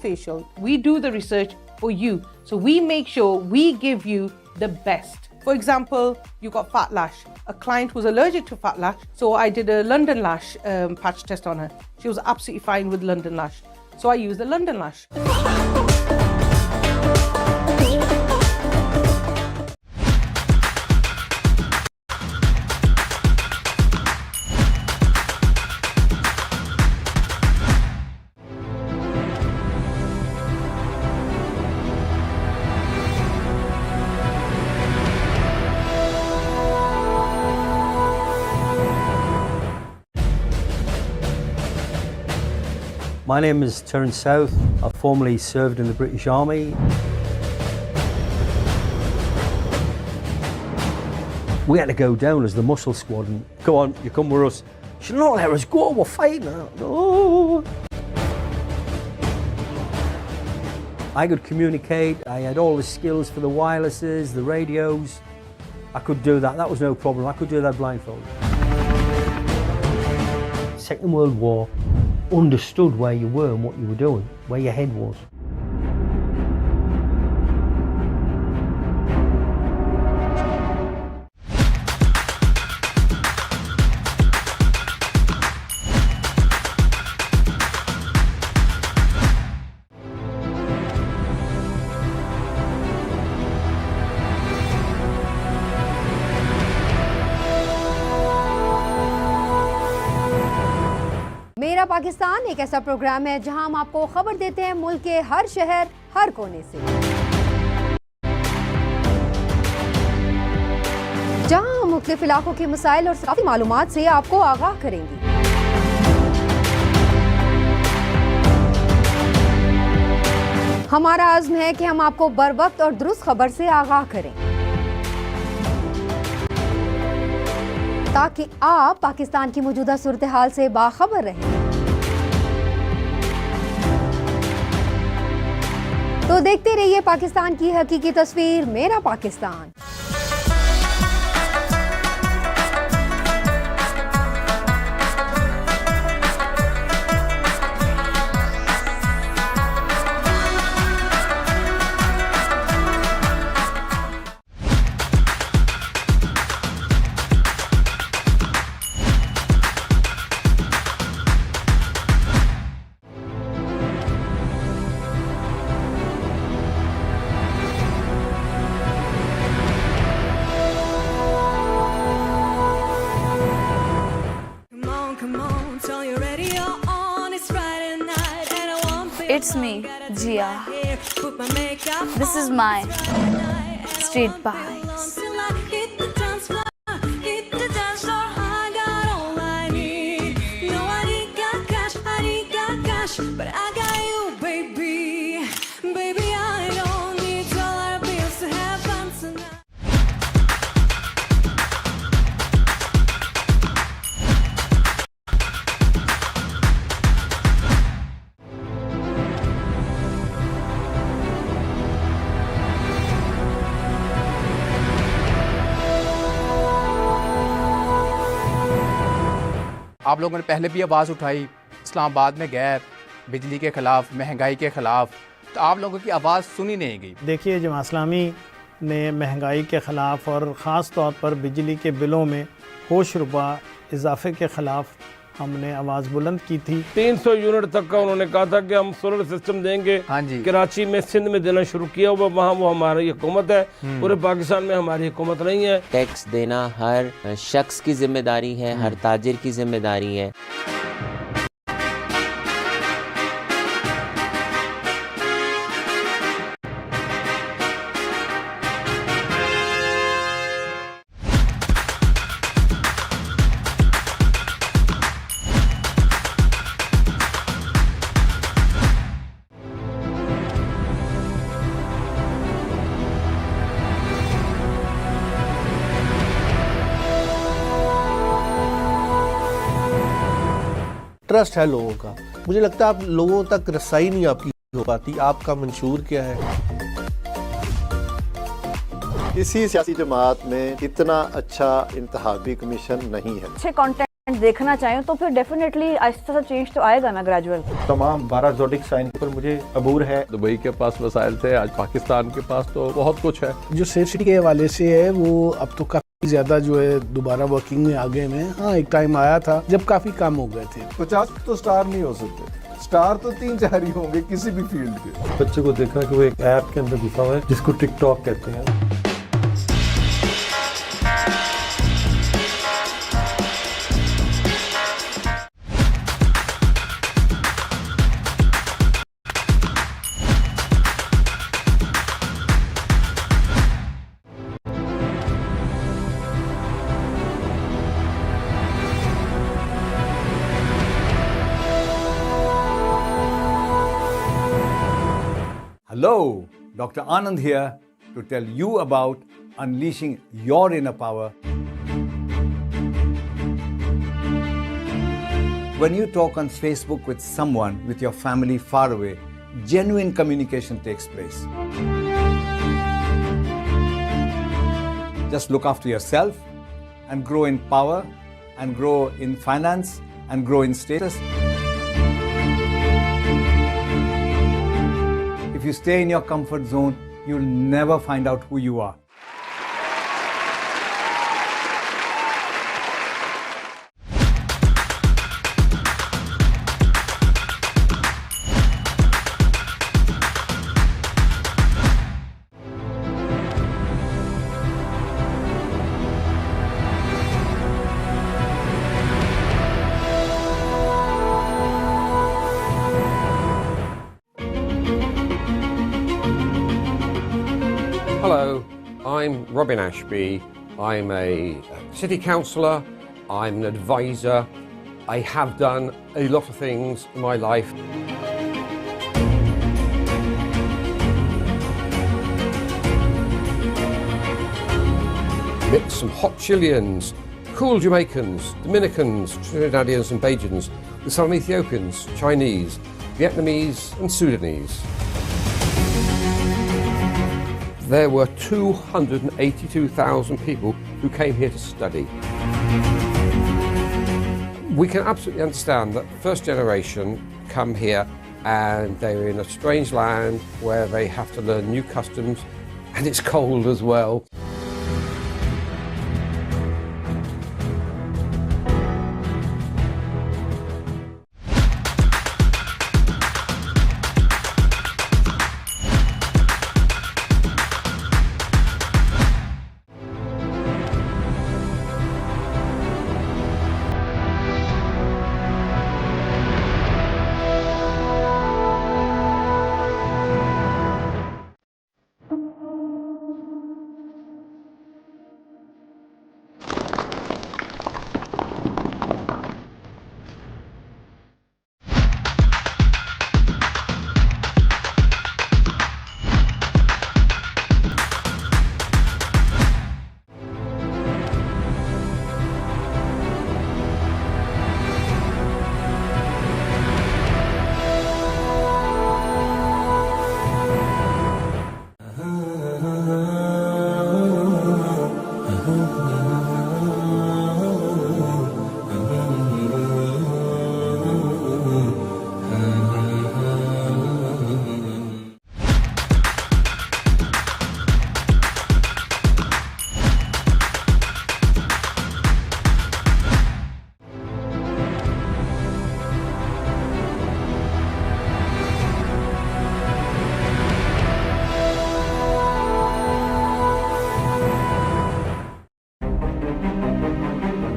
beneficial. We do the research for you. So we make sure we give you the best. For example, you got fat lash. A client was allergic to fat lash, so I did a London Lash patch test on her. She was absolutely fine with London Lash. So I used the London Lash. My name is Terence South. I formerly served in the British Army. We had to go down as the muscle squad and go on, you come with us. She not let us go, we're fighting. No. I could communicate, I had all the skills for the wirelesses, the radios. I could do that, that was no problem. I could do that blindfolded. Second World War, understood where you were and what you were doing, where your head was. मेरा पाकिस्तान एक ऐसा programme है जहां हम आपको खबर देते हैं मुल्क के हर शहर हर कोने से, जहां हम मुख्तलिफ इलाकों के मसाइल और सकाफी मालूमात से आपको आगाह करेंगे। हमारा आज़्म है कि हम आपको बर वक्त और दुरुस्त खबर से आगाह करें ताकि आप पाकिस्तान की मौजूदा सूरत हाल से बाखबर रहें। तो देखते रहिए पाकिस्तान की हकीकी तस्वीर, मेरा Pakistan. It's me, Jia. This is my Street Vibes. But I got you, baby. Baby, I don't need dollar bills to have fun tonight. आप लोगों ने पहले भी आवाज़ उठाई इस्लामाबाद में गैर, बिजली के ख़िलाफ़, महंगाई के ख़िलाफ़, तो आप लोगों की आवाज़ सुनी नहीं गई। देखिए, जमात इस्लामी ने महंगाई के ख़िलाफ़ और ख़ास तौर पर बिजली के बिलों में होश रुपा इजाफे के ख़िलाफ़ हमने आवाज़ बुलंद की थी। 300 यूनिट तक का उन्होंने कहा था कि हम सोलर सिस्टम देंगे। हाँ जी। कराची में, सिंध में देना शुरू किया हुआ, वहाँ वो हमारी हुकूमत है, पूरे पाकिस्तान में हमारी हुकूमत नहीं है। टैक्स देना हर शख्स की जिम्मेदारी है, हर ताजिर की जिम्मेदारी है। ट्रस्ट है लोगों का, मुझे लगता है आप लोगों तक रसाई नहीं आपकी हो पाती। आपका मंशूर क्या है? इसी सियासी जमात में इतना अच्छा इंतखाबी कमीशन नहीं है। अच्छे कंटेंट देखना चाहें तो फिर डेफिनेटली आहिस्ता सा चेंज तो आएगा ना, ग्रेजुअल। तमाम 12 ज़ोडिक साइन पर मुझे अबूर है। दुबई के पास वसाइल थे, आज पाकिस्तान के पास तो बहुत कुछ है। जो सेफ सिटी के हवाले से है वो अब तो काफ़ी ज़्यादा जो है दोबारा वर्किंग में आ गए हैं। हाँ, एक टाइम आया था जब काफ़ी कम हो गए थे। 50 तो स्टार नहीं हो सकते, स्टार तो 3-4 ही होंगे किसी भी फील्ड के। बच्चे को देखा कि वो एक ऐप के अंदर घुसा हुआ है जिसको टिकटॉक कहते हैं। Hello, Dr. Anand here to tell you about unleashing your inner power. When you talk on Facebook with someone with your family far away, genuine communication takes place. Just look after yourself and grow in power and grow in finance and grow in status. If you stay in your comfort zone, you'll never find out who you are. Hello, I'm Robin Ashby. I'm a city councillor, I'm an advisor. I have done a lot of things in my life. Mix some hot Chileans, cool Jamaicans, Dominicans, Trinidadians and Bajans, with some Ethiopians, Chinese, Vietnamese and Sudanese. There were 282,000 people who came here to study. We can absolutely understand that first generation come here and they're in a strange land where they have to learn new customs and it's cold as well.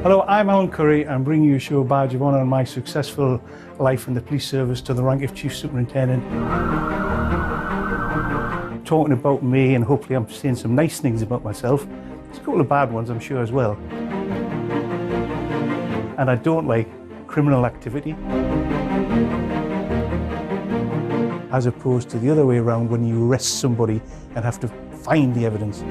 Hello, I'm Alan Curry. I'm bringing you a show badge of honour on my successful life in the police service to the rank of Chief Superintendent. Talking about me, and hopefully I'm saying some nice things about myself. There's a couple of bad ones, I'm sure, as well. And I don't like criminal activity. As opposed to the other way around, when you arrest somebody and have to find the evidence.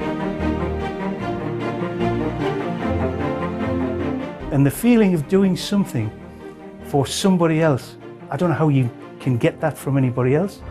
And the feeling of doing something for somebody else, I don't know how you can get that from anybody else.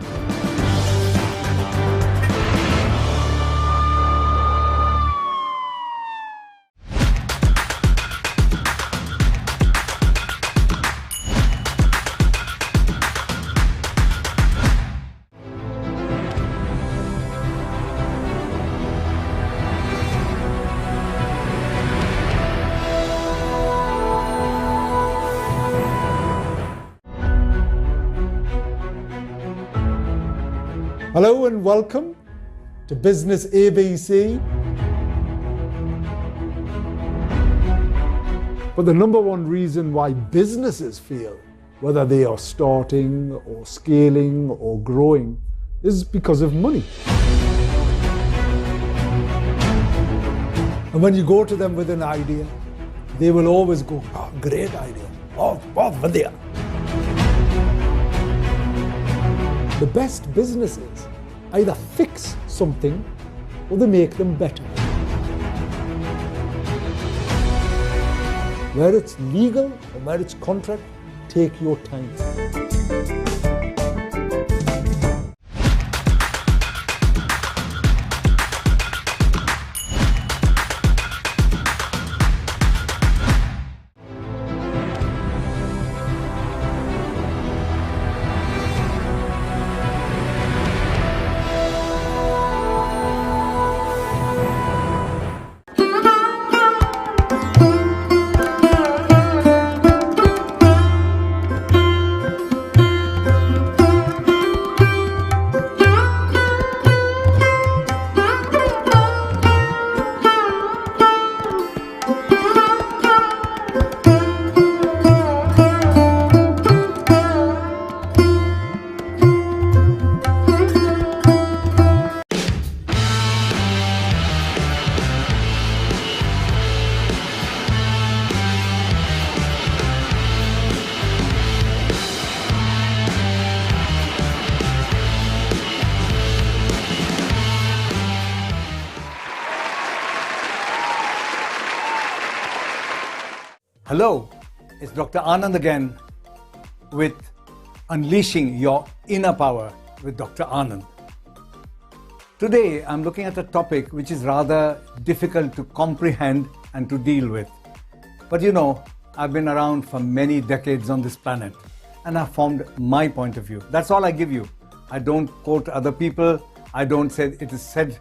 Hello and welcome to Business ABC. But the number one reason why businesses fail, whether they are starting or scaling or growing, is because of money. And when you go to them with an idea, they will always go, oh, great idea, oh, vadya. The best businesses either fix something or they make them better. Where it's legal or where it's contract, take your time. Hello, it's Dr. Anand again with Unleashing Your Inner Power with Dr. Anand. Today I'm looking at a topic which is rather difficult to comprehend and to deal with. But you know, I've been around for many decades on this planet and I've formed my point of view. That's all I give you. I don't quote other people. I don't say it is said,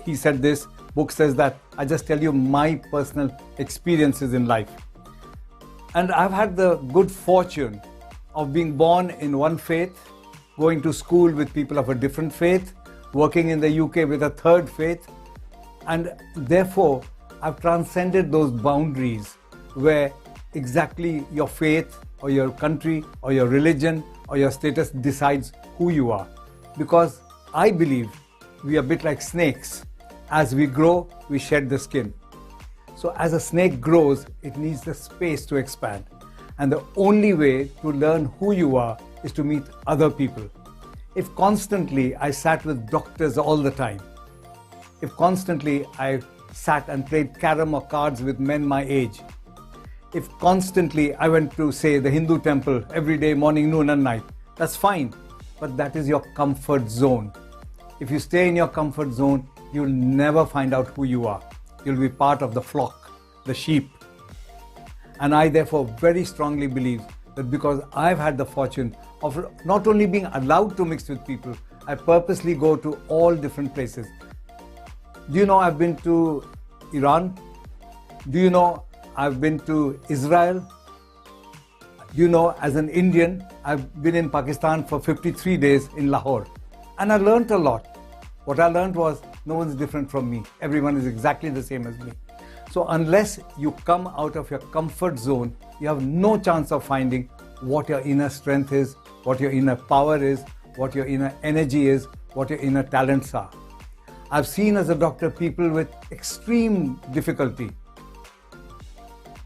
he said this, book says that. I just tell you my personal experiences in life. And I've had the good fortune of being born in one faith, going to school with people of a different faith, working in the UK with a third faith, and therefore I've transcended those boundaries where exactly your faith or your country or your religion or your status decides who you are. Because I believe we are a bit like snakes. As we grow, we shed the skin. So as a snake grows, it needs the space to expand. And the only way to learn who you are is to meet other people. If constantly I sat with doctors all the time, if constantly I sat and played carom or cards with men my age, if constantly I went to, say, the Hindu temple every day, morning, noon and night, that's fine. But that is your comfort zone. If you stay in your comfort zone, you'll never find out who you are. You'll be part of the flock, the sheep. And I therefore very strongly believe that because I've had the fortune of not only being allowed to mix with people, I purposely go to all different places. Do you know I've been to Iran? Do you know I've been to Israel? Do you know, as an Indian, I've been in Pakistan for 53 days in Lahore. And I learned a lot. What I learned was no one's different from me. Everyone is exactly the same as me. So unless you come out of your comfort zone, you have no chance of finding what your inner strength is, what your inner power is, what your inner energy is, what your inner talents are. I've seen as a doctor people with extreme difficulty.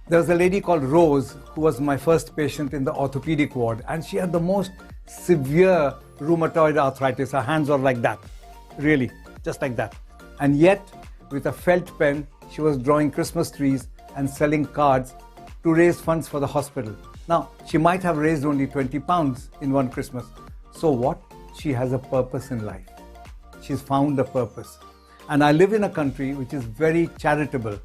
There was a lady called Rose who was my first patient in the orthopedic ward, and she had the most severe rheumatoid arthritis. Her hands were like that, really, just like that. And yet, with a felt pen, she was drawing Christmas trees and selling cards to raise funds for the hospital. Now, she might have raised only 20 pounds in one Christmas. So what? She has a purpose in life. She's found a purpose. And I live in a country which is very charitable.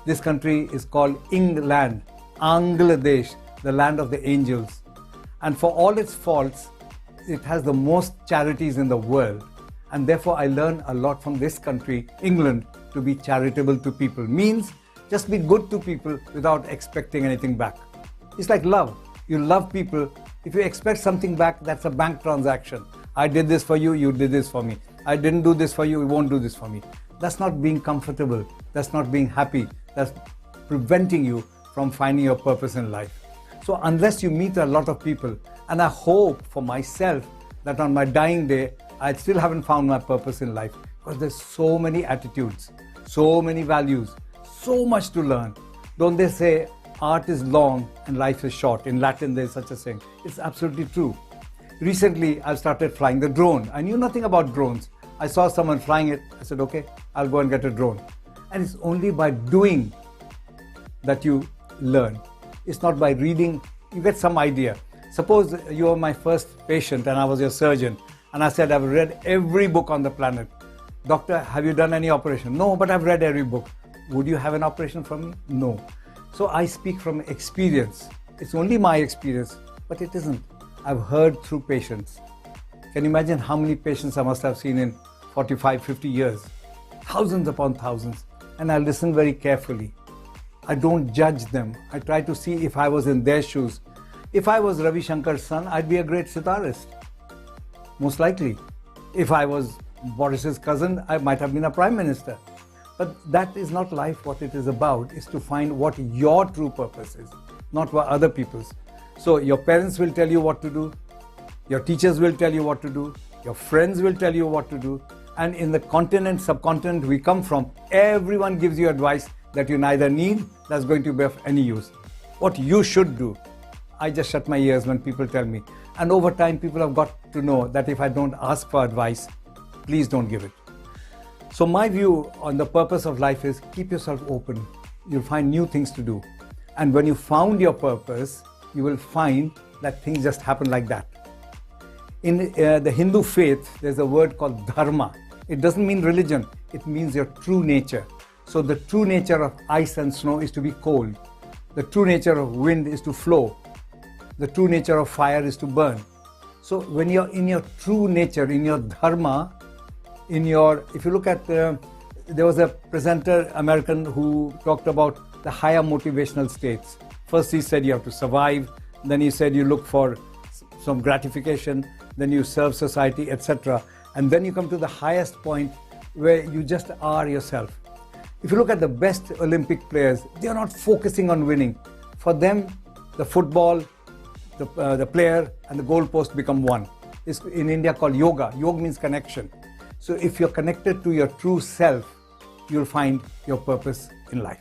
This country is called England, Bangladesh, the land of the angels. And for all its faults, it has the most charities in the world. And therefore, I learn a lot from this country, England, to be charitable to people. Means just be good to people without expecting anything back. It's like love. You love people. If you expect something back, that's a bank transaction. I did this for you, you did this for me. I didn't do this for you, you won't do this for me. That's not being comfortable. That's not being happy. That's preventing you from finding your purpose in life. So unless you meet a lot of people, and I hope for myself that on my dying day, I still haven't found my purpose in life, because there's so many attitudes, so many values, so much to learn. Don't they say art is long and life is short? In Latin, there's such a saying. It's absolutely true. Recently, I've started flying the drone. I knew nothing about drones. I saw someone flying it. I said, okay, I'll go and get a drone. And it's only by doing that you learn. It's not by reading. You get some idea. Suppose you were my first patient and I was your surgeon. And I said, I've read every book on the planet. Doctor, have you done any operation? No, but I've read every book. Would you have an operation from me? No. So I speak from experience. It's only my experience, but it isn't. I've heard through patients. Can you imagine how many patients I must have seen in 45, 50 years? Thousands upon thousands. And I listen very carefully. I don't judge them. I try to see if I was in their shoes. If I was Ravi Shankar's son, I'd be a great sitarist. Most likely. If I was Boris's cousin, I might have been a prime minister. But that is not life. What it is about is to find what your true purpose is, not what other people's. So your parents will tell you what to do, your teachers will tell you what to do, your friends will tell you what to do, and in the continent, subcontinent we come from, everyone gives you advice that you neither need, that's going to be of any use. What you should do, I just shut my ears when people tell me. And over time, people have got to know that if I don't ask for advice, please don't give it. So my view on the purpose of life is keep yourself open. You'll find new things to do. And when you found your purpose, you will find that things just happen like that. In the Hindu faith, there's a word called dharma. It doesn't mean religion. It means your true nature. So the true nature of ice and snow is to be cold. The true nature of wind is to flow. The true nature of fire is to burn. So when you're in your true nature, in your dharma, if you look at, there was a presenter, American, who talked about the higher motivational states. First he said you have to survive, then he said you look for some gratification, then you serve society, etc. And then you come to the highest point where you just are yourself. If you look at the best Olympic players, they are not focusing on winning. For them, the football, the player and the goalpost become one. It's in India called yoga. Yoga means connection. So if you're connected to your true self, you'll find your purpose in life.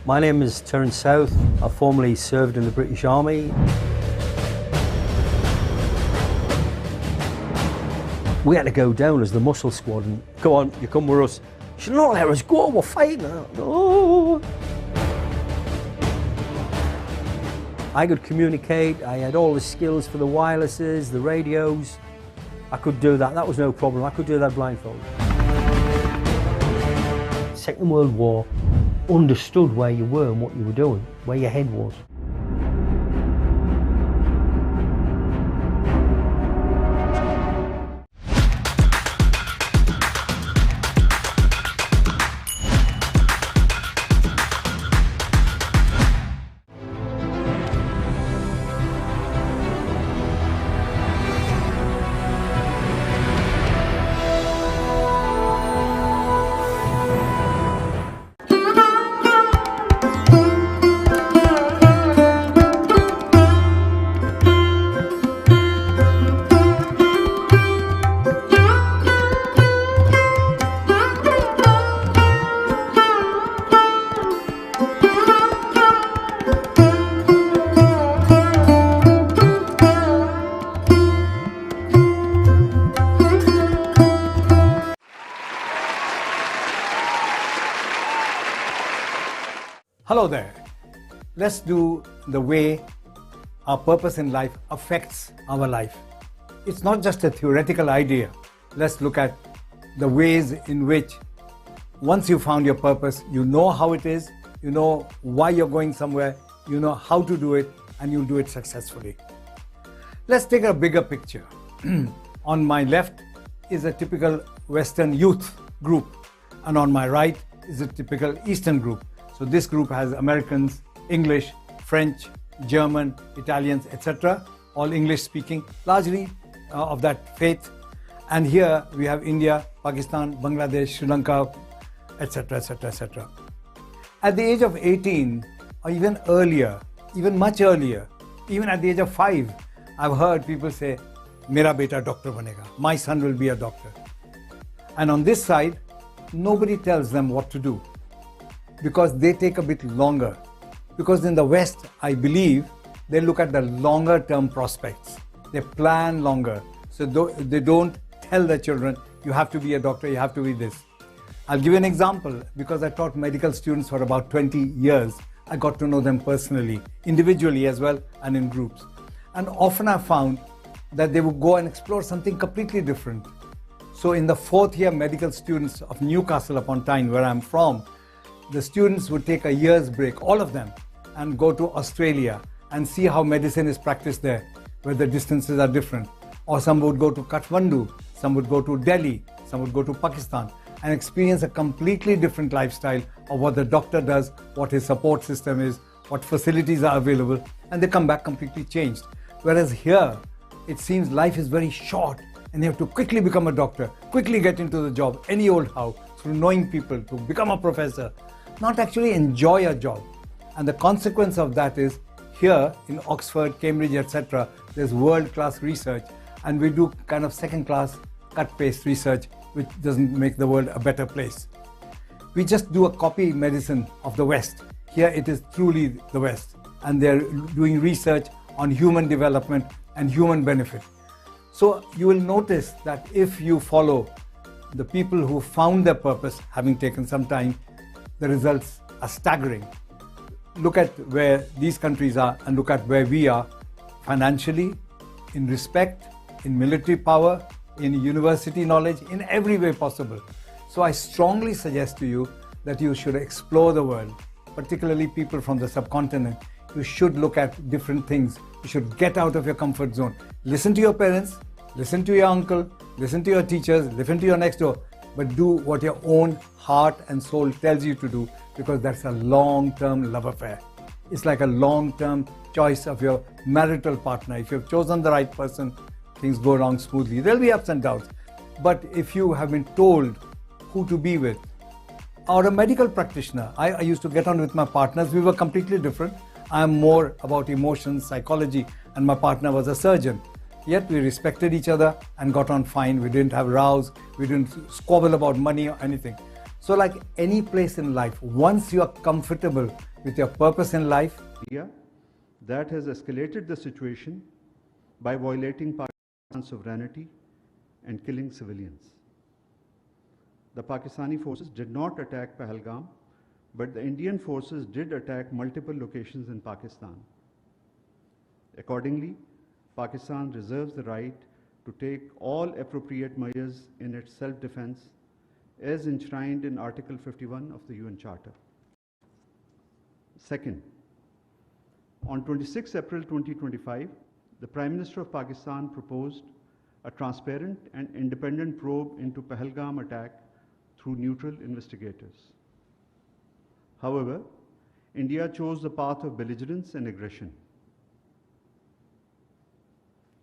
My name is Terence South. I formerly served in the British Army. We had to go down as the muscle squad and go on, you come with us. She said, not let us go, we're fighting. No. I could communicate, I had all the skills for the wirelesses, the radios. I could do that was no problem. I could do that blindfold. Second World War, understood where you were and what you were doing, where your head was. Hello there. Let's do the way our purpose in life affects our life. It's not just a theoretical idea. Let's look at the ways in which once you found your purpose, you know how it is, you know why you're going somewhere, you know how to do it, and you'll do it successfully. Let's take a bigger picture. On my left is a typical Western youth group, and on my right is a typical Eastern group. So this group has Americans, English, French, German, Italians, etc. All English speaking, largely of that faith. And here we have India, Pakistan, Bangladesh, Sri Lanka, etc., etc., etc. At the age of 18 or even earlier, even much earlier, even at the age of 5, I've heard people say, Mera beta doctor banega, my son will be a doctor. And on this side, nobody tells them what to do, because they take a bit longer. Because in the West, I believe, they look at the longer term prospects. They plan longer. So they don't tell their children, you have to be a doctor, you have to be this. I'll give you an example. Because I taught medical students for about 20 years, I got to know them personally, individually as well, and in groups. And often I found that they would go and explore something completely different. So in the 4th year medical students of Newcastle upon Tyne, where I'm from, the students would take a year's break, all of them, and go to Australia and see how medicine is practiced there, where the distances are different. Or some would go to Kathmandu, some would go to Delhi, some would go to Pakistan, and experience a completely different lifestyle of what the doctor does, what his support system is, what facilities are available, and they come back completely changed. Whereas here, it seems life is very short, and you have to quickly become a doctor, quickly get into the job, any old how, through knowing people, to become a professor, not actually enjoy a job. And the consequence of that is, here in Oxford, Cambridge, etc., there's world-class research, and we do kind of second-class cut-paste research, which doesn't make the world a better place. We just do a copy medicine of the West. Here it is truly the West, and they're doing research on human development and human benefit. So you will notice that if you follow the people who found their purpose, having taken some time, the results are staggering. Look at where these countries are and look at where we are financially, in respect, in military power, in university knowledge, in every way possible. So I strongly suggest to you that you should explore the world, particularly people from the subcontinent. You should look at different things. You should get out of your comfort zone. Listen to your parents, listen to your uncle, listen to your teachers, listen to your next door, but do what your own heart and soul tells you to do, because that's a long-term love affair. It's like a long-term choice of your marital partner. If you've chosen the right person, things go along smoothly. There'll be ups and downs. But if you have been told who to be with, or a medical practitioner, I used to get on with my partners. We were completely different. I'm more about emotions, psychology, and my partner was a surgeon. Yet we respected each other and got on fine. We didn't have rows. We didn't squabble about money or anything. So like any place in life, once you are comfortable with your purpose in life, that has escalated the situation by violating Pakistan's sovereignty and killing civilians. The Pakistani forces did not attack Pahalgam, but the Indian forces did attack multiple locations in Pakistan. Accordingly, Pakistan reserves the right to take all appropriate measures in its self-defense as enshrined in Article 51 of the UN Charter. Second, on 26 April 2025, the Prime Minister of Pakistan proposed a transparent and independent probe into Pahalgam attack through neutral investigators. However, India chose the path of belligerence and aggression.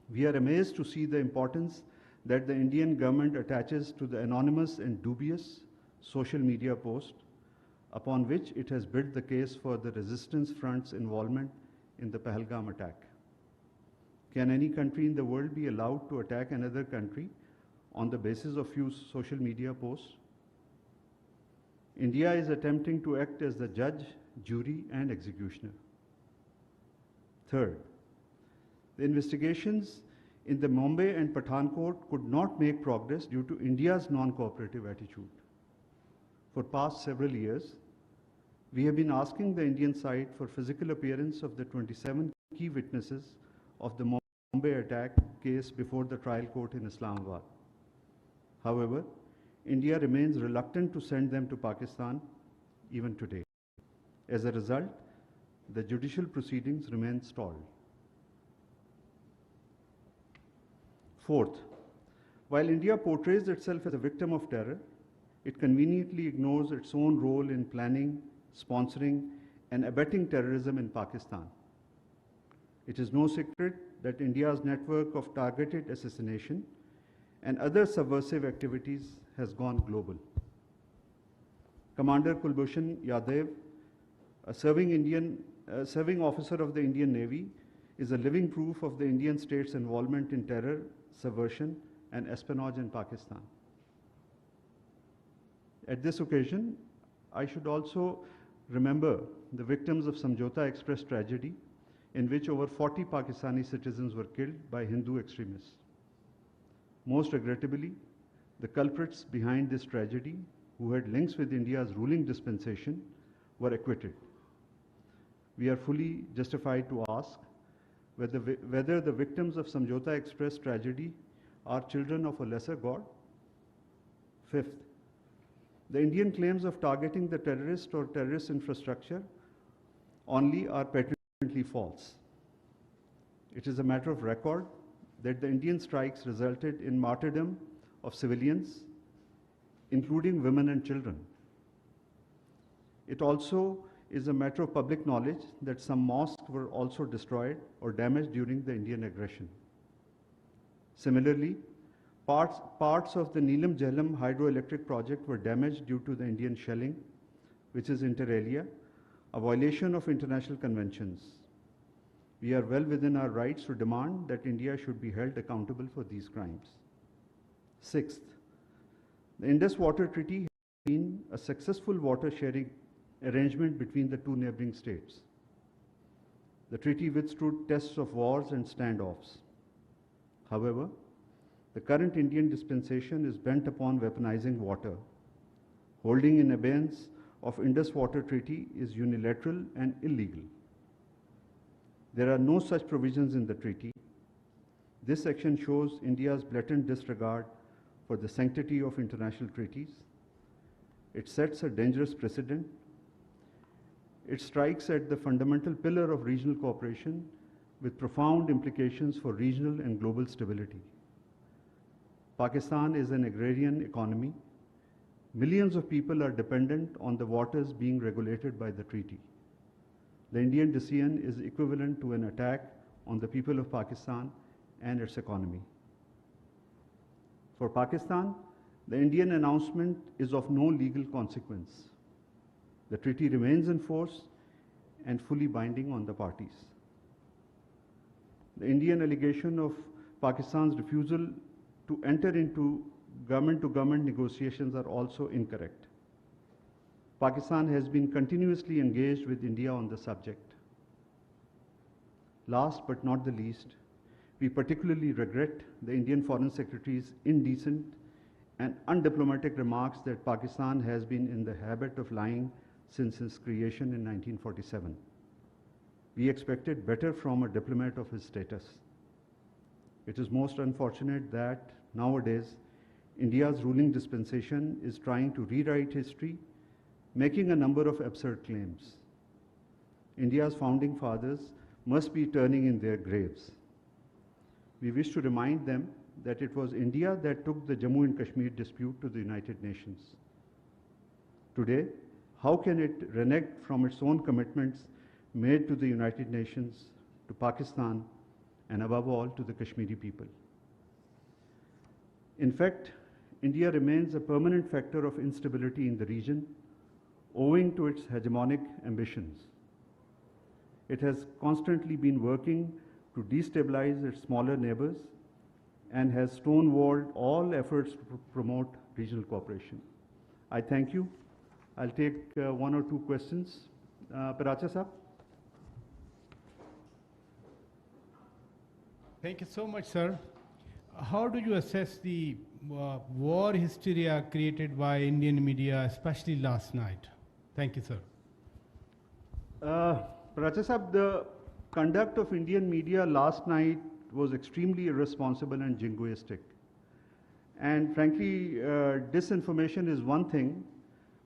We are amazed to see the importance that the Indian government attaches to the anonymous and dubious social media post upon which it has built the case for the resistance front's involvement in the Pahalgam attack. Can any country in the world be allowed to attack another country on the basis of few social media posts? India is attempting to act as the judge, jury, and executioner. Third, the investigations in the Mumbai and Pathankot could not make progress due to India's non-cooperative attitude. For past several years, we have been asking the Indian side for physical appearance of the 27 key witnesses of the Mumbai attack case before the trial court in Islamabad. However, India remains reluctant to send them to Pakistan even today. As a result, the judicial proceedings remain stalled. Fourth, while India portrays itself as a victim of terror, it conveniently ignores its own role in planning, sponsoring, and abetting terrorism in Pakistan. It is no secret that India's network of targeted assassination and other subversive activities has gone global. Commander Kulbhushan Yadav, a serving officer of the Indian Navy, is a living proof of the Indian state's involvement in terror, subversion, and espionage in Pakistan. At this occasion, I should also remember the victims of Samjhauta Express tragedy, in which over 40 Pakistani citizens were killed by Hindu extremists. Most regrettably, the culprits behind this tragedy, who had links with India's ruling dispensation, were acquitted. We are fully justified to ask whether the victims of Samjhauta Express tragedy are children of a lesser god. Fifth, the Indian claims of targeting the terrorist or terrorist infrastructure only are patently false. It is a matter of record that the Indian strikes resulted in martyrdom of civilians, including women and children. It also is a matter of public knowledge that some mosques were also destroyed or damaged during the Indian aggression. Similarly, parts of the Neelam Jhelum hydroelectric project were damaged due to the Indian shelling, which is inter alia, a violation of international conventions. We are well within our rights to demand that India should be held accountable for these crimes. Sixth, the Indus Water Treaty has been a successful water sharing arrangement between the two neighboring states. The treaty withstood tests of wars and standoffs. However, the current Indian dispensation is bent upon weaponizing water. Holding in abeyance of Indus Water Treaty is unilateral and illegal. There are no such provisions in the treaty. This action shows India's blatant disregard for the sanctity of international treaties, It sets a dangerous precedent. It strikes at the fundamental pillar of regional cooperation with profound implications for regional and global stability. Pakistan is an agrarian economy. Millions of people are dependent on the waters being regulated by the treaty. The Indian decision is equivalent to an attack on the people of Pakistan and its economy. For Pakistan, the Indian announcement is of no legal consequence. The treaty remains in force and fully binding on the parties. The Indian allegation of Pakistan's refusal to enter into government-to-government negotiations are also incorrect. Pakistan has been continuously engaged with India on the subject. Last but not the least, we particularly regret the Indian Foreign Secretary's indecent and undiplomatic remarks that Pakistan has been in the habit of lying since its creation in 1947. We expected better from a diplomat of his status. It is most unfortunate that nowadays India's ruling dispensation is trying to rewrite history, making a number of absurd claims. India's founding fathers must be turning in their graves. We wish to remind them that it was India that took the Jammu and Kashmir dispute to the United Nations. Today, how can it renege from its own commitments made to the United Nations, to Pakistan, and above all to the Kashmiri people? In fact, India remains a permanent factor of instability in the region, owing to its hegemonic ambitions. It has constantly been working to destabilize its smaller neighbors and has stonewalled all efforts to promote regional cooperation. I thank you. I'll take one or two questions. Paracha Saab. Thank you so much, sir. How do you assess the war hysteria created by Indian media, especially last night? Thank you, sir. Paracha Saab, the conduct of Indian media last night was extremely irresponsible and jingoistic. And frankly, disinformation is one thing,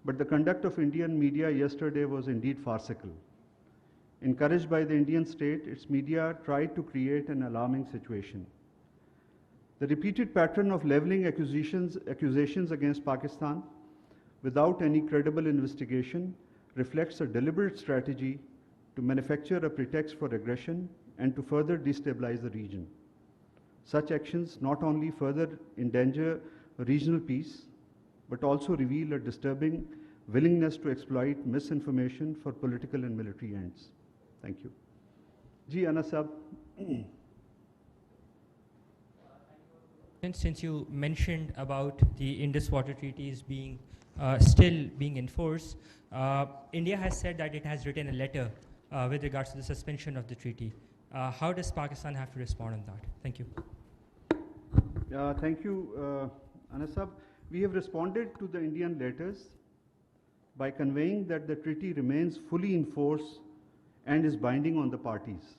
but the conduct of Indian media yesterday was indeed farcical. Encouraged by the Indian state, its media tried to create an alarming situation. The repeated pattern of leveling accusations against Pakistan without any credible investigation reflects a deliberate strategy to manufacture a pretext for aggression and to further destabilize the region. Such actions not only further endanger regional peace, but also reveal a disturbing willingness to exploit misinformation for political and military ends. Thank you. Ji, Anas Saab. Since you mentioned about the Indus Water Treaties being still being enforced, India has said that it has written a letter with regards to the suspension of the treaty. How does Pakistan have to respond on that? Thank you. Thank you, Anas Saab. We have responded to the Indian letters by conveying that the treaty remains fully in force and is binding on the parties.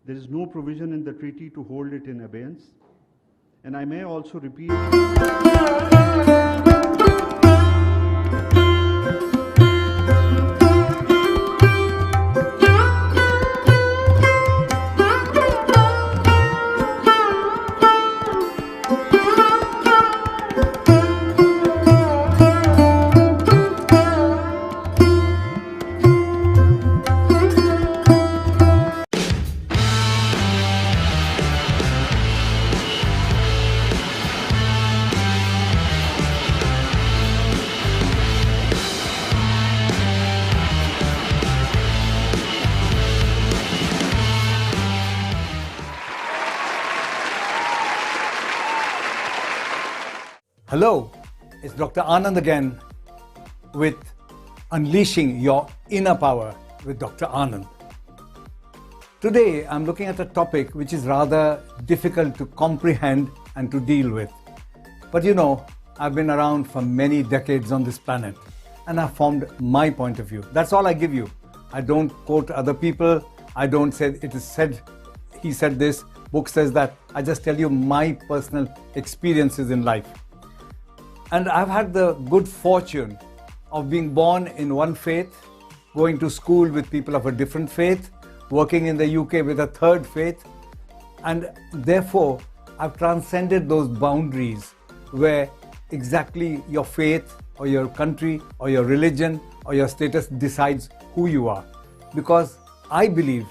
There is no provision in the treaty to hold it in abeyance. And I may also repeat. Hello, it's Dr. Anand again with Unleashing Your Inner Power with Dr. Anand. Today I'm looking at a topic which is rather difficult to comprehend and to deal with. But you know, I've been around for many decades on this planet and I've formed my point of view. That's all I give you. I don't quote other people. I don't say it is said, he said this, book says that. I just tell you my personal experiences in life. And I've had the good fortune of being born in one faith, going to school with people of a different faith, working in the UK with a third faith, and therefore I've transcended those boundaries where exactly your faith or your country or your religion or your status decides who you are. Because I believe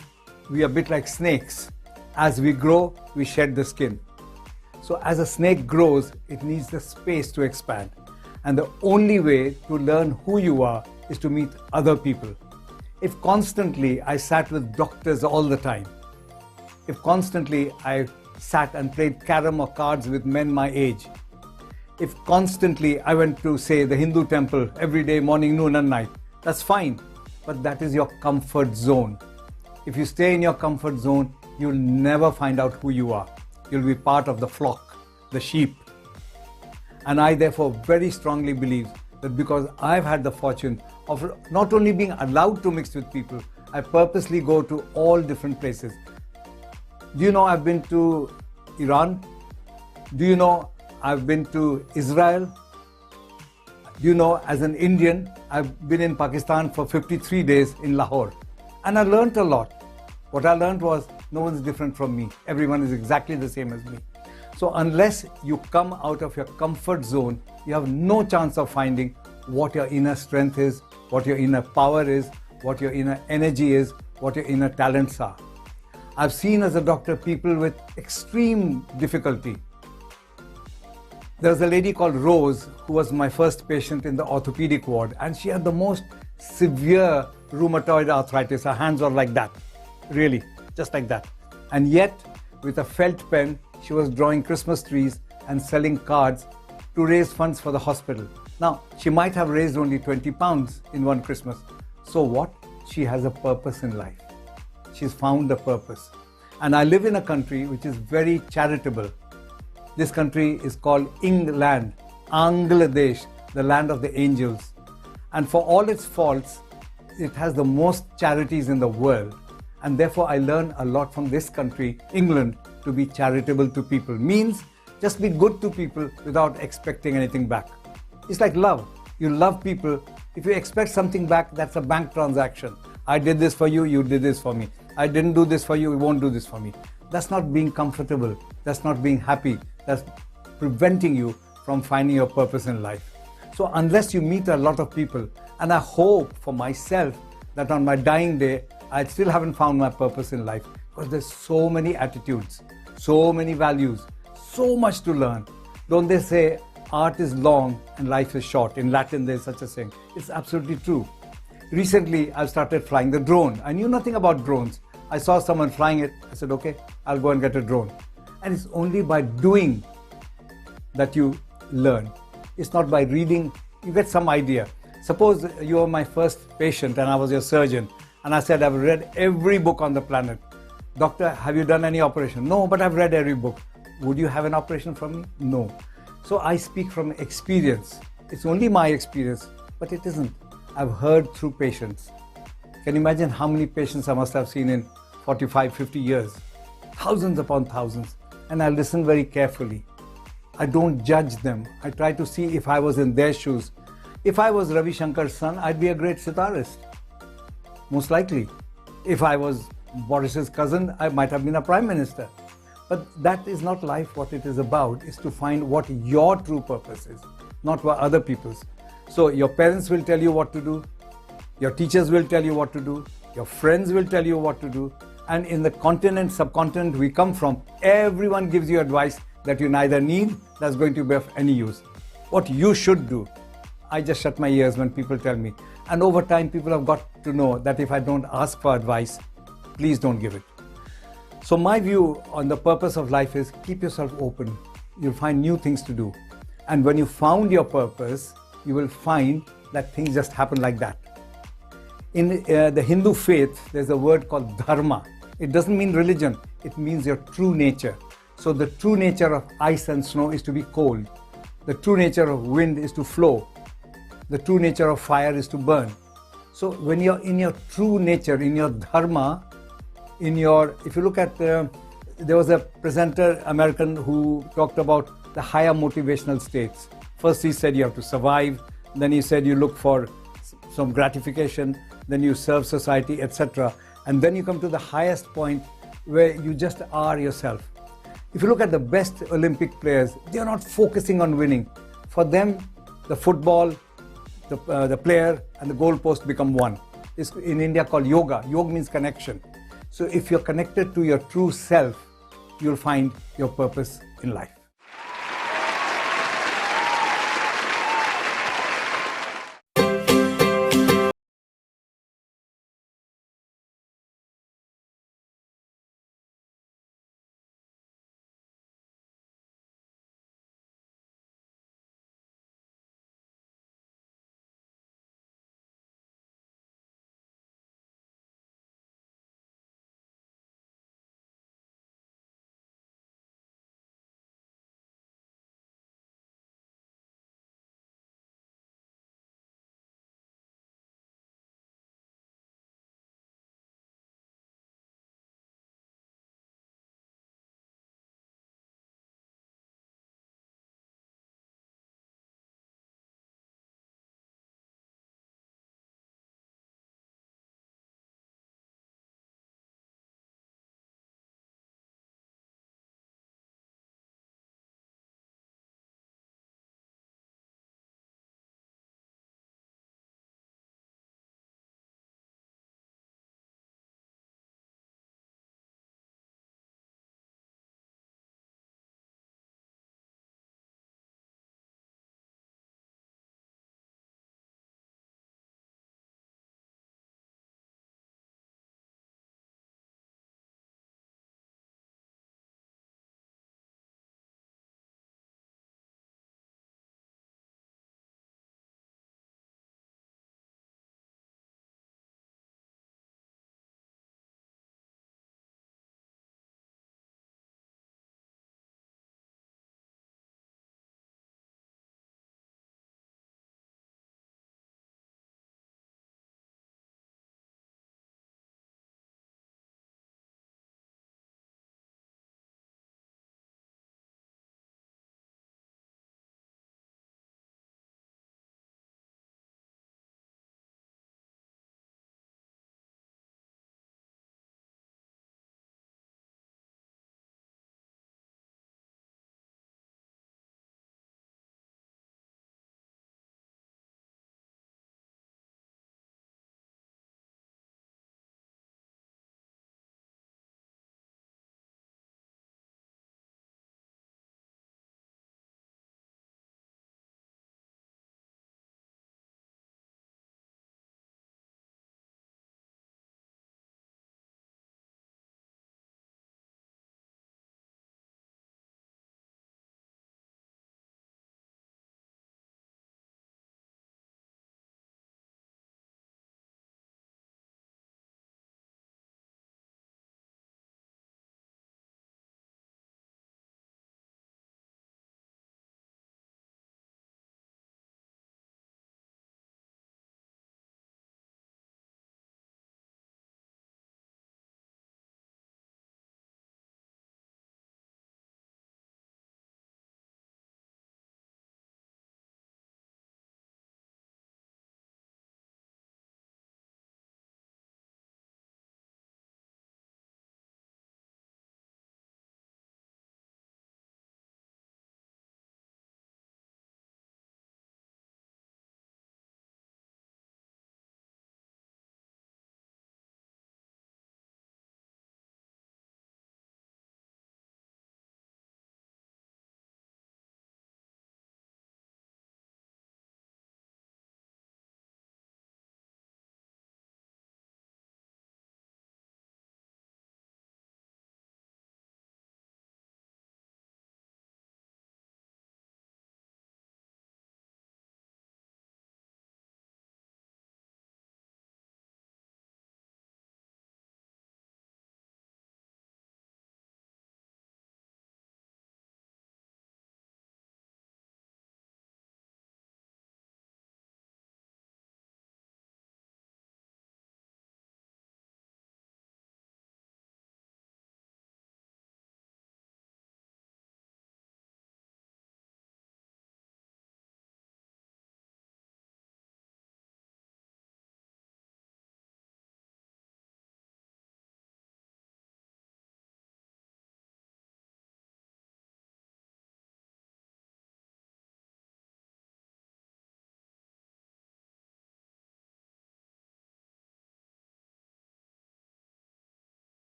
we are a bit like snakes. As we grow, we shed the skin. So as a snake grows, it needs the space to expand. And the only way to learn who you are is to meet other people. If constantly I sat with doctors all the time, if constantly I sat and played carom or cards with men my age, if constantly I went to, say, the Hindu temple every day, morning, noon and night, that's fine. But that is your comfort zone. If you stay in your comfort zone, you'll never find out who you are. You'll be part of the flock, the sheep. And I therefore very strongly believe that because I've had the fortune of not only being allowed to mix with people, I purposely go to all different places. Do you know I've been to Iran? Do you know I've been to Israel? Do you know, as an Indian, I've been in Pakistan for 53 days in Lahore. And I learnt a lot. What I learnt was no one's different from me. Everyone is exactly the same as me. So unless you come out of your comfort zone, you have no chance of finding what your inner strength is, what your inner power is, what your inner energy is, what your inner talents are. I've seen as a doctor people with extreme difficulty. There was a lady called Rose who was my first patient in the orthopedic ward, and she had the most severe rheumatoid arthritis. Her hands were like that, really, just like that. And yet, with a felt pen, she was drawing Christmas trees and selling cards to raise funds for the hospital. Now, she might have raised only 20 pounds in one Christmas. So what? She has a purpose in life. She's found a purpose. And I live in a country which is very charitable. This country is called England, Bangladesh, the land of the angels. And for all its faults, it has the most charities in the world. And therefore, I learn a lot from this country, England, to be charitable to people. Means just be good to people without expecting anything back. It's like love. You love people. If you expect something back, that's a bank transaction. I did this for you, you did this for me. I didn't do this for you, you won't do this for me. That's not being comfortable. That's not being happy. That's preventing you from finding your purpose in life. So unless you meet a lot of people, and I hope for myself that on my dying day, I still haven't found my purpose in life, because there's so many attitudes, so many values, so much to learn. Don't they say art is long and life is short? In Latin, there's such a saying. It's absolutely true. Recently, I've started flying the drone. I knew nothing about drones. I saw someone flying it. I said, okay, I'll go and get a drone. And it's only by doing that you learn. It's not by reading. You get some idea. Suppose you were my first patient and I was your surgeon. And I said, I've read every book on the planet. Doctor, have you done any operation? No, but I've read every book. Would you have an operation from me? No. So I speak from experience. It's only my experience, but it isn't. I've heard through patients. Can you imagine how many patients I must have seen in 45, 50 years? Thousands upon thousands. And I listen very carefully. I don't judge them. I try to see if I was in their shoes. If I was Ravi Shankar's son, I'd be a great sitarist. Most likely. If I was Boris's cousin, I might have been a prime minister. But that is not life. What it is about is to find what your true purpose is, not what other people's. So your parents will tell you what to do. Your teachers will tell you what to do. Your friends will tell you what to do. And in the continent, subcontinent we come from, everyone gives you advice that you neither need, that's going to be of any use. What you should do. I just shut my ears when people tell me. And over time, people have got to know that if I don't ask for advice, please don't give it. So my view on the purpose of life is keep yourself open. You'll find new things to do. And when you found your purpose, you will find that things just happen like that. In the Hindu faith, there's a word called dharma. It doesn't mean religion. It means your true nature. So the true nature of ice and snow is to be cold. The true nature of wind is to flow. The true nature of fire is to burn. So when you're in your true nature, in your dharma, if you look at, there was a presenter, American, who talked about the higher motivational states. First he said you have to survive, then he said you look for some gratification, then you serve society, etc. And then you come to the highest point where you just are yourself. If you look at the best Olympic players, they are not focusing on winning. For them, the football, the player and the goalpost become one. It's in India called yoga. Yoga means connection. So if you're connected to your true self, you'll find your purpose in life.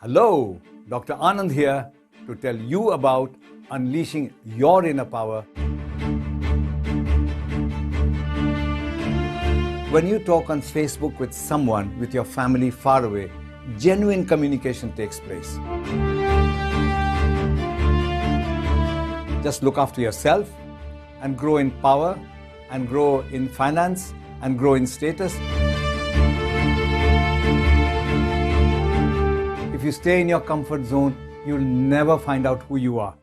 Hello, Dr. Anand here to tell you about unleashing your inner power. When you talk on Facebook with someone with your family far away, genuine communication takes place. Just look after yourself and grow in power and grow in finance and grow in status. If you stay in your comfort zone, you'll never find out who you are.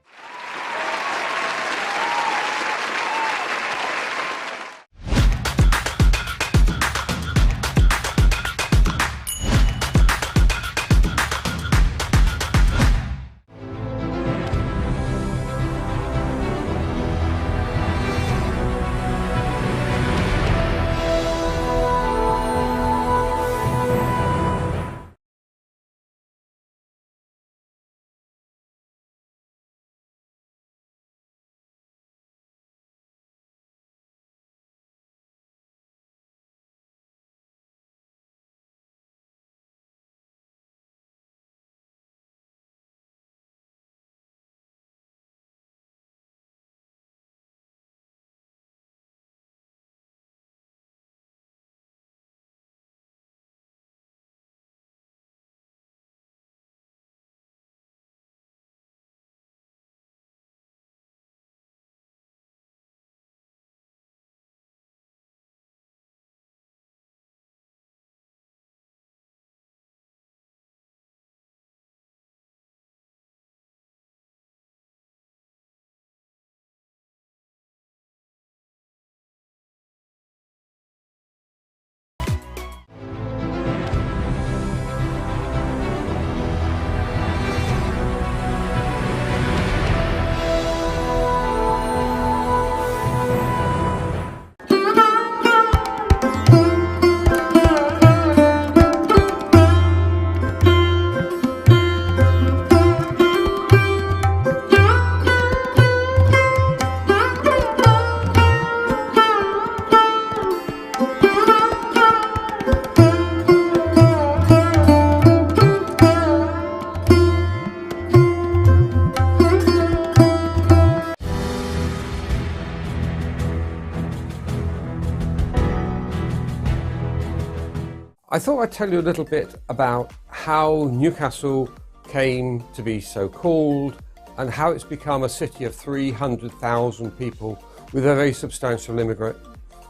I thought I'd tell you a little bit about how Newcastle came to be so called and how it's become a city of 300,000 people with a very substantial immigrant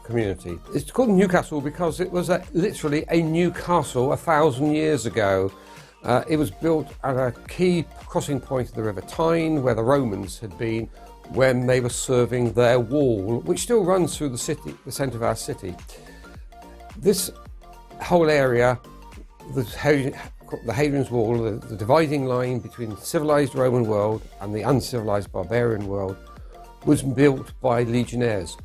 community. It's called Newcastle because it was literally a new castle 1,000 years ago. It was built at a key crossing point of the River Tyne where the Romans had been when they were serving their wall, which still runs through the city, the centre of our city. This whole area, the Hadrian's Wall, the dividing line between the civilised Roman world and the uncivilised barbarian world, was built by legionnaires.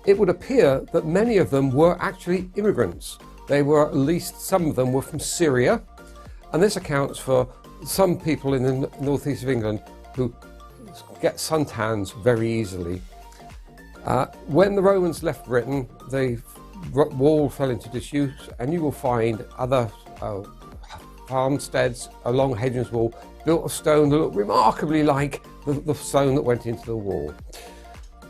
It would appear that many of them were actually immigrants. They were, at least some of them were from Syria, and this accounts for some people in the northeast of England who get suntans very easily. When the Romans left Britain, the wall fell into disuse, and you will find other farmsteads along Hadrian's Wall built of stone that look remarkably like the stone that went into the wall.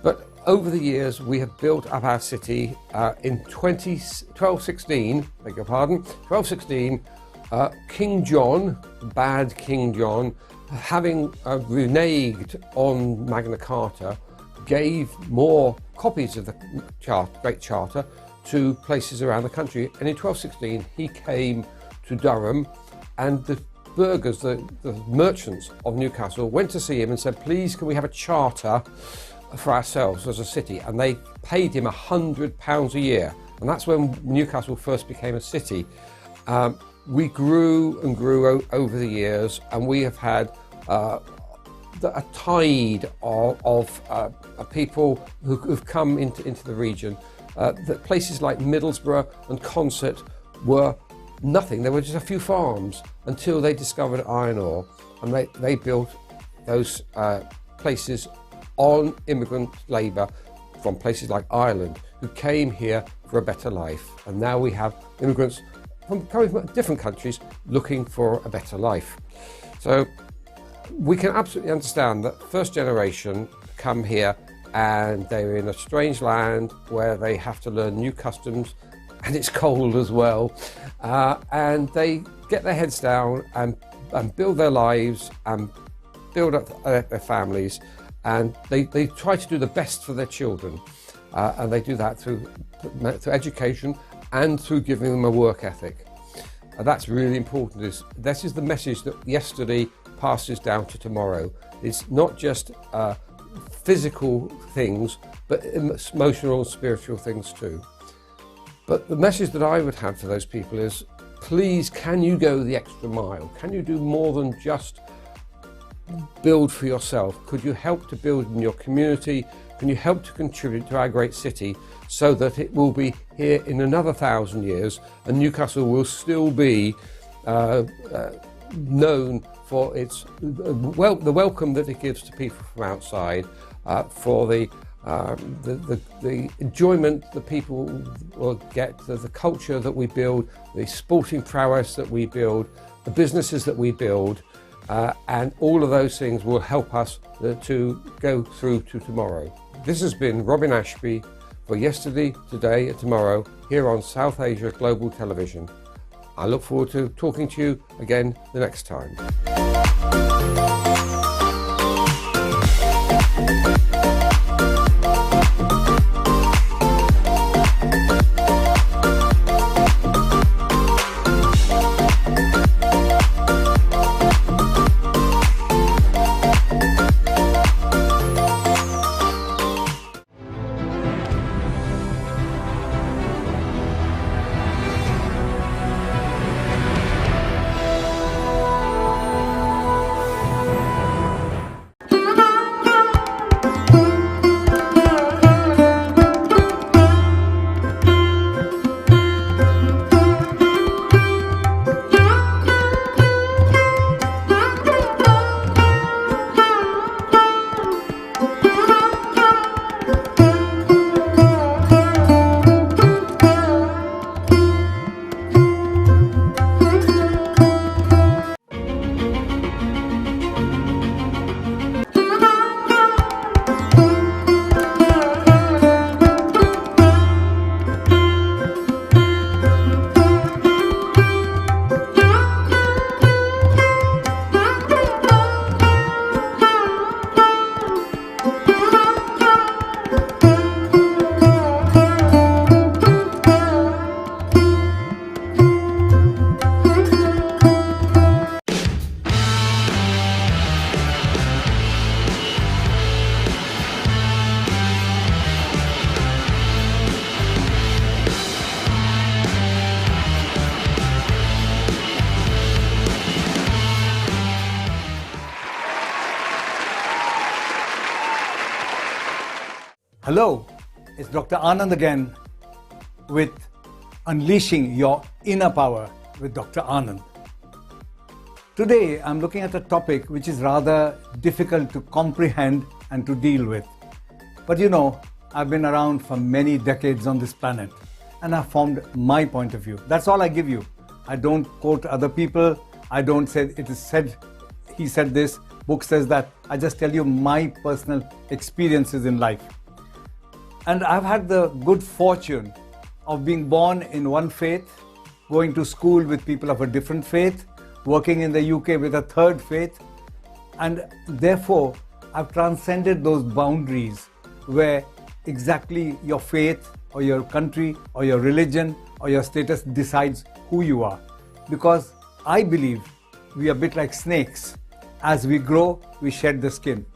But over the years, we have built up our city. In 1216, beg your pardon, 1216, King John, bad King John, having reneged on Magna Carta, gave more copies of the Great Charter to places around the country. And in 1216, he came to Durham, and the burghers, the merchants of Newcastle, went to see him and said, please, can we have a charter for ourselves as a city? And they paid him £100 a year. And that's when Newcastle first became a city. We grew and grew over the years, and we have had a tide of people who've come into the region. That places like Middlesbrough and Consett were nothing. There were just a few farms until they discovered iron ore, and they built those places on immigrant labour from places like Ireland who came here for a better life. And now we have immigrants coming from different countries looking for a better life. So we can absolutely understand that first generation come here and they're in a strange land where they have to learn new customs, and it's cold as well, and they get their heads down and build their lives and build up their families, and they try to do the best for their children, and they do that through education and through giving them a work ethic. And that's really important. This is the message that yesterday passes down to tomorrow. It's not just physical things, but emotional and spiritual things too. But the message that I would have for those people is, please, can you go the extra mile? Can you do more than just build for yourself? Could you help to build in your community? Can you help to contribute to our great city so that it will be here in another 1,000 years and Newcastle will still be known for its the welcome that it gives to people from outside, for the enjoyment that people will get, the culture that we build, the sporting prowess that we build, the businesses that we build, and all of those things will help us to go through to tomorrow. This has been Robin Ashby for Yesterday, Today and Tomorrow here on South Asia Global Television. I look forward to talking to you again the next time. Hello, it's Dr. Anand again with Unleashing Your Inner Power with Dr. Anand. Today I'm looking at a topic which is rather difficult to comprehend and to deal with. But you know, I've been around for many decades on this planet and I've formed my point of view. That's all I give you. I don't quote other people. I don't say it is said, he said this, book says that. I just tell you my personal experiences in life. And I've had the good fortune of being born in one faith, going to school with people of a different faith, working in the UK with a third faith, and therefore I've transcended those boundaries where exactly your faith or your country or your religion or your status decides who you are. Because I believe we are a bit like snakes. As we grow, we shed the skin.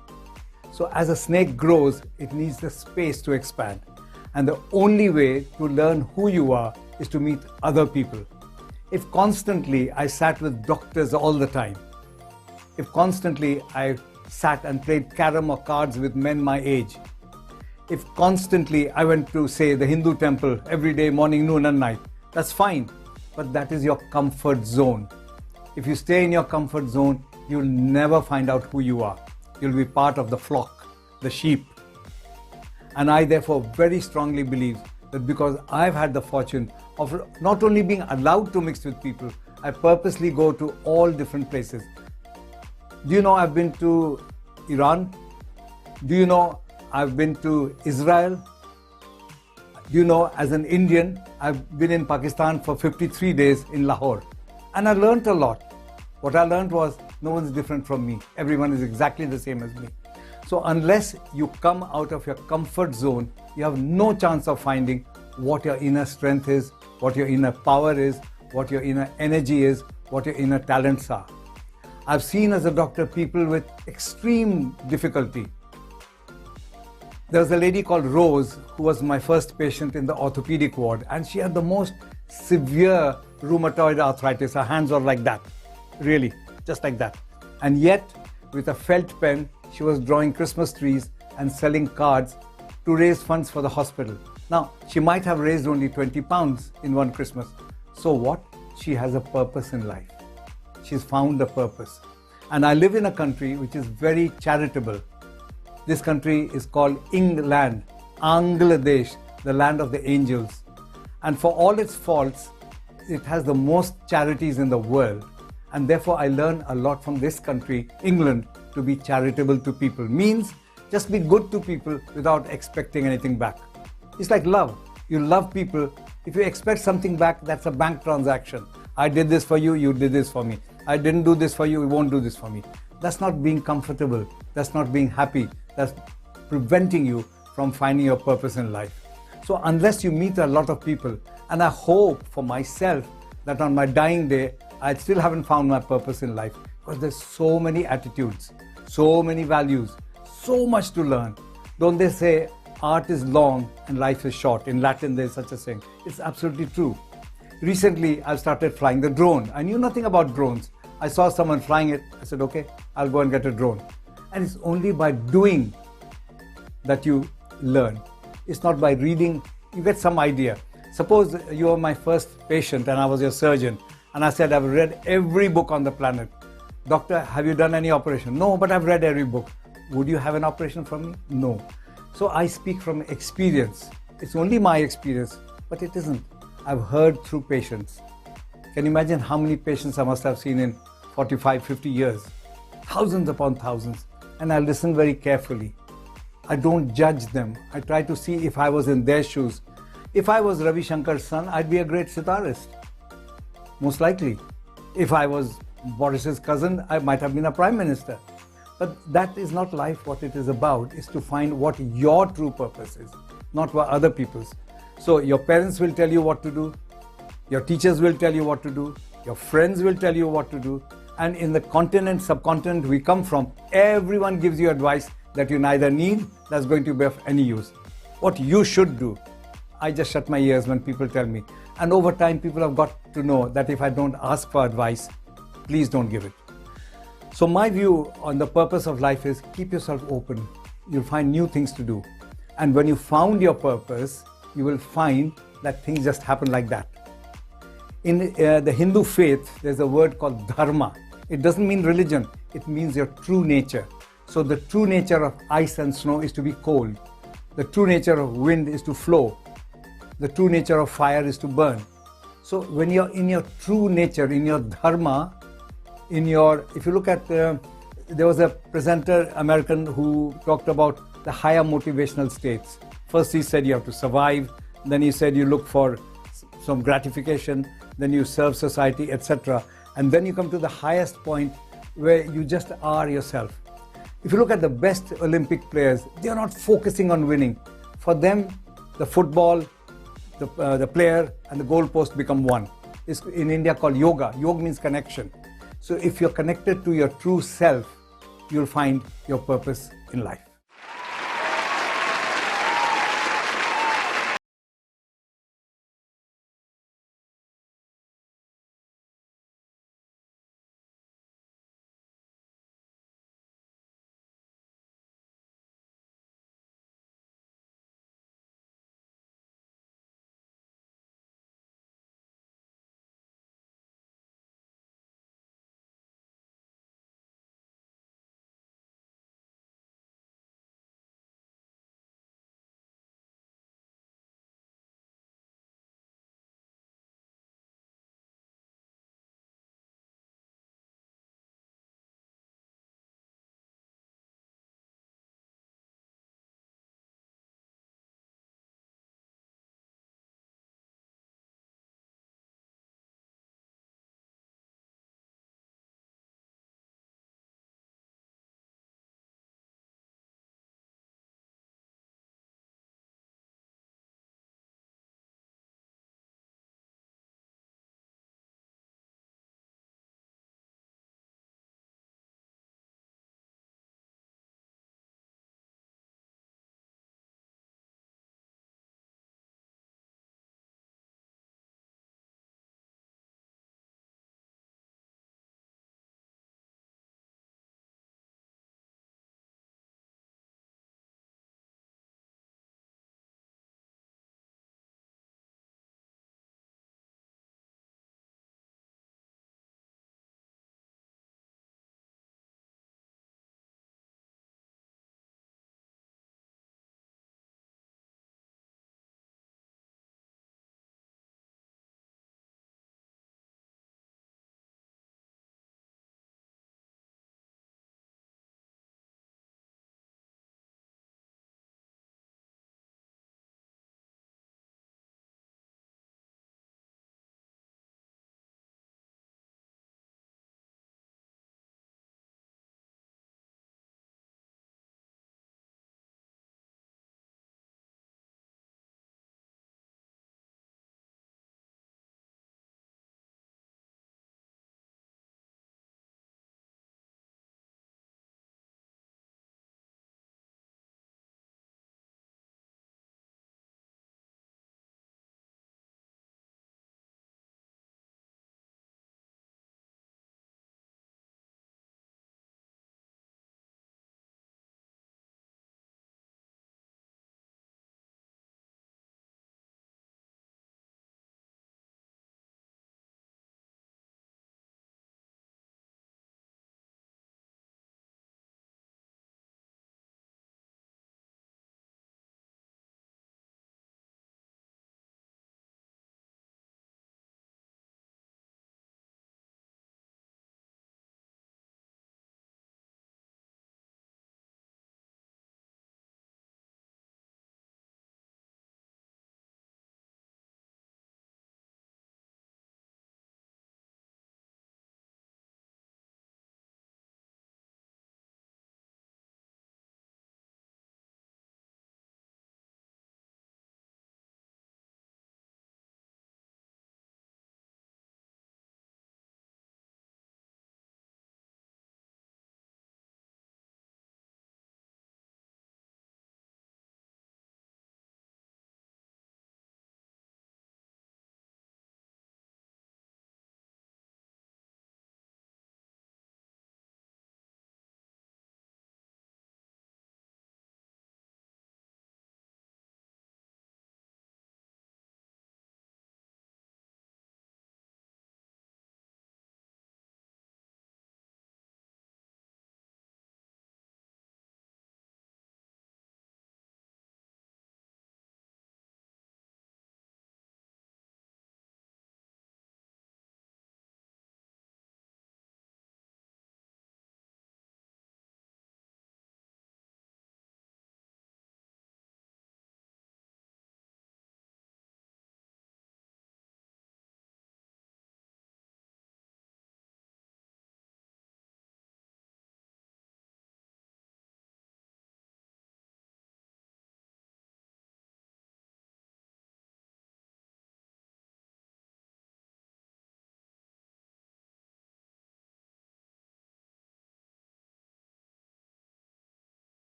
So as a snake grows, it needs the space to expand. And the only way to learn who you are is to meet other people. If constantly I sat with doctors all the time, if constantly I sat and played carom or cards with men my age, if constantly I went to, say, the Hindu temple every day, morning, noon and night, that's fine. But that is your comfort zone. If you stay in your comfort zone, you'll never find out who you are. You'll be part of the flock, the sheep. And I therefore very strongly believe that because I've had the fortune of not only being allowed to mix with people, I purposely go to all different places. Do you know I've been to Iran? Do you know I've been to Israel? Do you know, as an Indian, I've been in Pakistan for 53 days in Lahore. And I learnt a lot. What I learnt was, no one's different from me. Everyone is exactly the same as me. So unless you come out of your comfort zone, you have no chance of finding what your inner strength is, what your inner power is, what your inner energy is, what your inner talents are. I've seen as a doctor people with extreme difficulty. There was a lady called Rose who was my first patient in the orthopedic ward, and she had the most severe rheumatoid arthritis. Her hands were like that, really, just like that. And yet, with a felt pen, she was drawing Christmas trees and selling cards to raise funds for the hospital. Now, she might have raised only 20 pounds in one Christmas. So what? She has a purpose in life. She's found a purpose. And I live in a country which is very charitable. This country is called England, Bangladesh, the land of the angels. And for all its faults, it has the most charities in the world. And therefore, I learn a lot from this country, England, to be charitable to people. Means just be good to people without expecting anything back. It's like love. You love people. If you expect something back, that's a bank transaction. I did this for you, you did this for me. I didn't do this for you, you won't do this for me. That's not being comfortable. That's not being happy. That's preventing you from finding your purpose in life. So unless you meet a lot of people, and I hope for myself that on my dying day, I still haven't found my purpose in life, because there's so many attitudes, so many values, so much to learn. Don't they say art is long and life is short? In Latin, there's such a saying. It's absolutely true. Recently, I've started flying the drone. I knew nothing about drones. I saw someone flying it. I said, okay, I'll go and get a drone. And it's only by doing that you learn. It's not by reading. You get some idea. Suppose you were my first patient and I was your surgeon. And I said, I've read every book on the planet. Doctor, have you done any operation? No, but I've read every book. Would you have an operation from me? No. So I speak from experience. It's only my experience, but it isn't. I've heard through patients. Can you imagine how many patients I must have seen in 45, 50 years? Thousands upon thousands. And I listen very carefully. I don't judge them. I try to see if I was in their shoes. If I was Ravi Shankar's son, I'd be a great sitarist. Most likely. If I was Boris's cousin, I might have been a prime minister. But that is not life. What it is about is to find what your true purpose is, not what other people's. So your parents will tell you what to do. Your teachers will tell you what to do. Your friends will tell you what to do. And in the continent, subcontinent we come from, everyone gives you advice that you neither need, that's going to be of any use. What you should do, I just shut my ears when people tell me. And over time, people have got to know that if I don't ask for advice, please don't give it. So my view on the purpose of life is keep yourself open. You'll find new things to do. And when you found your purpose, you will find that things just happen like that. In the Hindu faith, there's a word called dharma. It doesn't mean religion. It means your true nature. So the true nature of ice and snow is to be cold. The true nature of wind is to flow. The true nature of fire is to burn. So when you're in your true nature, in your dharma, if you look at, there was a presenter, American, who talked about the higher motivational states. First he said you have to survive, then he said you look for some gratification, then you serve society, etc. And then you come to the highest point where you just are yourself. If you look at the best Olympic players, they are not focusing on winning. For them, the football, the player and the goalpost become one. It's in India called yoga. Yoga means connection. So if you're connected to your true self, you'll find your purpose in life.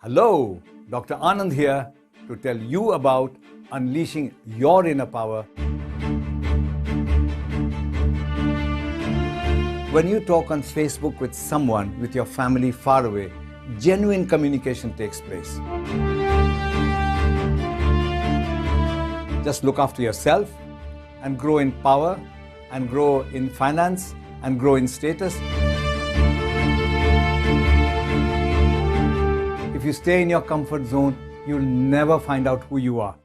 Hello, Dr. Anand here to tell you about unleashing your inner power. When you talk on Facebook with someone with your family far away, genuine communication takes place. Just look after yourself and grow in power and grow in finance and grow in status. If you stay in your comfort zone, you'll never find out who you are.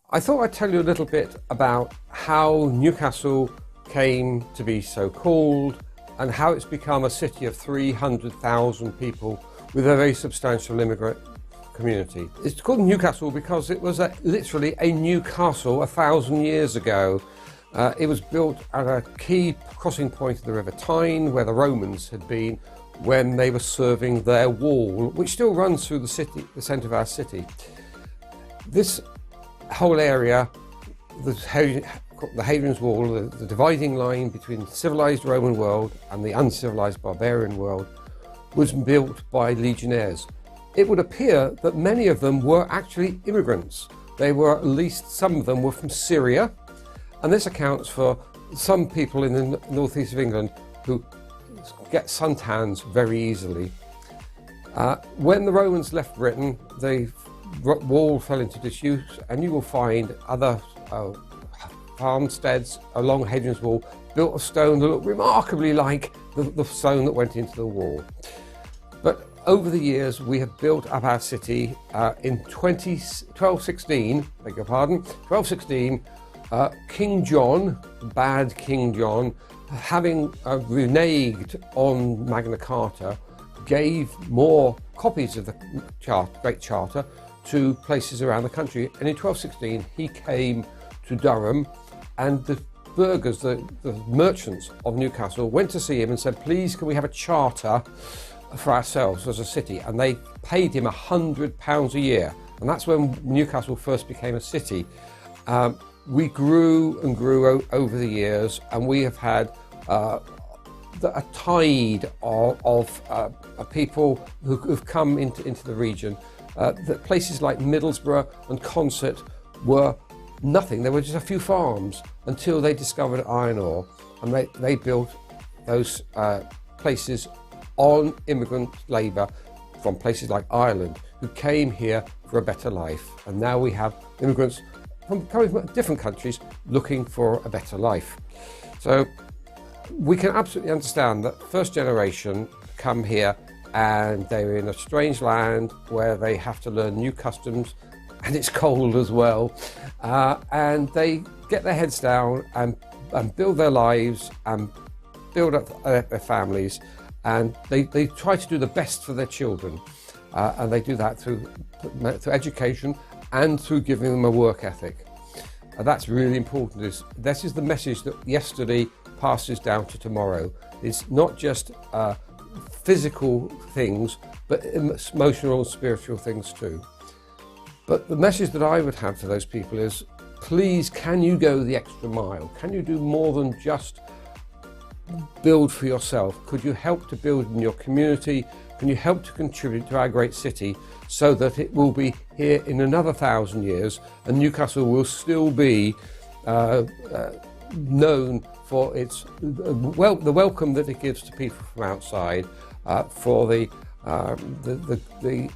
I thought I'd tell you a little bit about how Newcastle came to be so called and how it's become a city of 300,000 people with a very substantial immigrant community. It's called Newcastle because it was literally a new castle 1,000 years ago. It was built at a key crossing point of the River Tyne where the Romans had been when they were serving their wall, which still runs through the city, the centre of our city. This whole area, the Hadrian's Wall, the dividing line between the civilised Roman world and the uncivilised barbarian world, was built by legionnaires. It would appear that many of them were actually immigrants. They were, at least some of them were from Syria, and this accounts for some people in the northeast of England who get suntans very easily. When the Romans left Britain, the wall fell into disuse, and you will find other farmsteads along Hadrian's Wall built of stone that look remarkably like the stone that went into the wall. But over the years, we have built up our city. In 1216, beg your pardon, 1216, King John, bad King John, having reneged on Magna Carta, gave more copies of the Great Charter to places around the country. And in 1216, he came to Durham, and the burghers, the merchants of Newcastle, went to see him and said, please, can we have a charter for ourselves as a city? And they paid him £100 a year. And that's when Newcastle first became a city. We grew and grew over the years, and we have had a tide of people who've come into the region. That places like Middlesbrough and Consett were nothing. There were just a few farms until they discovered iron ore, and they built those places on immigrant labour from places like Ireland who came here for a better life. And now we have immigrants coming from different countries looking for a better life. So we can absolutely understand that first generation come here and they're in a strange land where they have to learn new customs, and it's cold as well, and they get their heads down and build their lives and build up their families, and they try to do the best for their children, and they do that through education and through giving them a work ethic. That's really important. This is the message that yesterday passes down to tomorrow. It's not just physical things, but emotional and spiritual things too. But the message that I would have for those people is, please, can you go the extra mile? Can you do more than just build for yourself? Could you help to build in your community? Can you help to contribute to our great city so that it will be here in another 1,000 years and Newcastle will still be known for its the welcome that it gives to people from outside, for the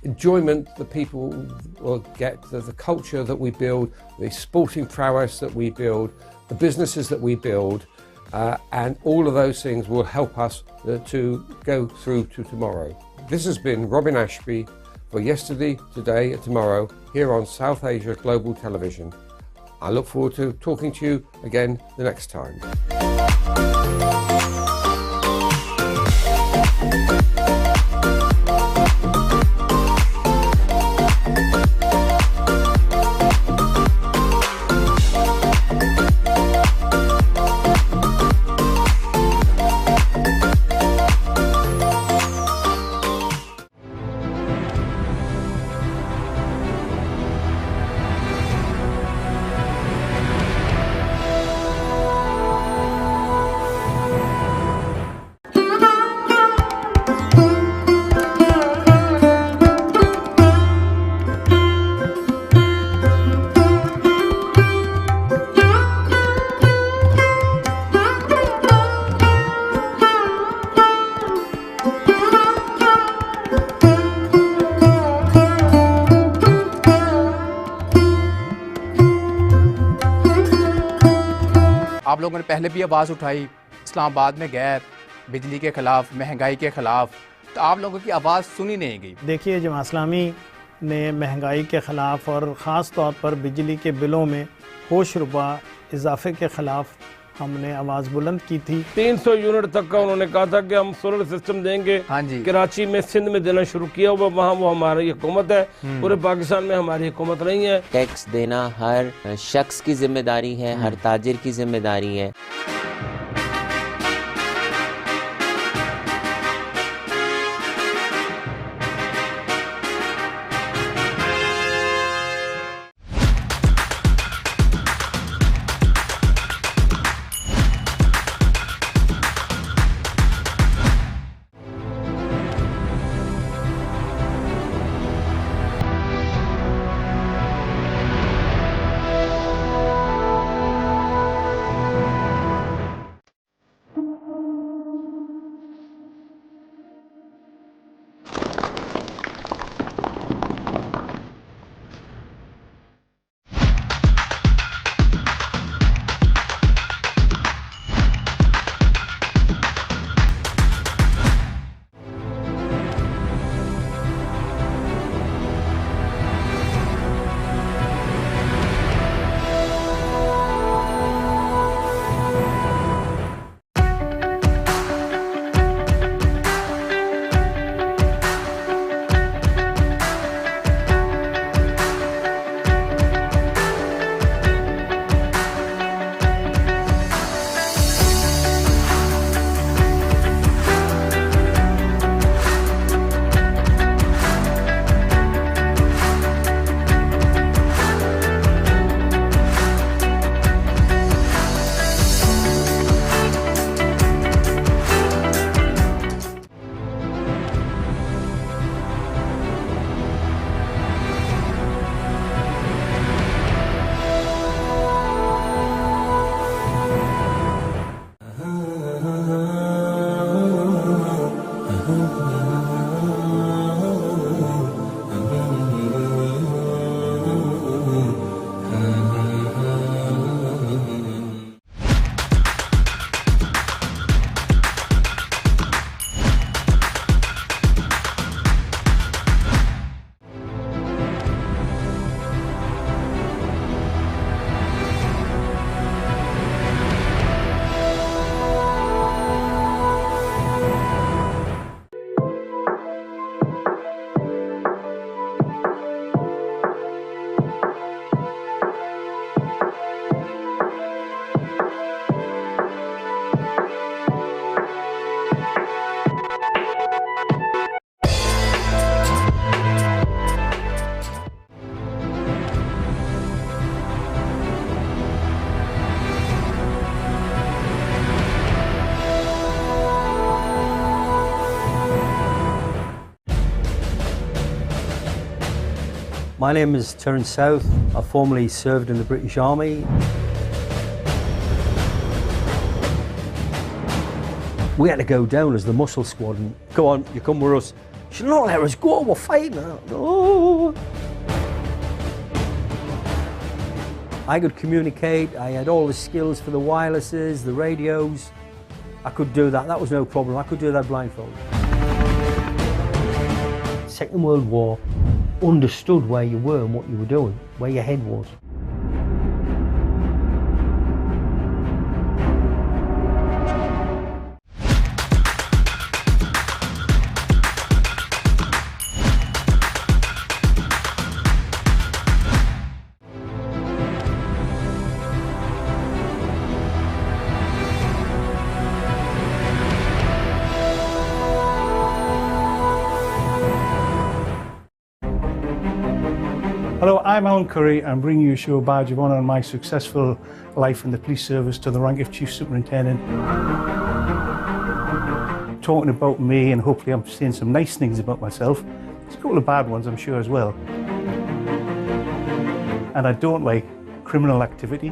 enjoyment that people will get, the culture that we build, the sporting prowess that we build, the businesses that we build, and all of those things will help us to go through to tomorrow. This has been Robin Ashby for Yesterday, Today and Tomorrow here on South Asia Global Television. I look forward to talking to you again the next time. आप लोगों ने पहले भी आवाज़ उठाई इस्लामाबाद में गैर बिजली के ख़िलाफ़, महंगाई के ख़िलाफ़, तो आप लोगों की आवाज़ सुनी नहीं गई। देखिए, जमात इस्लामी ने महंगाई के ख़िलाफ़ और ख़ास तौर पर बिजली के बिलों में होशरुबा इजाफे के ख़िलाफ़ हमने आवाज़ बुलंद की थी। 300 यूनिट तक का उन्होंने कहा था कि हम सोलर सिस्टम देंगे। हाँ जी। कराची में, सिंध में देना शुरू किया हुआ, वहाँ वो हमारी हुकूमत है, पूरे पाकिस्तान में हमारी हुकूमत नहीं है। टैक्स देना हर शख्स की जिम्मेदारी है, हर ताजिर की जिम्मेदारी है। My name is Terence South. I formerly served in the British Army. We had to go down as the muscle squad and go on, you come with us. She said, no, let us go, we're fighting. No. I could communicate, I had all the skills for the wirelesses, the radios. I could do that, that was no problem. I could do that blindfolded. Second World War, understood where you were and what you were doing, where your head was. Hello, I'm Alan Curry. I'm bringing you a show badge of honour on my successful life in the police service to the rank of Chief Superintendent. Talking about me, and hopefully I'm saying some nice things about myself. There's a couple of bad ones, I'm sure, as well. And I don't like criminal activity.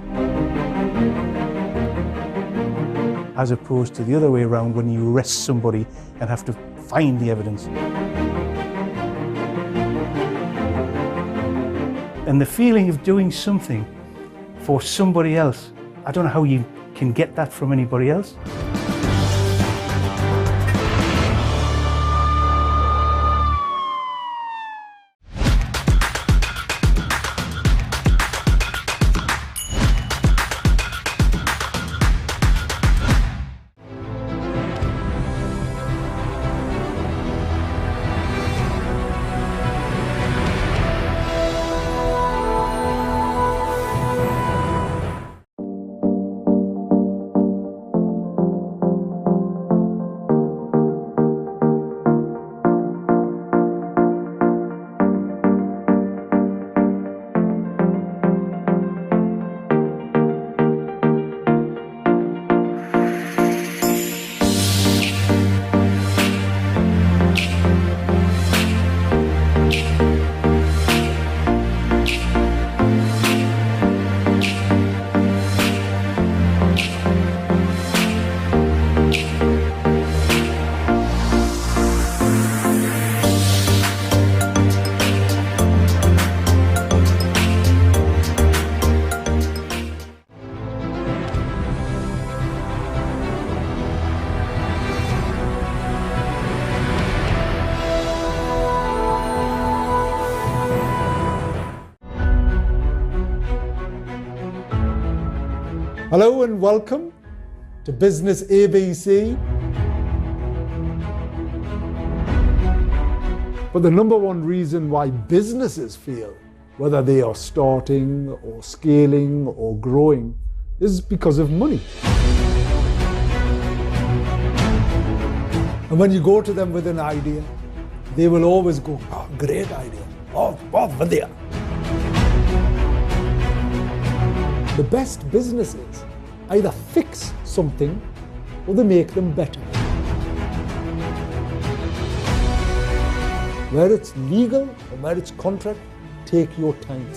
As opposed to the other way around, when you arrest somebody and have to find the evidence. And the feeling of doing something for somebody else, I don't know how you can get that from anybody else. Hello and welcome to Business ABC. But the number one reason why businesses fail, whether they are starting or scaling or growing, is because of money. And when you go to them with an idea, they will always go, oh, great idea, oh, bahut vadiya. The best businesses either fix something or they make them better. Where it's legal or where it's contract, take your time.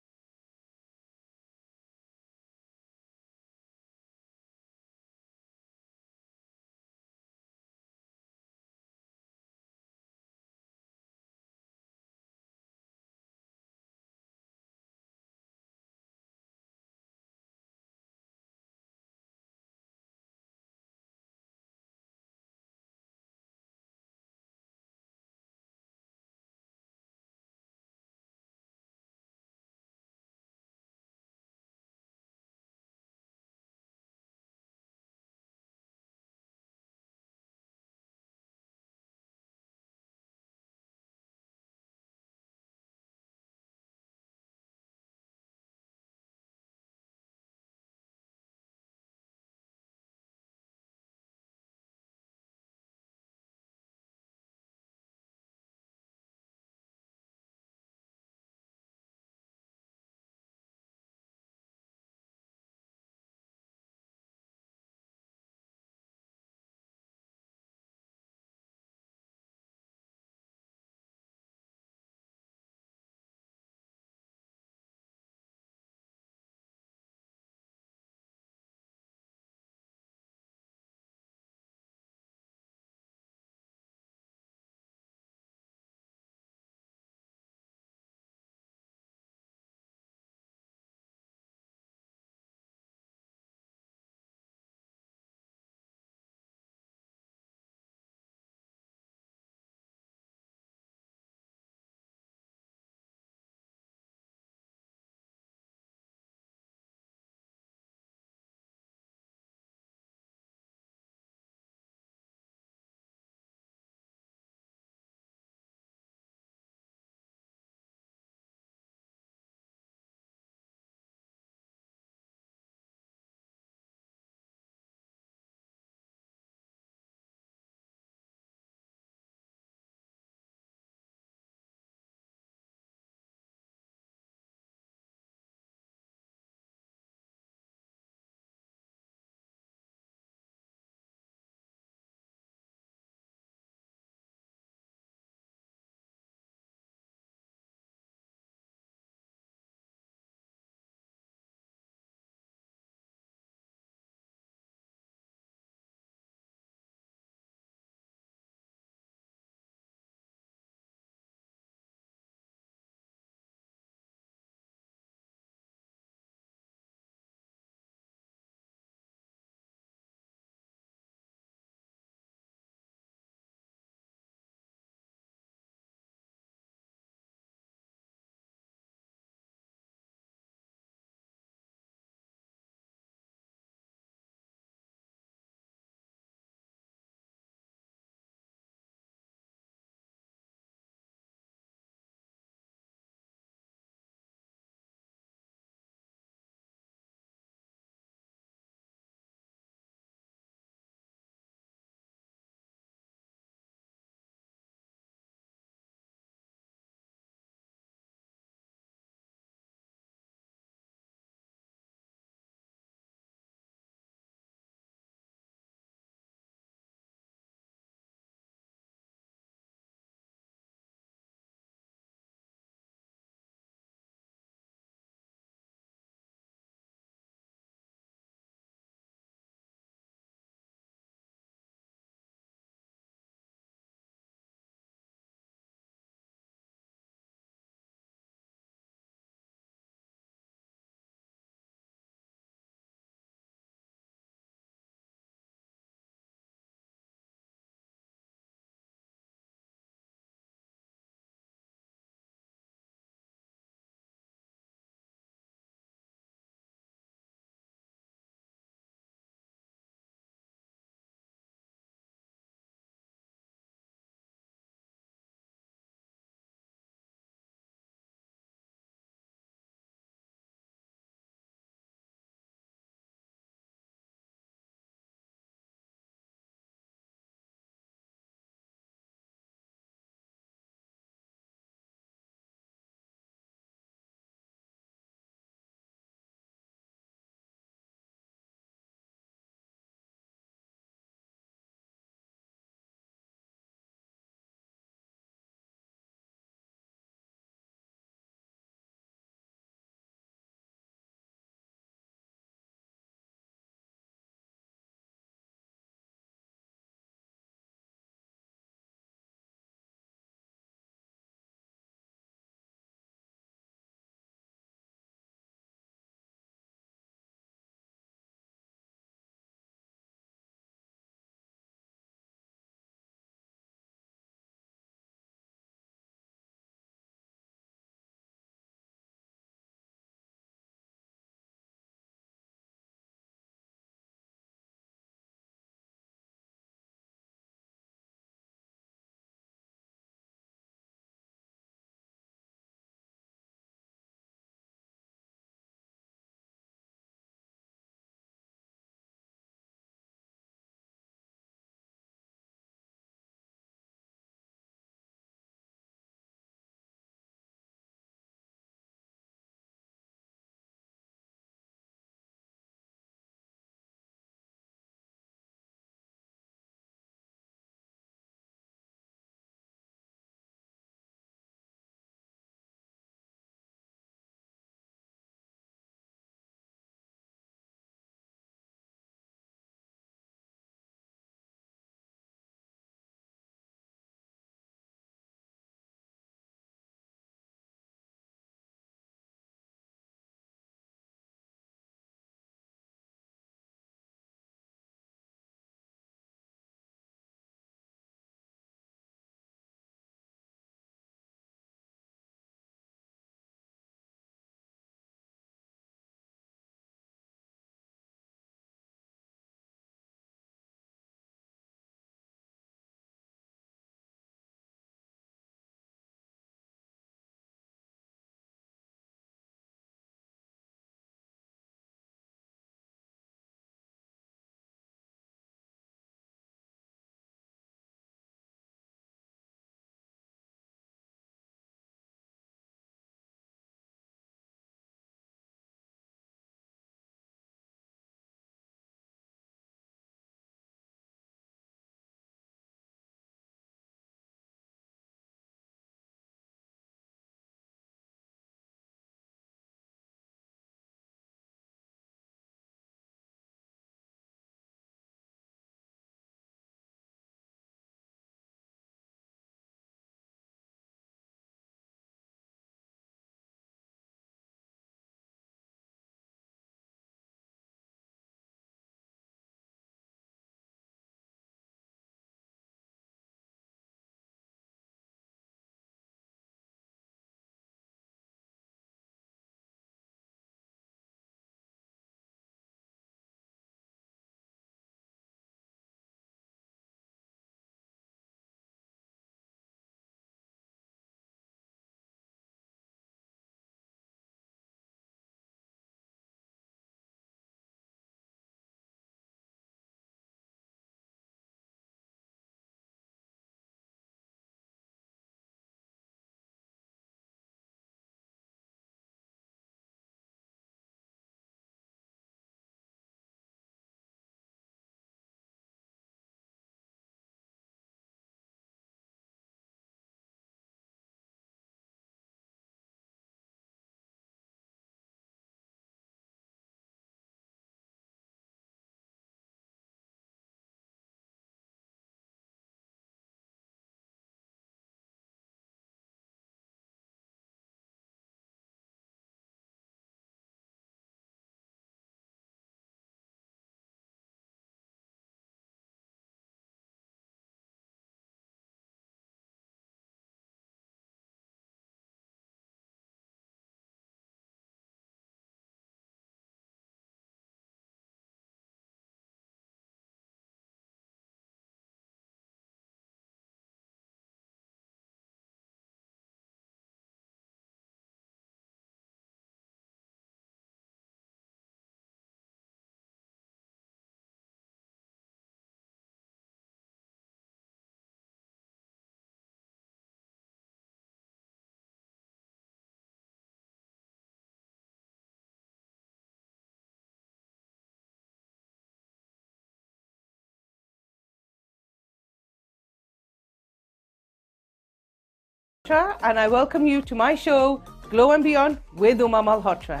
and I welcome you to my show, Glow and Beyond with Uma Malhotra.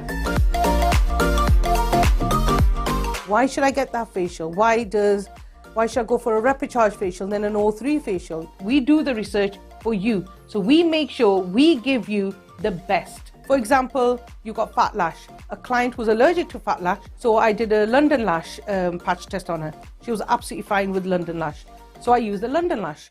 Why should I get that facial? Why should I go for a rapid charge facial, then an O3 facial? We do the research for you, so we make sure we give you the best. For example, you got fat lash. A client was allergic to fat lash, so I did a London Lash patch test on her. She was absolutely fine with London Lash, so I used the London Lash.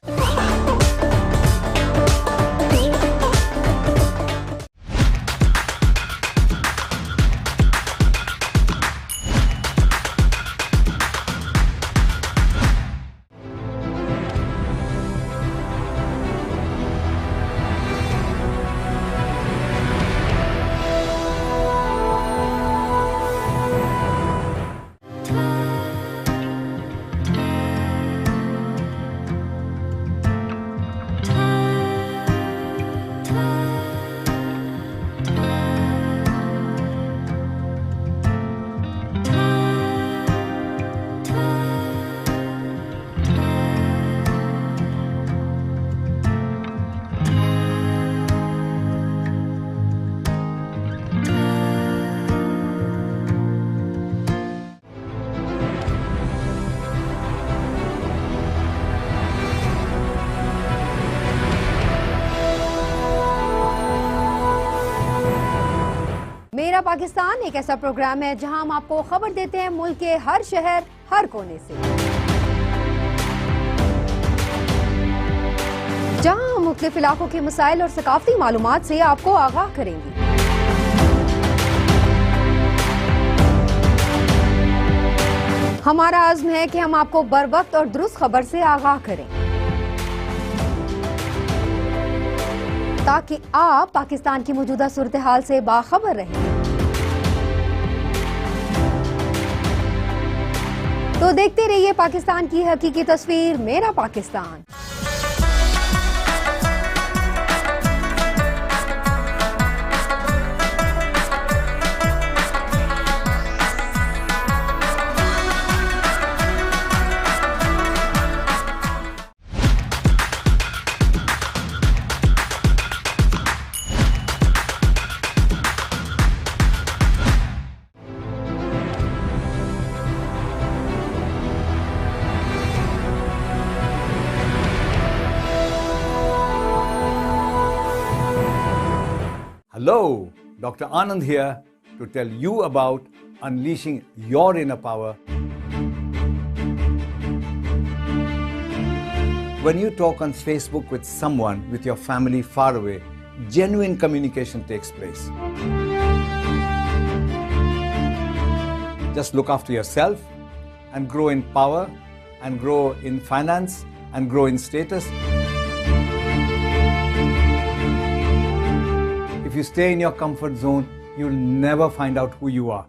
मेरा पाकिस्तान एक ऐसा programme है जहां हम आपको खबर देते हैं मुल्क के हर शहर हर कोने से, जहां हम मुख्तलिफ इलाकों के मसाइल और सकाफती मालूमात से आपको आगाह करेंगे। हमारा आज़्म है कि हम आपको बर वक्त और दुरुस्त खबर से आगाह करें ताकि आप पाकिस्तान की मौजूदा सूरत हाल से बाखबर रहें। तो देखते रहिए पाकिस्तान की हकीकी तस्वीर, मेरा Pakistan. Hello, Dr. Anand here to tell you about unleashing your inner power. When you talk on Facebook with someone with your family far away, genuine communication takes place. Just look after yourself and grow in power and grow in finance and grow in status. If you stay in your comfort zone, you'll never find out who you are.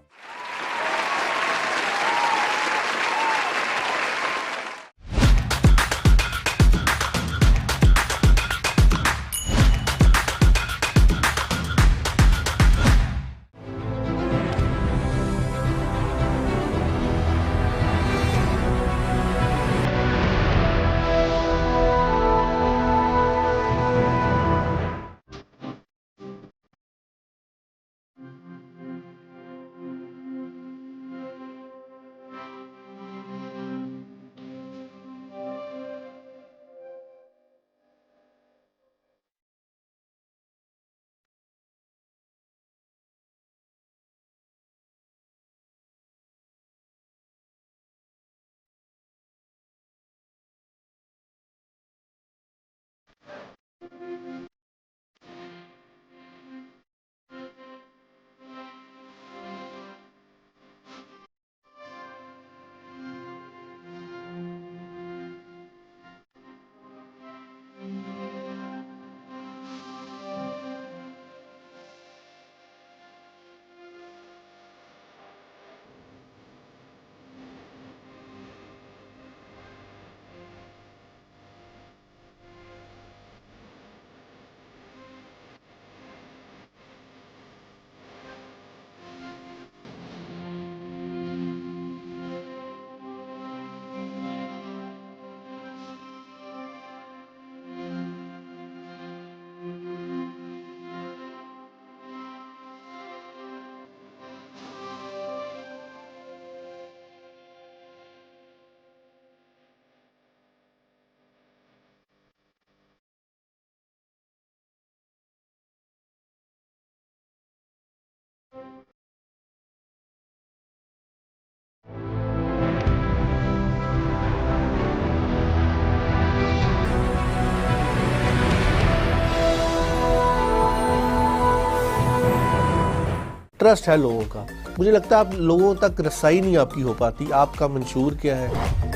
Interest है लोगों का। मुझे लगता है आप लोगों तक रसाई नहीं आपकी हो पाती। आपका मंशूर क्या है?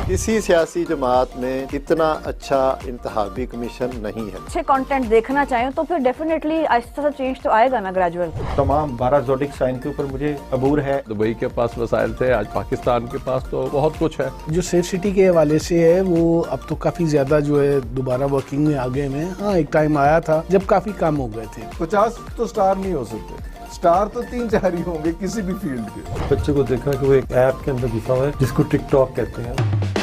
किसी सियासी जमात में इतना अच्छा इंतखाबी कमीशन नहीं है। अच्छे कंटेंट देखना चाहें तो फिर डेफिनेटली आहिस्ता सा चेंज तो आएगा ना, ग्रेजुअल। तमाम 12 ज़ोडिक साइन के ऊपर मुझे अबूर है। दुबई के पास वसाइल थे, आज पाकिस्तान के पास तो बहुत कुछ है। जो सेफ सिटी के हवाले से है वो अब तो काफी ज्यादा जो है दोबारा वर्किंग में आ गए हैं। हाँ, एक टाइम आया था जब काफी कम हो गए थे। 50 तो स्टार नहीं हो सकते, स्टार तो 3-4 ही होंगे किसी भी फील्ड के। बच्चे को देखा कि वो एक ऐप के अंदर घुसा हुआ है जिसको टिकटॉक कहते हैं।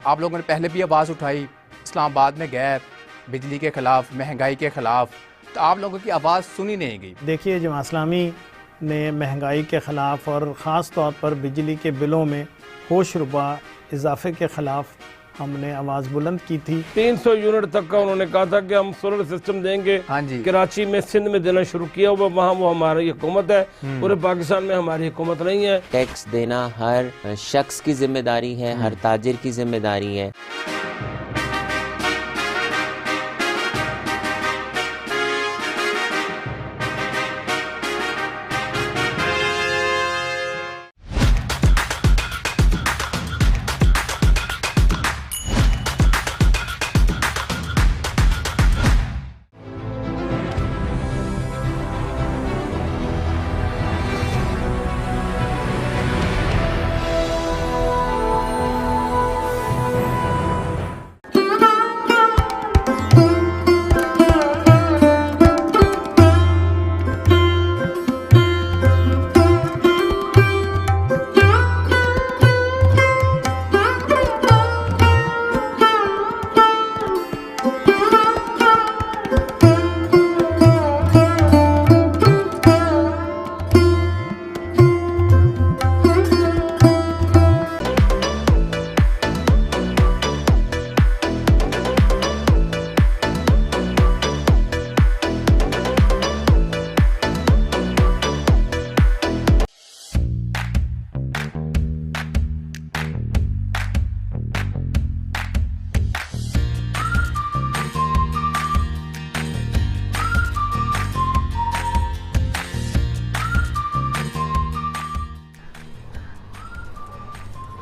आप लोगों ने पहले भी आवाज़ उठाई, इस्लामाबाद में गए बिजली के ख़िलाफ़, महंगाई के ख़िलाफ़, तो आप लोगों की आवाज़ सुनी नहीं गई। देखिए, जमात इस्लामी ने महंगाई के ख़िलाफ़ और ख़ास तौर पर बिजली के बिलों में होश रुबा इजाफे के ख़िलाफ़ हमने आवाज़ बुलंद की थी। 300 यूनिट तक का उन्होंने कहा था कि हम सोलर सिस्टम देंगे। हाँ जी। कराची में, सिंध में देना शुरू किया हुआ, वहाँ वो हमारी हुकूमत है। पूरे पाकिस्तान में हमारी हुकूमत नहीं है। टैक्स देना हर शख्स की जिम्मेदारी है, हर ताजिर की जिम्मेदारी है।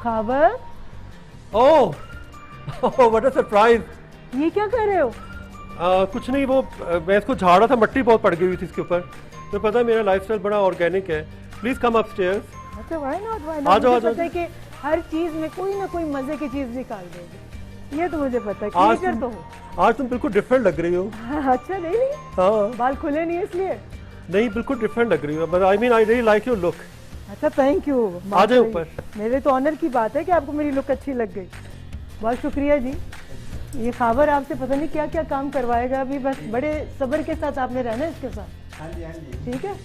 खबर? ओह, व्हाट अ सरप्राइज! ये क्या कर रहे हो? कुछ नहीं, वो मैं इसको झाड़ा था, मट्टी बहुत पड़ गई हुई थी इसके ऊपर। तो पता है मेरा लाइफस्टाइल बड़ा ऑर्गेनिक है। Please come upstairs. अच्छा, व्हाई नॉट? आ जाओ, मुझे पता है कि हर चीज में कोई ना कोई मजे की चीज निकाल दोगे, ये तो मुझे पता है। क्रिएटर तो हो। आज तुम बिल्कुल डिफरेंट लग रही हो। अच्छा, नहीं हाँ, बाल खुले नहीं इसलिए? नहीं, बिल्कुल डिफरेंट लग रही हो। But I mean I really like your look. अच्छा, थैंक यू। आ जाए ऊपर। मेरे तो ऑनर की बात है कि आपको मेरी लुक अच्छी लग गई। बहुत शुक्रिया जी। ये खबर आपसे पता नहीं क्या क्या काम करवाएगा अभी, बस बड़े सब्र के साथ आपने रहना है इसके साथ। हाँ जी, हाँ जी। ठीक है।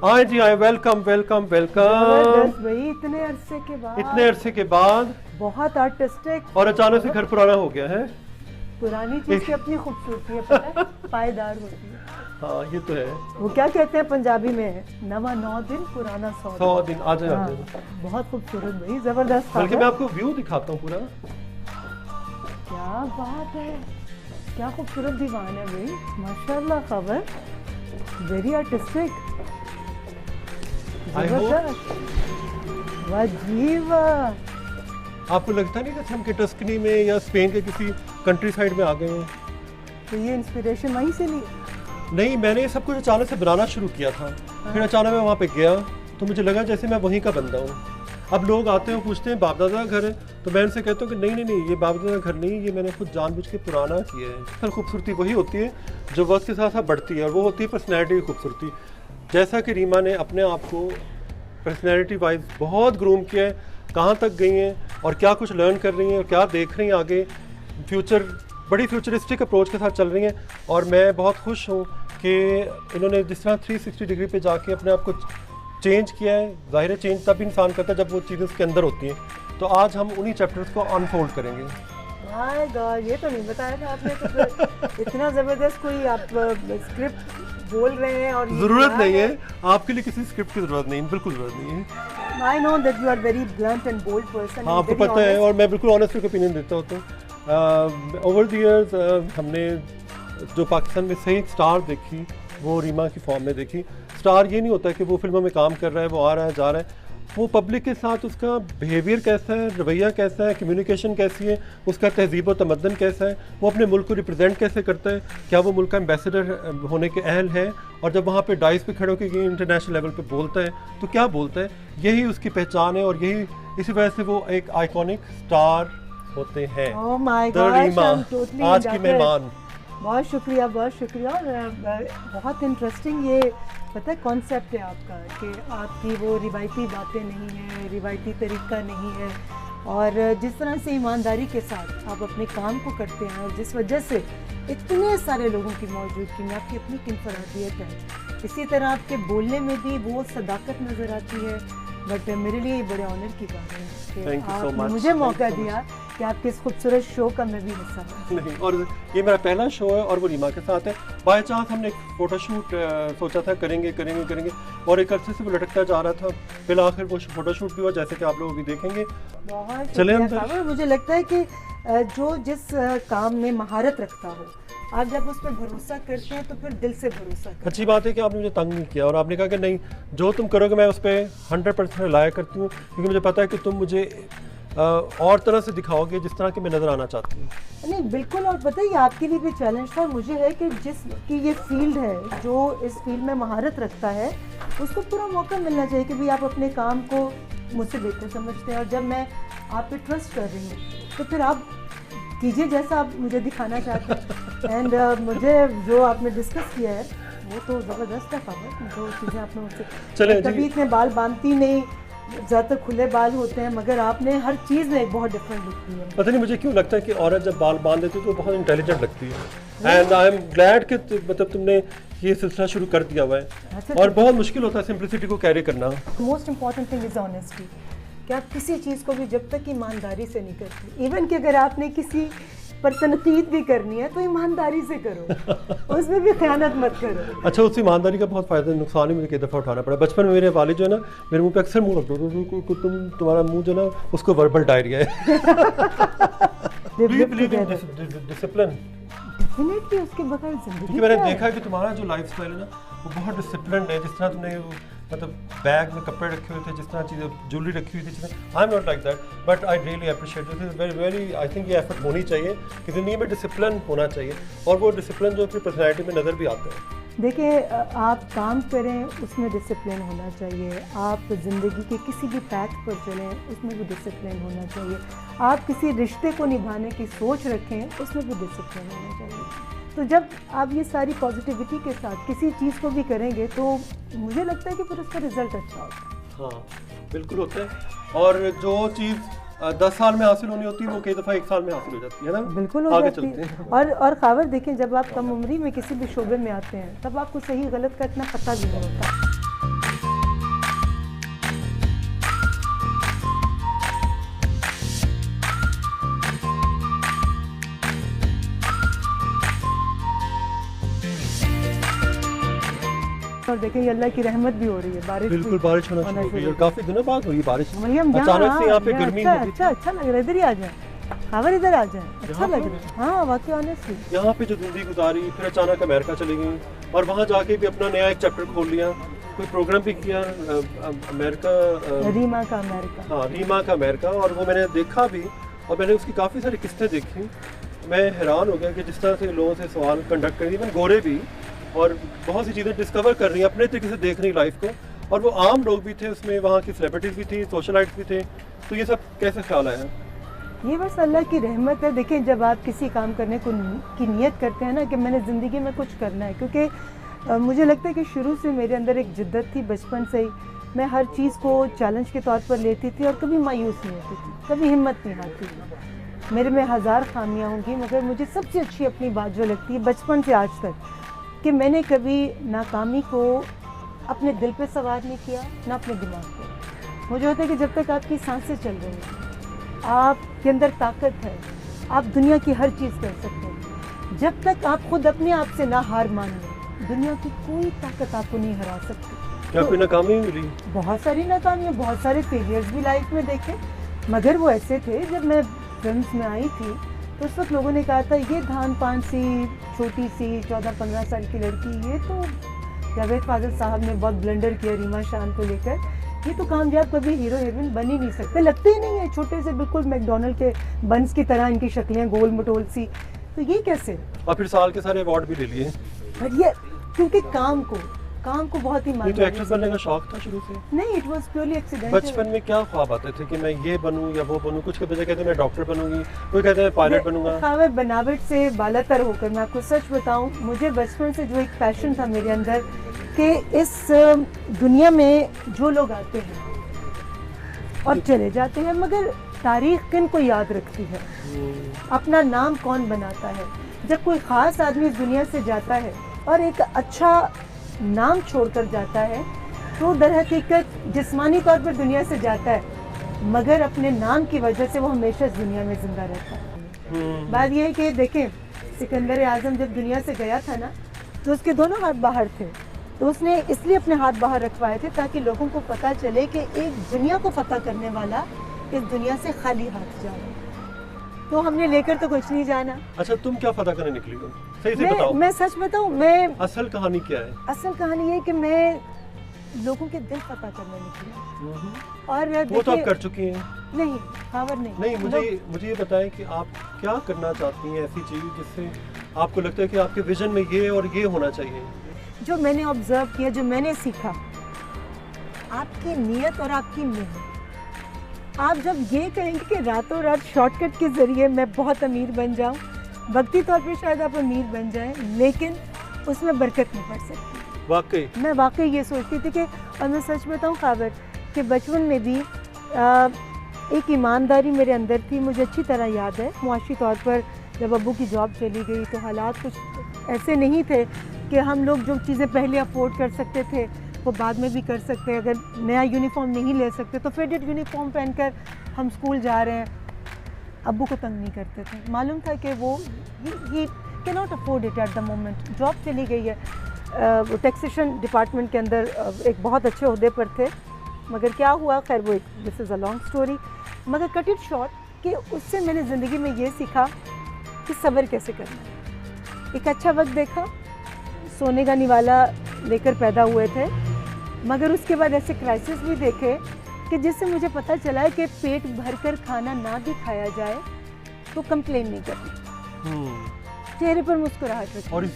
हाँ जी, आए वेलकम वेलकम वेलकम। भाई इतने अरसे के बाद, इतने अरसे के बाद बहुत आर्टिस्टिक, और अचानक से घर पुराना हो गया है। पुरानी चीज की अपनी खूबसूरती है, पता है, पायदार होती है। हाँ ये तो है। वो क्या कहते हैं पंजाबी में, नवा 9 दिन पुराना 100 दिन। आ जाए। बहुत खूबसूरत भाई, जबरदस्त। बल्कि मैं आपको व्यू दिखाता हूँ पूरा। क्या बात है, क्या खूबसूरत दीवान है भाई, माशाल्लाह। खबर वेरी आर्टिस्टिक, जबरदस्त, वाह जी वाह। आपको लगता नहीं कि हम के टस्कनी में या स्पेन के किसी कंट्री साइड में आ गए हैं? तो ये इंस्पिरेशन वहीं से ली? नहीं, मैंने ये सब कुछ अचानक से बनाना शुरू किया था। फिर अचानक मैं वहाँ पे गया तो मुझे लगा जैसे मैं वहीं का बंदा हूँ। अब लोग आते हैं पूछते हैं बाप दादा का घर है, तो मैं उनसे कहता हूँ कि नहीं, ये बाप दादा का घर नहीं, ये मैंने खुद जानबूझ के पुराना किया है। हर खूबसूरती वही होती है जो वक्त के साथ साथ बढ़ती है, और वो होती है पर्सनैलिटी की खूबसूरती। जैसा कि रीमा ने अपने आप को पर्सनैलिटी वाइज बहुत ग्रूम किया है, कहाँ तक गई हैं और क्या कुछ लर्न कर रही हैं और क्या देख रही हैं आगे फ्यूचर, बड़ी फ्यूचरिस्टिक अप्रोच के साथ चल रही हैं। और मैं बहुत खुश हूँ कि इन्होंने जिस तरह 360 डिग्री पे जाके अपने आप को चेंज किया है। जाहिर है चेंज तब इंसान करता है जब वो चीज़ें उसके अंदर होती हैं। तो आज हम उन्हीं चैप्टर्स को अनफोल्ड करेंगे। माय गॉड, ये तो नहीं बताया था आपने। तो इतना ज़बरदस्त कोई आप स्क्रिप्ट बोल रहे हैं और ज़रूरत नहीं है आपके लिए, किसी स्क्रिप्ट की ज़रूरत नहीं, बिल्कुल ज़रूरत नहीं है। I know that you are very blunt and bold person. हाँ, आपको पता है, और मैं बिल्कुल ऑनेस्ट ओपिनियन देता हूँ। तो ओवर द इयर्स हमने जो पाकिस्तान में सही स्टार देखी वो रीमा की फॉर्म में देखी। स्टार ये नहीं होता कि वो फिल्मों में काम कर रहा है, वो आ रहा है जा रहा है, वो पब्लिक के साथ उसका बिहेवियर कैसा है, रवैया कैसा है, कम्युनिकेशन कैसी है, उसका तहजीब व तमद्दन कैसा है, वो अपने मुल्क को रिप्रेजेंट कैसे करता है, क्या वो मुल्क का एम्बेसडर होने के अहल है, और जब वहाँ पे डाइस पे खड़े होकर इंटरनेशनल लेवल पे बोलता है तो क्या बोलता है, यही उसकी पहचान है। और यही इसी वजह से वो एक आइकॉनिक स्टार होते हैं। Oh my gosh, I'm totally आज की मेहमान। बहुत शुक्रिया, बहुत शुक्रिया। और बहुत इंटरेस्टिंग ये पता है कॉन्सेप्ट है आपका, कि आपकी वो रिवायती बातें नहीं हैं, रिवायती तरीका नहीं है, और जिस तरह से ईमानदारी के साथ आप अपने काम को करते हैं, और जिस वजह से इतने सारे लोगों की मौजूदगी में आपकी अपनी किनफरादियत है, इसी तरह आपके बोलने में भी वो सदाकत नज़र आती है। बट मेरे लिए बड़े ऑनर की बात है कि आपने मुझे मौका दिया कि आपके इस खूबसूरत शो का मैं भी हिस्सा हूँ। नहीं, और ये मेरा पहला शो है और वो रीमा के साथ है। बाय चांस हमने एक फ़ोटोशूट सोचा था करेंगे, और एक अरसे से वो लटकता जा रहा था, फिर आखिर वो फ़ोटोशूट भी हुआ, जैसे कि आप लोग भी देखेंगे। बहुत चले अंदर। मुझे लगता है कि जो जिस काम में महारत रखता हो, आप जब उस पर भरोसा करते हैं तो फिर दिल से भरोसा करते हैं। अच्छी बात है कि आपने मुझे तंग नहीं किया, और आपने कहा कि नहीं, जो तुम करोगे मैं उस पर 100% रिलाय करती हूँ, क्योंकि मुझे पता है कि तुम मुझे और तरह से दिखाओगे जिस तरह की मैं नज़र आना चाहती हूँ। नहीं बिल्कुल, और पता है आपके लिए भी चैलेंज था, मुझे है कि जिसकी ये फील्ड है, जो इस फील्ड में महारत रखता है, उसको पूरा मौका मिलना चाहिए कि भाई आप अपने काम को मुझसे बेहतर समझते हैं, और जब मैं आप पे ट्रस्ट कर रही हूँ तो फिर आप कीजिए जैसा आप मुझे दिखाना चाहते हैं। एंड मुझे जो आपने डिस्कस किया है वो तो ज़बरदस्त है। खबर जो चीज़ें आपने मुझसे, कभी इतने बाल बांधती नहीं, ज़्यादातर खुले बाल होते हैं, मगर आपने हर चीज़ में एक बहुत डिफरेंट लुक दी है। पता नहीं मुझे क्यों लगता है कि औरत जब बाल बांध देती है तो बहुत इंटेलिजेंट लगती है। एंड आई एम ग्लैड कि मतलब तुमने ये सिलसिला शुरू कर दिया हुआ है। और बहुत मुश्किल होता है सिंपलिसिटी को कैरी करना। Most important thing is honesty, कि आप किसी चीज़ को भी जब तक ईमानदारी से नहीं करते, इवन कि अगर आपने किसी पर तनकीद भी करनी है तो ईमानदारी से करो, उसमें भी खयानत मत करो। अच्छा, उस ईमानदारी का बहुत फ़ायदा नुकसान ही मुझे कई दफ़ा उठाना पड़ा। बचपन में मेरे वालिद जो है ना, मेरे मुंह पे अक्सर मुंह रख दो, तुम्हारा मुंह जो ना उसको वर्बल डायरिया है। डिसिप्लिन डेफिनेटली, उसके बगैर जिंदगी। मैंने देखा कि तुम्हारा जो लाइफ स्टाइल है ना वो बहुत डिसिप्लिन है। जिस तरह तुमने मतलब बैग में कपड़े रखे हुए थे, जिस तरह चीज़ें ज्वेलरी रखी हुई थी, I am not like that, but I really appreciate this. Very I think ये एफर्ट होनी चाहिए कि ज़िंदगी में डिसिप्लिन होना चाहिए, और वो डिसिप्लिन जो अपनी पर्सनैलिटी में नज़र भी आता है। देखिए, आप काम करें उसमें डिसिप्लिन होना चाहिए, आप ज़िंदगी के किसी भी पैथ पर चलें उसमें भी डिसिप्लिन होना चाहिए, आप किसी रिश्ते को निभाने की सोच रखें उसमें भी डिसिप्लिन होना चाहिए। तो जब आप ये सारी पॉजिटिविटी के साथ किसी चीज़ को भी करेंगे तो मुझे लगता है कि फिर उसका रिजल्ट अच्छा होता है। हाँ बिल्कुल होता है, और जो चीज़ 10 साल में हासिल होनी होती है वो कई दफ़ा 1 साल में हासिल हो जाती है ना। बिल्कुल हो आगे जाती चलते है। हैं। और खावर देखें, जब आप कम उम्री में किसी भी शोबे में आते हैं तब आपको सही गलत का इतना पता भी नहीं होता। और देखें ये अल्लाह की रहमत भी हो रही है, बारिश बिल्कुल बारिश होना शुरू हो गई और काफी दिनों बाद हुई बारिश। वही हम अचानक से यहाँ पे गर्मी हो गई। अच्छा लग रहा है, इधर ही आ जाए, खावर इधर आ जाए, अच्छा लग रहा है। हाँ वाकई ऑनेस्टली यहाँ पे जो जिंदगी गुजारी, फिर अचानक अमेरिका चली गई और वहाँ जाके भी अपना नया एक चैप्टर खोल लिया, कोई प्रोग्राम भी किया अमेरिका, रीमा का अमेरिका। हाँ रीमा का अमेरिका, और वो मैंने देखा भी और मैंने उसकी काफ़ी सारी किस्तें देखी। मैं हैरान हो गया कि जिस तरह से लोगों से सवाल कंडक्ट करी, इवन गोरे भी, और बहुत सी चीज़ें डिस्कवर कर रही हैं, अपने तरीके से देख रही लाइफ को, और वो आम लोग भी थे उसमें, वहाँ की सेलिब्रिटीज़ भी थी, सोशलाइट्स भी थे। तो ये सब कैसे ख्याल आया? ये बस अल्लाह की रहमत है। देखिए जब आप किसी काम करने की नियत करते हैं ना कि मैंने ज़िंदगी में कुछ करना है, क्योंकि मुझे लगता है कि शुरू से मेरे अंदर एक जिद्दत थी, बचपन से ही मैं हर चीज़ को चैलेंज के तौर पर लेती थी और कभी मायूस नहीं होती थी, कभी हिम्मत नहीं हारती। मेरे में हज़ार खामियाँ होंगी, मगर मुझे सबसे अच्छी अपनी बात जो लगती है बचपन से आज तक, कि मैंने कभी नाकामी को अपने दिल पे सवार नहीं किया, ना अपने दिमाग पे। मुझे होता है कि जब तक आपकी सांसें चल रही हैं, आपके अंदर ताकत है, आप दुनिया की हर चीज़ कर सकते हैं। जब तक आप खुद अपने आप से ना हार मान लें, दुनिया की कोई ताकत आपको नहीं हरा सकती। क्या कोई नाकामी मिली? बहुत सारी नाकामियाँ, बहुत सारे फेलियर्स भी लाइफ में देखे, मगर वो ऐसे थे। जब मैं फिल्म्स में आई थी तो उस वक्त लोगों ने कहा था ये धान पान सी छोटी सी 14-15 साल की लड़की, ये तो जावेद फाजिल साहब ने बहुत ब्लंडर किया रीमा शान को लेकर, ये तो कामयाब कभी हीरो हीरोइन बन ही नहीं सकते, लगते ही नहीं है, छोटे से बिल्कुल मैकडोनल्ड के बंस की तरह इनकी शक्लें गोल मटोल सी, तो ये कैसे? और फिर साल के सारे अवार्ड भी ले लिए। पर ये क्योंकि काम को बहुत ही तो एक्ट्रेस बनने का शौक था शुरू से? नहीं, इट वाज प्योरली एक्सीडेंटल। बचपन में क्या ख्वाब आते थे कि मैं ये बनूं या वो बनूं? कुछ के बच्चे कहते हैं मैं डॉक्टर बनूंगी, कोई कहते हैं पायलट बनूंगा। खावर बनावट से बालातर होकर मैं आपको सच बताऊं, मुझे बचपन से जो एक पैशन था मेरे अंदर कि इस दुनिया में जो लोग आते हैं और चले जाते हैं, मगर तारीख किन को याद रखती है, अपना नाम कौन बनाता है। जब कोई ख़ास आदमी इस दुनिया से जाता है और एक अच्छा नाम छोड़कर जाता है, तो दर हकीकत जिस्मानी तौर पर दुनिया से जाता है, मगर अपने नाम की वजह से वो हमेशा इस दुनिया में जिंदा रहता है। बात यह है कि देखें, सिकंदर आज़म जब दुनिया से गया था ना, तो उसके दोनों हाथ बाहर थे, तो उसने इसलिए अपने हाथ बाहर रखवाए थे ताकि लोगों को पता चले कि एक दुनिया को फतह करने वाला इस दुनिया से खाली हाथ जा रहा है। तो हमने लेकर तो कुछ नहीं जाना। अच्छा, तुम क्या फतह करने निकली हो? सही से बताओ। मैं सच बताऊं, मैं असल कहानी क्या है? असल कहानी ये कि मैं लोगों के दिल पता करने निकली। और वो तो आप कर चुकी हैं। नहीं, खावर नहीं। मुझे ये बताएं कि आप क्या करना चाहती हैं, ऐसी चीज़ जिससे आपको लगता है कि आपके विजन में ये और ये होना चाहिए। जो मैंने ऑब्जर्व किया, जो मैंने सीखा, आपकी नीयत और आपकी मेहनत। आप जब ये कहेंगे कि रातों रात शॉर्टकट के ज़रिए मैं बहुत अमीर बन जाऊं, वक्ती तौर पे शायद आप अमीर बन जाएं, लेकिन उसमें बरकत नहीं पड़ सकती। वाकई मैं वाकई ये सोचती थी कि, और मैं सच बताऊं खावर, कि बचपन में भी एक ईमानदारी मेरे अंदर थी। मुझे अच्छी तरह याद है, मुआशी तौर पर जब अब्बू की जॉब चली गई तो हालात कुछ ऐसे नहीं थे कि हम लोग जो चीज़ें पहले अफोर्ड कर सकते थे वो बाद में भी कर सकते हैं। अगर नया यूनिफॉर्म नहीं ले सकते तो फेडेड यूनिफॉर्म पहनकर हम स्कूल जा रहे हैं, अब्बू को तंग नहीं करते थे। मालूम था कि वो he can not afford it at the moment. Job चली गई है, वो टैक्सेशन डिपार्टमेंट के अंदर एक बहुत अच्छे ओहदे पर थे, मगर क्या हुआ, खैर वो this is a long story, मगर कट इट शॉर्ट कि उससे मैंने ज़िंदगी में ये सीखा कि सब्र कैसे करना है। एक अच्छा वक्त देखा, सोने का निवाला लेकर पैदा हुए थे, मगर उसके बाद ऐसे क्राइसिस भी देखे कि जिससे मुझे पता चला है कि पेट भरकर खाना ना भी खाया जाए तो कंप्लेन नहीं करनी, चेहरे पर मुस्कुराहट रखनी। और इस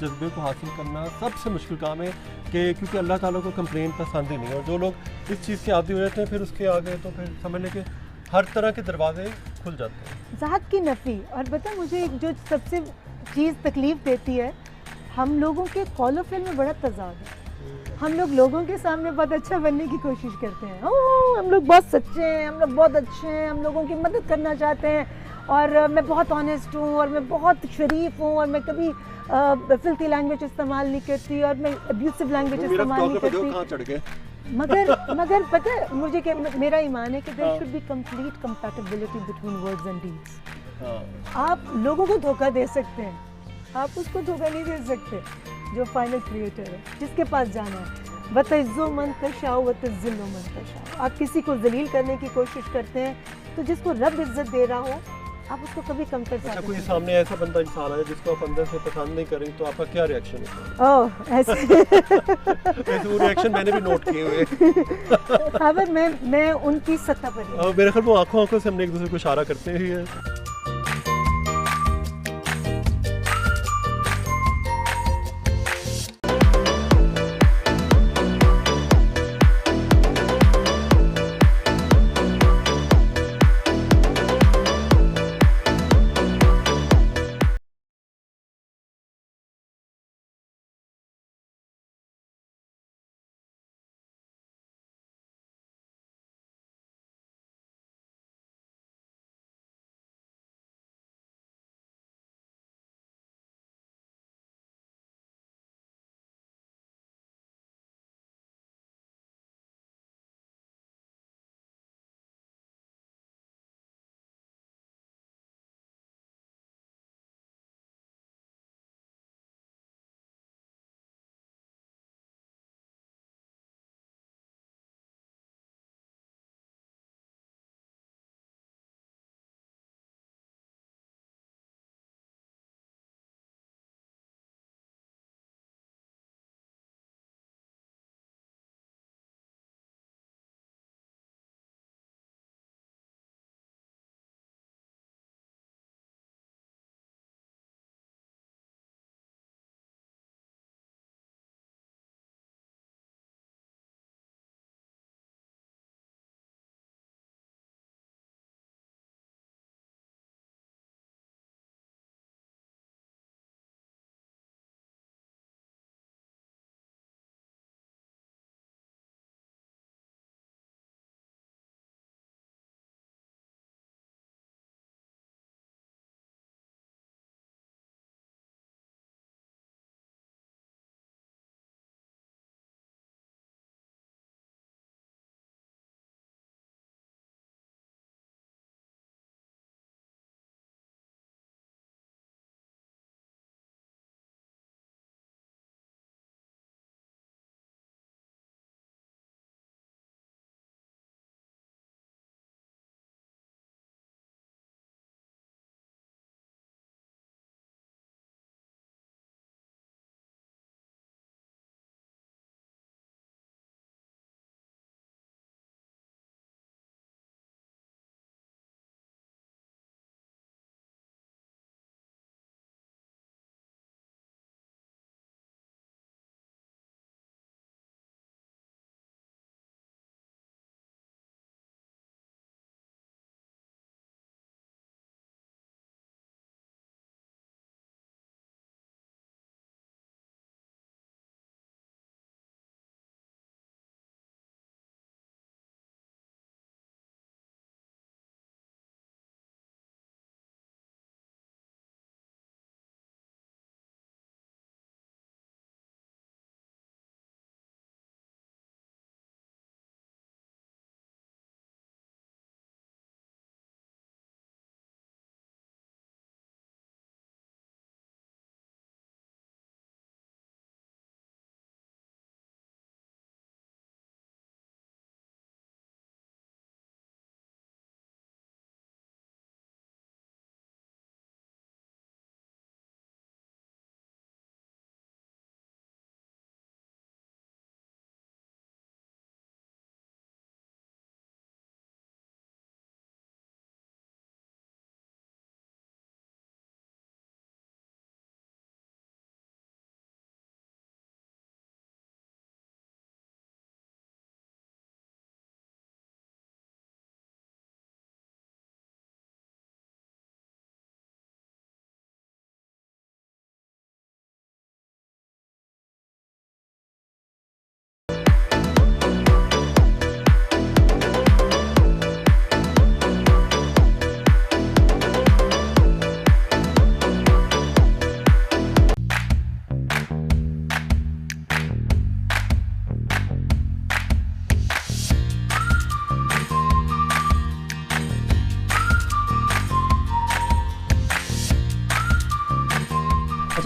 जज्बे को हासिल करना सबसे मुश्किल काम है कि क्योंकि अल्लाह ताला को कंप्लेन पसंद ही नहीं है, और जो लोग इस चीज़ के आदी हो जाते हैं फिर उसके आगे तो फिर समझ लें कि हर तरह के दरवाजे खुल जाते हैं। ज़ात की नफ़ी। और पता मुझे एक जो सबसे चीज़ तकलीफ़ देती है, हम लोगों के कौलो फिल में बड़ा तज़ाद है। हम लोग लोगों के सामने बहुत अच्छा बनने की कोशिश करते हैं। ओह हम लोग बहुत सच्चे हैं, हम लोग बहुत अच्छे हैं, हम लोगों की मदद करना चाहते हैं और मैं बहुत ऑनेस्ट हूँ और मैं बहुत शरीफ हूँ और मैं कभी फिल्थी लैंग्वेज इस्तेमाल नहीं करती और मैं अब्यूसिव लैंग्वेज इस्तेमाल नहीं करती। मगर पता है मुझे क्या, मेरा ईमान है कि there should be complete compatibility between words and deeds. आप लोगों को धोखा दे सकते हैं, आप उसको धोखा नहीं दे सकते जो फाइनल क्रिएटर है, जिसके पास जाना है। वतइज़्ज़ो मन तशाओ वतज़िल्लु मन तशाओ। आप किसी को जलील करने की कोशिश करते हैं तो जिसको रब इज्जत दे रहा हो आप उसको कभी कम कर सकते हैं। अच्छा, कोई सामने ऐसा बंदा इंसान है जिसको आप अंदर से पसंद नहीं करें तो आपका क्या रिएक्शन है? ओह ऐसे वैसे वो रिएक्शन मैंने भी नोट किए हुए। हाँ पर मैं उनकी सत्ता पर मेरे ख्याल वो आंखों से हमने एक दूसरे को इशारा करते ही है।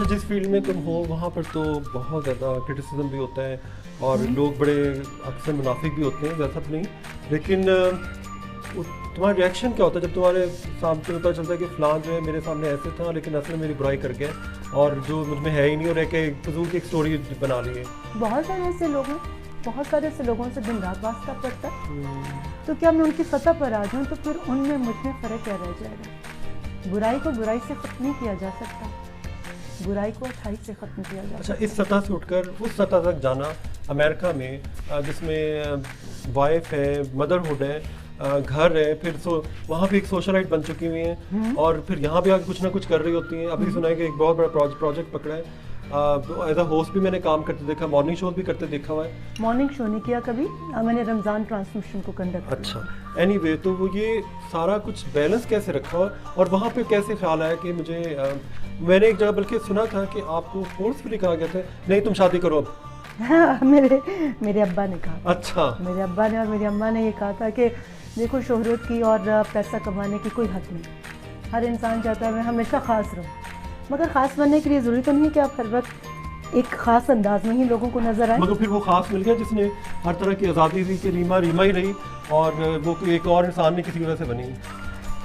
अच्छा, जिस फील्ड में तुम हो वहाँ पर तो बहुत ज़्यादा क्रिटिसिज्म भी होता है और लोग बड़े अक्सर मुनाफिक भी होते हैं, वैसा तो नहीं, लेकिन तुम्हारा रिएक्शन क्या होता है जब तुम्हारे सामने पता चलता है कि फ़लाँ जो है मेरे सामने ऐसे था लेकिन असल में मेरी बुराई कर गया और जो मुझ में है ही नहीं और एक फजूल की एक स्टोरी बना ली है? बहुत सारे ऐसे लोग हैं, बहुत सारे ऐसे लोगों से दिन रात वास्ता पड़ता है। तो क्या मैं उनकी सतह पर आ जाऊँ तो फिर उनमें मुझ में फ़र्क क्या रह जाएगा? बुराई को बुराई से ख़त्म नहीं किया जा सकता, बुराई को अच्छाई से ख़त्म किया जा सकता। अच्छा, इस सतह से उठकर उस सतह तक जाना अमेरिका में, जिसमें वाइफ है, मदरहुड है, घर है, फिर वहाँ भी एक सोशलाइट बन चुकी हुई हैं और फिर यहाँ भी आके कुछ ना कुछ कर रही होती हैं। अभी सुना है कि एक बहुत बड़ा प्रोजेक्ट पकड़ा है, एज अ होस्ट भी मैंने काम करते देखा, मॉर्निंग शो भी करते देखा हुआ है। मॉर्निंग शो नहीं किया कभी, मैंने रमज़ान ट्रांसमिशन को कंडक्ट किया। अच्छा, एनीवे, तो वो ये सारा कुछ बैलेंस कैसे रखा और वहाँ पे कैसे ख्याल आया कि मुझे मैंने एक जगह बल्कि सुना था कि आपको फोर्सफुली कहा गया था नहीं तुम शादी करो अब? हाँ, मेरे अब्बा ने कहा। अच्छा। मेरे अब्बा ने और मेरी अम्मा ने ये कहा था कि देखो, शोहरत की और पैसा कमाने की कोई हद नहीं, हर इंसान चाहता है मैं हमेशा ख़ास रहूँ, मगर ख़ास बनने के लिए ज़रूरी तो नहीं है कि आप हर वक्त एक ख़ास अंदाज में ही लोगों को नज़र आए। मगर फिर वो ख़ास मिल गया जिसने हर तरह की आज़ादी दी कि रीमा रीमा ही रही और वो एक और इंसान ने किसी वजह से बनी।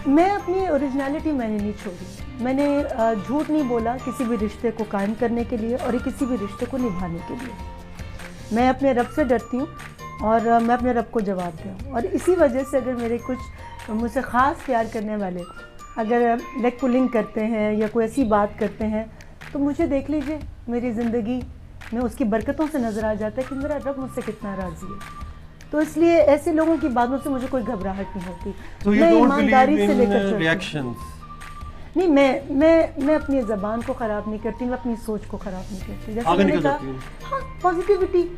मैं अपनी ओरिजिनलिटी मैंने नहीं छोड़ी, मैंने झूठ नहीं बोला किसी भी रिश्ते को कायम करने के लिए और किसी भी रिश्ते को निभाने के लिए। मैं अपने रब से डरती हूँ और मैं अपने रब को जवाब दूँ, और इसी वजह से अगर मेरे कुछ मुझसे ख़ास प्यार करने वाले अगर लेग पुलिंग करते हैं या कोई ऐसी बात करते हैं तो मुझे देख लीजिए मेरी ज़िंदगी में उसकी बरकतों से नज़र आ जाता है कि मेरा रब मुझसे कितना राज़ी है। तो इसलिए ऐसे लोगों की बातों से मुझे कोई घबराहट नहीं होती। तो मैं ईमानदारी से लेकर नहीं, मैं अपनी ज़बान को ख़राब नहीं करती, मैं अपनी सोच को ख़राब नहीं करती। जैसे मैंने कहा, हाँ, पॉजिटिविटी।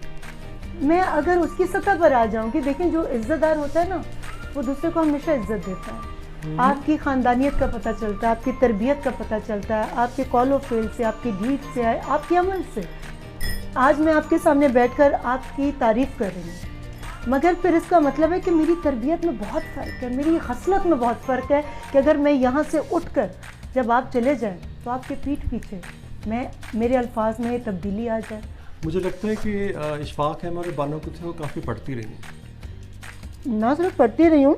मैं अगर उसकी सतह पर आ जाऊँ कि देखें जो इज़्ज़तदार होता है ना वो दूसरे को हमेशा इज़्ज़त देता है। आपकी ख़ानदानियत का पता चलता है, आपकी तरबियत का पता चलता है, आपके कॉल ऑफ फेल से, आपकी डीड से, आपके अमल से। आज मैं आपके सामने बैठकर आपकी तारीफ़ कर रही हूँ, मगर फिर इसका मतलब है कि मेरी तरबियत में बहुत फ़र्क है, मेरी खसलत में बहुत फ़र्क है कि अगर मैं यहाँ से उठकर जब आप चले जाएं तो आपके पीठ पीछे मेरे अल्फाज में तब्दीली आ जाए। मुझे लगता है कि इशफाक है हमारे बानों को थे वो काफ़ी पढ़ती रही, ना सिर्फ पढ़ती रही हूँ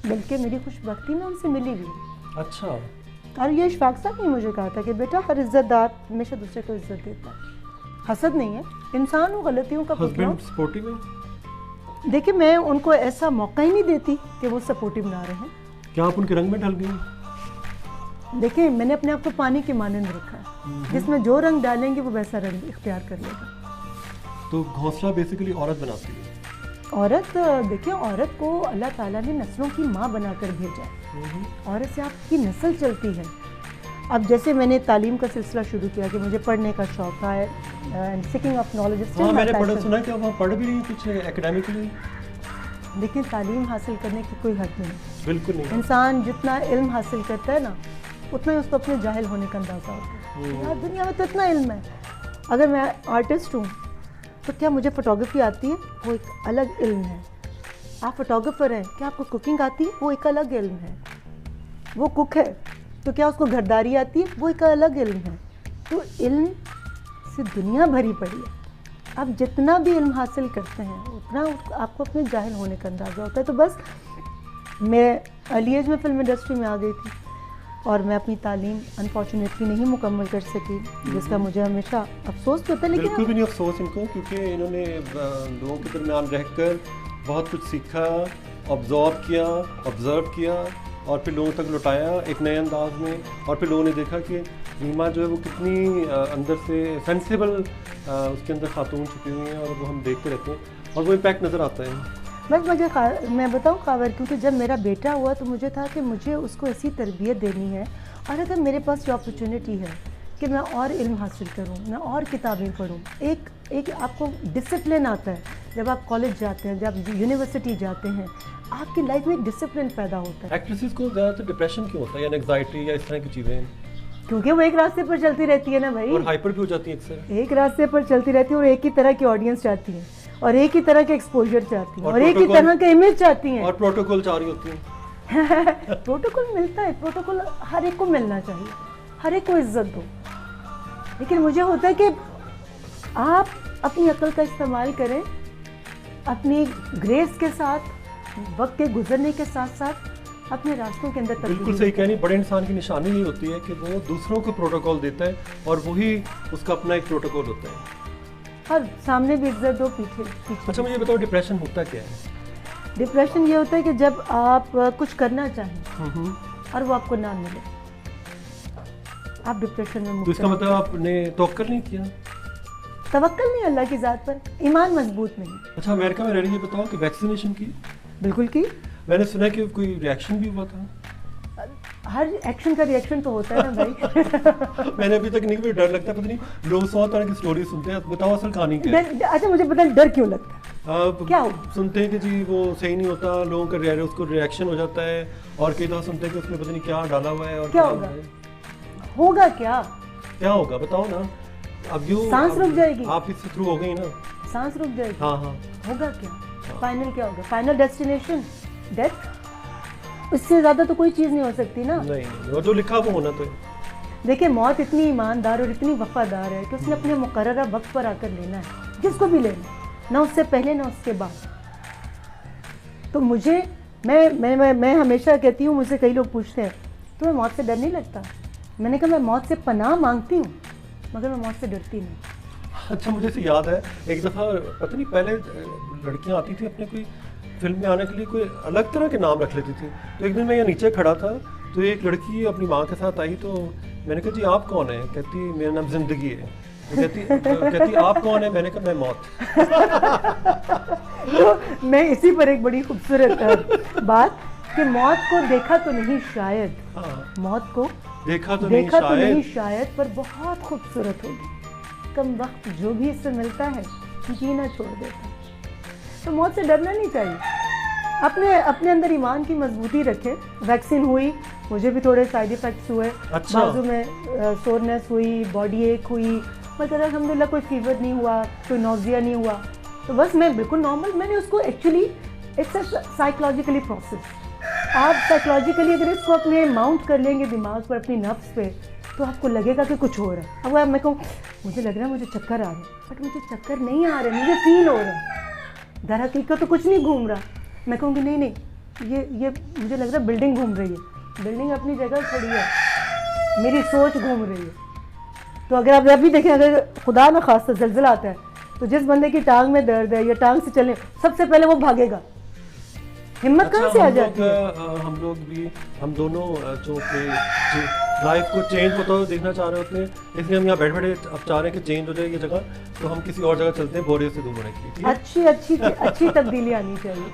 बल्कि मेरी खुशबख्ती में उनसे मिली भी। अच्छा। और ये इशफाक साहब ने मुझे कहा था कि बेटा हर इज़्ज़तदार हमेशा दूसरे को इज़्ज़त देता है, हसद नहीं है, इंसान हो, गलतियों का पुतला। हस्बैंड सपोर्टिव है? देखिए, मैं उनको ऐसा मौका ही नहीं देती कि वो सपोर्टिव ना रहें। क्या आप उनके रंग में ढल गई? देखिए, मैंने अपने आप को पानी के मानंद रखा है, जिसमें जो रंग डालेंगे वो वैसा रंग इख्तियार कर लेगा। तो घोंसला बेसिकली औरत बनाती है। औरत, देखिए, औरत को अल्लाह ताला ने नस्लों की माँ बनाकर भेजा है, औरत से आपकी नस्ल चलती है। अब जैसे मैंने तालीम का सिलसिला शुरू किया कि मुझे पढ़ने का शौक था, एंड सीकिंग ऑफ नॉलेज। हाँ, मैंने पढ़ा, सुना कि वहाँ पढ़ भी नहीं कुछ एकेडमिकली। लेकिन तालीम हासिल करने की कोई हद नहीं, बिल्कुल नहीं। इंसान जितना इल्म हासिल करता है ना उतना ही उसको अपने जाहिल होने का अंदाज़ा होता है। यार, दुनिया में तो इतना इल्म है। अगर मैं आर्टिस्ट हूँ तो क्या मुझे फ़ोटोग्राफी आती है? वो एक अलग इल्म है। आप फोटोग्राफर हैं, क्या आपको कुकिंग आती है? वो एक अलग इल्म है। वो कुक है तो क्या उसको घरदारी आती है? वो एक अलग इल्म है। तो इल्म से दुनिया भरी पड़ी है। आप जितना भी इल्म हासिल करते हैं उतना आपको अपने जाहिल होने का अंदाज़ा होता है। तो बस मैं अर्ली एज में फिल्म इंडस्ट्री में आ गई थी और मैं अपनी तालीम अनफॉर्चुनेटली नहीं मुकम्मल कर सकी, जिसका मुझे हमेशा अफसोस होता है। लेकिन बिल्कुल भी नहीं अफसोस इनको, क्योंकि इन्होंने लोगों के दरमियान रहकर बहुत कुछ सीखा, ऑब्जर्व किया और फिर लोगों तक लौटाया एक नए अंदाज में। और फिर लोगों ने देखा कि रीमा जो है वो कितनी अंदर से सेंसिबल उसके अंदर खातून छुपी हुई हैं और वो हम देखते रहते हैं और वो इम्पैक्ट नज़र आता है। बस मैं बताऊँ कावर, क्योंकि जब मेरा बेटा हुआ तो मुझे था कि मुझे उसको ऐसी तरबियत देनी है, और अगर मेरे पास ये अपॉर्चुनिटी है कि मैं और इल्म हासिल करूँ, मैं और किताबें पढूँ। एक आपको डिसिप्लिन आता है जब आप कॉलेज जाते हैं, जब यूनिवर्सिटी जाते हैं, आपकी लाइफ में एक डिसिप्लिन पैदा होता है। एक्ट्रेसेस को ज़्यादातर डिप्रेशन क्यों होता है या एंग्जाइटी या इस तरह की चीज़ें? क्योंकि वो एक रास्ते पर चलती रहती है ना भाई, और हाइपर भी हो जाती है अक्सर। एक रास्ते पर चलती रहती है और एक ही तरह की ऑडियंस चाहती है और एक ही तरह के एक्सपोजर चाहती है और एक ही तरह का इमेज चाहती हैं और प्रोटोकॉल चाह रही होती है। प्रोटोकॉल मिलता है, प्रोटोकॉल हर एक को मिलना चाहिए, हर एक को इज्जत दो। लेकिन मुझे होता है कि आप अपनी अक्ल का इस्तेमाल करें, अपनी ग्रेस के साथ, वक्त के गुजरने के साथ साथ अपने रास्तों के अंदर बिल्कुल सही कहनी। बड़े इंसान की निशानी यही होती है कि वो दूसरों को प्रोटोकॉल देता है और वही उसका अपना एक प्रोटोकॉल होता है। और सामने भी इज्जत दो, पीछे। अच्छा मुझे बताओ डिप्रेशन होता क्या है? डिप्रेशन ये होता है कि जब आप कुछ करना चाहें और वो आपको ना मिले, आप डिप्रेशन में। तो इसका मतलब आपने तवक्कुल नहीं किया? तवक्कुल नहीं अल्लाह की ज़ात पर, ईमान मजबूत नहीं। अच्छा अमेरिका में रह रही है, बताओ कि वैक्सीनेशन की? बिल्कुल की। मैंने सुना कि कोई रिएक्शन भी हुआ था। हर एक्शन का रिएक्शन तो होता है ना भाई। मैंने अभी तक नहीं, कोई डर लगता है, पता नहीं लोग 100 तरह की स्टोरी सुनते हैं, बताओ असल कहानी क्या है? अच्छा मुझे पता डर क्यों लगता है? क्या हो? सुनते हैं कि जी वो सही नहीं होता, लोगों का उसको रिएक्शन हो जाता है, और कई दफा सुनते हैं कि उसमें पता नहीं क्या डाला हुआ है। और क्या होगा? होगा क्या? क्या होगा बताओ ना। अब यूँ सांस रुक जाएगी। आप इससे थ्रू हो गई ना, सांस रुक जाएगी। हाँ। होगा क्या? फाइनल क्या होगा? Final destination death. उससे ज्यादा तो कोई चीज नहीं हो सकती ना। नहीं, वो जो लिखा वो होना तो। देखिए मौत इतनी ईमानदार और इतनी वफादार है कि उसने अपने मुकर्ररा वक्त पर आकर लेना है, जिसको भी लेना, ना उससे पहले ना उसके बाद। तो मुझे मैं हमेशा कहती हूँ, मुझसे कई लोग पूछते हैं तुम्हें मौत से डर नहीं लगता? मैंने कहा मैं मौत से पनाह मांगती हूँ मगर मैं मौत से डरती नहीं। अच्छा मुझे से याद है एक दफ़ा, पता नहीं पहले लड़कियाँ आती थी अपने कोई फिल्म में आने के लिए, कोई अलग तरह के नाम रख लेती थी। तो एक दिन मैं यहाँ नीचे खड़ा था, तो एक लड़की अपनी माँ के साथ आई, तो मैंने कहा जी आप कौन है? कहती मेरा नाम जिंदगी है। तो कहती आप कौन है? मैंने कहा मैं मौत। तो मैं इसी पर एक बड़ी खूबसूरत बात कि मौत को देखा तो नहीं शायद, मौत को देखा तो नहीं शायद, पर बहुत खूबसूरत होगी। कम वक्त जो भी इससे मिलता है जीना छोड़ देता। तो मौत से डरना नहीं चाहिए। अपने अंदर ईमान की मजबूती रखें। वैक्सीन हुई, मुझे भी थोड़े साइड इफेक्ट्स हुए। अच्छा। बाजू में सोरनेस हुई, बॉडी एक हुई, मगर अल्हम्दुलिल्लाह कोई फीवर नहीं हुआ, कोई नौजिया नहीं हुआ। तो बस मैं बिल्कुल नॉर्मल। मैंने उसको actually it's a psychologically process. आप साइकोलॉजिकली अगर इसको अपने माउंट कर लेंगे दिमाग पर, अपनी नफ्स पे, तो आपको लगेगा कि कुछ हो रहा है। अब मैं कहूँ मुझे लग रहा है मुझे चक्कर आ रहे हैं, बट मुझे चक्कर नहीं आ रहे, मुझे फील हो रहा है, दर हकीकत तो कुछ नहीं घूम रहा। मैं कहूँगी नहीं ये मुझे लग रहा है बिल्डिंग घूम रही है। बिल्डिंग अपनी जगह खड़ी है, मेरी सोच घूम रही है। तो अगर आप अभी देखें, अगर खुदा न खास्ता ज़लज़ला आता है, तो जिस बंदे की टांग में दर्द है या टांग से चलने, सबसे पहले वो भागेगा। हिम्मत कहाँ से आ जाती है? हम लोग भी, हम दोनों जो लाइफ को चेंज होता हुआ देखना चाह रहे होते हैं, इसलिए हम यहाँ बैठे बैठे अब चाह रहे हैं कि चेंज हो जाए ये जगह, तो हम किसी और जगह चलते हैं बोरे से दूर होने के लिए। अच्छी तब्दीली आनी चाहिए।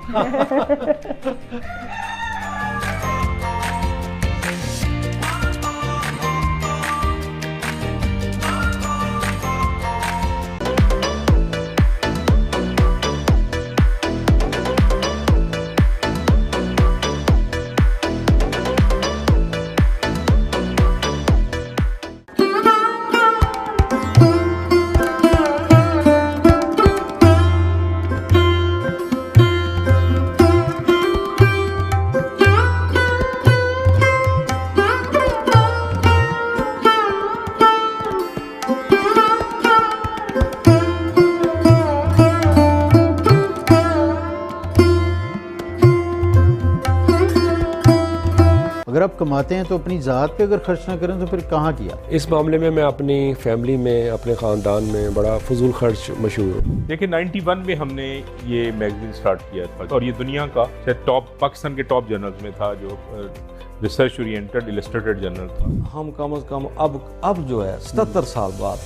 अगर आप कमाते हैं तो अपनी ज़ात पे अगर खर्च ना करें तो फिर कहाँ किया? इस मामले में मैं अपनी फैमिली में, अपने ख़ानदान में बड़ा फजूल खर्च मशहूर हूँ। देखिए 91 में हमने ये मैगजीन स्टार्ट किया था और ये दुनिया का टॉप, पाकिस्तान के टॉप जर्नल्स में था, जो रिसर्च ओरिएंटेड इलस्ट्रेटेड जर्नल था। हम कम से कम अब जो है 77 साल बाद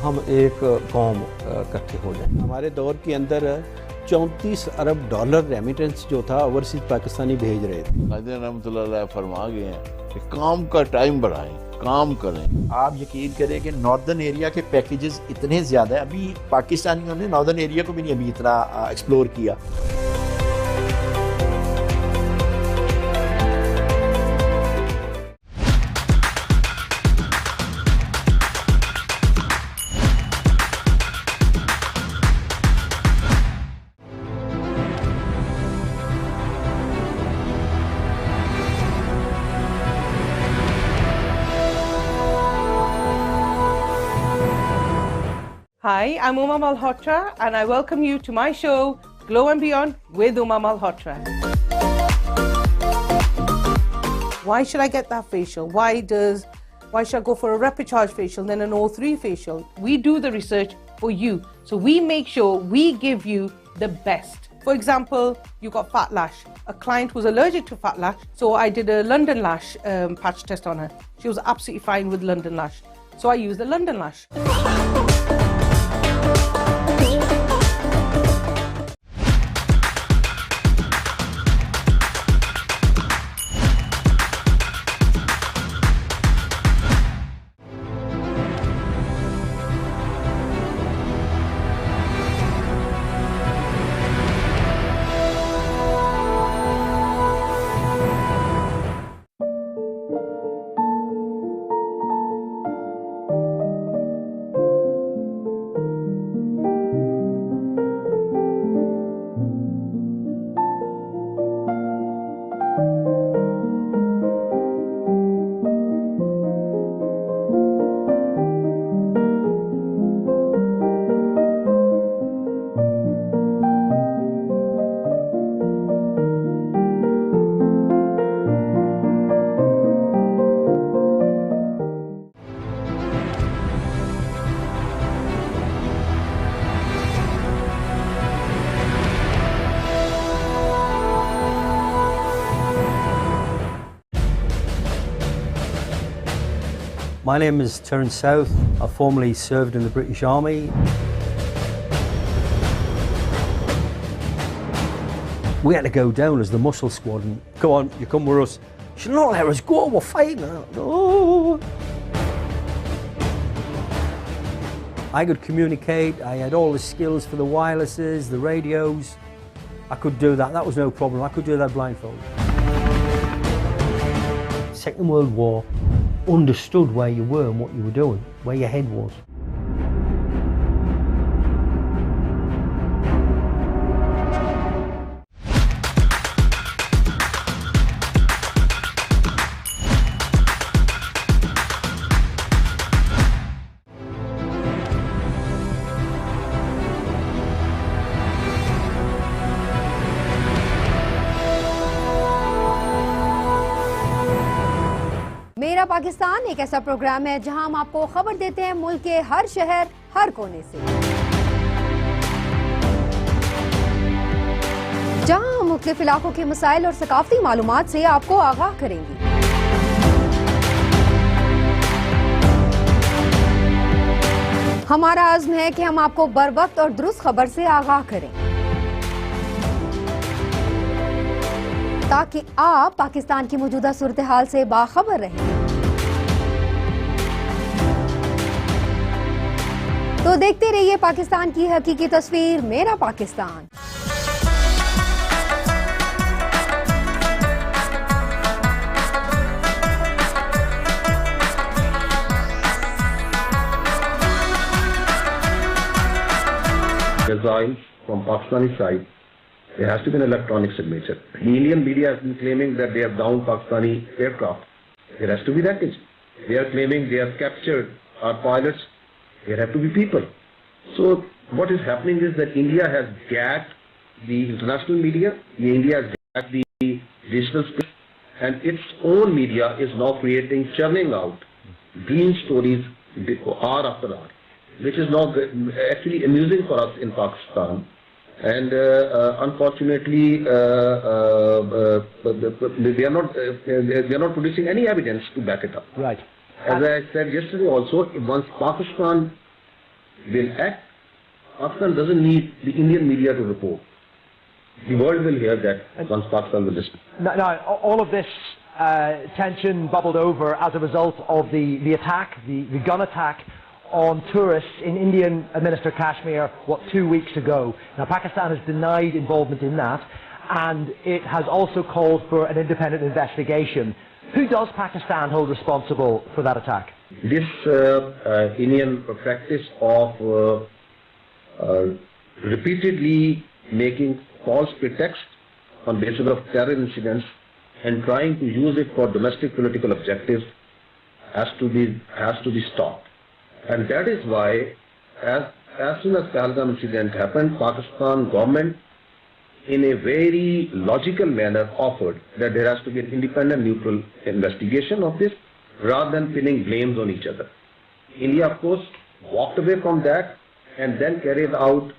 हम एक कौम इकट्ठे हो जाए। हमारे दौर के अंदर 34 अरब डॉलर रेमिटेंस जो था ओवरसीज पाकिस्तानी भेज रहे थे। कायदे रहमतुल्लाह अलैह फरमा गए हैं कि काम का टाइम बढ़ाएं, काम करें। आप यकीन करें कि नॉर्दर्न एरिया के पैकेजेस इतने ज़्यादा है, अभी पाकिस्तानियों ने नॉर्दर्न एरिया को भी नहीं अभी इतना एक्सप्लोर किया। Hi, I'm Uma Malhotra and I welcome you to my show, Glow and Beyond with Uma Malhotra. Why should I get that facial? Why should I go for a rapid charge facial, then an O3 facial? We do the research for you. So we make sure we give you the best. For example, you got fat lash. A client was allergic to fat lash, so I did a London lash patch test on her. She was absolutely fine with London lash. So I used the London lash. My name is Terence South. I formerly served in the British Army. We had to go down as the muscle squad and come on, you come with us. She said, "No, let us go, we're fighting." No. I could communicate, I had all the skills for the wirelesses, the radios. I could do that, that was no problem. I could do that blindfolded. Second World War, understood where you were and what you were doing, where your head was. मेरा पाकिस्तान एक ऐसा programme है जहां हम आपको खबर देते हैं मुल्क के हर शहर हर कोने से, जहां हम मुख्तलिफ इलाकों के मसाइल और सकाफती मालूमात से आपको आगाह करेंगे। हमारा आज़्म है कि हम आपको बर वक्त और दुरुस्त खबर से आगाह करें ताकि आप पाकिस्तान की मौजूदा सूरत हाल से बाखबर रहें। तो देखते रहिए पाकिस्तान की हकीकी तस्वीर, मेरा Pakistan. Design from Pakistani side, there has to be an electronic signature. The Indian media has been claiming that they have downed Pakistani aircraft. There has to be wreckage. They are claiming they have captured our pilots. There have to be people. So what is happening is that India has gagged the international media, India has gagged the digital space, and its own media is now churning out green stories hour after hour, which is now actually amusing for us in Pakistan. And unfortunately, they are not producing any evidence to back it up. Right. As I said yesterday also, once Pakistan will act, Pakistan doesn't need the Indian media to report. The world will hear that once Pakistan will listen. Now, all of this tension bubbled over as a result of the attack, the gun attack on tourists in Indian administered Kashmir, 2 weeks ago. Now, Pakistan has denied involvement in that, and it has also called for an independent investigation. Who does Pakistan hold responsible for that attack? This Indian practice of repeatedly making false pretexts on basis of terror incidents and trying to use it for domestic political objectives has to be stopped. And that is why, as soon as Pahalgam incident happened, Pakistan government in a very logical manner offered that there has to be an independent, neutral investigation of this rather than pinning blames on each other. India, of course, walked away from that and then carried out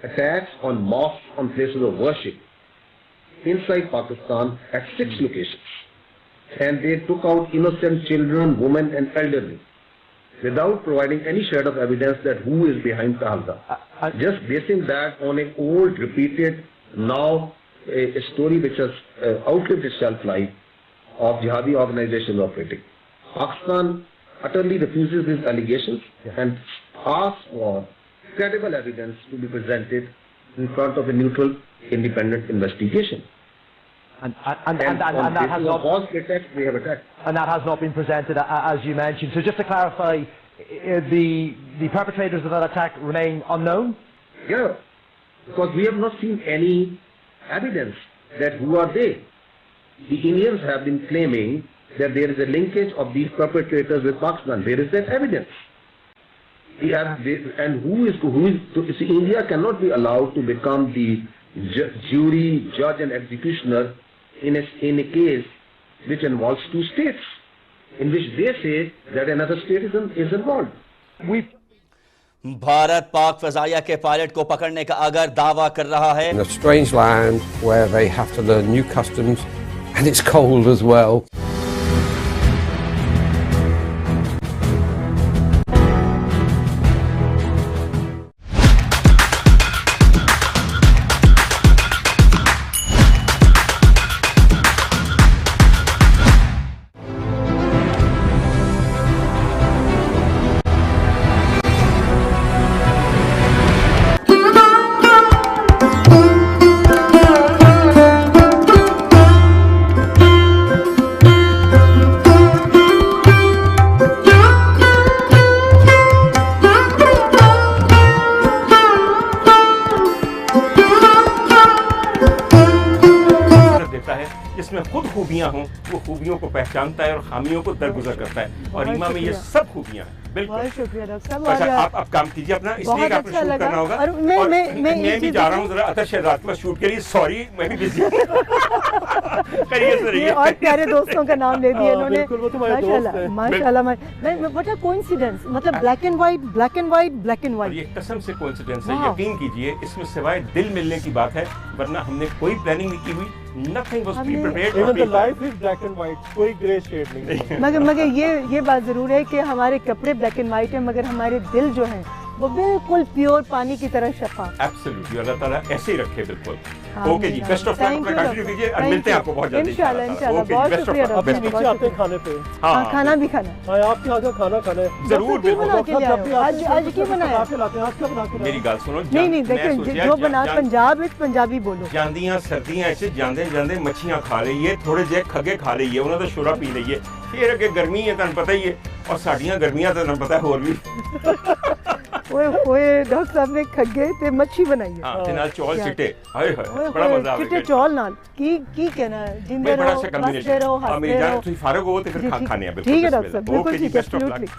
attacks on mosques, on places of worship inside Pakistan at 6 locations. And they took out innocent children, women and elderly without providing any shred of evidence that who is behind Pahalgam. Just basing that on an old, repeated, now a story which has outlived its shelf life of jihadi organizations operating. Pakistan utterly refuses these allegations and asks for credible evidence to be presented in front of a neutral, independent investigation. And that has not false pretext we have attacked. And that has not been presented, as you mentioned. So just to clarify, the perpetrators of that attack remain unknown? Yeah, because we have not seen any evidence that who are they. The Indians have been claiming that there is a linkage of these perpetrators with Pakistan. Where is that evidence? And who is India cannot be allowed to become the jury, judge and executioner in a case which involves 2 states, in which they say that another state is involved. Bharat Pak फजाइया के pilot को पकड़ने का अगर दावा कर रहा है. In a strange land where they have to learn new customs and it's cold as well. वो खूबियों को पहचानता है और खामियों को दरगुजर करता है और ईमा में ये सब खूबियां हैं। बिल्कुल, बहुत शुक्रिया डॉक्टर साहब। अच्छा, आप काम कीजिए अपना, इसलिए आपको शूट करना होगा और मैं भी जा रहा हूँ जरा अतर शहजाद के शूट के लिए। सॉरी, मैं भी बिजी हूँ। और प्यारे दोस्तों का नाम ले दिया इन्होंने, माशाल्लाह। व्हाट अ कोइंसिडेंस, मतलब ब्लैक एंड व्हाइट। ये कसम से कोइंसिडेंस है, यकीन कीजिए, इसमें सिवाय दिल मिलने की बात है, वरना हमने कोई प्लानिंग नहीं की हुई। Nothing was pre-prepared. Even the life is black and white, कोई ग्रे शेड नहीं। मगर ये बात जरूर है कि हमारे कपड़े ब्लैक एंड व्हाइट है, मगर हमारे दिल जो हैं वो बिल्कुल प्योर पानी की तरह शफाफ। Absolutely, अल्लाह ताला ऐसे ही रखे बिल्कुल। Okay ji, best of luck, अपना कंटिन्यू कीजिए और मिलते हैं आपको बहुत जल्दी इंशाल्लाह। बहुत शुक्रिया डॉक्टर साहब। नीचे आते हैं खाने पे। हाँ, खाना भी खाना। हाँ, आपके यहाँ का खाना खाना है जरूर। आज की बनाया? मेरी गाल सुनो। नहीं देखिए, जो बना पंजाबी बोलो। ਜਾਂਦੀਆਂ ਸਰਦੀਆਂ ऐसे ਜਾਂਦੇ ਜਾਂਦੇ ਮੱਛੀਆਂ ਖਾ ਲਈਏ, ਥੋੜੇ ਜਿਹੇ ਖੱਗੇ ਖਾ ਲਈਏ, ਉਹਨਾਂ ਦਾ ਸ਼ੋਰਾ ਪੀ ਲਈਏ, ਫਿਰ ਅੱਗੇ ਗਰਮੀ ਹੈ, ਤੁਹਾਨੂੰ ਪਤਾ ਹੀ ਹੈ, ਔਰ ਸਾਡੀਆਂ ਗਰਮੀਆਂ ਤਾਂ ਤੁਹਾਨੂੰ ਪਤਾ ਹੋਰ ਵੀ। ओए डॉक्टर साहब ने खग्गे ते मच्छी बनाई है। हां, ते नाल चौल चिट्टे, हाय हाय बड़ा मजा आ गया। चिट्टे चौल नाल की कहना है, जिंदे रहो, हंसते रहो, मेरी जान तुम फारग हो तो फिर खाने हैं। ठीक है डॉक्टर साहब, बिल्कुल ठीक है, एब्सोल्युटली।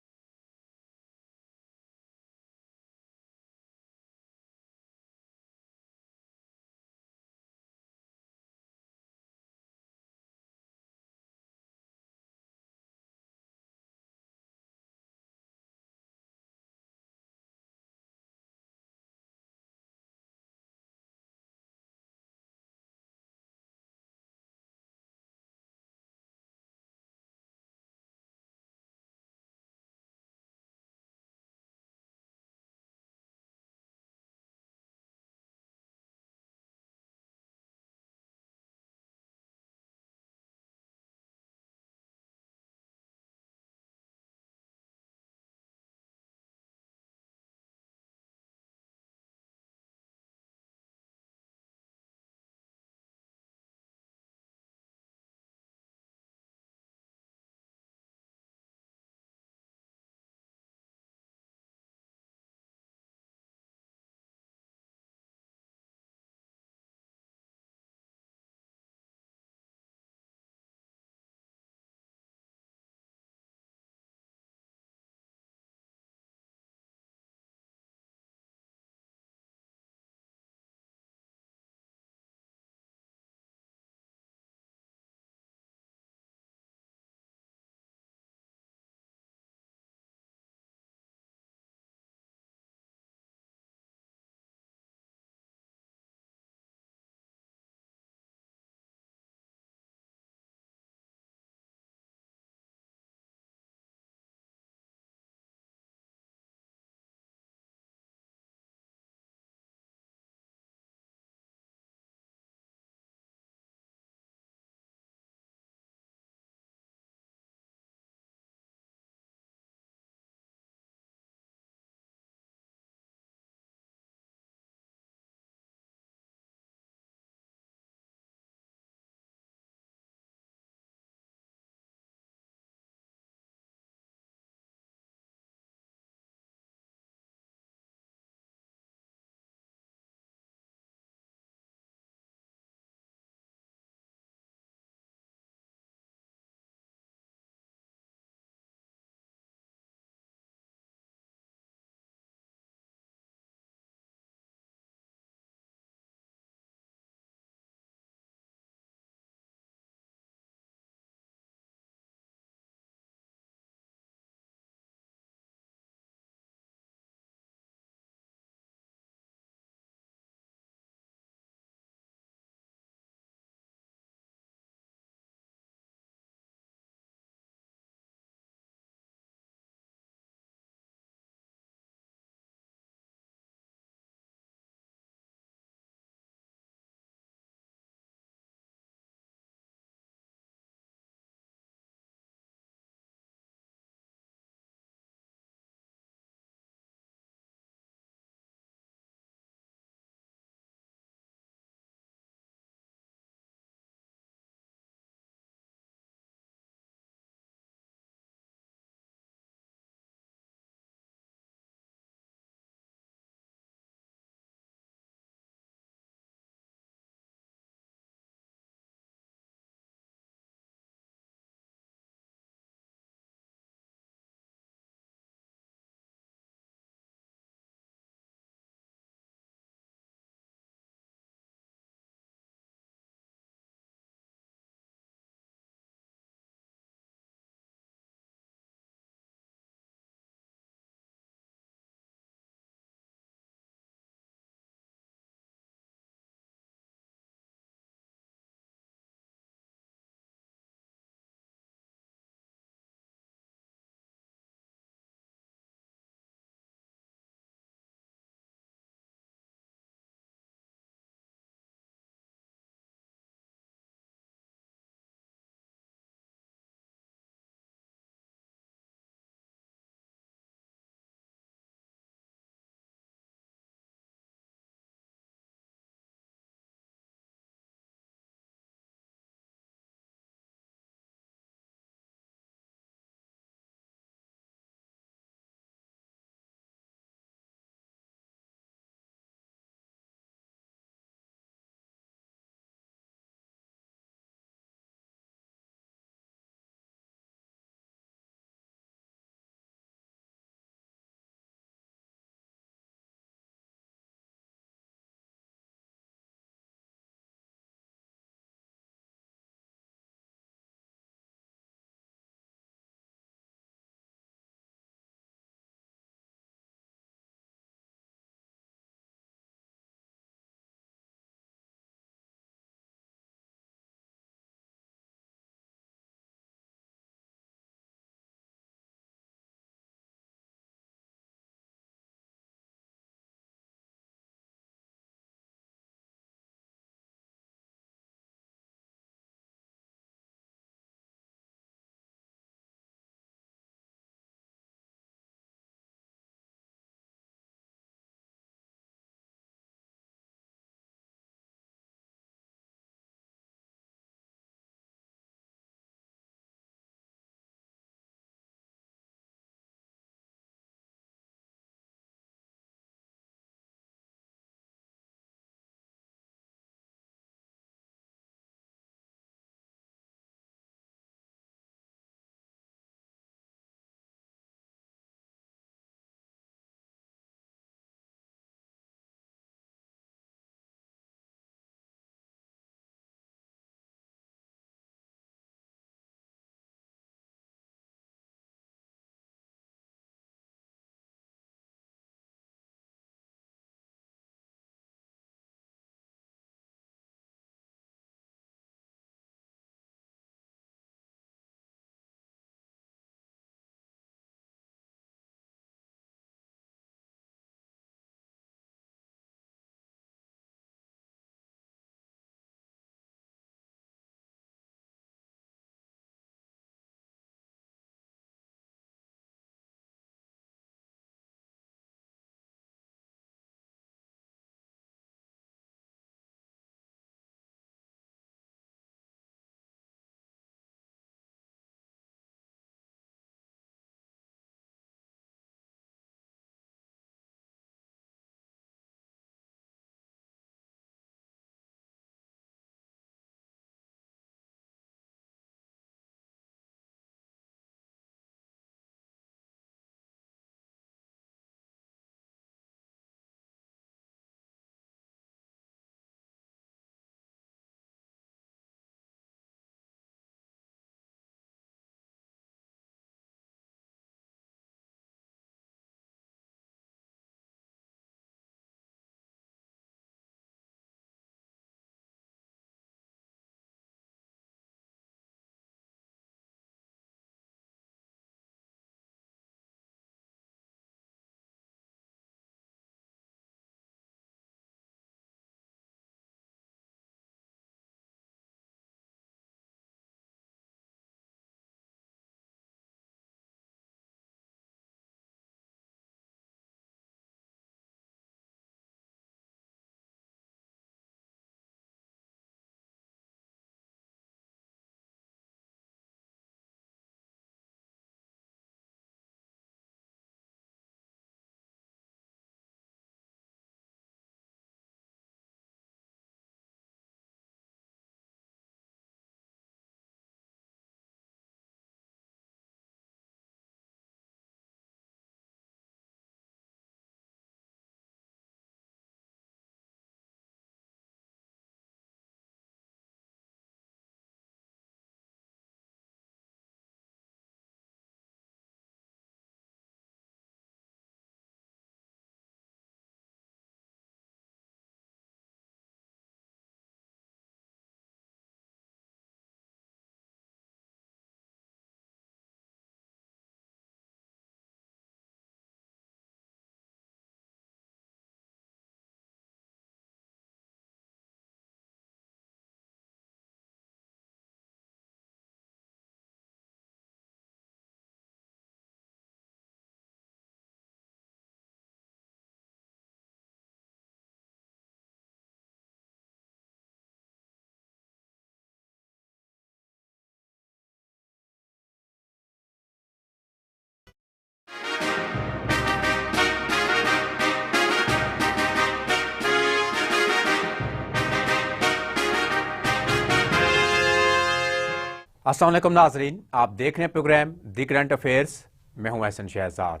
अस्सलाम वालेकुम नाजरीन, आप देख रहे हैं प्रोग्राम दी करंट अफेयर्स। मैं हूं एहसन शहजाद।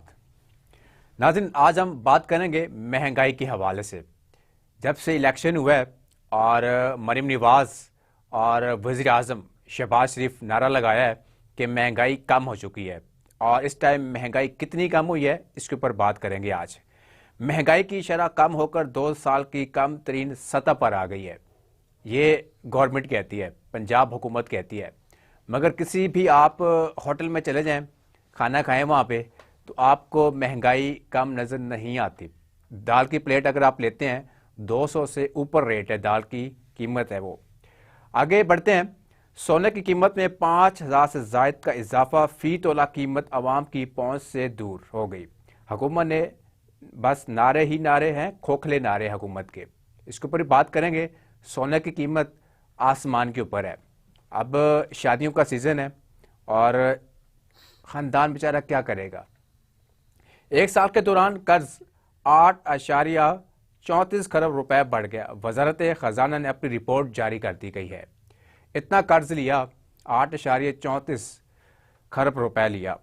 नाजरीन, आज हम बात करेंगे महंगाई के हवाले से। जब से इलेक्शन हुआ है और मरीम नवाज और वज़ीर आज़म शहबाज शरीफ नारा लगाया है कि महंगाई कम हो चुकी है, और इस टाइम महंगाई कितनी कम हुई है इसके ऊपर बात करेंगे आज। महंगाई की शरह कम होकर 2 साल की कम तरीन सतह पर आ गई है, ये गवर्नमेंट कहती है, पंजाब हुकूमत कहती है। मगर किसी भी आप होटल में चले जाएं, खाना खाएं वहाँ पे, तो आपको महंगाई कम नज़र नहीं आती। दाल की प्लेट अगर आप लेते हैं 200 से ऊपर रेट है, दाल की कीमत है वो। आगे बढ़ते हैं। सोने की कीमत में 5000 से ज़ायद का इजाफा, फ़ी तोला कीमत आवाम की पहुँच से दूर हो गई। हुकूमत ने बस नारे ही नारे हैं, खोखले नारे हुकूमत के। इसके ऊपर बात करेंगे। सोने की कीमत आसमान के ऊपर है। अब शादियों का सीज़न है और ख़ानदान बेचारा क्या करेगा। 1 साल के दौरान कर्ज 8.34 खरब रुपए बढ़ गया। वजारत ख़जाना ने अपनी रिपोर्ट जारी कर दी गई है। इतना कर्ज लिया, 8.34 खरब रुपए लिया।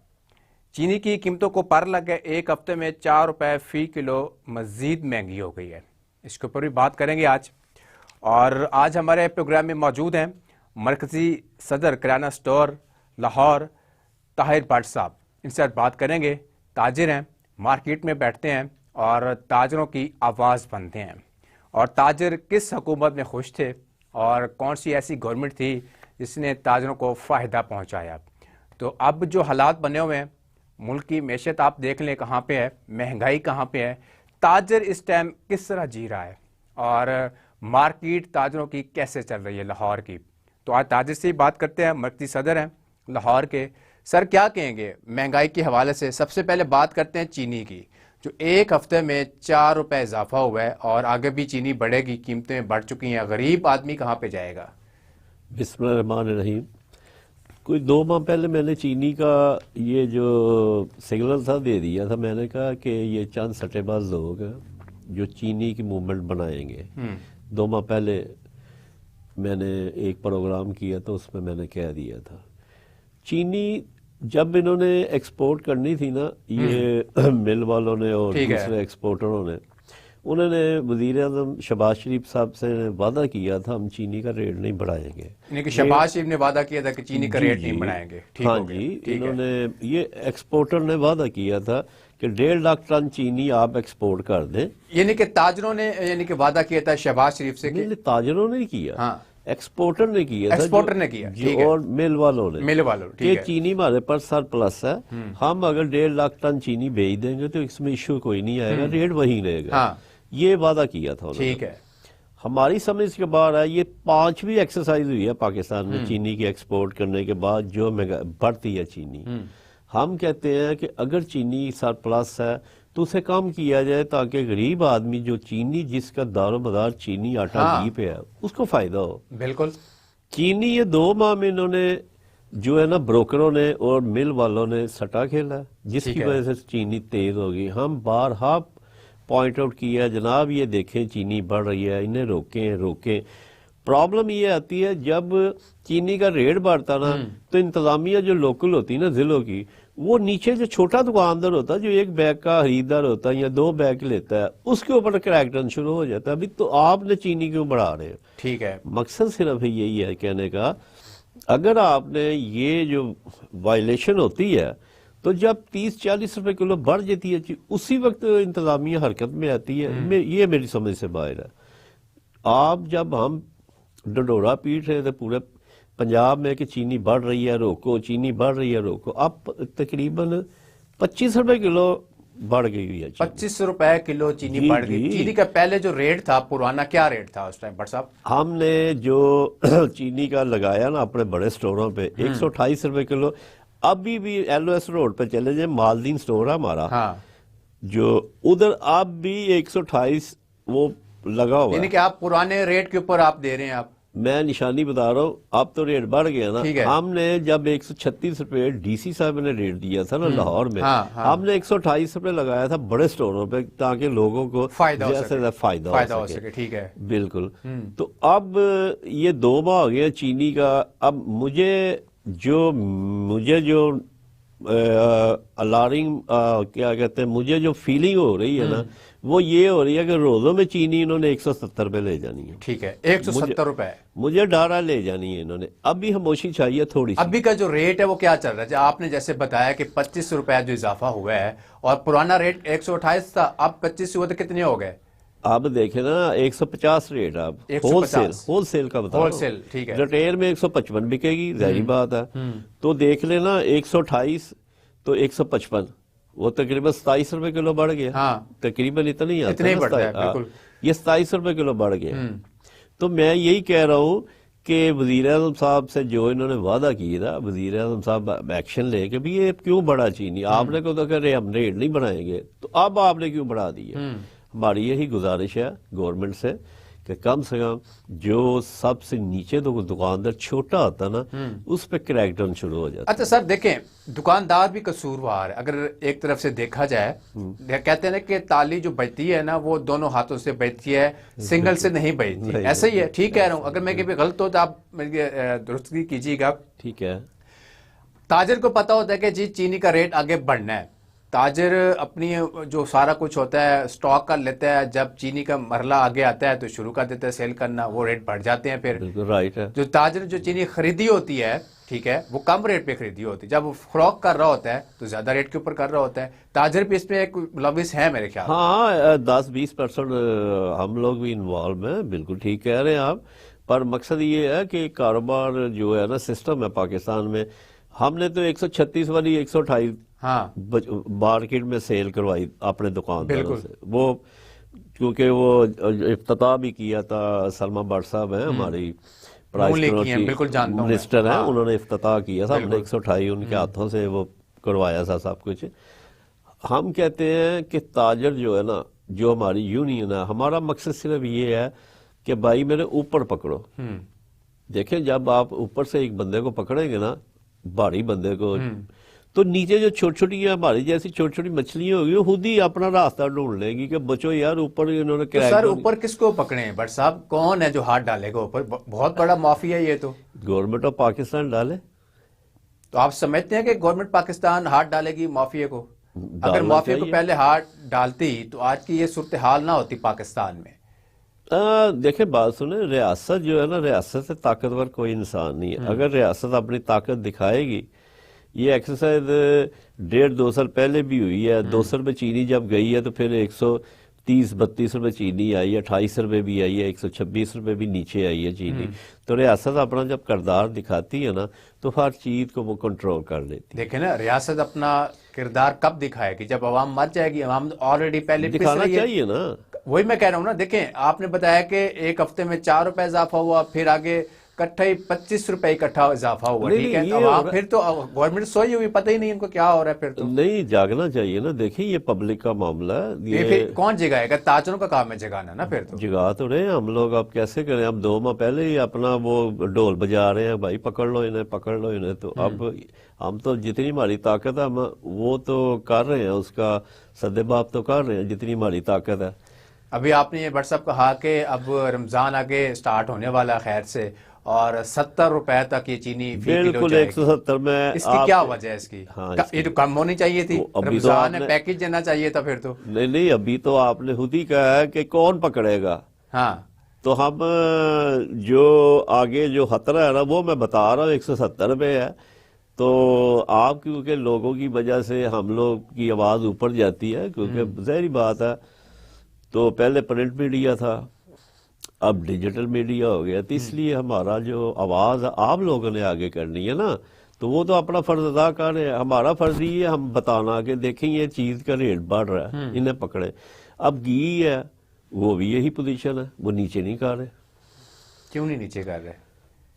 चीनी की कीमतों को पर लग गए 1 हफ्ते में 4 रुपए फ़ी किलो मज़ीद महंगी हो गई है। इसके ऊपर भी बात करेंगे आज। और आज हमारे प्रोग्राम में मौजूद हैं मरकज़ी सदर किराना स्टोर लाहौर ताहिर भट्ट साहब। इनसे बात करेंगे। ताजिर हैं, मार्केट में बैठते हैं और ताजरों की आवाज़ बनते हैं। और ताजिर किस हुकूमत में खुश थे और कौन सी ऐसी गवर्नमेंट थी जिसने ताजरों को फ़ायदा पहुंचाया। तो अब जो हालात बने हुए हैं, मुल्क की मैशत आप देख लें कहाँ पे है, महंगाई कहाँ पे है, ताजर इस टाइम किस तरह जी रहा है और मार्केट ताजरों की कैसे चल रही है लाहौर की। तो आज ताजिर से ही बात करते हैं। मरकज़ी सदर हैं लाहौर के। सर, क्या कहेंगे महंगाई के हवाले से? सबसे पहले बात करते हैं चीनी की, जो 1 हफ्ते में 4 रुपए इजाफा हुआ है और आगे भी चीनी बढ़ेगी, कीमतें बढ़ चुकी हैं। गरीब आदमी कहाँ पे जाएगा? बिस्मिल्लाहिर्रहमानिर्रहीम। कोई 2 माह पहले मैंने चीनी का ये जो सिग्नल था दे दिया था। मैंने कहा कि ये चंद सट्टेबाज लोग जो चीनी की मूवमेंट बनाएंगे। 2 माह पहले मैंने एक प्रोग्राम किया तो उसमें मैंने कह दिया था। चीनी जब इन्होंने एक्सपोर्ट करनी थी ना, ये मिल वालों ने और दूसरे एक्सपोर्टरों ने, उन्होंने वज़ीर आज़म शहबाज शरीफ साहब से वादा किया था हम चीनी का रेट नहीं बढ़ाएंगे। शहबाज शरीफ ने वादा किया था कि चीनी का रेट नहीं बढ़ाएंगे। हाँ जी, इन्होंने ये एक्सपोर्टर ने वादा किया था कि 1.5 लाख टन चीनी आप एक्सपोर्ट कर दें। यानी कि ताजरों ने यानी कि वादा किया था शहबाज शरीफ से कि ताजरों ने किया, हाँ, एक्सपोर्टर ने किया, एक्सपोर्टर ने किया जी, और मिल वालों ने। ये चीनी हमारे पास सरप्लस है, हम अगर 1.5 लाख टन चीनी बेच देंगे तो इसमें इश्यू कोई नहीं आएगा, रेट वही रहेगा। हाँ, ये वादा किया था उन्होंने। ठीक है। हमारी समझ के बाद है ये 5वीं एक्सरसाइज हुई है पाकिस्तान में चीनी की एक्सपोर्ट करने के बाद जो बढ़ती है चीनी। हम कहते हैं कि अगर चीनी सरप्लस है तो उसे कम किया जाए ताकि गरीब आदमी जो चीनी जिसका दारोमदार चीनी आटा घी पे है उसको फायदा हो। बिल्कुल। चीनी ये 2 माह में इन्होंने जो है ना, ब्रोकरों ने और मिल वालों ने सट्टा खेला, जिसकी वजह से चीनी तेज हो गई। हम बारहा पॉइंट आउट किया, जनाब ये देखें चीनी बढ़ रही है, इन्हें रोकें। प्रॉब्लम ये आती है जब चीनी का रेट बढ़ता ना, तो इंतजामिया जो लोकल होती है ना जिलों की, वो नीचे जो छोटा दुकानदार होता है जो 1 बैग का खरीदार होता है या 2 बैग लेता है, उसके ऊपर क्रैकडाउन शुरू हो जाता है। अभी तो आपने चीनी क्यों बढ़ा रहे हो? ठीक है। मकसद सिर्फ यही है कहने का, अगर आपने ये जो वायलेशन होती है तो जब 30-40 रुपए किलो बढ़ जाती है उसी वक्त इंतजामिया हरकत में आती है। ये मेरी समझ से बाहर है। आप जब हम डंडोरा पीट रहे थे पूरे पंजाब में कि चीनी बढ़ रही है रोको, चीनी बढ़ रही है रोको, अब तकरीबन 25 रुपए किलो बढ़ गई हुई है। 25 रुपए किलो चीनी बढ़ गई। चीनी का पहले जो रेट था पुराना, क्या रेट था उस टाइम भट्ट साहब? हमने जो चीनी का लगाया ना अपने बड़े स्टोरों पे 128 रुपए किलो। अभी भी LOS रोड पे चले जाए, मालदीन स्टोर है हमारा, हाँ, जो उधर अब भी 128 वो लगा हुआ है। यानी कि आप पुराने रेट के ऊपर आप दे रहे हैं। आप मैं निशानी बता रहा हूँ, अब तो रेट बढ़ गया ना। हमने जब 136 रुपए DC साहब ने रेट दिया था ना लाहौर में, हमने 128 रुपए लगाया था बड़े स्टोरों पे ताकि लोगों को फायदा हो सके। ठीक है, बिल्कुल। तो अब ये 2 माह हो गया चीनी का। अब मुझे जो मुझे जो अलार्मिंग क्या कहते हैं, मुझे जो फीलिंग हो रही है ना, वो ये हो रही है कि रोज़ों में चीनी इन्होंने 170 रुपए ले जानी है। ठीक है, 170 रुपए मुझे डारा ले जानी है इन्होंने। अभी खामोशी चाहिए थोड़ी सी। अभी का जो रेट है वो क्या चल रहा है? आपने जैसे बताया कि 25 रुपए जो इजाफा हुआ है, और पुराना रेट 128 था, अब 25 हुए तो कितने हो गए? आप देखें ना 150 रेट, आप होलसेल का बता, होलसेल ठीक है। रिटेल में 155 बिकेगी, जाहिर बात है। तो देख लेना 128 तो 155, वो तकरीबन 27 रुपए किलो बढ़ गया। हाँ। तकरीबन इतना ही आता है, बिल्कुल। ये 27 रुपए किलो बढ़ गया। तो मैं यही कह रहा हूँ कि वजीर आज़म साहब से जो इन्होंने वादा किया था, वजीर आज़म साहब एक्शन ले कि भी ये क्यों बढ़ा चीनी, आपने को तो कह रहे हम रेट नहीं बढ़ाएंगे, तो अब आपने क्यों बढ़ा दिया। हमारी यही गुजारिश है गवर्नमेंट से कि कम से कम जो सबसे नीचे तो दुकानदार छोटा होता ना, उस पर क्रैकडाउन शुरू हो जाता। अच्छा सर, देखें दुकानदार भी कसूरवार है। अगर एक तरफ से देखा जाए, कहते हैं ना कि ताली जो बजती है ना वो दोनों हाथों से बजती है, सिंगल से नहीं बजती। ऐसा ही है, ठीक कह रहा हूँ। अगर मैं कभी गलत हो तो आप दुरुस्ती कीजिएगा। ठीक है। ताजिर को पता होता है कि जी चीनी का रेट आगे बढ़ना है, ताजिर अपनी जो सारा कुछ होता है स्टॉक कर लेता है, जब चीनी का मरला आगे आता है तो शुरू कर देता है सेल करना, वो रेट बढ़ जाते हैं। फिर बिल्कुल राइट है। जो ताजिर जो चीनी खरीदी होती है, ठीक है, वो कम रेट पे खरीदी होती है, जब वो फ्रॉक कर रहा होता है तो ज्यादा रेट के ऊपर कर रहा होता है। ताजिर भी इसमें एक मुलविस है मेरे ख्याल। हाँ, 10-20% हम लोग भी इन्वॉल्व हैं, बिल्कुल ठीक कह रहे हैं आप। पर मकसद ये है कि कारोबार जो है ना, सिस्टम है पाकिस्तान में, हमने तो 136 वाली 128 हाँ मार्केट में सेल करवाई अपने दुकानदारों से। वो क्योंकि वो इफ्तिताह भी किया था, सलमा भट्ट साहब हैं हमारी प्राइस मिनिस्टर हैं, उन्होंने इफ्तिताह किया था, हमने 128 उनके हाथों से वो करवाया था सब कुछ। हम कहते हैं कि ताजर जो है ना, जो हमारी यूनियन है, हमारा मकसद सिर्फ ये है कि भाई मेरे ऊपर पकड़ो। देखें जब आप ऊपर से एक बंदे को पकड़ेंगे ना, भारी बंदे को, तो नीचे जो छोटी छोटी हमारी जैसी छोटी छोटी मछलियां होगी वो खुद ही अपना रास्ता ढूंढ लेंगी कि बचो यार ऊपर इन्होंने तो सर ऊपर किसको पकड़े भट्ट साहब, कौन है जो हाथ डालेगा ऊपर? बहुत बड़ा माफिया ये तो। गवर्नमेंट ऑफ पाकिस्तान डाले। तो आप समझते हैं कि गवर्नमेंट पाकिस्तान हाथ डालेगी माफिया को? अगर माफिया को पहले हाथ डालती तो आज की ये सूरत हाल ना होती पाकिस्तान में। देखें बात सुने, रियासत जो है ना, रियासत से ताकतवर कोई इंसान नहीं है। अगर रियासत अपनी ताकत दिखाएगी, ये एक्सरसाइज 1.5-2 साल पहले भी हुई है। 200 रुपये चीनी जब गई है तो फिर 130-32 रुपये चीनी आई है, 28 रुपये भी आई है, 126 रुपये भी नीचे आई है चीनी। तो रियासत अपना जब किरदार दिखाती है ना, तो हर चीज को वो कंट्रोल कर लेती है। देखे ना, रियासत अपना किरदार कब दिखाएगी? जब अवाम मर जाएगी। अवाम ऑलरेडी पहले दिखाना चाहिए ना। वही मैं कह रहा हूँ ना। देखें आपने बताया कि एक हफ्ते में 4 रुपए इजाफा हुआ, फिर आगे इकट्ठा ही 25 रुपए इकट्ठा इजाफा हुआ। ठीक है, अवाम फिर तो गवर्नमेंट सोई हुई, पता ही नहीं इनको क्या हो रहा है। फिर तो नहीं, जागना चाहिए ना। देखिए ये पब्लिक का मामला है, ये फिर कौन जगाएगा? ताजरों का काम है जगाना ना। फिर तो जगा तो रहे हम लोग, अब कैसे करें? अब 2 माह पहले ही अपना वो ढोल बजा रहे हैं, भाई पकड़ लो इन्हें, पकड़ लो इन्हें। तो अब हम तो जितनी हमारी ताकत है हम वो तो कर रहे हैं, उसका सद्देबाप तो कर रहे हैं जितनी हमारी ताकत है। अभी आपने ये भट्ट साहब कहा कि अब रमजान आगे स्टार्ट होने वाला खैर से, और 70 रुपए तक ये चीनी बिल्कुल 170 में। इसकी क्या वजह है इसकी? हाँ, ये तो कम होनी चाहिए थी। रमजान में पैकेज देना चाहिए था फिर तो। नहीं, अभी तो आपने खुद ही कहा है कि कौन पकड़ेगा। हाँ, तो हम जो आगे जो खतरा है ना, वो मैं बता रहा हूँ 170 रुपये है। तो आप क्योंकि लोगों की वजह से हम लोग की आवाज़ ऊपर जाती है, क्योंकि ज़ाहिर बात है, तो पहले प्रिंट मीडिया था, अब डिजिटल मीडिया हो गया, तो इसलिए हमारा जो आवाज़ आप लोगों ने आगे करनी है ना, तो वो तो अपना फर्ज अदा कर रहे हैं। हमारा फर्ज ही है हम बताना कि देखें ये चीज़ का रेट बढ़ रहा है, इन्हें पकड़े। अब घी है, वो भी यही पोजीशन है, वो नीचे नहीं कर रहे। क्यों नहीं नीचे कर रहे?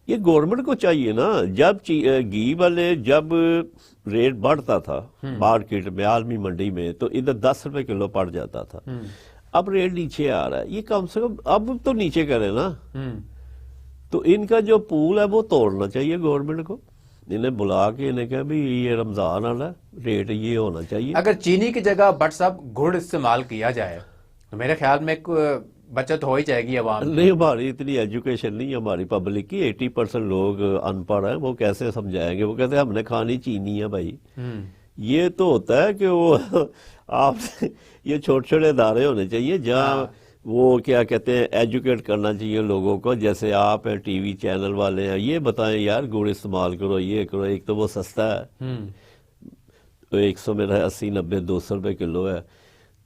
ये गवर्नमेंट को चाहिए ना। जब घी वाले जब रेट बढ़ता था मार्केट में, आलमी मंडी में, तो इधर 10 रुपए किलो पड़ जाता था। अब रेट नीचे आ रहा है, ये कम से कम अब तो नीचे करे ना। तो इनका जो पूल है वो तोड़ना चाहिए गवर्नमेंट को, इन्हें बुला के इन्हें कहा भी ये रमजान वाला रेट ये होना चाहिए। अगर चीनी की जगह भट्ट साहब गुड़ इस्तेमाल किया जाए तो मेरे ख्याल में बचत हो ही जाएगी आवाम की। नहीं, हमारी इतनी एजुकेशन नहीं है हमारी पब्लिक की। 80% लोग अनपढ़ हैं, वो कैसे समझाएंगे? वो कहते हैं हमने खानी चीनी है भाई। ये तो होता है कि वो आप ये छोटे छोटे इदारे होने चाहिए जहाँ वो क्या कहते हैं एजुकेट करना चाहिए लोगों को। जैसे आप हैं, टीवी चैनल वाले हैं, ये बताएं यार गुड़ इस्तेमाल करो, ये करो। एक तो वो सस्ता है, तो 100 में 80-90 200 रुपये किलो है,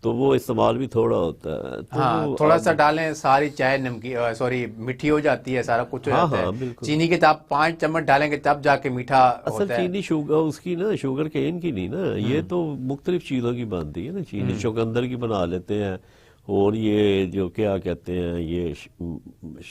तो वो इस्तेमाल भी थोड़ा होता है। तो हाँ, थोड़ा सा डालें, सारी चाय नमकीन सॉरी मीठी हो जाती है, सारा कुछ हो जाता है। चीनी के तब 5 चम्मच डालेंगे तब जाके मीठा असल होता है। चीनी शुगर उसकी ना, शुगर केन की नहीं ना, ये तो मुख्तलिफ चीज़ों की बनती है ना। चीनी चुकंदर की बना लेते हैं, और ये जो क्या कहते हैं ये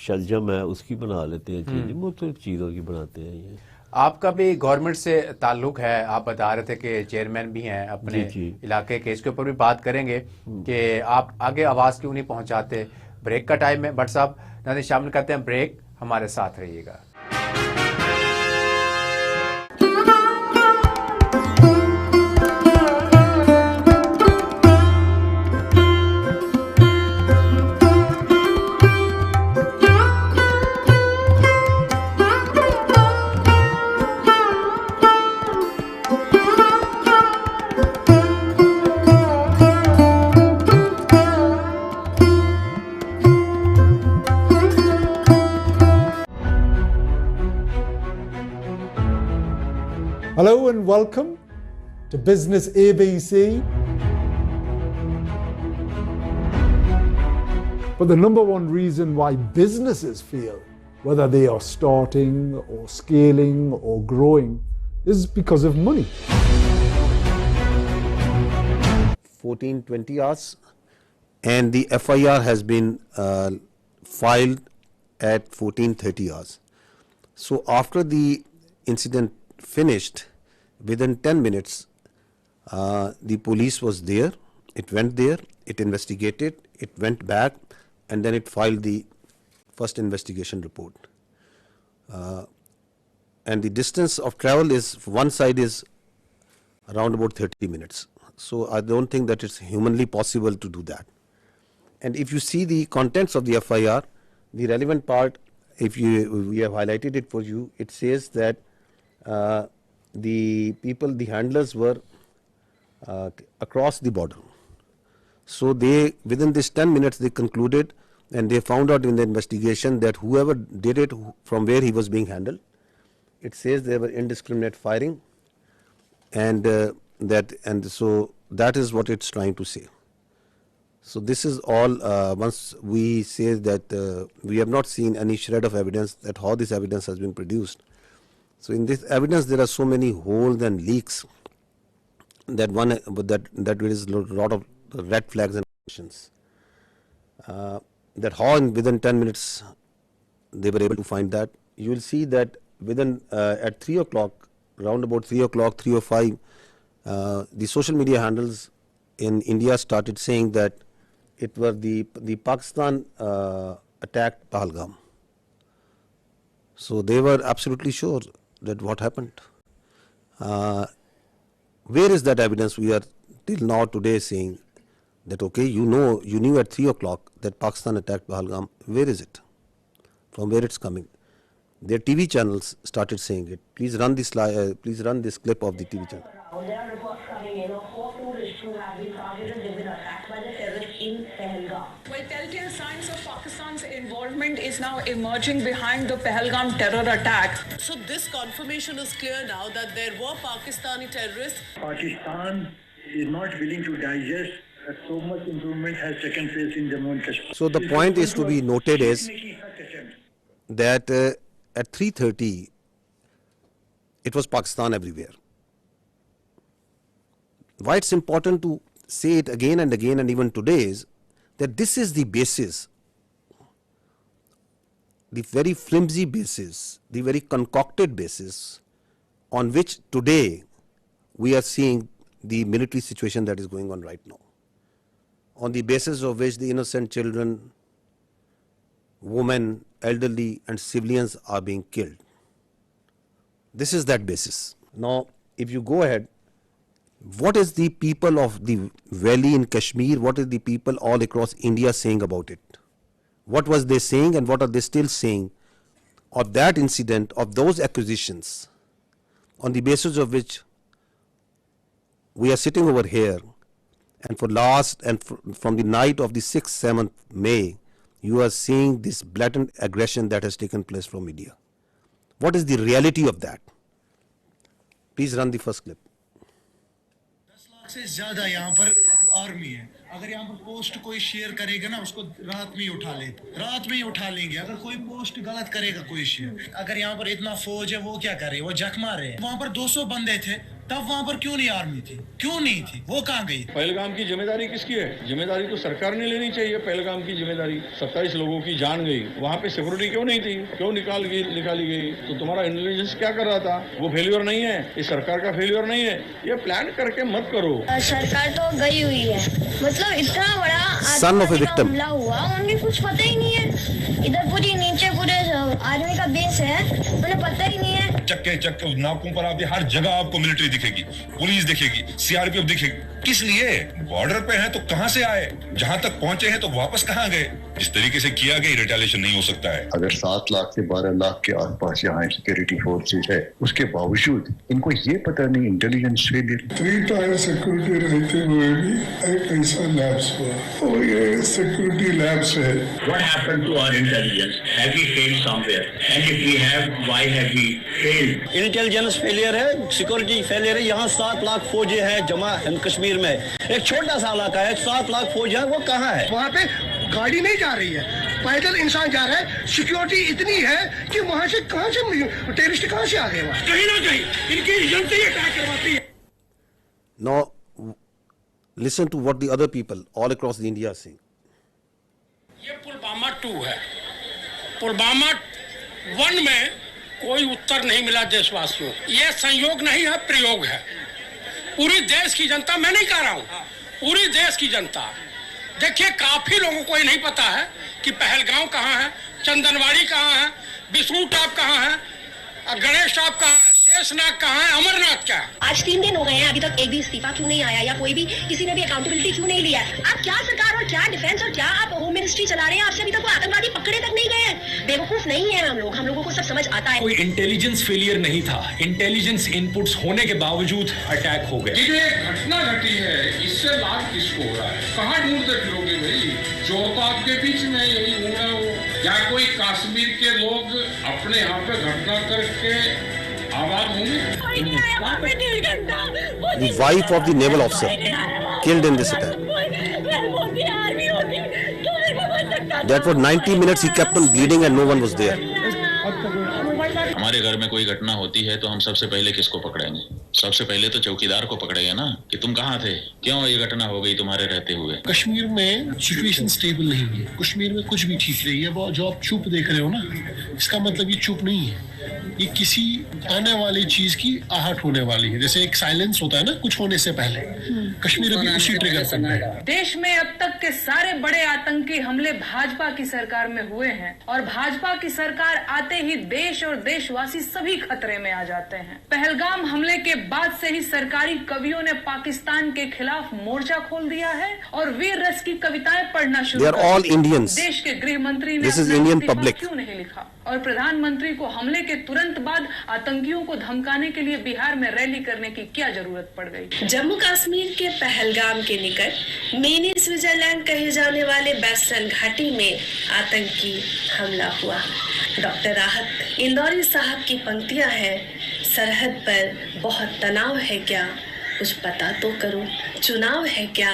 शलजम है उसकी बना लेते हैं चीनी, मुख्तलिफ चीज़ों की बनाते हैं ये। आपका भी गवर्नमेंट से ताल्लुक है, आप बता रहे थे कि चेयरमैन भी हैं अपने इलाके के, इसके ऊपर भी बात करेंगे कि आप आगे आवाज़ क्यों नहीं पहुंचाते। ब्रेक का टाइम है, बट साहब नाज़रीन शामिल करते हैं ब्रेक, हमारे साथ रहिएगा। Hello and welcome to Business ABC. But the number one reason why businesses fail, whether they are starting or scaling or growing, is because of money. 14-20 hours, and the FIR has been filed at 14-30 hours. So after the incident finished, within 10 minutes, the police was there, it went there, it investigated, it went back, and then it filed the first investigation report. And the distance of travel is, one side is around about 30 minutes. So I don't think that it's humanly possible to do that. And if you see the contents of the FIR, the relevant part, we have highlighted it for you, it says that the people, the handlers were across the border. So they, within this 10 minutes, they concluded, and they found out in the investigation that whoever did it, from where he was being handled, it says there were indiscriminate firing, and so that is what it's trying to say. So this is all, once we say that we have not seen any shred of evidence that how this evidence has been produced. So in this evidence there are so many holes and leaks that there is a lot of red flags and questions. That how within 10 minutes they were able to find that. You will see that within at 3 o'clock, around about 3 o'clock, 3:05, the social media handles in India started saying that it were the Pakistan attacked Pahalgam. So they were absolutely sure that what happened. Where is that evidence? We are till now today saying that okay, you knew at 3 o'clock that Pakistan attacked Pahalgam. Where is it? From where it's coming? Their TV channels started saying it. Please run this please run this clip of the TV channel. There are reports coming in of 4 tourists who have been targeted. They've been attacked by the terrorists in Pahalgam. Well, telltale signs of Pakistan's involvement is now emerging behind the Pahalgam terror attack. So this confirmation is clear now that there were Pakistani terrorists. Pakistan is not willing to digest that so much improvement has taken place in Jammu and Kashmir. So the point is to be noted is that at 3:30 it was Pakistan everywhere. Why it's important to say it again and again and even today is that this is the basis, the very flimsy basis, the very concocted basis on which today we are seeing the military situation that is going on right now, on the basis of which the innocent children, women, elderly and civilians are being killed. This is that basis. Now if you go ahead, what is the people of the valley in Kashmir, what is the people all across India saying about it? what was they saying and what are they still saying of that incident, of those acquisitions, on the basis of which we are sitting over here, and from the night of the 6th, 7th May, you are seeing this blatant aggression that has taken place from media. What is the reality of that? Please run the first clip. 10 lakh से ज्यादा यहाँ पर army है। अगर यहाँ पर post कोई share करेगा ना, उसको रात में ही उठा लेंगे। अगर कोई पोस्ट गलत करेगा कोई शेयर, अगर यहाँ पर इतना फौज है, वो क्या करे, वो जख मारे हैं। वहाँ पर 200 बंदे थे, तब वहाँ पर क्यों नहीं आर्मी थी, क्यों नहीं थी, वो कहाँ गई? पहलगाम की जिम्मेदारी किसकी है? जिम्मेदारी तो सरकार ने लेनी चाहिए। पहलगाम की जिम्मेदारी, 27 लोगों की जान गई, वहाँ पे सिक्योरिटी क्यों नहीं थी, क्यों निकाली गई? तो तुम्हारा इंटेलिजेंस क्या कर रहा था? वो फेल्योर नहीं है, ये सरकार का फेल्योर नहीं है। ये प्लान करके मत करो। सरकार तो गई हुई है, मतलब इतना बड़ा हमला हुआ, उन्हें कुछ पता ही नहीं है। इधर पूरी नीचे पूरे आर्मी का बेस है, उन्हें पता ही नहीं है। चक्के नाकों पर आप हर जगह आपको मिलिट्री दिखेगी, पुलिस दिखेगी, सीआरपीएफ दिखेगी। किस लिए? बॉर्डर पे हैं तो कहां से आए? जहां तक पहुंचे हैं तो वापस कहां गए? इस तरीके से किया गया रिटेलिएशन नहीं हो सकता है। अगर 7 लाख से 12 लाख के आसपास यहाँ सिक्योरिटी फोर्सेज है, उसके बावजूद इनको ये पता नहीं इंटेलिजेंस फेलियर। 3 टायर सिक्योरिटी रहते हुए भी एक ऐसा लैब्स हुआ, और ये सिक्योरिटी लैब्स है। What happened to our intelligence? Have we failed somewhere? And if we have, why have we failed? Intelligence failure है, सिक्योरिटी फेलियर है। यहाँ 7 लाख फौजी है जमा कश्मीर में, एक छोटा सा इलाका है, 7 लाख फौज है, वो कहाँ है? वहाँ पे गाड़ी नहीं जा रही है, पैदल इंसान जा रहा है। सिक्योरिटी इतनी है कि वहाँ से टेररिस्ट कहाँ से आ गए? वहाँ कहीं ना कहीं इनकी एजेंसी ये अटैक करवाती है। Now, listen to what the other people all across India are saying. ये पुलवामा 2 है। पुलवामा 1 में कोई उत्तर नहीं मिला देशवासियों। ये संयोग नहीं है, प्रयोग है। पूरी देश की जनता, मैं नहीं कह रहा हूँ, पूरी देश की जनता, देखिए काफी लोगों को ये नहीं पता है कि पहलगांव कहाँ है, चंदनवाड़ी कहाँ है, विष्णु टॉप कहाँ है, गणेश टॉप कहाँ है, शेषनाग कहाँ है, अमरनाथ क्या है? आज 3 दिन हो गए हैं, अभी तक एक भी इस्तीफा क्यों नहीं आया, या कोई भी किसी ने भी अकाउंटेबिलिटी क्यों नहीं लिया? आप क्या सरकार और क्या डिफेंस और क्या आप होम मिनिस्ट्री चला रहे हैं? आपसे अभी तक वो आतंकवादी पकड़े तक नहीं गए हैं। बेवकूफ नहीं है हम लोगों को सब समझ आता है। कोई इंटेलिजेंस फेलियर नहीं था, इंटेलिजेंस इनपुट्स होने के बावजूद अटैक हो गए। ये जो एक घटना घटी है, इससे लाभ किसको हो रहा है? कहाँ ढूंढते फिरोगे भाई? चोर तो आपके बीच में यही घूम रहा हो, या कोई कश्मीर के लोग अपने यहाँ पे घटना करके आबाद होंगे? The wife of the naval officer killed in this attack. That for 90 minutes he kept on bleeding and no one was there. हमारे घर में कोई घटना होती है तो हम सबसे पहले किसको पकड़ेंगे? सबसे पहले तो चौकीदार को पकड़ेंगे ना, कि तुम कहाँ थे, क्यों ये घटना हो गई तुम्हारे रहते हुए। कश्मीर में सिचुएशन स्टेबल नहीं है, कश्मीर में कुछ भी ठीक नहीं है। वो जो आप चुप देख रहे हो ना, इसका मतलब ये चुप नहीं है, ये किसी आने वाली चीज की आहट होने वाली है। जैसे एक साइलेंस होता है ना कुछ होने से पहले, कश्मीर अभी उसी ट्रिगर पर है। देश में अब तक के सारे बड़े आतंकी हमले भाजपा की सरकार में हुए हैं, और भाजपा की सरकार आते ही देश और देशवासी सभी खतरे में आ जाते हैं। पहलगाम हमले के बाद से ही सरकारी कवियों ने पाकिस्तान के खिलाफ मोर्चा खोल दिया है और वीर रस की कविताएं पढ़ना शुरू कर दी। देश के गृह मंत्री ने अपना क्यों नहीं लिखा? और प्रधानमंत्री को हमले के तुरंत बाद आतंकियों को धमकाने के लिए बिहार में रैली करने की क्या जरूरत पड़ गई? जम्मू कश्मीर के पहलगाम के निकट मिनी स्विट्जरलैंड कहे जाने वाले बेस्टर्न घाटी में आतंकी हमला हुआ। डॉक्टर राहत इंदौरी साहब की पंक्तियां हैं, सरहद पर बहुत तनाव है क्या, कुछ पता तो करो, चुनाव है क्या।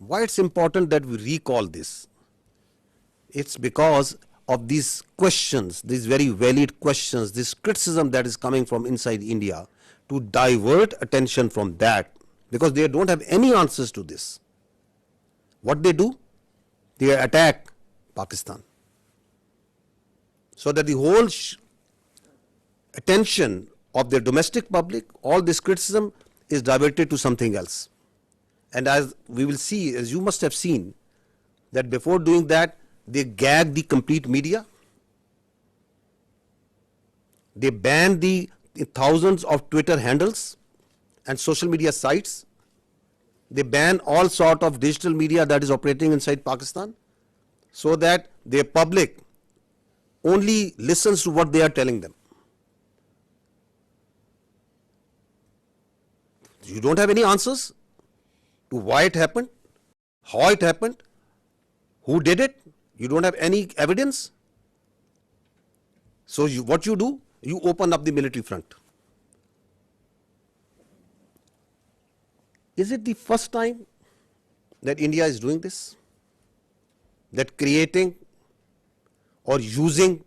Why it's important that we recall this? It's because of these questions, these very valid questions, this criticism that is coming from inside India, to divert attention from that, because they don't have any answers to this. What they do? They attack Pakistan, so that the whole attention of their domestic public, all this criticism is diverted to something else. And as we will see, as you must have seen, that before doing that, they gag the complete media. They ban the thousands of Twitter handles and social media sites. They ban all sort of digital media that is operating inside Pakistan, so that their public only listens to what they are telling them. You don't have any answers to why it happened, how it happened, who did it. You don't have any evidence. So what you do, you open up the military front. Is it the first time that India is doing this? That creating or using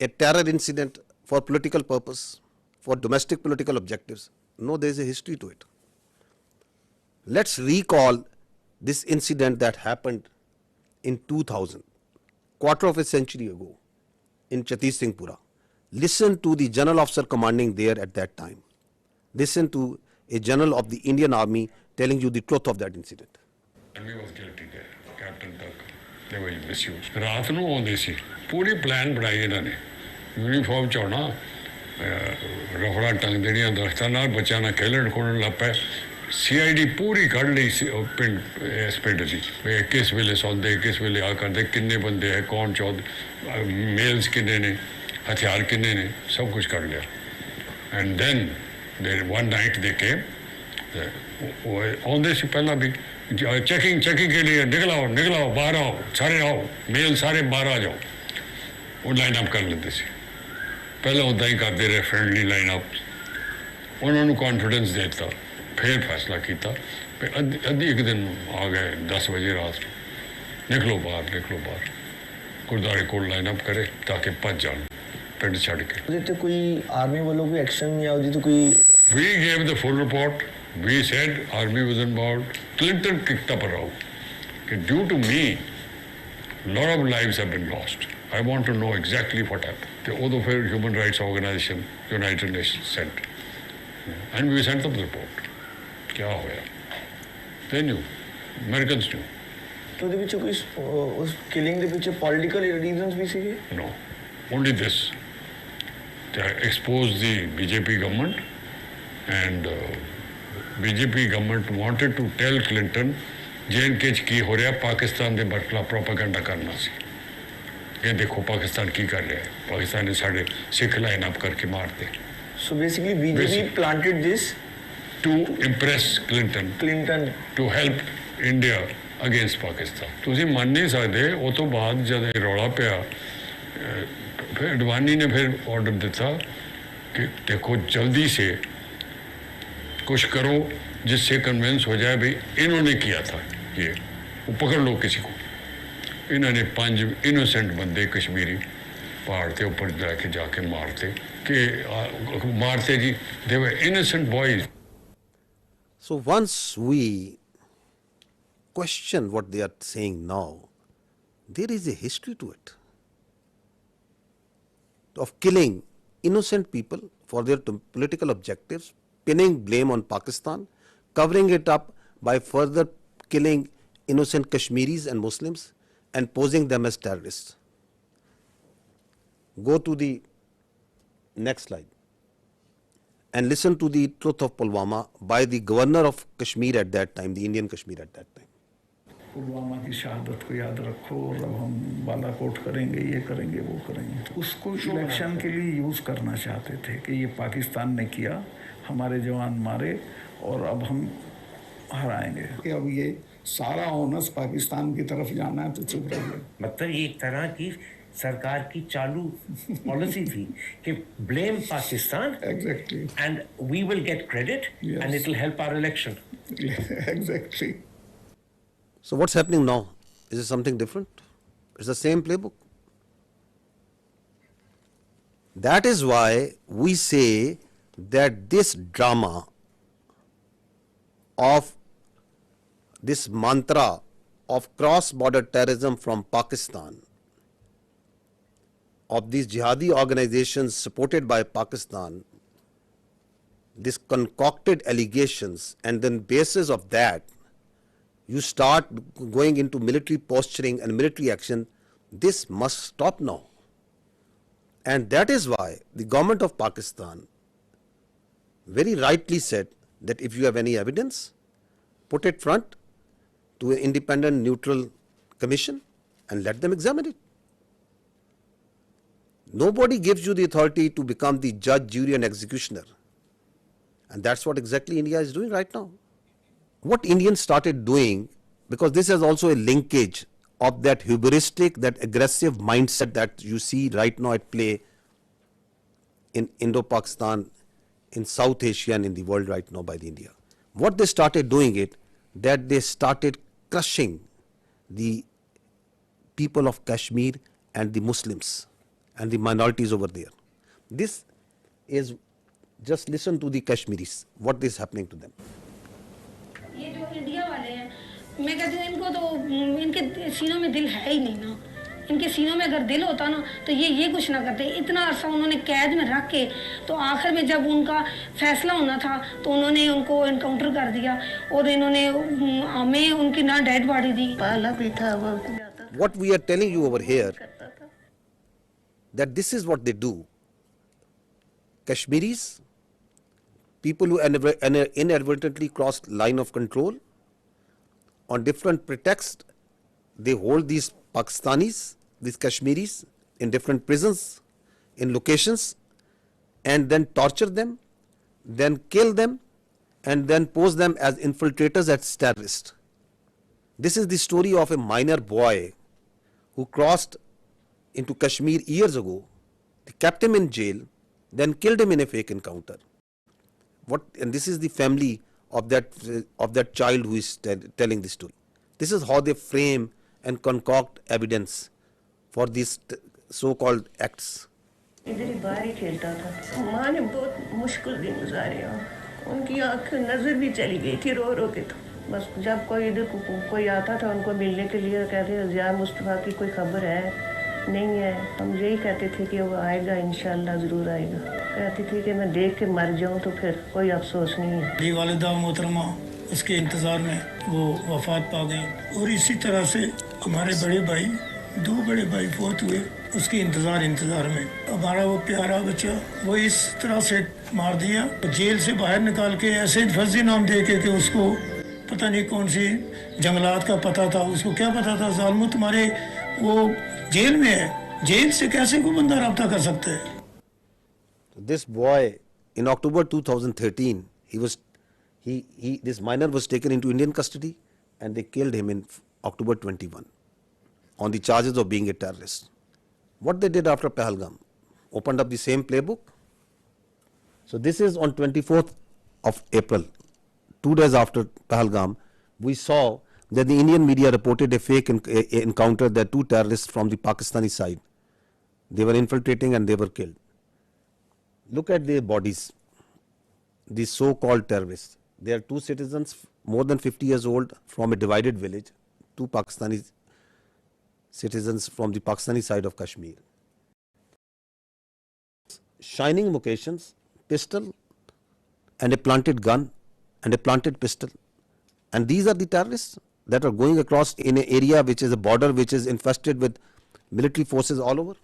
a terror incident for political purpose, for domestic political objectives? No, there is a history to it. Let's recall this incident that happened in 2000, quarter of a century ago, in Chhattis Singhpura. Listen to the general officer commanding there at that time. Listen to a general of the Indian Army telling you the truth of that incident. And we was guilty there, Captain Tuck. They were misused. ਰਾਤ ਨੂੰ ਆਉਂਦੇ ਸੀ ਪੂਰੀ plan ਬਣਾਈ ਇਹਨਾਂ ਨੇ uniform ਚ ਆਉਣਾ ਰਫੜਾ ਟੰਗ ਦੇਣੀਆਂ ਦਰਖਤਾਂ ਨਾਲ ਬੱਚਿਆਂ ਨਾਲ ਖੇਲਣ ਖੋਲਣ ਲੱਗ ਪਏ CID ਪੂਰੀ ਕੱਢ ਲਈ ਸੀ ਪਿੰਡ ਇਸ ਪਿੰਡ ਦੀ ਵੀ ਕਿਸ ਵੇਲੇ ਸੌਂਦੇ ਕਿਸ ਵੇਲੇ ਆ ਕਰਦੇ ਕਿੰਨੇ ਬੰਦੇ ਹੈ ਕੌਣ ਚੌਧ ਮੇਲਸ ਕਿੰਨੇ ਨੇ ਹਥਿਆਰ ਕਿੰਨੇ ਨੇ ਸਭ ਕੁਝ ਕੱਢ ਲਿਆ and then one night they came ਆਉਂਦੇ ਸੀ ਪਹਿਲਾਂ ਵੀ चेकिंग के लिए निकलाओ बाहर आओ सारे आओ मेल सारे बाहर आ जाओ वो लाइन अप कर लेते सी पहले उदा ही करते रहे फ्रेंडली लाइन अप उन्होंने कॉन्फिडेंस देता फिर फैसला किया अद्धी एक दिन आ गए 10 बजे रात निकलो बाहर गुरुद्वारे को लाइन अप करे ताकि भज जान पिंड छड़ के तो कोई आर्मी वालों कोई एक्शन या तो कोई we gave the full report. We said army was involved. Clinton kicked up a row. Due to me, a lot of lives have been lost. I want to know exactly what happened. The other human rights organization, United Nations, sent. And we sent them the report. Kya hoya? They knew. Americans knew. So the piche was killing the piche political reasons bhi sige? No. Only this. They exposed the BJP government and BJP government wanted to tell Clinton J&K च की हो रहा पाकिस्तान के खिलाफ propaganda करना सी ये देखो पाकिस्तान की कर रहा है पाकिस्तान ने साढ़े सिख लाइन अप करके मारते. So basically BJP planted this to impress Clinton to help India against Pakistan. तुसी मान नहीं सकते वो तो बाद जब रौला पिया फिर अडवाणी ने फिर ऑर्डर दिता कि देखो जल्दी से कुछ करो जिससे कन्विंस हो जाए भाई इन्होंने किया था ये वो पकड़ लो किसी को. इन्होंने 5 इनोसेंट बंदे कश्मीरी पहाड़ के ऊपर जाके मारते जी they were innocent boys. So once we question what they are saying now, there is a history to it of killing innocent people for their political objectives, pinning blame on Pakistan, covering it up by further killing innocent Kashmiris and Muslims and posing them as terrorists. Go to the next slide and listen to the truth of Pulwama by the governor of Kashmir at that time, the Indian Kashmir at that time. Pulwama की शहादत को याद रखो और अब हम बालाकोट करेंगे ये करेंगे वो करेंगे उसको इलेक्शन के लिए यूज़ करना चाहते थे कि ये पाकिस्तान ने किया हमारे जवान मारे और अब हम हराएंगे कि अब ये सारा ओनस पाकिस्तान की तरफ जाना है तो चुप रहिए. मतलब ये एक तरह की सरकार की चालू पॉलिसी थी कि blame Pakistan exactly and we will get credit and it will help our election. Exactly. So what's happening now? Is it something different? It's the same playbook. That is why we say that this drama of this mantra of cross-border terrorism from Pakistan, of these jihadi organizations supported by Pakistan, this concocted allegations, and then basis of that, you start going into military posturing and military action. This must stop now. And that is why the government of Pakistan very rightly said that if you have any evidence, put it front to an independent, neutral commission and let them examine it. Nobody gives you the authority to become the judge, jury and executioner. And that's what exactly India is doing right now. What Indians started doing, because this is also a linkage of that hubristic, that aggressive mindset that you see right now at play in Indo-Pakistan, in South Asia and in the world right now by the India. What they started doing it, that they started crushing the people of Kashmir and the Muslims and the minorities over there. This is, just listen to the Kashmiris, what is happening to them. ये जो India वाले हैं, मैं कहती हूँ इनको तो इनके सीनों में दिल है ही नहीं ना. इनके सीनों में अगर दिल होता ना तो ये कुछ ना करते. इतना अरसा उन्होंने कैद में रख के तो आखिर में जब उनका फैसला होना था तो उन्होंने उनको एनकाउंटर कर दिया और इन्होंने हमें उनकी ना डेड बॉडी दी. पाला भी था वो. What we are telling you over here, that this is what they do. Kashmiris, people who inadvertently crossed line of control, on different pretexts, they hold these Pakistanis, these Kashmiris, in different prisons, in locations, and then torture them, then kill them, and then pose them as infiltrators, as terrorists. This is the story of a minor boy who crossed into Kashmir years ago. They kept him in jail, then killed him in a fake encounter. And this is the family of that child who is telling this story. This is how they frame and concoct evidence for these so-called acts. इधर ही बाहर ही खेलता था. माँ ने बहुत मुश्किल दिन गुजारे. उनकी आँख नजर भी चली गई थी रो रो के. तो बस जब कोई इधर कोई आता था उनको मिलने के लिए, कहते हैं ज़िया मुस्तफ़ा की कोई खबर है, नहीं है. हम यही कहते थे कि वो आएगा, इंशाल्लाह ज़रूर आएगा. कहती थी कि मैं देख के मर जाऊँ तो फिर कोई अफसोस नहीं है. मेरी वालिदा मोहतरमा उसके इंतज़ार में वो वफात पा गई. और इसी तरह से हमारे बड़े भाई, 2 बड़े भाई फौत हुए उसके इंतज़ार में. हमारा वो प्यारा बच्चा वो इस तरह से मार दिया. जेल से बाहर निकाल के ऐसे फर्जी नाम दे के कि उसको पता नहीं कौन सी जंगलात का पता था. उसको क्या पता था ज़ालिमो तुम्हारे वो जेल में है, जेल से कैसे कोई बंदा रब्ता कर सकता है. This boy, in October 2013, this minor was taken into Indian custody and they killed him in October 21 on the charges of being a terrorist. What they did after Pahalgam, opened up the same playbook. So this is on 24th of April, 2 days after Pahalgam, we saw that the Indian media reported a fake encounter that 2 terrorists from the Pakistani side, they were infiltrating and they were killed. Look at their bodies, these so-called terrorists. They are 2 citizens more than 50 years old from a divided village, 2 Pakistani citizens from the Pakistani side of Kashmir. Shining locations, pistol and a planted gun and a planted pistol. And these are the terrorists that are going across in an area which is a border which is infested with military forces all over.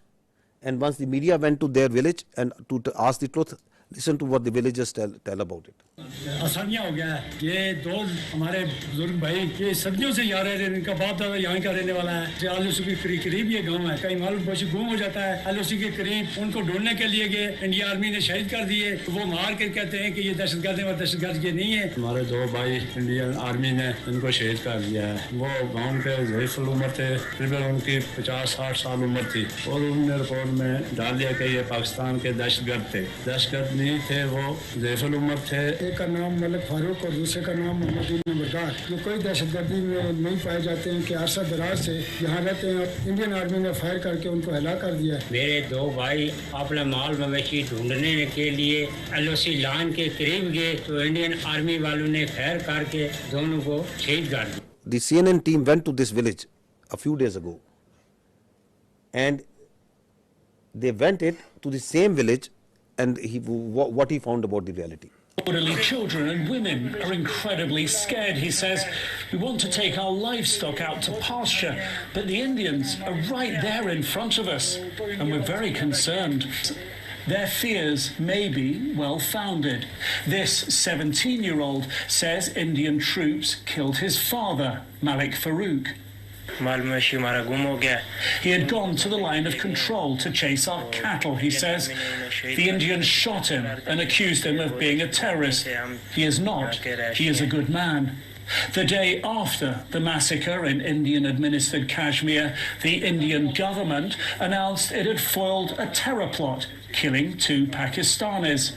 And once the media went to their village and to ask the truth, listen to what the villagers tell about it. आसानियाँ हो गया है. ये 2 हमारे बुजुर्ग भाई ये सदियों से यहाँ रह रहे हैं. इनका बाप दादा यहाँ का रहने वाला है. आलूसी के करीब ये गांव है. कहीं मालूम पहुँची गुम हो जाता है. आलूसी के करीब उनको ढूंढने के लिए गए. इंडिया आर्मी ने शहीद कर दिए. तो वो मार के कहते हैं कि ये दहशतगर्द है और दहशतगर्द ये नहीं है. हमारे 2 भाई इंडियन आर्मी ने इनको शहीद कर दिया है. वो गाँव के ज़ईफ़ुल उम्र थे. तकरीबन उनकी 50-60 साल उम्र थी. और उन्होंने रिपोर्ट में डाल दिया कि ये पाकिस्तान के दहशतगर्द थे. दहशतगर्द नहीं थे, वो ज़ईफ़ुल उम्र थे. एक का नाम मलिक फारूक और दूसरे का नाम मोहम्मद नंबरदार. जो कोई दहशतगर्दी में नहीं पाए जाते हैं कि अरसा दराज से यहाँ रहते हैं. इंडियन आर्मी ने फायर करके उनको हलाक कर दिया. मेरे 2 भाई अपना माल मवेशी ढूंढने के लिए एलओसी लाइन के करीब गए तो इंडियन आर्मी वालों ने फायर करके दोनों को शहीद कर दिया. The CNN team went to this village a few days ago and they went to the same village and what he found about the reality. Elderly children and women are incredibly scared. He says, we want to take our livestock out to pasture, but the Indians are right there in front of us, and we're very concerned. Their fears may be well-founded. This 17-year-old says Indian troops killed his father, Malik Farouk. He had gone to the line of control to chase our cattle, he says. The Indians shot him and accused him of being a terrorist. He is not. He is a good man. The day after the massacre in Indian-administered Kashmir, the Indian government announced it had foiled a terror plot, killing 2 Pakistanis.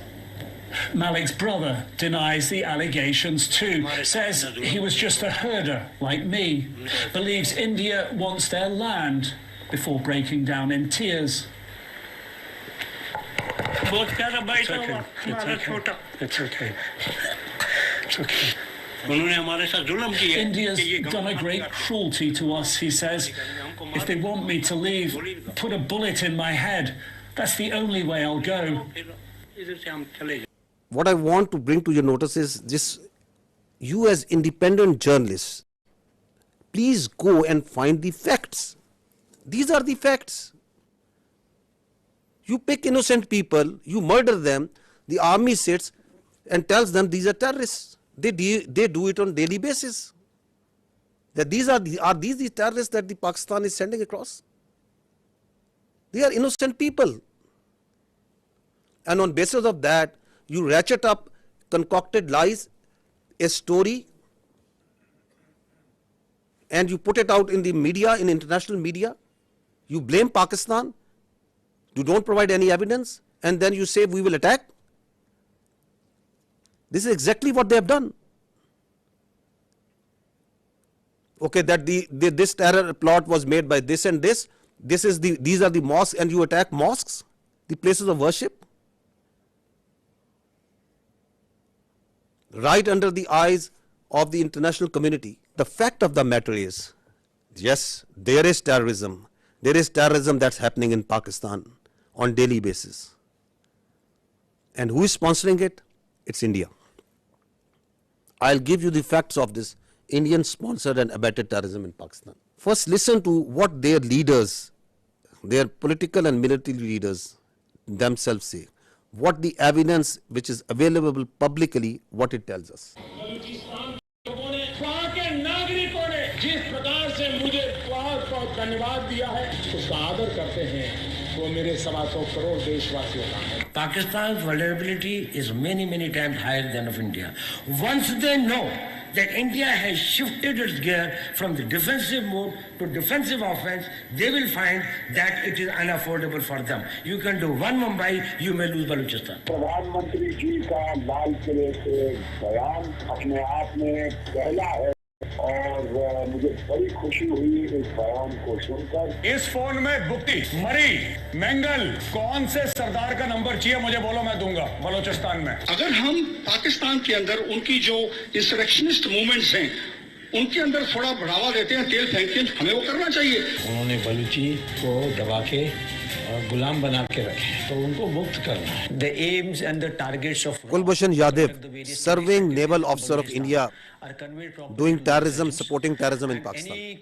Malik's brother denies the allegations too, says he was just a herder like me, believes India wants their land, before breaking down in tears. It's okay. It's okay. It's okay. India's done a great cruelty to us, he says. If they want me to leave, put a bullet in my head. That's the only way I'll go. What I want to bring to your notice is this: you as independent journalists, please go and find the facts. These are the facts. You pick innocent people, you murder them, the army sits and tells them these are terrorists. They do it on daily basis. That these are these the terrorists that the Pakistan is sending across? They are innocent people. And on basis of that, you ratchet up concocted lies, a story, and you put it out in the media, in international media. You blame Pakistan. You don't provide any evidence, and then you say we will attack. This is exactly what they have done. Okay, that this terror plot was made by this and this. These are the mosques, and you attack mosques, the places of worship, right under the eyes of the international community. The fact of the matter is, yes, there is terrorism. There is terrorism that's happening in Pakistan on daily basis. And who is sponsoring it? It's India. I'll give you the facts of this Indian sponsored and abetted terrorism in Pakistan. First, listen to what their leaders, their political and military leaders themselves say. What the evidence which is available publicly, what it tells us. Pakistan's vulnerability is many times higher than of India. Once they know that India has shifted its gear from the defensive mode to defensive offense, they will find that it is unaffordable for them. You can do one Mumbai, you may lose Balochistan. प्रधानमंत्री जी का लाल किले से बयान अपने आप में पहला है और मुझे बड़ी खुशी हुई इस बयान को सुनकर। इस फोन में बुक्ति मरी मंगल कौन से सरदार का नंबर चाहिए मुझे बोलो, मैं दूंगा बलोचिस्तान में। अगर हम पाकिस्तान के अंदर उनकी जो इंसरेक्शनिस्ट मूवमेंट्स हैं उनके अंदर थोड़ा बढ़ावा देते हैं, तेल फेंकते हैं, हमें वो करना चाहिए। उन्होंने बलूची को दबा के गुलाम बना के रखे, तो उनको मुक्त करना है। The aims and the targets of Kulbhushan Yadav, serving naval officer of India, doing terrorism, supporting terrorism in Pakistan. Any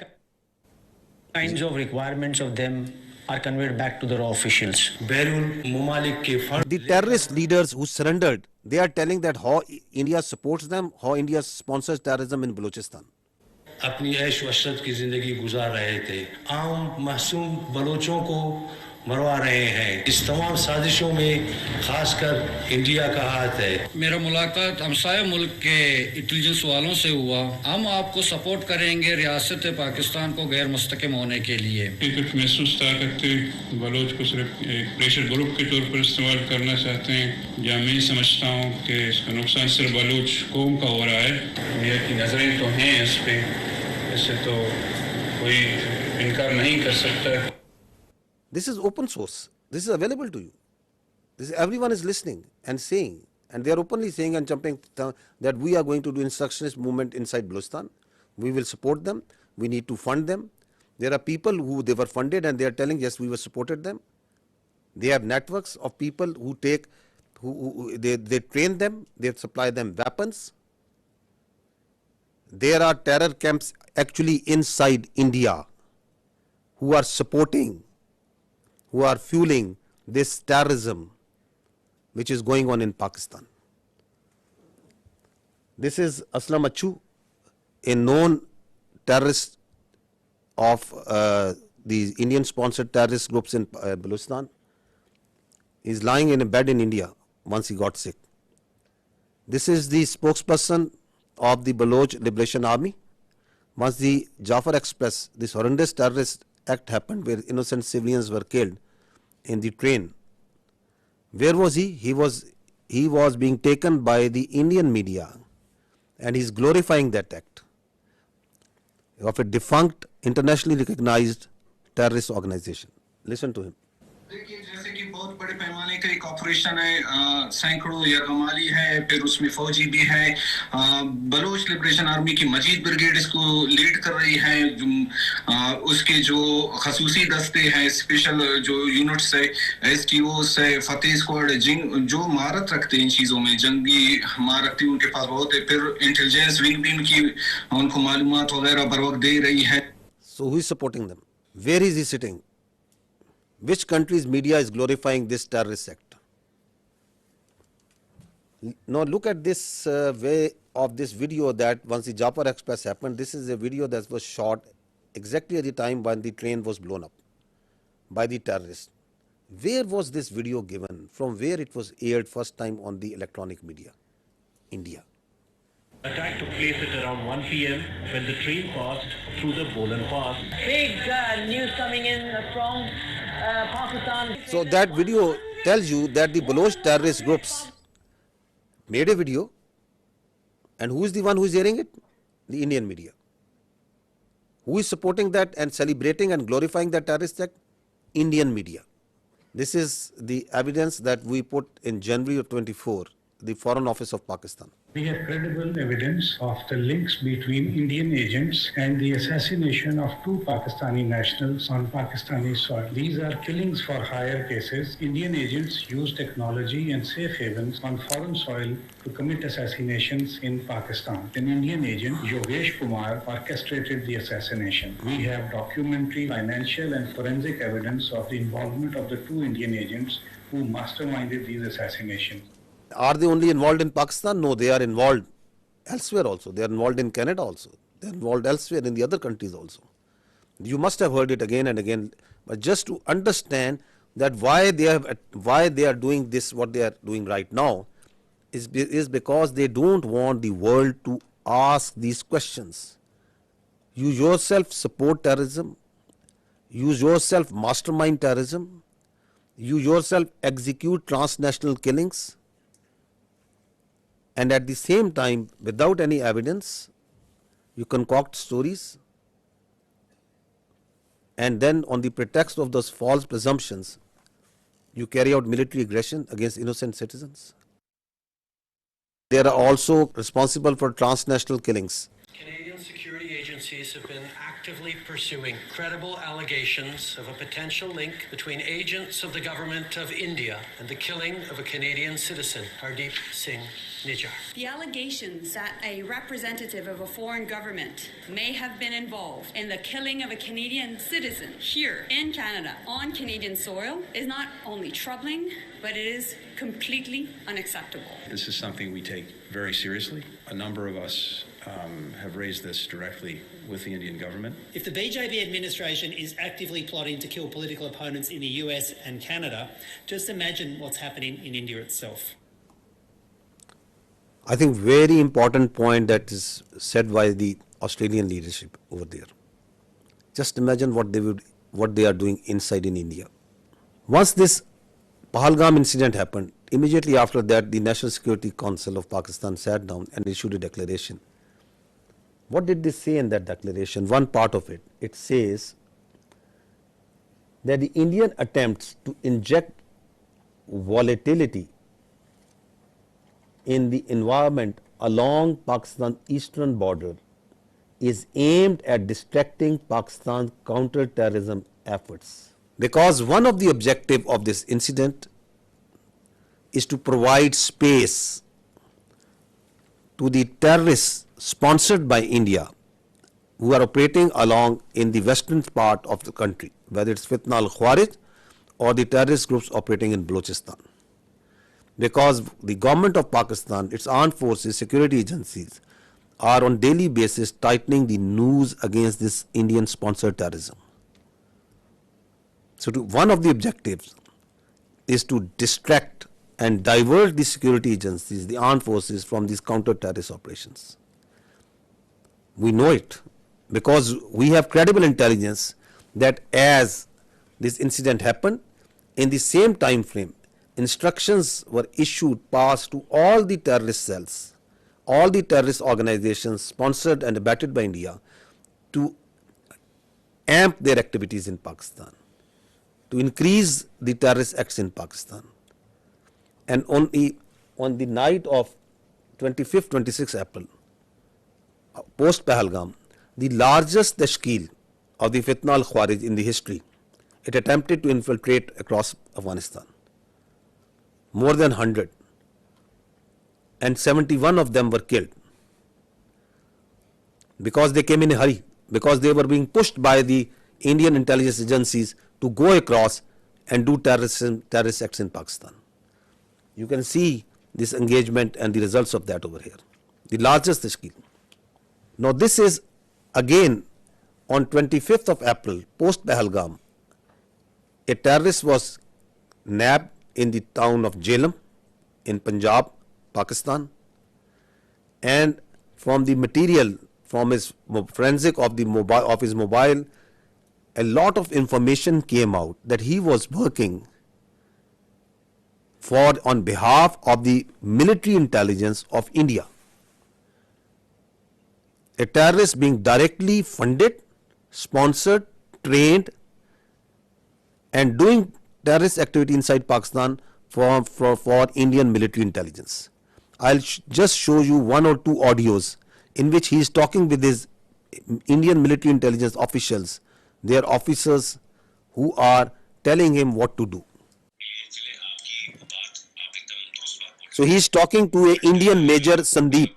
kinds of requirements of them are conveyed back to the raw officials. The terrorist leaders who surrendered, they are telling that how India supports them, how India sponsors terrorism in Balochistan. अपनी ऐश वशरत की जिंदगी गुजार रहे थे, आम मासूम बलोचों को मरवा रहे हैं। इस तमाम साजिशों में खासकर इंडिया का हाथ है। मेरा मुलाकात हमसाया मुल्क के इंटेलिजेंस वालों से हुआ। हम आपको सपोर्ट करेंगे रियासत पाकिस्तान को गैर मुस्तकिम होने के लिए। कुछ महसूस करते बलोच को सिर्फ एक प्रेशर ग्रुप के तौर पर इस्तेमाल करना चाहते हैं, या मैं समझता हूँ कि इसका नुकसान सिर्फ बलोच कौम का हो रहा है। इंडिया की नजरें तो हैं इस पे, इससे तो कोई इनकार नहीं कर सकता। This is open source. This is available to you. Everyone is listening and saying, and they are openly saying and jumping that we are going to do insurrectionist movement inside Balochistan. We will support them. We need to fund them. There are people who they were funded and they are telling, yes, we were supported them. They have networks of people who they train them, they supply them weapons. There are terror camps actually inside India who are supporting, who are fueling this terrorism which is going on in Pakistan. This is Aslam Achu, a known terrorist of the Indian-sponsored terrorist groups in Balochistan. He's lying in a bed in India once he got sick. This is the spokesperson of the Baloch Liberation Army. Once the Jafar Express, this horrendous terrorist act happened where innocent civilians were killed in the train. Where was he? He was being taken by the Indian media, and he's glorifying that act of a defunct, internationally recognized terrorist organization. Listen to him. देखिए जैसे कि बहुत बड़े पैमाने का एक operation है, सैकड़ों यरगमाली है, फिर उसमें फौजी भी है, बलोच लिबरेशन आर्मी की मजीद ब्रिगेड इसको लीड कर रही है, उसके जो खसूसी दस्ते हैं, स्पेशल जो यूनिट्स है, एसटीओस है, फतेह स्क्वाड, जो महारत रखते हैं इन चीज़ों में, जंगी महारत उनके पास बहुत है, फिर इंटेलिजेंस विंग भी उनकी उनको मालूमात वगैरह बर वक्त दे रही है. So who is supporting them? Where is he sitting? Which country's media is glorifying this terrorist act? Now look at this way of this video that once the Jafar Express happened, this is a video that was shot exactly at the time when the train was blown up by the terrorists. Where was this video given? From where it was aired first time on the electronic media? India. Attack took place at around 1 p.m. when the train passed through the Bolan Pass. Big news coming in from Pakistan. So that video tells you that the Baloch terrorist groups made a video, and who is the one who is airing it? The Indian media. Who is supporting that and celebrating and glorifying that terrorist act? Indian media. This is the evidence that we put in January of 24, the Foreign Office of Pakistan. We have credible evidence of the links between Indian agents and the assassination of 2 Pakistani nationals on Pakistani soil. These are killings for hire cases. Indian agents use technology and safe havens on foreign soil to commit assassinations in Pakistan. An Indian agent, Yogesh Kumar, orchestrated the assassination. We have documentary, financial and forensic evidence of the involvement of the 2 Indian agents who masterminded these assassinations. Are they only involved in Pakistan? No, they are involved elsewhere also. They are involved in Canada also. They are involved elsewhere in the other countries also. You must have heard it again and again. But just to understand that why they are doing this, what they are doing right now, is because they don't want the world to ask these questions. You yourself support terrorism. You yourself mastermind terrorism. You yourself execute transnational killings. And at the same time, without any evidence, you concoct stories, and then on the pretext of those false presumptions, you carry out military aggression against innocent citizens. They are also responsible for transnational killings. Canadian security agencies have been actively pursuing credible allegations of a potential link between agents of the government of India and the killing of a Canadian citizen, Hardeep Singh Nijjar. The allegations that a representative of a foreign government may have been involved in the killing of a Canadian citizen here in Canada on Canadian soil is not only troubling, but it is completely unacceptable. This is something we take very seriously. A number of us have raised this directly with the Indian government. If the BJP administration is actively plotting to kill political opponents in the US and Canada, just imagine what's happening in India itself. I think very important point that is said by the Australian leadership over there. Just imagine what they are doing inside in India. Once this Pahalgam incident happened, immediately after that the National Security Council of Pakistan sat down and issued a declaration. What did they say in that declaration? One part of it, it says that the Indian attempts to inject volatility in the environment along Pakistan's eastern border is aimed at distracting Pakistan's counter-terrorism efforts. Because one of the objectives of this incident is to provide space to the terrorists sponsored by India who are operating along in the western part of the country, whether it's Fitna al-Khawarij or the terrorist groups operating in Balochistan. Because the government of Pakistan, its armed forces, security agencies are on daily basis tightening the noose against this Indian sponsored terrorism. So one of the objectives is to distract and divert the security agencies, the armed forces, from these counter-terrorist operations. We know it because we have credible intelligence that as this incident happened, in the same time frame, instructions were issued, passed to all the terrorist cells, all the terrorist organizations sponsored and abetted by India to amp their activities in Pakistan, to increase the terrorist acts in Pakistan. And on the night of 25th, 26th April, post Pahalgam, the largest tashkeel of the Fitna al-Khawarij in the history, it attempted to infiltrate across Afghanistan. More than 100. And 71 of them were killed. Because they came in a hurry, because they were being pushed by the Indian intelligence agencies to go across and do terrorist acts in Pakistan. You can see this engagement and the results of that over here. The largest tashkeel. Now this is again on 25th of April, post Pahalgam, a terrorist was nabbed in the town of Jhelum in Punjab, Pakistan, and from the material, from his forensic of his mobile, a lot of information came out that he was working on behalf of the military intelligence of India. A terrorist being directly funded, sponsored, trained, and doing terrorist activity inside Pakistan for Indian military intelligence. I'll just show you one or two audios in which he is talking with his Indian military intelligence officials, their officers who are telling him what to do. So he is talking to an Indian Major Sandeep.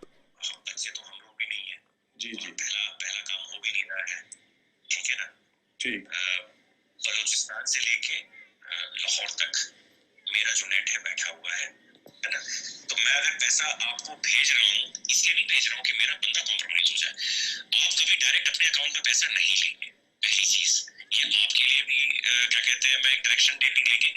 Balochistan से लेके लाहौर तक मेरा जो net है बैठा हुआ है ना, तो मैं अगर पैसा आपको भेज रहा हूँ, इसलिए नहीं भेज रहा हूँ कि मेरा बंदा कॉम्प्रोमाइज हो जाए। आप कभी डायरेक्ट अपने अकाउंट में पैसा नहीं लेंगे, पहली चीज। ये आपके लिए भी क्या कहते हैं, मैं एक डायरेक्शन डेटिंग लेके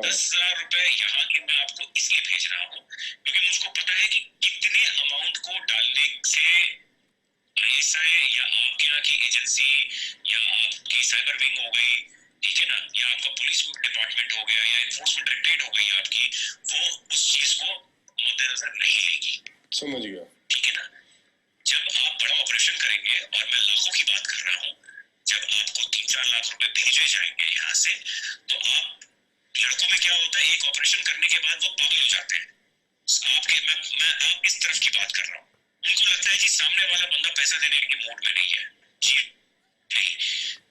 10,000 रुपए यहाँ के मैं आपको इसलिए भेज रहा हूँ क्योंकि मुझको पता है कि कितने अमाउंट को डालने से ISI या आपके यहाँ की एजेंसी या आपकी साइबर विंग हो गई, ठीक है ना, या आपका पुलिस डिपार्टमेंट हो गया या एनफोर्समेंट डायरेक्टरेट हो गई आपकी, वो उस चीज को मद्देनजर नहीं लेगी। समझ गया, ठीक है ना। जब आप बड़ा ऑपरेशन करेंगे, और मैं लाखों की बात कर रहा हूँ, जब आपको 3-4 लाख रुपए भेजे जाएंगे यहाँ से, तो आप लड़कों में क्या होता है, एक ऑपरेशन करने के बाद वो पागल हो जाते हैं। मैं आप इस तरफ की बात कर रहा हूँ। उनको लगता है कि सामने वाला बंदा पैसा देने के मूड में नहीं है। जी नहीं,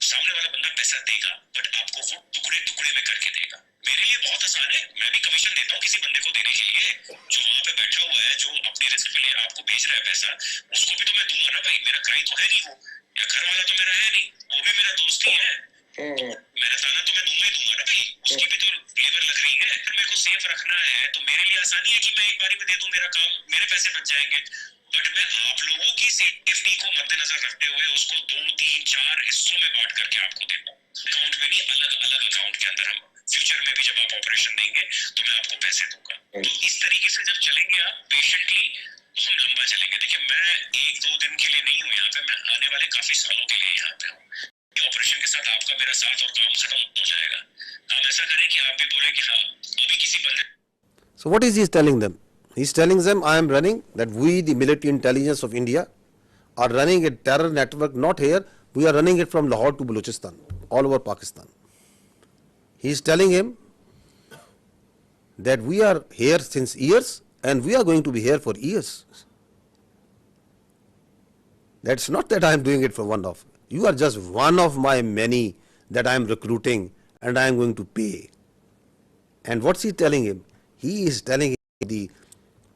सामने वाला बंदा पैसा देगा, बट आपको वो टुकड़े टुकड़े में करके देगा। मेरे लिए बहुत आसान है, मैं भी कमीशन देता हूँ किसी बंदे को देने के लिए, जो वहां पे बैठा हुआ है, जो अपनी रिस्क पे आपको भेज रहा है पैसा, उसको भी तो मैं दूंगा ना भाई। मेरा क्राइम तो है नहीं वो, या घर वाला तो मेरा है नहीं, वो भी मेरा दोस्त ही है। मेरा ताना तो मैं दूंगा ही दूंगा ना भाई, उसकी भी तो लेबर लग रही है। फिर मेरे को सेफ रखना है तो मेरे लिए आसानी है कि मैं एक बारी में दे दूं, मेरा काम, मेरे पैसे बच जाएंगे। बट मैं आप लोगों की सेफ्टी को मद्देनजर रखते हुए उसको 2-3-4 हिस्सों में बांट करके आपको देता हूँ, अकाउंट में नहीं, अलग अलग अकाउंट के अंदर। हम फ्यूचर में भी जब आप ऑपरेशन देंगे तो मैं आपको पैसे दूंगा। तो इस तरीके से जब चलेंगे आप पेशेंटली, तो हम लंबा चलेंगे। देखिए, मैं 1-2 दिन के लिए नहीं हूँ यहाँ पे, मैं आने वाले काफी सालों के लिए यहाँ पे हूँ। ऑपरेशन के साथ आपका मेरा साथ और काम खत्म हो जाएगा। आप ऐसा करें कि आप भी बोले कि हाँ, अभी किसी बंदे। So what is he telling them? He's telling them, I am running, that we, the military intelligence of India, are running a terror network, not here, we are running it from Lahore to Balochistan, all over Pakistan. He's telling him that we are here since years and we are going to be here for years. That's not that I am doing it for one-off. You are just one of my many that I am recruiting and I am going to pay. And what's he telling him? He is telling him the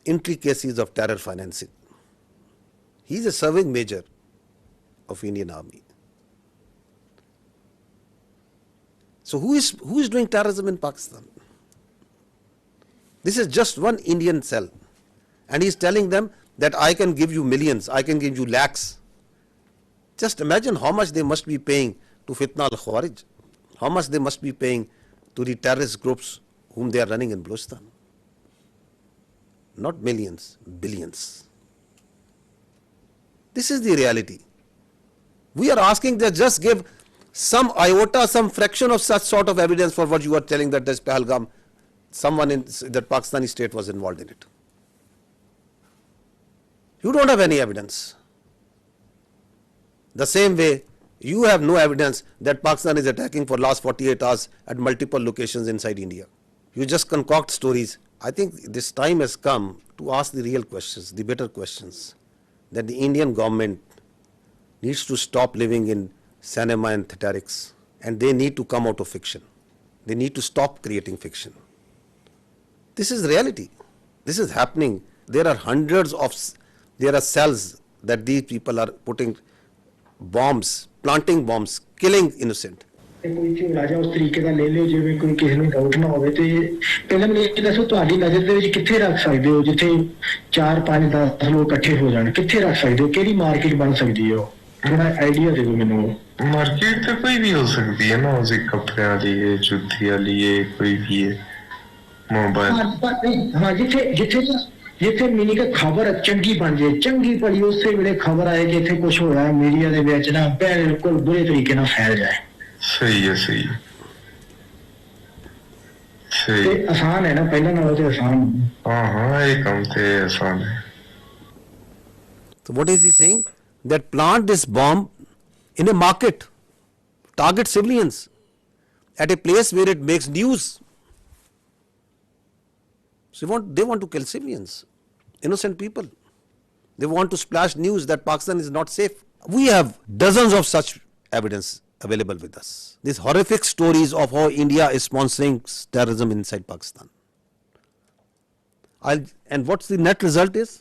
intricacies of terror financing. He is a serving major of Indian Army. So who is doing terrorism in Pakistan? This is just one Indian cell. And he is telling them that I can give you millions, I can give you lakhs. Just imagine how much they must be paying to Fitna al-Khawarij, how much they must be paying to the terrorist groups whom they are running in Balochistan. Not millions, billions. This is the reality. We are asking that just give some iota, some fraction of such sort of evidence for what you are telling that this Pahalgam, someone in that Pakistani state was involved in it. You don't have any evidence. The same way, you have no evidence that Pakistan is attacking for last 48 hours at multiple locations inside India. You just concoct stories. I think this time has come to ask the real questions, the better questions, that the Indian government needs to stop living in cinema and theatrics, and they need to come out of fiction. They need to stop creating fiction. This is reality. This is happening. There are hundreds of, there are cells that these people are putting bombs, planting bombs, killing innocent. ਕੋਈ ਝੋਲਾ ਜਾਂ ਉਸ ਤਰੀਕੇ ਦਾ ਲੈ ਲਿਓ ਜਿਵੇਂ ਕੋਈ ਕਿਸੇ ਨੂੰ ਡਾਊਟ ਨਾ ਹੋਵੇ ਤੇ ਪਹਿਲਾਂ ਮੈਨੂੰ ਇਹ ਦੱਸੋ ਤੁਹਾਡੀ ਨਜ਼ਰ ਦੇ ਵਿੱਚ ਕਿੱਥੇ ਰੱਖ ਸਕਦੇ ਹੋ ਜਿੱਥੇ 4 5 10 ਲੋਕ ਇਕੱਠੇ ਹੋ ਜਾਣ ਕਿੱਥੇ ਰੱਖ ਸਕਦੇ ਹੋ ਕਿਹੜੀ ਮਾਰਕੀਟ ਬਣ ਸਕਦੀ ਹੈ ਥੋੜਾ ਆਈਡੀਆ ਦੇ ਦਿਓ ਮੈਨੂੰ ਮਾਰਕੀਟ ਤੇ ਕੋਈ ਵੀ ਹੋ ਸਕਦੀ ਹੈ ਨਾ ਉਸੇ ਕੱਪੜਿਆਂ ਦੀ ਹੈ ਜੁੱਤੀ ਵਾਲੀ ਹੈ ਕੋਈ ਵੀ ਹੈ ਮੋਬਾਈਲ ਹਾਂ ਜਿੱਥੇ ਮੀਨੀ ਕਿ ਖਬਰ ਚੰਗੀ ਬਣ ਜੇ ਚੰਗੀ ਭਲੀ ਉਸੇ ਵੇਲੇ ਖਬਰ ਆਏ ਕਿ ਇੱਥੇ ਕੁਝ ਹੋਇਆ ਮੀਡੀਆ ਦੇ ਵਿੱਚ ਨਾ ਬਿਲਕੁਲ ਬੁਰੇ ਤਰੀਕੇ ਨਾਲ ਫੈਲ ਜਾਏ ਸਹੀ ਹੈ ਸਹੀ ਤੇ ਆਸਾਨ ਹੈ ਨਾ ਪਹਿਲਾਂ ਨਾਲੋਂ ਤੇ ਆਸਾਨ ਹਾਂ ਇਹ ਕੰਮ ਤੇ ਆਸਾਨ ਹੈ So what is he saying? That plant this bomb in a market, target civilians at a place where it makes news. So they want to kill civilians, innocent people. They want to splash news that Pakistan is not safe. We have dozens of such evidence available with us. These horrific stories of how India is sponsoring terrorism inside Pakistan. And what's the net result is?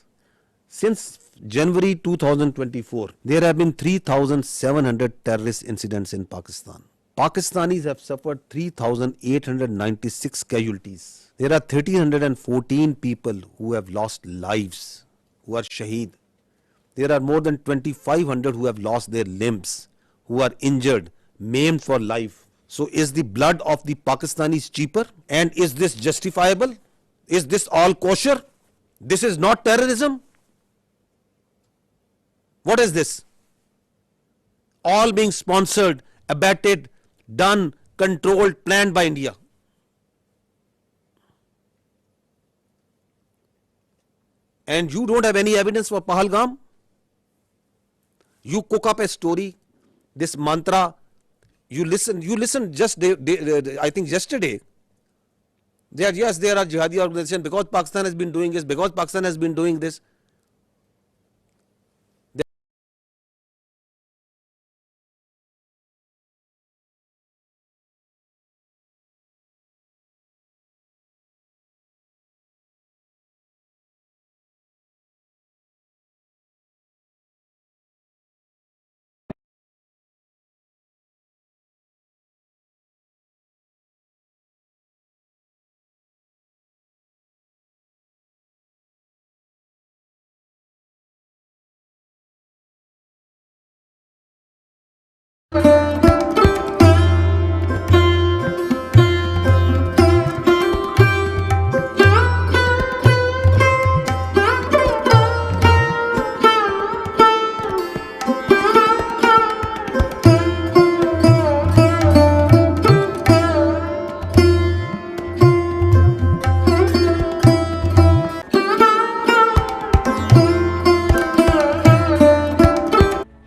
Since January 2024, there have been 3,700 terrorist incidents in Pakistan. Pakistanis have suffered 3,896 casualties. There are 1,314 people who have lost lives, who are shaheed. There are more than 2,500 who have lost their limbs, who are injured, maimed for life. So is the blood of the Pakistanis cheaper? And is this justifiable? Is this all kosher? This is not terrorism? What is this? All being sponsored, abetted, done, controlled, planned by India. And you don't have any evidence for Pahalgam? You cook up a story, this mantra, you listen just I think yesterday, there are jihadi organizations because Pakistan has been doing this, because Pakistan has been doing this.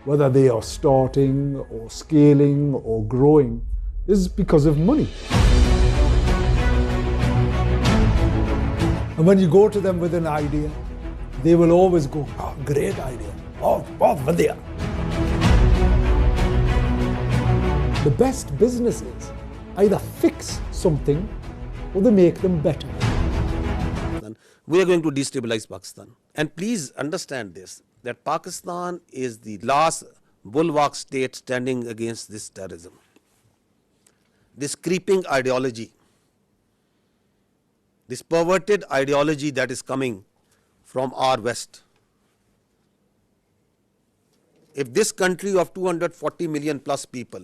Whether they are starting or scaling or growing is because of money. And when you go to them with an idea, they will always go, oh, great idea, oh, vadya. The best businesses either fix something or they make them better. We are going to destabilize Pakistan. And please understand this, that Pakistan is the last bulwark state standing against this terrorism. This creeping ideology, this perverted ideology that is coming from our West, If this country of 240 million plus people,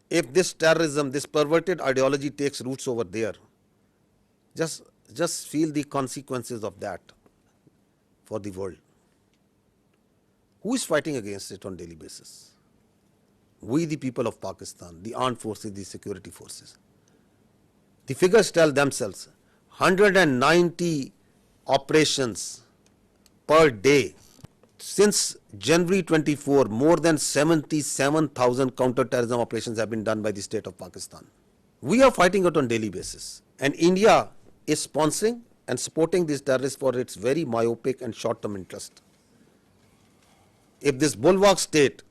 if this terrorism, this perverted ideology takes roots over there, just feel the consequences of that for the world. Who is fighting against it on daily basis? We, the people of Pakistan, the armed forces, the security forces. The figures tell themselves, 190 operations per day. Since January 24, more than 77,000 counter-terrorism operations have been done by the state of Pakistan. We are fighting it on daily basis. And India is sponsoring and supporting these terrorists for its very myopic and short-term interest. If this bulwark state,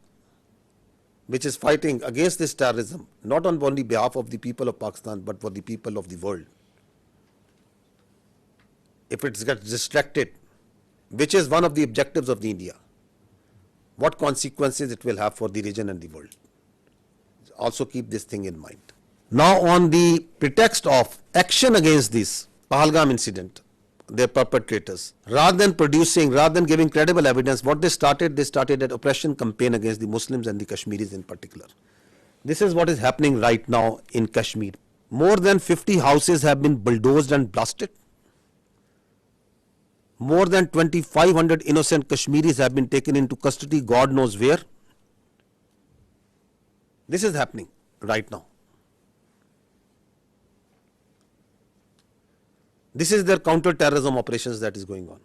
which is fighting against this terrorism, not on only behalf of the people of Pakistan, but for the people of the world, if it gets distracted, which is one of the objectives of the India, what consequences it will have for the region and the world. Also keep this thing in mind. Now, on the pretext of action against this Pahalgam incident, their perpetrators, rather than giving credible evidence, what they started an oppression campaign against the Muslims and the Kashmiris in particular. This is what is happening right now in Kashmir. More than 50 houses have been bulldozed and blasted. More than 2,500 innocent Kashmiris have been taken into custody, God knows where. This is happening right now. This is their counter-terrorism operations that is going on.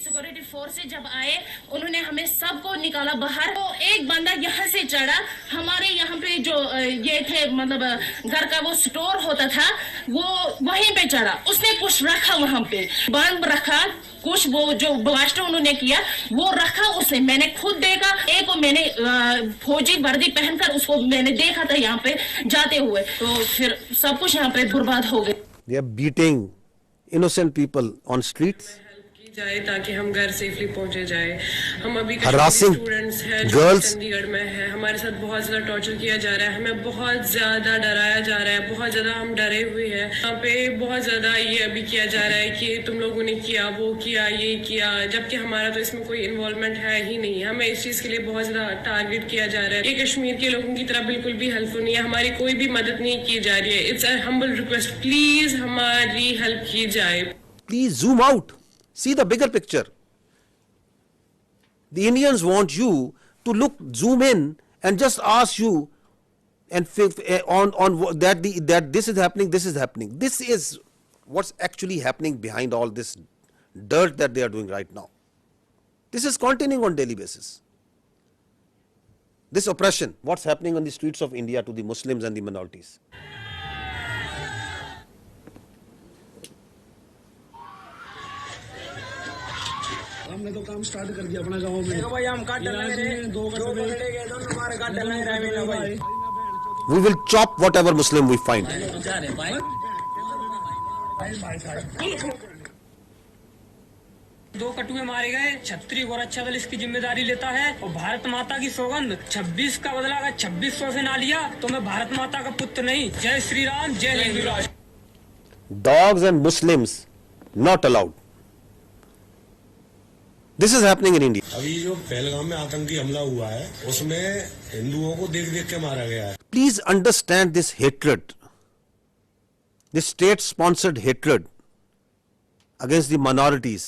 Security forces जब आए उन्होंने हमें सबको निकाला बाहर। तो एक बंदा यहाँ से चढ़ा, हमारे यहाँ पे जो ये थे मतलब घर का वो स्टोर होता था, वो वहीं पे चढ़ा, उसने कुछ रखा वहाँ पे, बम रखा, कुछ वो जो ब्लास्ट उन्होंने किया वो रखा उसने, मैंने खुद देखा। एक को मैंने फौजी वर्दी पहनकर उसको मैंने देखा था यहाँ पे जाते हुए, तो फिर सब कुछ यहाँ पे बर्बाद हो गया। They are beating innocent people on streets. जाए ताकि हम घर सेफली पहुंचे जाए। हम अभी स्टूडेंट्स हैं जो चंडीगढ़ में है, हमारे साथ बहुत ज्यादा टॉर्चर किया जा रहा है, हमें बहुत ज्यादा डराया जा रहा है, बहुत ज्यादा हम डरे हुए हैं। यहाँ पे बहुत ज्यादा ये अभी किया जा रहा है कि तुम लोगों ने किया, वो किया, ये किया, जबकि हमारा तो इसमें कोई इन्वॉल्वमेंट है ही नहीं। हमें इस चीज के लिए बहुत ज्यादा टारगेट किया जा रहा है। ये कश्मीर के लोगों की तरह बिल्कुल भी हेल्पफुल नहीं है, हमारी कोई भी मदद नहीं की जा रही है। It's a humble request, please हमारी हेल्प की जाए। Please zoom out. See the bigger picture. The Indians want you to zoom in and just ask you and on that this is happening, this is happening. This is what's actually happening behind all this dirt that they are doing right now. This is continuing on daily basis. This oppression, what's happening on the streets of India to the Muslims and the minorities. हमने तो काम start कर दिया अपना गांव में। देखो भाई हम काट डालेंगे, दो कटोरे दोनों हमारे काट डालेंगे भाई। We will chop whatever Muslim we find. दो कटुए मारे गए, छत्री और अच्छा दल इसकी जिम्मेदारी लेता है और भारत माता की सौगंध 26 का बदला अगर 2600 से ना लिया तो मैं भारत माता का पुत्र नहीं। जय श्री राम, जय Hindu. Dogs and Muslims not allowed. This is happening in India. अभी जो पहलगाम में आतंकी हमला हुआ है उसमें हिंदुओं को देख-देख के मारा गया है. Please understand this hatred, this state-sponsored hatred against the minorities,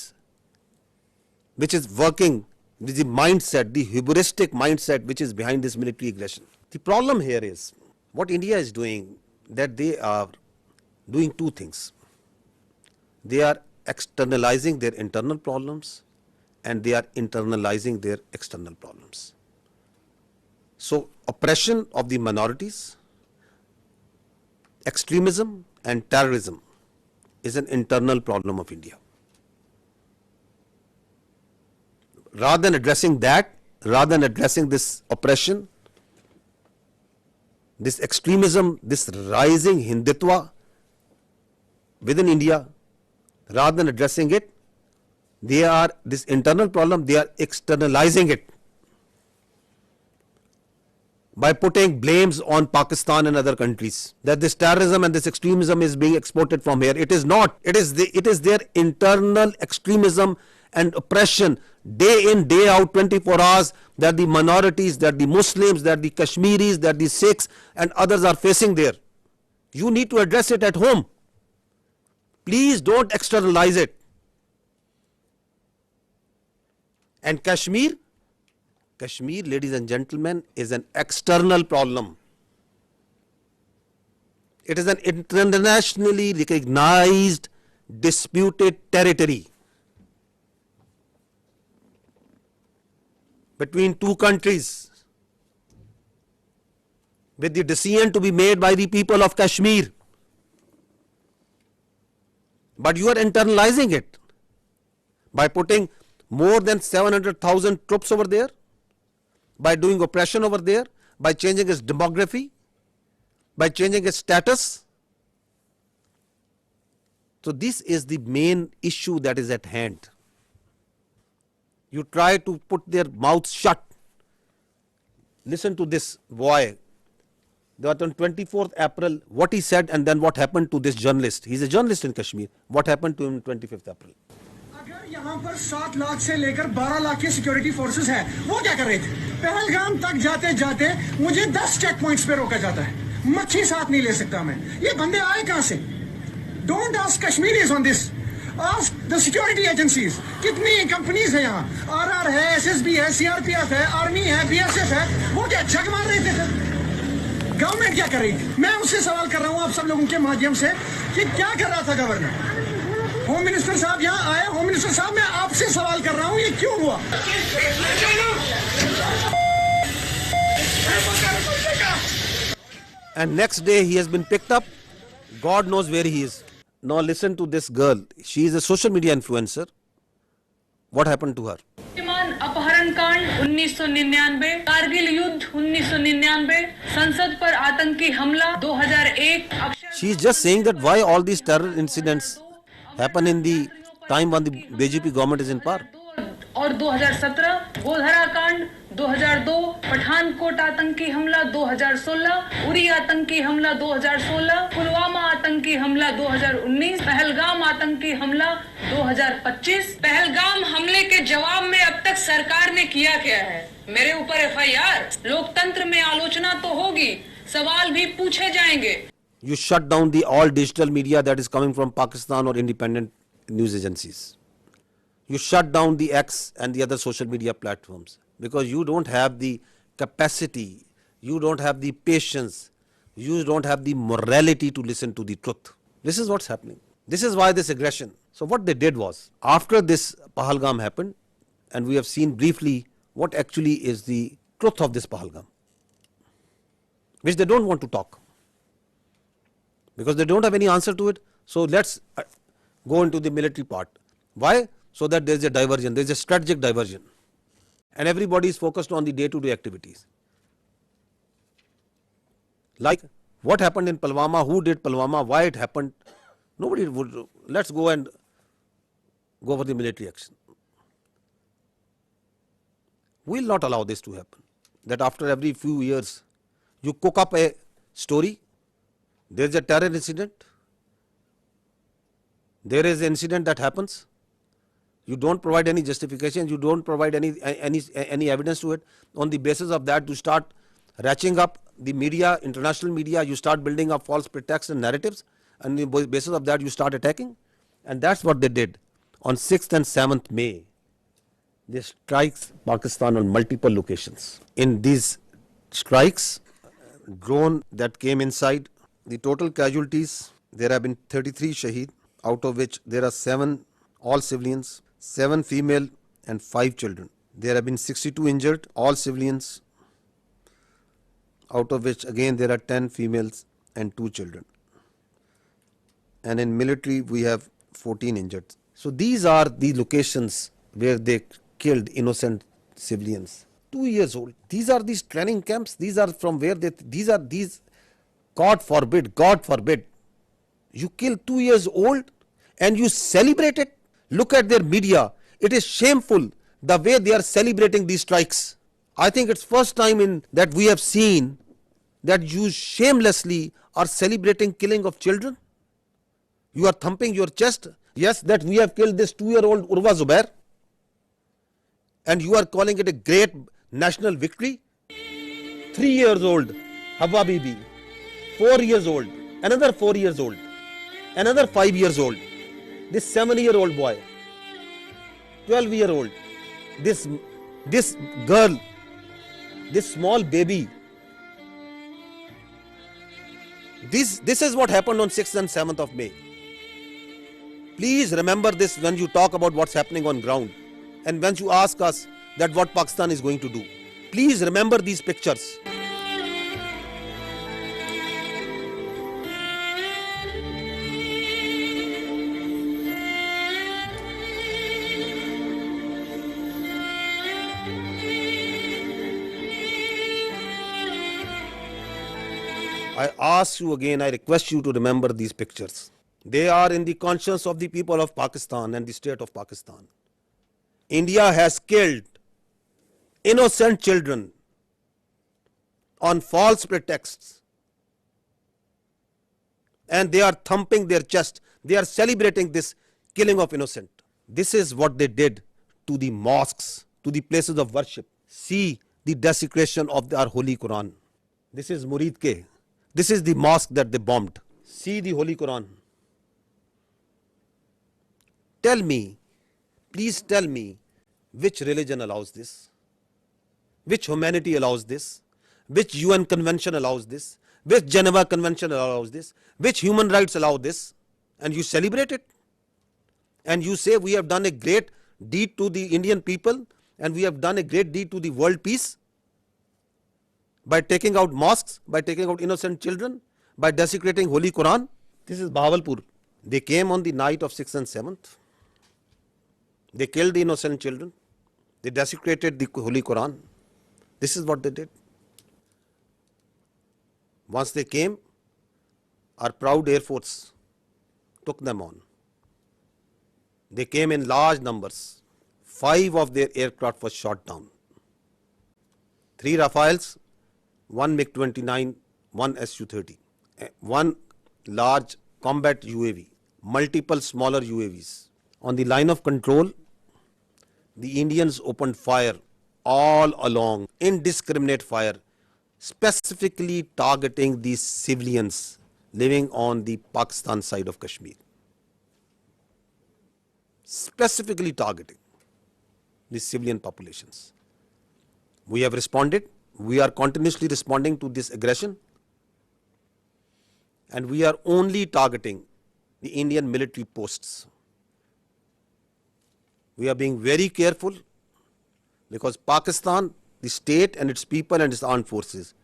which is working with the mindset, the hubristic mindset which is behind this military aggression. The problem here is what India is doing, that they are doing two things. They are externalizing their internal problems and they are internalizing their external problems. So oppression of the minorities, extremism and terrorism is an internal problem of India. Rather than addressing that, rather than addressing this oppression, this extremism, this rising Hindutva within India, rather than addressing it, they are this internal problem, they are externalizing it. by putting blames on Pakistan and other countries that this terrorism and this extremism is being exported from here. It is not. It is their internal extremism and oppression day in, day out, 24 hours, that the minorities, that the Muslims, that the Kashmiris, that the Sikhs and others are facing there. You need to address it at home. Please don't externalize it. And Kashmir, ladies and gentlemen, is an external problem. It is an internationally recognized disputed territory between two countries, with the decision to be made by the people of Kashmir. But you are internalizing it by putting more than 700,000 troops over there, by doing oppression over there, by changing its demography, by changing its status. So this is the main issue that is at hand. You try to put their mouths shut. Listen to this boy. That on 24th April, what he said and then what happened to this journalist. He's a journalist in Kashmir. What happened to him on 25th April? अगर यहाँ पर 7 लाख से लेकर 12 लाख के security forces हैं, वो क्या कर रहे थे? पहलगाम तक जाते जाते मुझे 10 चेक पॉइंट्स पे रोका जाता है. मच्छी साथ नहीं ले सकता मैं. ये बंदे आए कहाँ से? Don't ask Kashmiris on this. Ask the security agencies. कितनी कंपनीज है यहाँ? RR है, SSB है, CRPF है, आर्मी है, BSF है. वो क्या जग मार रहे थे? गवर्नमेंट क्या कर रही थी? मैं उससे सवाल कर रहा हूँ आप सब लोगों के माध्यम से कि क्या कर रहा था गवर्नर? होम मिनिस्टर साहब यहाँ आए. होम मिनिस्टर साहब मैं आपसे सवाल कर रहा हूँ, ये क्यों हुआ? And next day he has been picked up. God knows where he is. Now listen to this girl. She is a social media influencer. What happened to her? अपहरण कांड 1999, कारगिल युद्ध 1999, संसद पर आतंकी हमला 2001. She is just saying that why all these terror incidents happen in the time when the BJP government is in power. और 2017 गोधरा कांड 2002, पठानकोट आतंकी हमला 2016, उरी आतंकी हमला 2016, पुलवामा आतंकी हमला 2019, पहलगाम आतंकी हमला 2025. पहलगाम हमले के जवाब में अब तक सरकार ने किया क्या है? मेरे ऊपर FIR. लोकतंत्र में आलोचना तो होगी, सवाल भी पूछे जाएंगे. You shut down the all digital media that is coming from Pakistan or independent news agencies. You shut down the X and the other social media platforms because you don't have the capacity, you don't have the patience, you don't have the morality to listen to the truth. This is what's happening. This is why this aggression. So what they did was, after this Pahalgam happened, and we have seen briefly what actually is the truth of this Pahalgam, which they don't want to talk because they don't have any answer to it. So let's go into the military part. Why? So that there is a diversion, there is a strategic diversion, and everybody is focused on the day-to-day activities. Like what happened in Pulwama, who did Pulwama, why it happened, nobody would. Let's go and go for the military action. We will not allow this to happen. That after every few years, you cook up a story, there is a terror incident, there is an incident that happens. You don't provide any justification, you don't provide any evidence to it. On the basis of that, you start ratcheting up the media, international media, you start building up false pretexts and narratives, and on the basis of that, you start attacking. And that's what they did. On 6th and 7th May, they strikes Pakistan on multiple locations. In these strikes, drone that came inside, the total casualties, there have been 33 shaheed, out of which there are 7 all civilians, 7 female and 5 children. There have been 62 injured, all civilians, out of which again there are 10 females and 2 children. And in military we have 14 injured. So these are the locations where they killed innocent civilians. 2 years old. These are these training camps. These are from where these, God forbid, you kill 2 years old and you celebrate it. Look at their media. It is shameful the way they are celebrating these strikes. I think it's first time in that we have seen that you shamelessly are celebrating killing of children. You are thumping your chest. Yes, that we have killed this 2-year-old Urwa Zubair. And you are calling it a great national victory. 3 years old Hawa Bibi. 4 years old. Another 4 years old. Another 5 years old. This 7-year-old boy. 12-year-old. This girl. This small baby. This is what happened on 6th and 7th of May. Please remember this when you talk about what's happening on ground and when you ask us that what Pakistan is going to do. Please remember these pictures. I ask you again, I request you to remember these pictures. They are in the conscience of the people of Pakistan and the state of Pakistan. India has killed innocent children on false pretexts. And they are thumping their chest. They are celebrating this killing of innocent. This is what they did to the mosques, to the places of worship. See the desecration of our Holy Quran. This is Murid Ke. This is the mosque that they bombed. See the Holy Quran. Tell me, please tell me, which religion allows this? Which humanity allows this? Which UN convention allows this? Which Geneva Convention allows this? Which human rights allow this? And you celebrate it? And you say we have done a great deed to the Indian people and we have done a great deed to the world peace? By taking out mosques, by taking out innocent children, by desecrating Holy Quran. This is Bahawalpur. They came on the night of 6th and 7th. They killed the innocent children. They desecrated the Holy Quran. This is what they did. Once they came, our proud Air Force took them on. They came in large numbers. 5 of their aircraft was shot down. 3 Rafales, 1 MiG-29, 1 Su-30, 1 large combat UAV, multiple smaller UAVs. On the line of control, the Indians opened fire all along, indiscriminate fire, specifically targeting the civilians living on the Pakistan side of Kashmir. Specifically targeting the civilian populations. We have responded. We are continuously responding to this aggression, and we are only targeting the Indian military posts. We are being very careful because Pakistan, the state and its people and its armed forces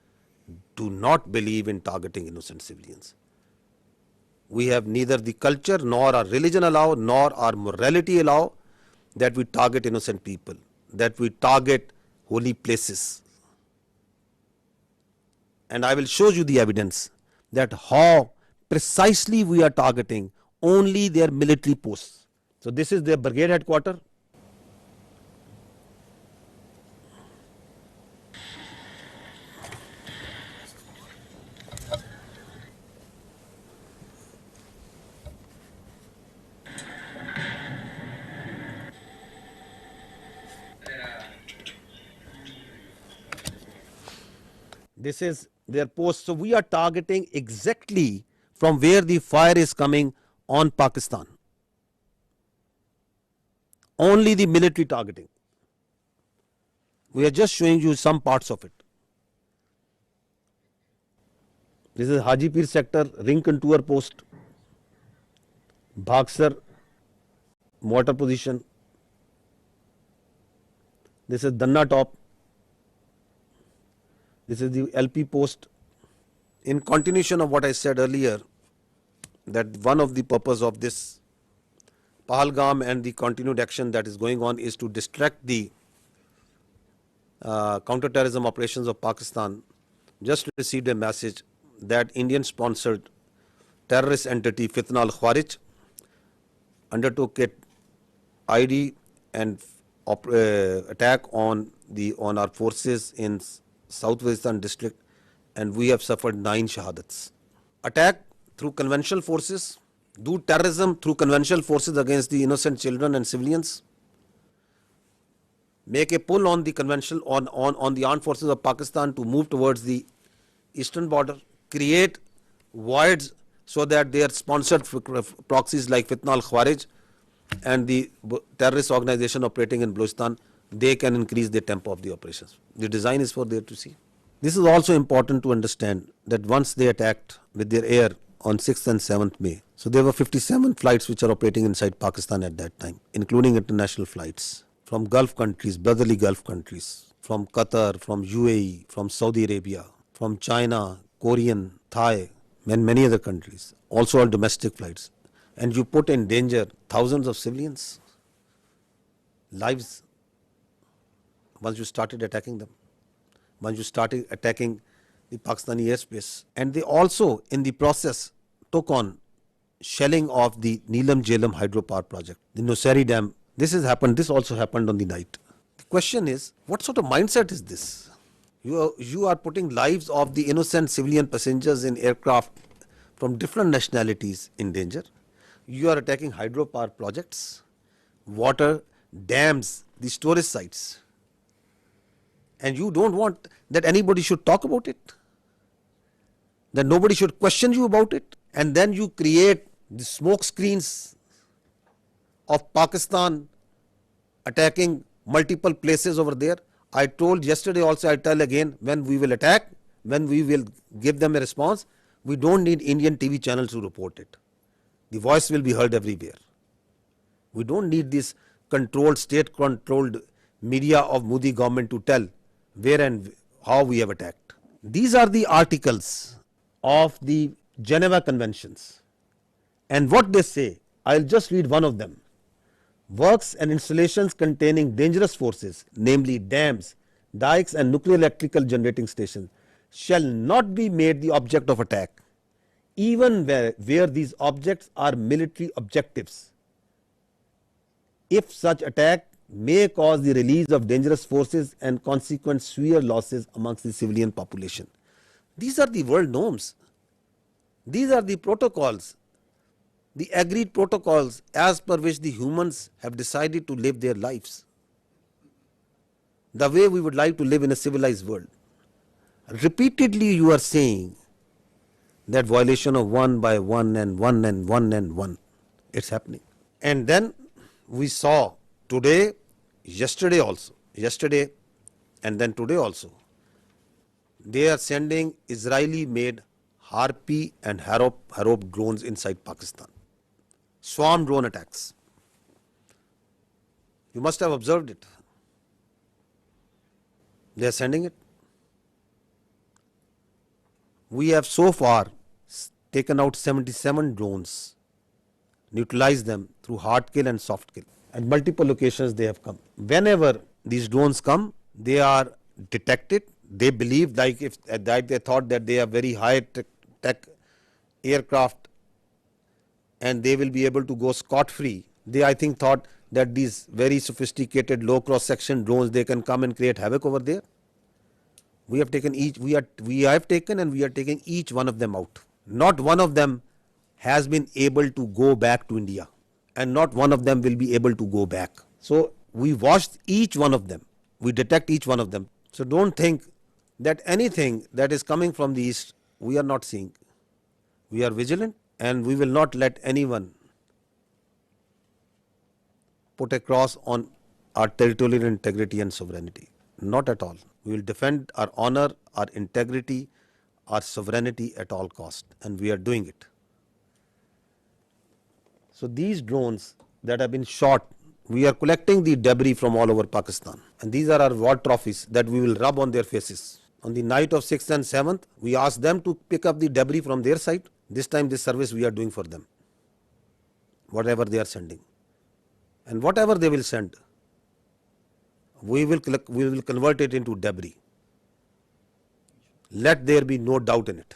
do not believe in targeting innocent civilians. We have neither the culture nor our religion allow nor our morality allow that we target innocent people, that we target holy places. And I will show you the evidence that how precisely we are targeting only their military posts. So this is their brigade headquarters. This is their post. So we are targeting exactly from where the fire is coming on Pakistan. Only the military targeting. We are just showing you some parts of it. This is Hajipir sector, ring contour post, Bhagsar mortar position. This is Danna top. This is the LP post. In continuation of what I said earlier, that one of the purpose of this Pahalgam and the continued action that is going on is to distract the counter-terrorism operations of Pakistan. Just received a message that Indian-sponsored terrorist entity Fitna al-Khawarij undertook it ID and attack on our forces in South Waziristan district, and we have suffered 9 shahadats. Attack through conventional forces, do terrorism through conventional forces against the innocent children and civilians, make a pull on the conventional on the armed forces of Pakistan to move towards the eastern border, create voids so that their sponsored proxies like Fitna al-Khawarij and the terrorist organization operating in Balochistan, they can increase the tempo of the operations. The design is for there to see. This is also important to understand that once they attacked with their air on 6th and 7th May, so there were 57 flights which are operating inside Pakistan at that time, including international flights from Gulf countries, brotherly Gulf countries, from Qatar, from UAE, from Saudi Arabia, from China, Korean, Thai, and many other countries, also all domestic flights. And you put in danger thousands of civilians' lives once you started attacking them, once you started attacking the Pakistani airspace. And they also, in the process, took on shelling of the Neelam Jhelum hydropower project, the Nusari Dam. This also happened on the night. The question is, what sort of mindset is this? You are putting lives of the innocent civilian passengers in aircraft from different nationalities in danger. You are attacking hydropower projects, water, dams, the storage sites. And you don't want that anybody should talk about it, that nobody should question you about it. And then you create the smoke screens of Pakistan attacking multiple places over there. I told yesterday also, I tell again, when we will attack, when we will give them a response, we don't need Indian TV channels to report it. The voice will be heard everywhere. We don't need this state-controlled media of Modi government to tell where and how we have attacked. These are the articles of the Geneva Conventions. And what they say, I'll just read one of them. Works and installations containing dangerous forces, namely dams, dikes and nuclear electrical generating stations, shall not be made the object of attack, even where these objects are military objectives, if such attack may cause the release of dangerous forces and consequent severe losses amongst the civilian population. These are the world norms. These are the protocols, the agreed protocols as per which the humans have decided to live their lives, the way we would like to live in a civilized world. Repeatedly you are saying that violation of 1 by 1 and 1 and 1 and 1. It's happening. And then we saw yesterday and then today also, they are sending Israeli made Harpy and Harop drones inside Pakistan. Swarm drone attacks. You must have observed it. They are sending it. We have so far taken out 77 drones, neutralized them through hard kill and soft kill. At multiple locations they have come. Whenever these drones come, they are detected. They believe, like if they thought that they are very high tech aircraft and they will be able to go scot-free. They, I think, thought that these very sophisticated low cross-section drones, they can come and create havoc over there. We have taken each one of them out. Not one of them has been able to go back to India, and not one of them will be able to go back. So we watched each one of them. We detect each one of them. So don't think that anything that is coming from the east, we are not seeing. We are vigilant, and we will not let anyone put a cross on our territorial integrity and sovereignty. Not at all. We will defend our honor, our integrity, our sovereignty at all cost, and we are doing it. So these drones that have been shot, we are collecting the debris from all over Pakistan, and these are our war trophies that we will rub on their faces. On the night of 6th and 7th, we asked them to pick up the debris from their side. This time this service we are doing for them, whatever they are sending. And whatever they will send, we will convert it into debris. Let there be no doubt in it.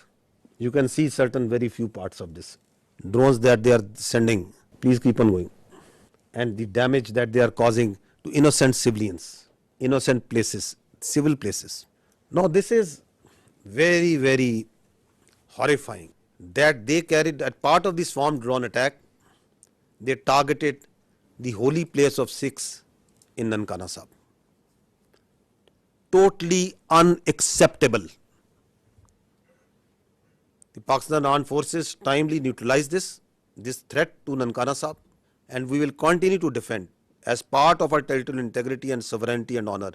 You can see certain very few parts of this. Drones that they are sending, please keep on going. And the damage that they are causing to innocent civilians, innocent places, civil places. Now this is very, very horrifying that they carried, as part of this swarm drone attack, they targeted the holy place of Sikhs in Nankana Sahib. Totally unacceptable. The Pakistan Armed Forces timely neutralized this threat to Nankana Sahib, and we will continue to defend, as part of our territorial integrity and sovereignty and honor,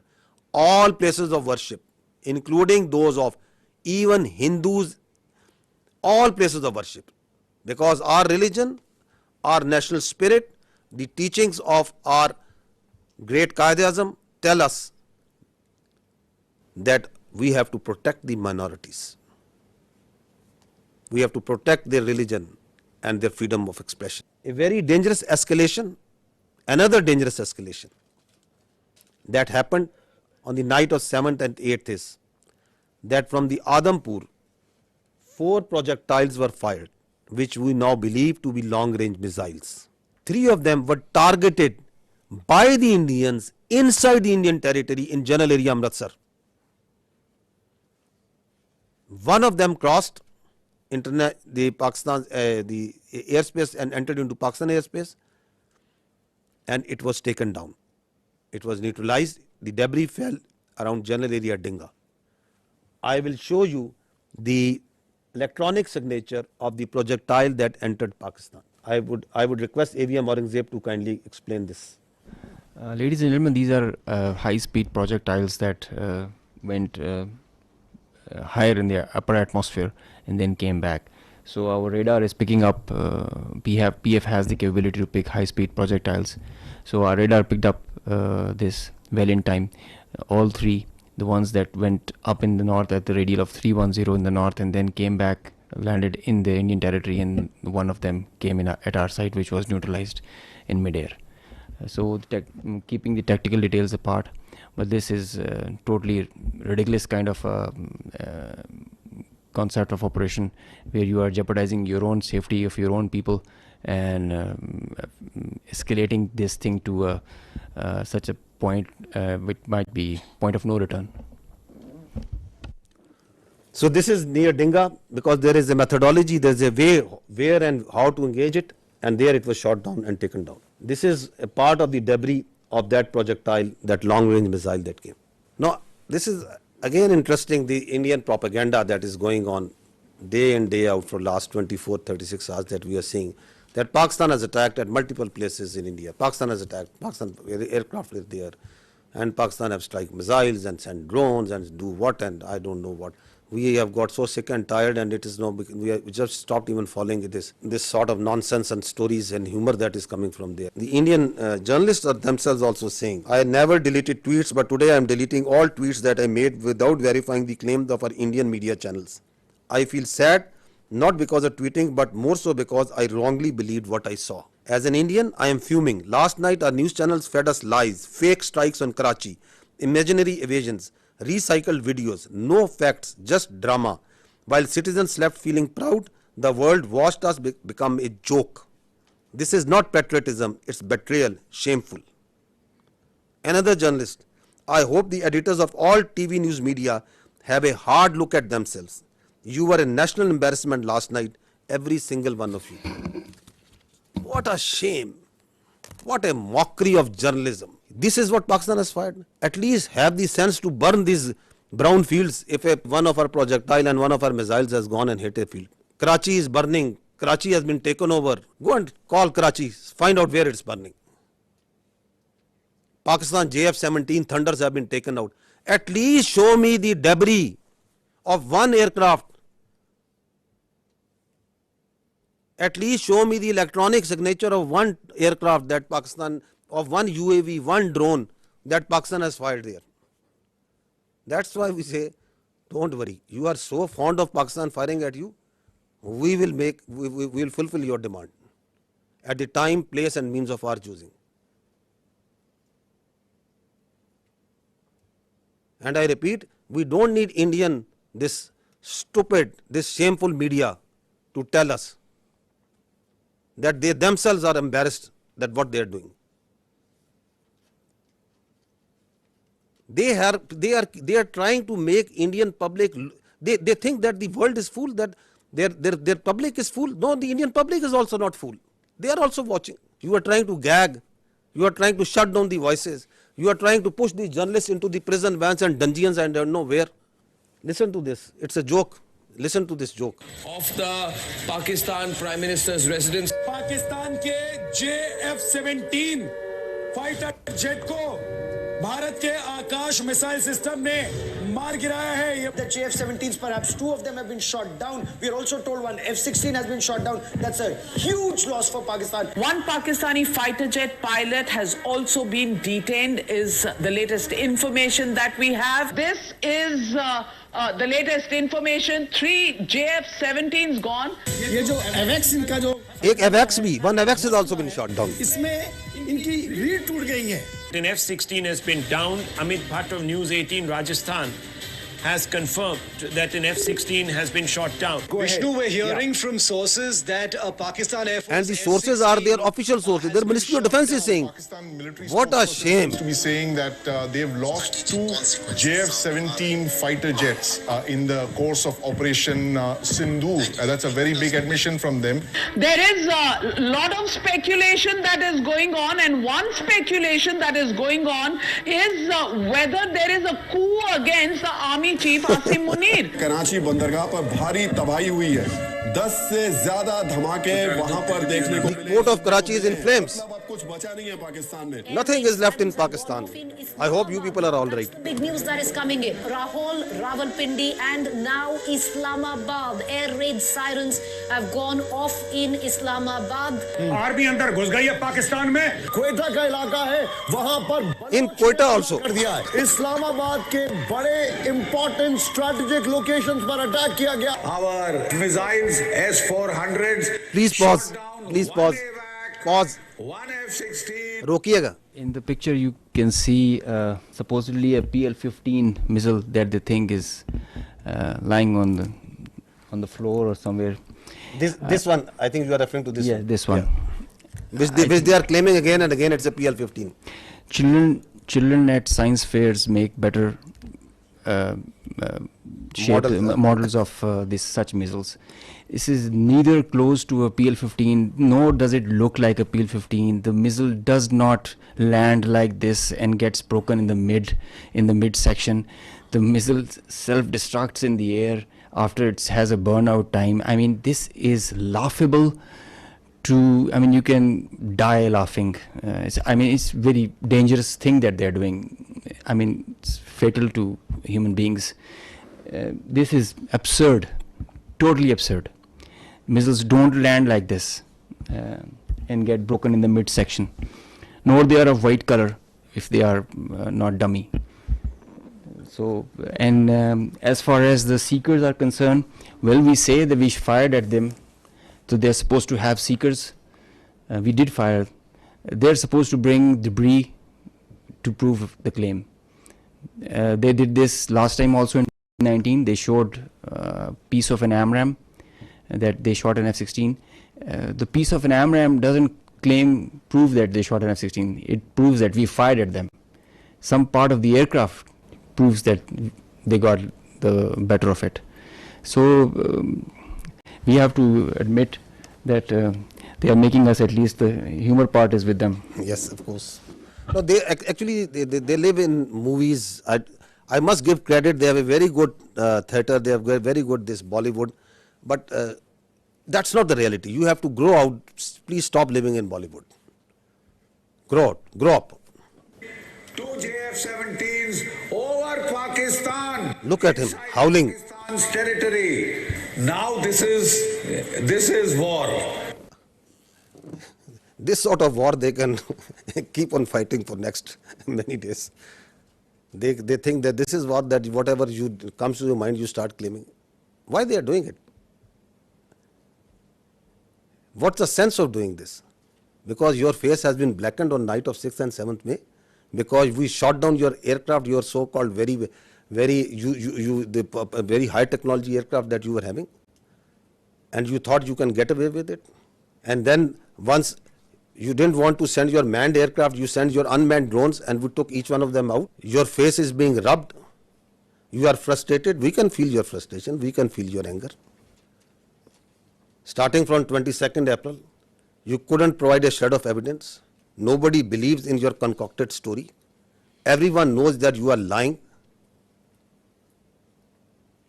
all places of worship, including those of even Hindus, all places of worship, because our religion, our national spirit, the teachings of our great Quaid-e-Azam tell us that we have to protect the minorities. We have to protect their religion and their freedom of expression. A very dangerous escalation, another dangerous escalation that happened on the night of 7th and 8th is that from the Adampur, 4 projectiles were fired, which we now believe to be long-range missiles. 3 of them were targeted by the Indians inside the Indian territory in general area Amritsar. 1 of them crossed the airspace and entered into Pakistan airspace, and it was taken down. It was neutralized. The debris fell around general area Dinga. I will show you the electronic signature of the projectile that entered Pakistan. I would request AVM Aurangzeb to kindly explain this. Ladies and gentlemen, these are high-speed projectiles that went higher in the upper atmosphere and then came back. So our radar is picking up, PF has the capability to pick high-speed projectiles. So our radar picked up this well in time. All 3, the ones that went up in the north at the radial of 310 in the north and then came back, landed in the Indian territory, and one of them came in at our site, which was neutralized in midair. So keeping the tactical details apart, but this is totally ridiculous kind of concept of operation where you are jeopardizing your own safety of your own people and escalating this thing to such a point which might be point of no return. So this is near Dinga, because there is a methodology, there is a way where and how to engage it, and there it was shot down and taken down. This is a part of the debris of that projectile, that long-range missile that came. Now, this is again interesting, the Indian propaganda that is going on day in, day out for last 24, 36 hours that we are seeing, that Pakistan has attacked at multiple places in India. Pakistan has attacked, Pakistan aircraft is there, and Pakistan have strike missiles and send drones and do what and I don't know what. We have got so sick and tired, and it is no, we just stopped even following this sort of nonsense and stories and humor that is coming from there. The Indian journalists are themselves also saying, I never deleted tweets, but today I am deleting all tweets that I made without verifying the claims of our Indian media channels. I feel sad, not because of tweeting, but more so because I wrongly believed what I saw. As an Indian, I am fuming. Last night our news channels fed us lies, fake strikes on Karachi, imaginary evasions, recycled videos, no facts, just drama. While citizens slept feeling proud, the world watched us become a joke. This is not patriotism, it's betrayal, shameful. Another journalist, I hope the editors of all TV news media have a hard look at themselves. You were a national embarrassment last night, every single one of you. What a shame. What a mockery of journalism. This is what Pakistan has fired. At least have the sense to burn these brown fields if one of our projectile and one of our missiles has gone and hit a field. Karachi is burning. Karachi has been taken over. Go and call Karachi. Find out where it's burning. Pakistan JF-17 Thunders have been taken out. At least show me the debris of one aircraft. At least show me the electronic signature of one aircraft that Pakistan, of one UAV, one drone that Pakistan has fired there. That's why we say, don't worry. You are so fond of Pakistan firing at you, we will fulfill your demand at the time, place and means of our choosing. And I repeat, we don't need this stupid, this shameful media to tell us that they themselves are embarrassed that what they are doing. They are trying to make Indian public, they think that the world is full, that their public is full. No, the Indian public is also not full. They are also watching. You are trying to gag. You are trying to shut down the voices. You are trying to push the journalists into the prison vans and dungeons and don't know where. Listen to this. It's a joke. Listen to this joke. Of the Pakistan Prime Minister's residence. Pakistan के JF-17 fighter jet को भारत के आकाश missile system ने मार गिराया है. The JF-17s, perhaps 2 of them have been shot down. We are also told one F-16 has been shot down. That's a huge loss for Pakistan. One Pakistani fighter jet pilot has also been detained, is the latest information that we have. This is the latest information. 3 JF-17s gone. ये जो AVAX इनका जो एक AVAX भी, one AVAX has also been shot down. इसमें इनकी रीढ़ टूट गई है. An F-16 has been down. Amit Bhatt of News 18 Rajasthan has confirmed that an F-16 has been shot down. Vishnu, we're hearing from sources that Pakistan Air Force And the sources are their official sources. Their Ministry of Defense is saying, what a shame. To be saying that they've lost 2 JF-17 fighter jets in the course of Operation Sindoor. That's a very big admission from them. There is a lot of speculation that is going on, and one speculation that is going on is whether there is a coup against the Army Chief Asim Munir. Karachi बंदरगाह पर भारी तबाही हुई है. 10 से ज्यादा धमाके वहां पर देखने को मिले. The port of Karachi is in flames. अब कुछ बचा नहीं है पाकिस्तान में. Nothing is left in Pakistan. I hope you people are all right. Big news that is coming in. Rahul, Rawalpindi and now Islamabad. Air raid sirens have gone off in Islamabad. Army अंदर घुस गई है पाकिस्तान में. क्वेटा का इलाका है, वहां पर In Quetta also. कर दिया है. इस्लामाबाद के बड़े important strategic locations पर अटैक किया गया. Our missiles S-400s. Please pause. Please pause. Pause. One F-16. रोकिएगा. In the picture, you can see supposedly a PL-15 missile that they think is lying on the floor or somewhere. This one, I think you are referring to this. Yeah, this one. Yeah. Which they are claiming again and again. It's a PL-15. Children at science fairs make better models of such missiles. This is neither close to a PL-15, nor does it look like a PL-15. The missile does not land like this and gets broken in the mid section. The missile self-destructs in the air after it has a burnout time. I mean, this is laughable. You can die laughing. It's very dangerous thing that they're doing. It's fatal to human beings. This is absurd, totally absurd. Missiles don't land like this and get broken in the midsection. Nor they are of white color if they are not dummy. So, and as far as the seekers are concerned, well, we say that we fired at them. So they're supposed to have seekers. We did fire. They're supposed to bring debris to prove the claim. They did this last time also in 2019. They showed a piece of an AMRAAM that they shot an F-16. The piece of an AMRAAM doesn't prove that they shot an F-16. It proves that we fired at them. Some part of the aircraft proves that they got the better of it. So we have to admit that they are making us, at least the humor part is with them. Yes, of course. No, they actually live in movies. I must give credit. They have a very good theatre. They have very good this Bollywood, but that's not the reality. You have to grow out. Please stop living in Bollywood. Grow up. 2 JF-17s over Pakistan. Look at him howling. Pakistan's territory. Now this is war. This sort of war they can keep on fighting for next many days. They think that this is war, that whatever comes to your mind you start claiming. Why they are doing it? What's the sense of doing this? Because your face has been blackened on night of 6th and 7th May. Because we shot down your aircraft, your so-called very high technology aircraft that you were having, and you thought you can get away with it. And then once You didn't want to send your manned aircraft, you sent your unmanned drones and we took each one of them out. Your face is being rubbed. You are frustrated. We can feel your frustration. We can feel your anger. Starting from 22nd April, you couldn't provide a shred of evidence. Nobody believes in your concocted story. Everyone knows that you are lying.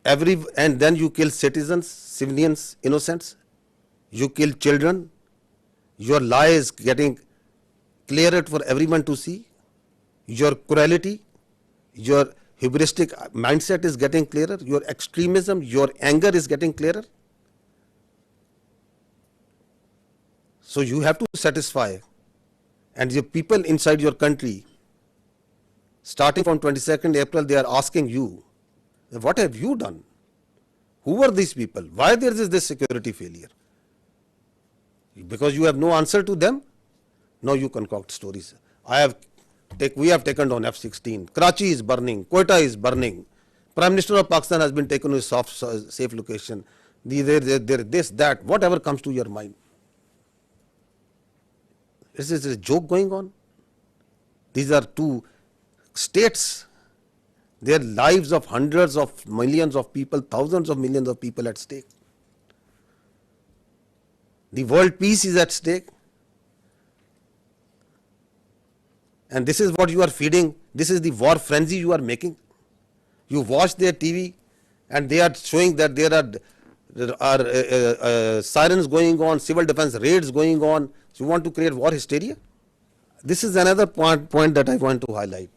And then you kill citizens, civilians, innocents. You kill children. Your lie is getting clearer for everyone to see. Your cruelty, your hubristic mindset is getting clearer. Your extremism, your anger is getting clearer. So you have to satisfy. And the people inside your country, starting from 22nd April, they are asking you, what have you done? Who are these people? Why there is this security failure? Because you have no answer to them, now you concoct stories. We have taken down F-16. Karachi is burning. Quetta is burning. Prime Minister of Pakistan has been taken to a safe location. This, that, whatever comes to your mind. Is this a joke going on? These are two states. Their lives of hundreds of millions of people, thousands of millions of people at stake. The world peace is at stake. And this is what you are feeding. This is the war frenzy you are making. You watch their TV and they are showing that there are sirens going on, civil defense raids going on. So you want to create war hysteria? This is another point that I want to highlight,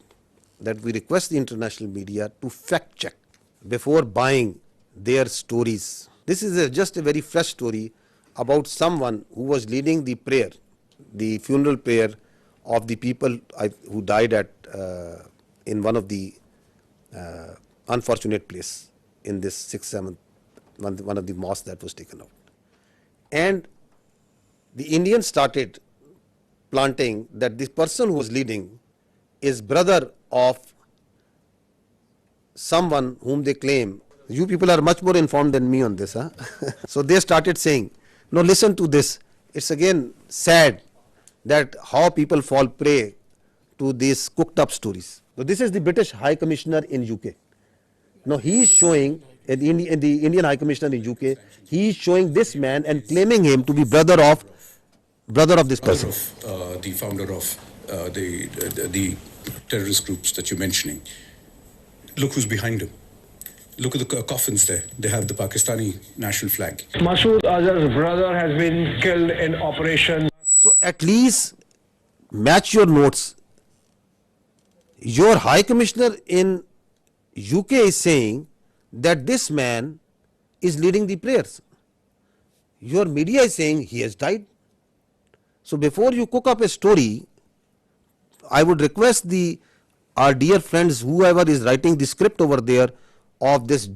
that we request the international media to fact check before buying their stories. This is just a very fresh story about someone who was leading the prayer, the funeral prayer of the people who died in one of the unfortunate place in this 6th, 7th, one of the mosques that was taken out. And the Indians started planting that this person who was leading is brother of someone whom they claim. You people are much more informed than me on this. Huh? So they started saying, no, listen to this. It's again sad that how people fall prey to these cooked up stories. So this is the British High Commissioner in UK. Now he is showing, the Indian High Commissioner in UK, he is showing this man and claiming him to be brother of this person. The founder of the terrorist groups that you're mentioning. Look who's behind him. Look at the coffins there. They have the Pakistani national flag. Masood Azhar's brother has been killed in operation. So at least match your notes. Your High Commissioner in UK is saying that this man is leading the prayers. Your media is saying he has died. So before you cook up a story, I would request our dear friends, whoever is writing the script over there of this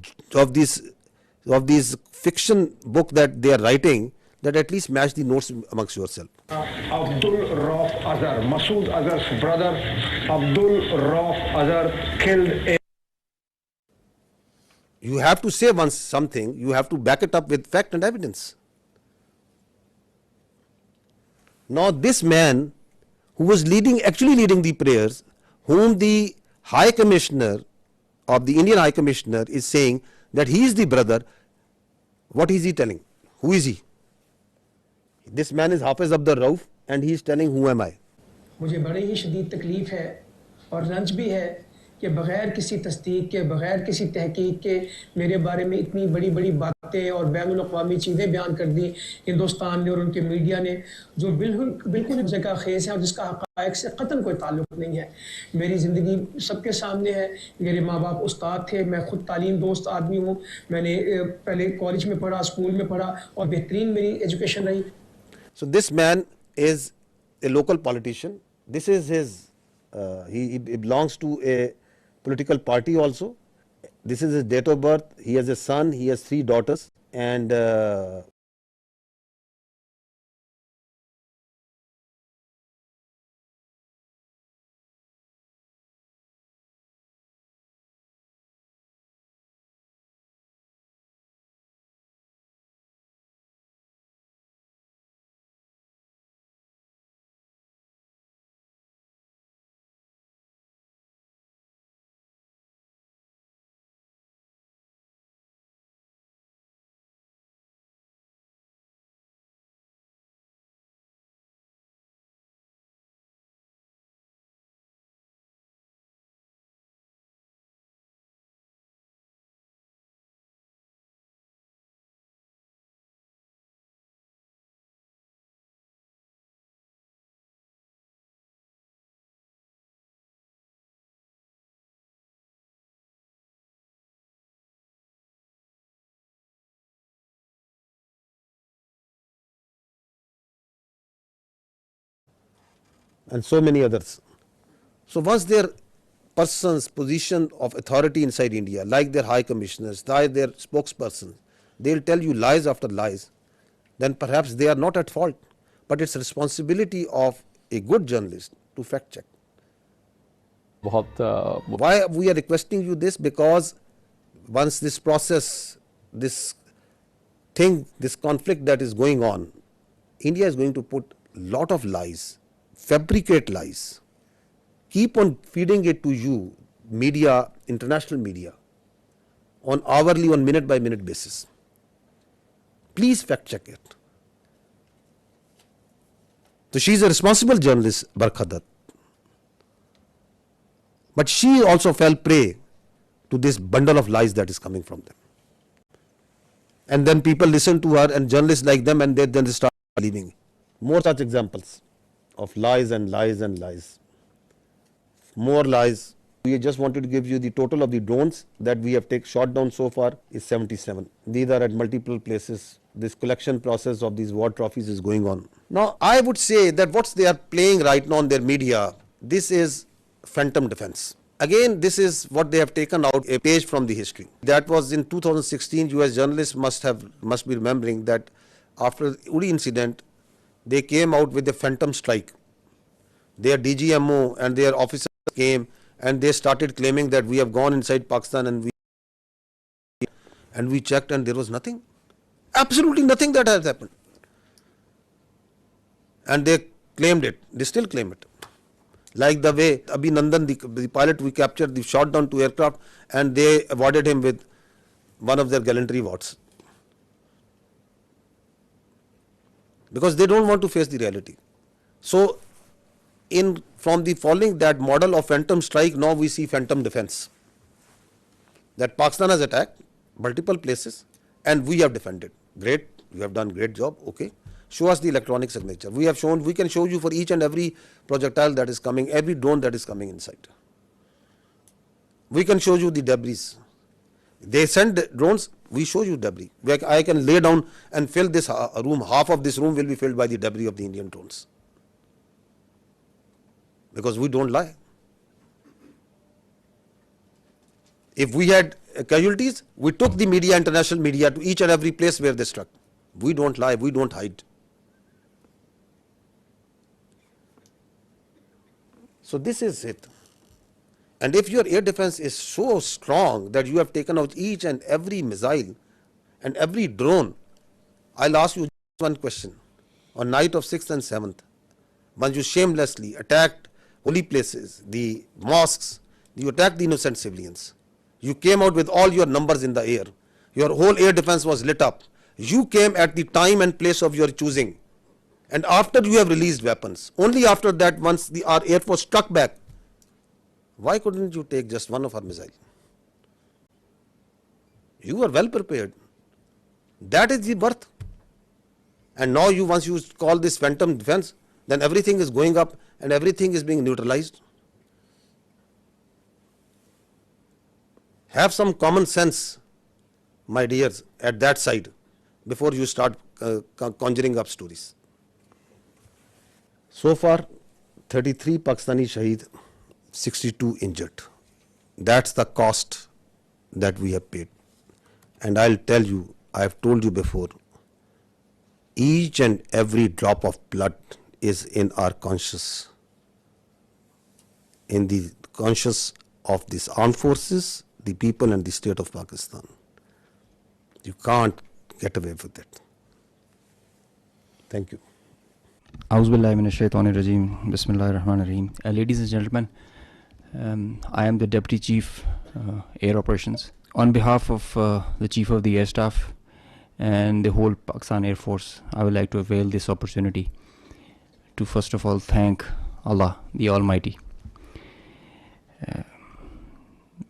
fiction book that they are writing, that at least match the notes amongst yourself. Abdul Rauf Azhar, Masood Azhar's brother, Abdul Rauf Azhar killed in. You have to say once something, you have to back it up with fact and evidence. Now this man who was actually leading the prayers, whom the High Commissioner of the Indian High Commissioner is saying that he is the brother, what is he telling? Who is he? This man is Hafiz Abdul Rauf and he is telling, who am I? मुझे बड़ी ही शदीद तकलीफ है और रंज भी है कि बग़ैर किसी तस्दीक के, बग़ैर किसी तहकीक के मेरे बारे में इतनी बड़ी बड़ी बातें और बैनुल अक़वामी चीज़ें बयान कर दी हिंदुस्तान ने और उनके मीडिया ने, जो बिल्कुल जगह खेज़ है और जिसका हक़ाइक़ से क़तन कोई ताल्लुक़ नहीं है। मेरी ज़िंदगी सबके सामने है। मेरे माँ बाप उस्ताद थे, मैं ख़ुद तालीम दोस्त आदमी हूँ। मैंने पहले कॉलेज में पढ़ा, स्कूल में पढ़ा और बेहतरीन मेरी एजुकेशन रही। So this man is a local politician. This is his, he belongs to a political party also. This is his date of birth. He has a son, he has 3 daughters, and and so many others. So once their person's position of authority inside India, like their high commissioners, like their spokespersons, they'll tell you lies after lies, then perhaps they are not at fault. But it's responsibility of a good journalist to fact check. Why we are requesting you this? Because once this process, this thing, this conflict that is going on, India is going to put lot of lies, fabricate lies, keep on feeding it to you, media, international media, on hourly, on minute by minute basis. Please fact check it. So she is a responsible journalist, Barkha Dutt. But she also fell prey to this bundle of lies that is coming from them. And then people listen to her, and journalists like them, and then they start believing. More such examples of lies and lies and lies. More lies. We just wanted to give you the total of the drones that we have shot down so far is 77. These are at multiple places. This collection process of these war trophies is going on. Now, I would say that what they are playing right now on their media, this is phantom defense. Again, this is what they have taken out, a page from the history. That was in 2016. US journalists must be remembering that after the Uri incident, they came out with a phantom strike. Their DGMO and their officers came and they started claiming that we have gone inside Pakistan and we checked and there was nothing. Absolutely nothing that has happened. And they claimed it. They still claim it. Like the way Abhinandan, the pilot we captured, they shot down 2 aircraft and they awarded him with one of their gallantry awards. Because they don't want to face the reality. So, from the following that model of phantom strike, now we see phantom defense. That Pakistan has attacked multiple places and we have defended. Great, you have done great job, okay. Show us the electronic signature. We can show you for each and every projectile that is coming, every drone that is coming inside. We can show you the debris. They send drones, we show you debris. I can lay down and fill this room, half of this room will be filled by the debris of the Indian drones. Because we don't lie. If we had casualties, we took the media, international media, to each and every place where they struck. We don't lie, we don't hide. So this is it. And if your air defense is so strong that you have taken out each and every missile and every drone, I'll ask you one question. On night of 6th and 7th, once you shamelessly attacked holy places, the mosques, you attacked the innocent civilians. You came out with all your numbers in the air. Your whole air defense was lit up. You came at the time and place of your choosing. And after you have released weapons, only after that, once our air force struck back, why couldn't you take just one of our missiles? You were well prepared. That is the birth. And now once you call this phantom defense, then everything is going up and everything is being neutralized. Have some common sense, my dears, at that side before you start conjuring up stories. So far, 33 Pakistani Shaheed, 62 injured. That's the cost that we have paid. And I'll tell you, I have told you before, each and every drop of blood is in our conscience, in the conscience of these armed forces, the people and the state of Pakistan. You can't get away with it. Thank you. Auzubillahi minash shaitanir rajeem. Bismillahir Rahmanir Rahim. Ladies and gentlemen, I am the Deputy Chief Air Operations. On behalf of the Chief of the Air Staff and the whole Pakistan Air Force, I would like to avail this opportunity to first of all thank Allah, the Almighty,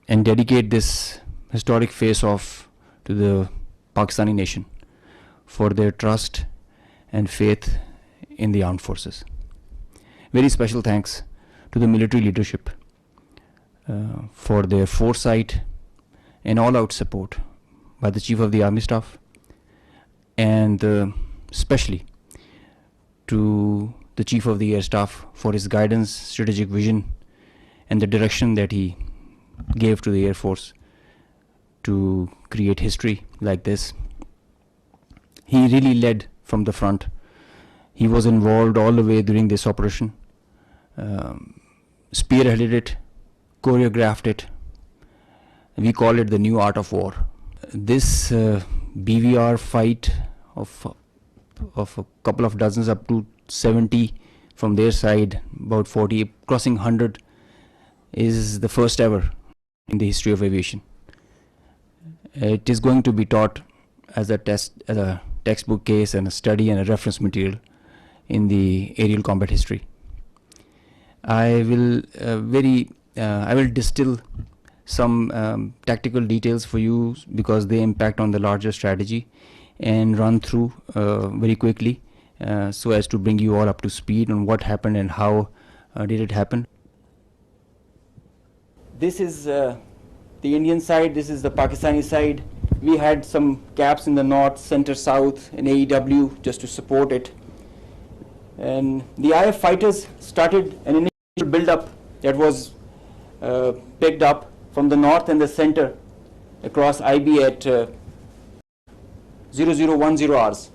and dedicate this historic face-off to the Pakistani nation for their trust and faith in the armed forces. Very special thanks to the military leadership for their foresight and all-out support by the Chief of the Army Staff, and especially to the Chief of the Air Staff for his guidance, strategic vision, and the direction that he gave to the Air Force to create history like this. He really led from the front. He was involved all the way during this operation, spearheaded it, choreographed it. We call it the new art of war. This BVR fight of a couple of dozens up to 70 from their side, about 40, crossing 100, is the first ever in the history of aviation. It is going to be taught as a textbook case and a study and a reference material in the aerial combat history. I will distill some tactical details for you because they impact on the larger strategy, and run through very quickly so as to bring you all up to speed on what happened and how did it happen. This is the Indian side, this is the Pakistani side. We had some gaps in the north, center, south, and AEW just to support it. And the IF fighters started an initial build-up that was picked up from the north and the center across IB at 0010 hours.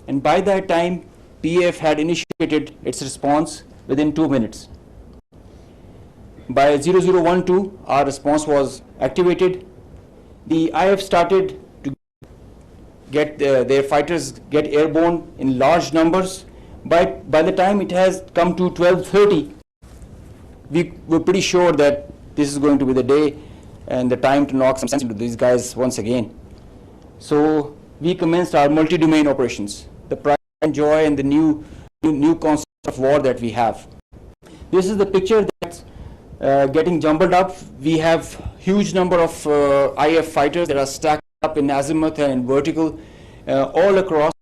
And by that time, PAF had initiated its response within 2 minutes. By 0012, our response was activated. The IF started to get their fighters get airborne in large numbers. But by the time it has come to 12:30, we were pretty sure that this is going to be the day and the time to knock some sense into these guys once again. So we commenced our multi-domain operations, the pride and joy and the new concept of war that we have. This is the picture that's getting jumbled up. We have huge number of IF fighters that are stacked up in azimuth and in vertical all across,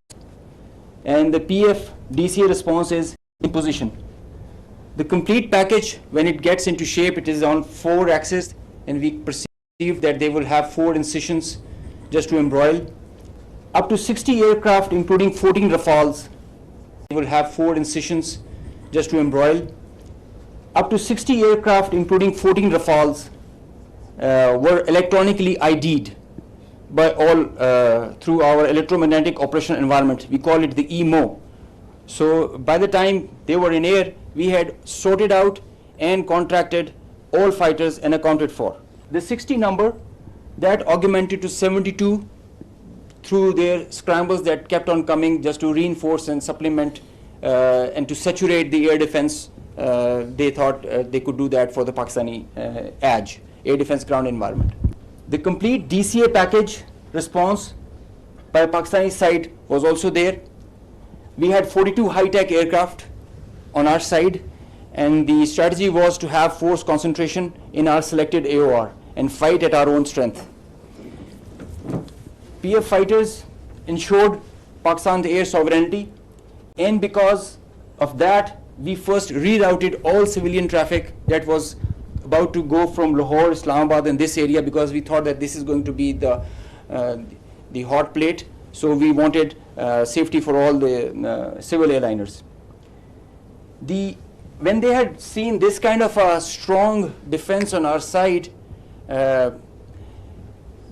and the PF DCA response is in position. The complete package, when it gets into shape, it is on 4 axes, and we perceive that they will have 4 incisions just to embroil. Up to 60 aircraft, including 14 Rafales, they will have 4 incisions just to embroil. Up to 60 aircraft, including 14 Rafales, were electronically ID'd by all through our electromagnetic operational environment. We call it the EMO. So by the time they were in air, we had sorted out and contracted all fighters and accounted for. The 60 number, that augmented to 72 through their scrambles that kept on coming just to reinforce and supplement and to saturate the air defense. They thought they could do that for the Pakistani ADG, air defense ground environment. The complete DCA package response by Pakistani side was also there. We had 42 high-tech aircraft on our side, and the strategy was to have force concentration in our selected AOR and fight at our own strength. PF fighters ensured Pakistan's air sovereignty, and because of that, we first rerouted all civilian traffic that was about to go from Lahore, Islamabad, and this area, because we thought that this is going to be the hot plate. So we wanted safety for all the civil airliners. When they had seen this kind of a strong defense on our side, they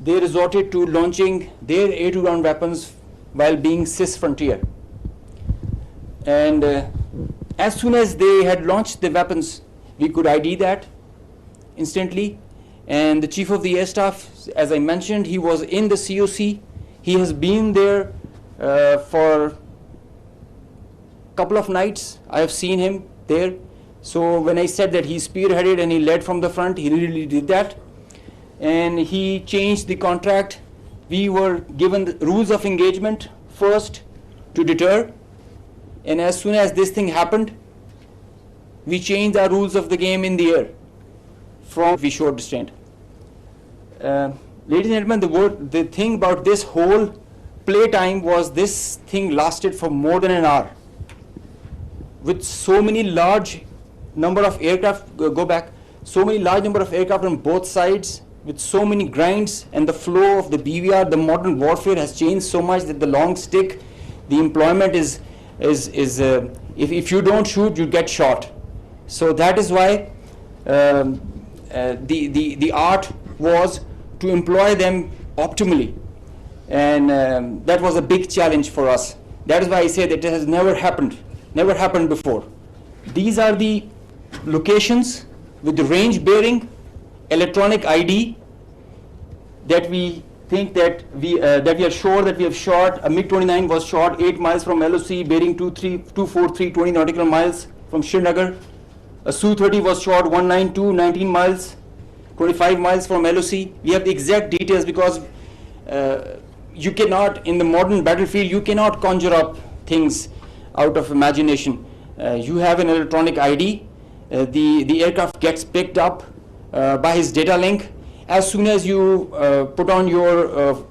resorted to launching their air-to-ground weapons while being CIS frontier. And as soon as they had launched the weapons, we could ID that instantly. And the Chief of the Air Staff, as I mentioned, he was in the COC. He has been there for a couple of nights. I have seen him there. So when I said that he spearheaded and he led from the front, he really did that. And he changed the contract. We were given the rules of engagement first to deter. And as soon as this thing happened, we changed our rules of the game in the air from we showed restraint. Ladies and gentlemen, the thing about this whole playtime was this thing lasted for more than an hour. With so many large number of aircraft, so many large number of aircraft on both sides, with so many grinds, and the flow of the BVR, the modern warfare has changed so much that the long stick, the employment is if you don't shoot, you get shot. So that is why the art was to employ them optimally, and that was a big challenge for us. That is why I say that it has never happened before. These are the locations with the range bearing, electronic ID, that we think that we are sure that we have shot. A MiG-29 was shot 8 miles from LOC, bearing 24320 nautical miles from Srinagar. A Su-30 was shot 192, 19 miles, 25 miles from LOC. We have the exact details because you cannot, in the modern battlefield, you cannot conjure up things out of imagination. You have an electronic ID. The aircraft gets picked up by his data link. As soon as you put on your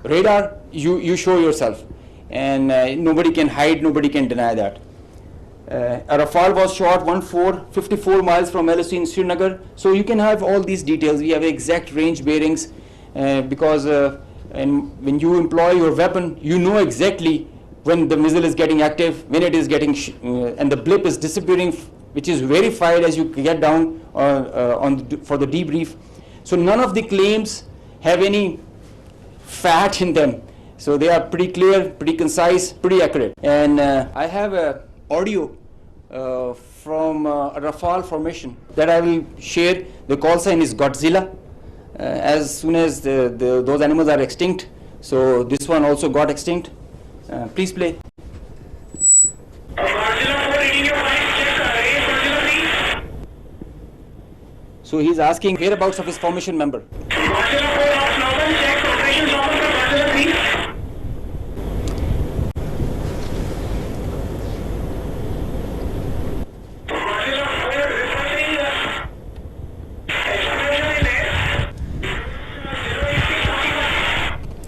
radar, you show yourself, and nobody can hide, nobody can deny that. A Rafale was shot 54 miles from LOC in Srinagar. So you can have all these details. We have exact range bearings because and when you employ your weapon, you know exactly when the missile is getting active, when it is getting and the blip is disappearing, which is verified as you get down for the debrief. So none of the claims have any fat in them. So they are pretty clear, pretty concise, pretty accurate. And I have a audio from a Rafale formation that I will share. The call sign is Godzilla. As soon as those animals are extinct, so this one also got extinct. Please play. So he's asking whereabouts of his formation member.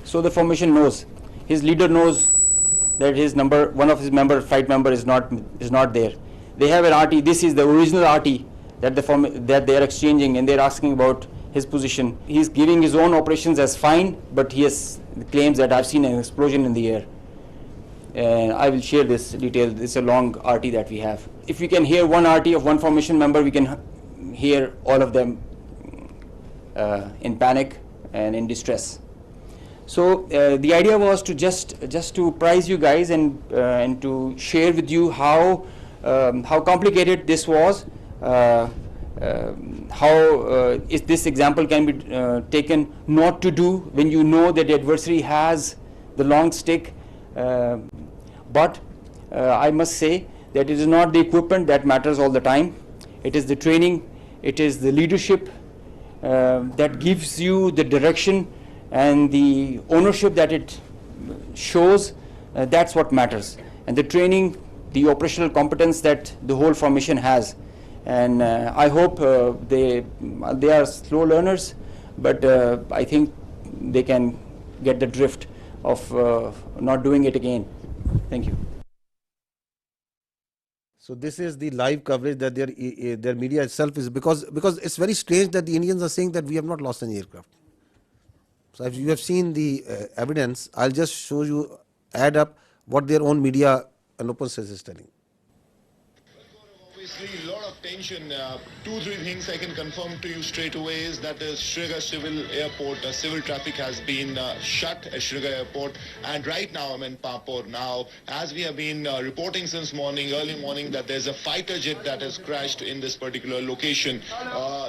So the formation knows, his leader knows that his number, one of his flight member is not there. They have an RT. This is the original RT that they are exchanging, and they are asking about his position. He's giving his own operations as fine, but he has claims that I've seen an explosion in the air. And I will share this detail. It's a long RT that we have. If we can hear one RT of one formation member, we can hear all of them in panic and in distress. So the idea was to just to prize you guys and to share with you how complicated this was, how this example can be taken not to do when you know that the adversary has the long stick. But I must say that it is not the equipment that matters all the time. It is the training, it is the leadership that gives you the direction and the ownership that it shows. That's what matters. And the training, the operational competence that the whole formation has. And I hope they are slow learners, but I think they can get the drift of not doing it again. Thank you. So this is the live coverage that their media itself is, because it's very strange that the Indians are saying that we have not lost any aircraft. So if you have seen the evidence, I'll just show you, add up what their own media and open source is telling. Obviously, a lot of tension. 2-3 things I can confirm to you straight away is that the Srinagar Civil Airport, civil traffic has been shut at Srinagar Airport. And right now I'm in Pampur. Now, as we have been reporting since early morning, that there's a fighter jet that has crashed in this particular location.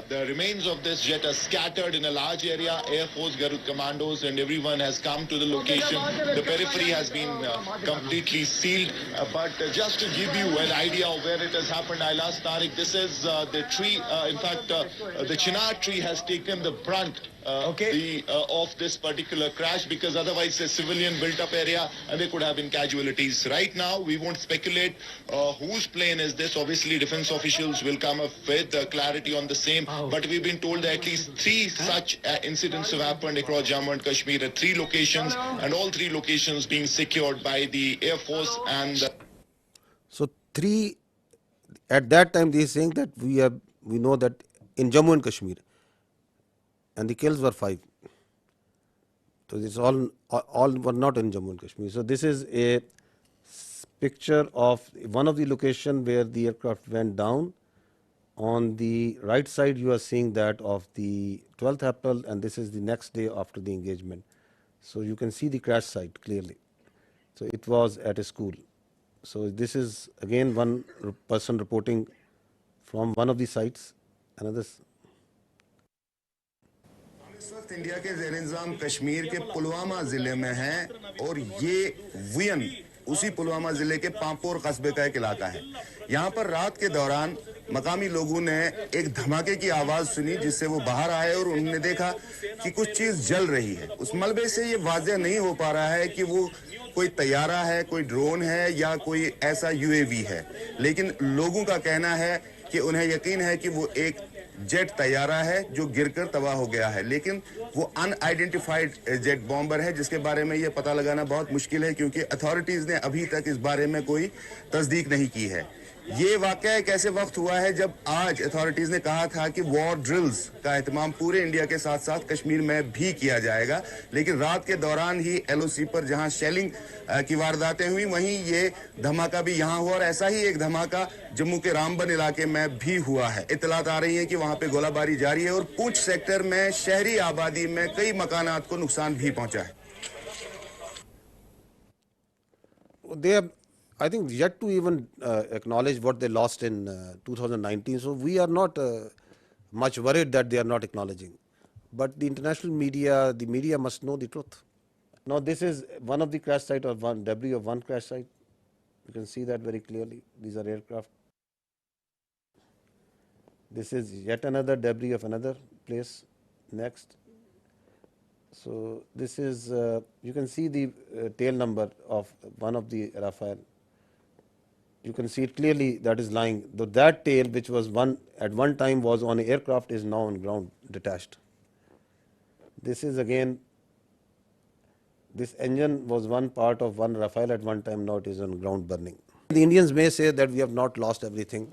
The remains of this jet are scattered in a large area. Air Force Garud commandos and everyone has come to the location. The periphery has been completely sealed. But just to give you an idea of where it has happened, I'll ask Tariq. This is the tree. In fact, the chinar tree has taken the brunt of this particular crash, because otherwise it's a civilian built-up area and there could have been casualties. Right now, we won't speculate whose plane is this. Obviously, defense officials will come up with clarity on the same. But we've been told that at least 3 such incidents have happened across Jammu and Kashmir at 3 locations, and all 3 locations being secured by the Air Force and. So 3. At that time, they are saying that we know that in Jammu and Kashmir, and the kills were 5. So this all were not in Jammu and Kashmir. So this is a picture of one of the location where the aircraft went down. On the right side, you are seeing that of the 12th April, and this is the next day after the engagement. So you can see the crash site clearly. So it was at a school. So this is again one person reporting from one of the sites. Another. इस वक्त India के ज़ेर इंतज़ाम कश्मीर के पुलवामा ज़िले में हैं और ये वियन उसी पुलवामा ज़िले के पांपोर कस्बे का एक इलाका है। यहाँ पर रात के दौरान मकामी लोगों ने एक धमाके की आवाज़ सुनी, जिससे वो बाहर आए और उन्होंने देखा कि कुछ चीज़ जल रही है। उस मलबे से ये वाज़ेह नहीं हो पा रहा है कि वो कोई तैयारा है, कोई ड्रोन है या कोई ऐसा यूएवी है, लेकिन लोगों का कहना है कि उन्हें यकीन है कि वो एक जेट तैयारा है जो गिरकर तबाह हो गया है, लेकिन वो अनआइडेंटिफाइड जेट बॉम्बर है जिसके बारे में ये पता लगाना बहुत मुश्किल है, क्योंकि अथॉरिटीज़ ने अभी तक इस बारे में कोई तस्दीक नहीं की है। ये वाकया एक ऐसे वक्त हुआ है जब आज अथॉरिटीज़ ने कहा था कि वॉर ड्रिल्स का एहतमाम पूरे इंडिया के साथ साथ कश्मीर में भी किया जाएगा, लेकिन रात के दौरान ही एलओसी पर जहां शेलिंग की वारदातें हुई, वहीं ये धमाका भी यहां हुआ और ऐसा ही एक धमाका जम्मू के रामबन इलाके में भी हुआ है। इत्तलात आ रही है कि वहां पे गोलाबारी जारी है और पूंछ सेक्टर में शहरी आबादी में कई मकानात को नुकसान भी पहुंचा है। I think yet to even acknowledge what they lost in 2019. So we are not much worried that they are not acknowledging. But the international media, the media must know the truth. Now this is one of the crash site or one debris of one crash site. You can see that very clearly. These are aircraft. This is yet another debris of another place. Next. So this is, you can see the tail number of one of the Rafale. You can see it clearly that is lying. Though that tail, which was at one time was on an aircraft, is now on ground detached. This is again, this engine was one part of one Rafale at one time, now it is on ground burning. The Indians may say that we have not lost everything,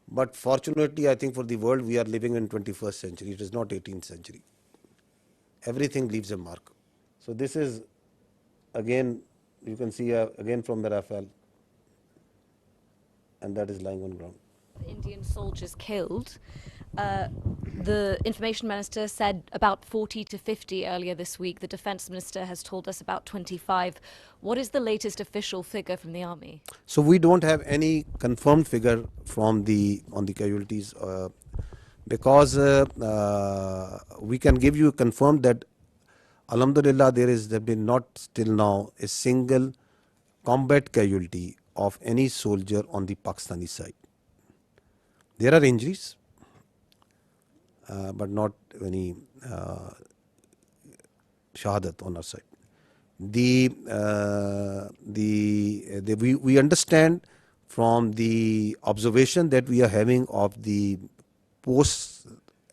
but fortunately I think for the world we are living in 21st century, it is not 18th century. Everything leaves a mark. So this is again, you can see again from the Rafale, and that is lying on ground. Indian soldiers killed. The information minister said about 40 to 50 earlier this week. The defense minister has told us about 25. What is the latest official figure from the army? So we don't have any confirmed figure from on the casualties because we can give you confirmed that Alhamdulillah there has been not still now a single combat casualty of any soldier on the Pakistani side. There are injuries, but not any shahadat on our side. We understand from the observation that we are having of the posts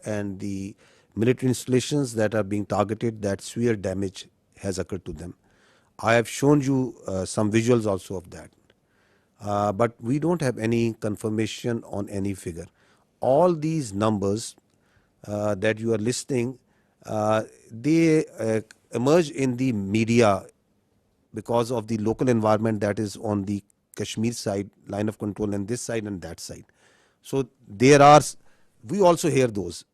and the military installations that are being targeted, that severe damage has occurred to them. I have shown you some visuals also of that. But we don't have any confirmation on any figure. All these numbers that you are listing, they emerge in the media because of the local environment that is on the Kashmir side, line of control, and this side and that side. So we also hear those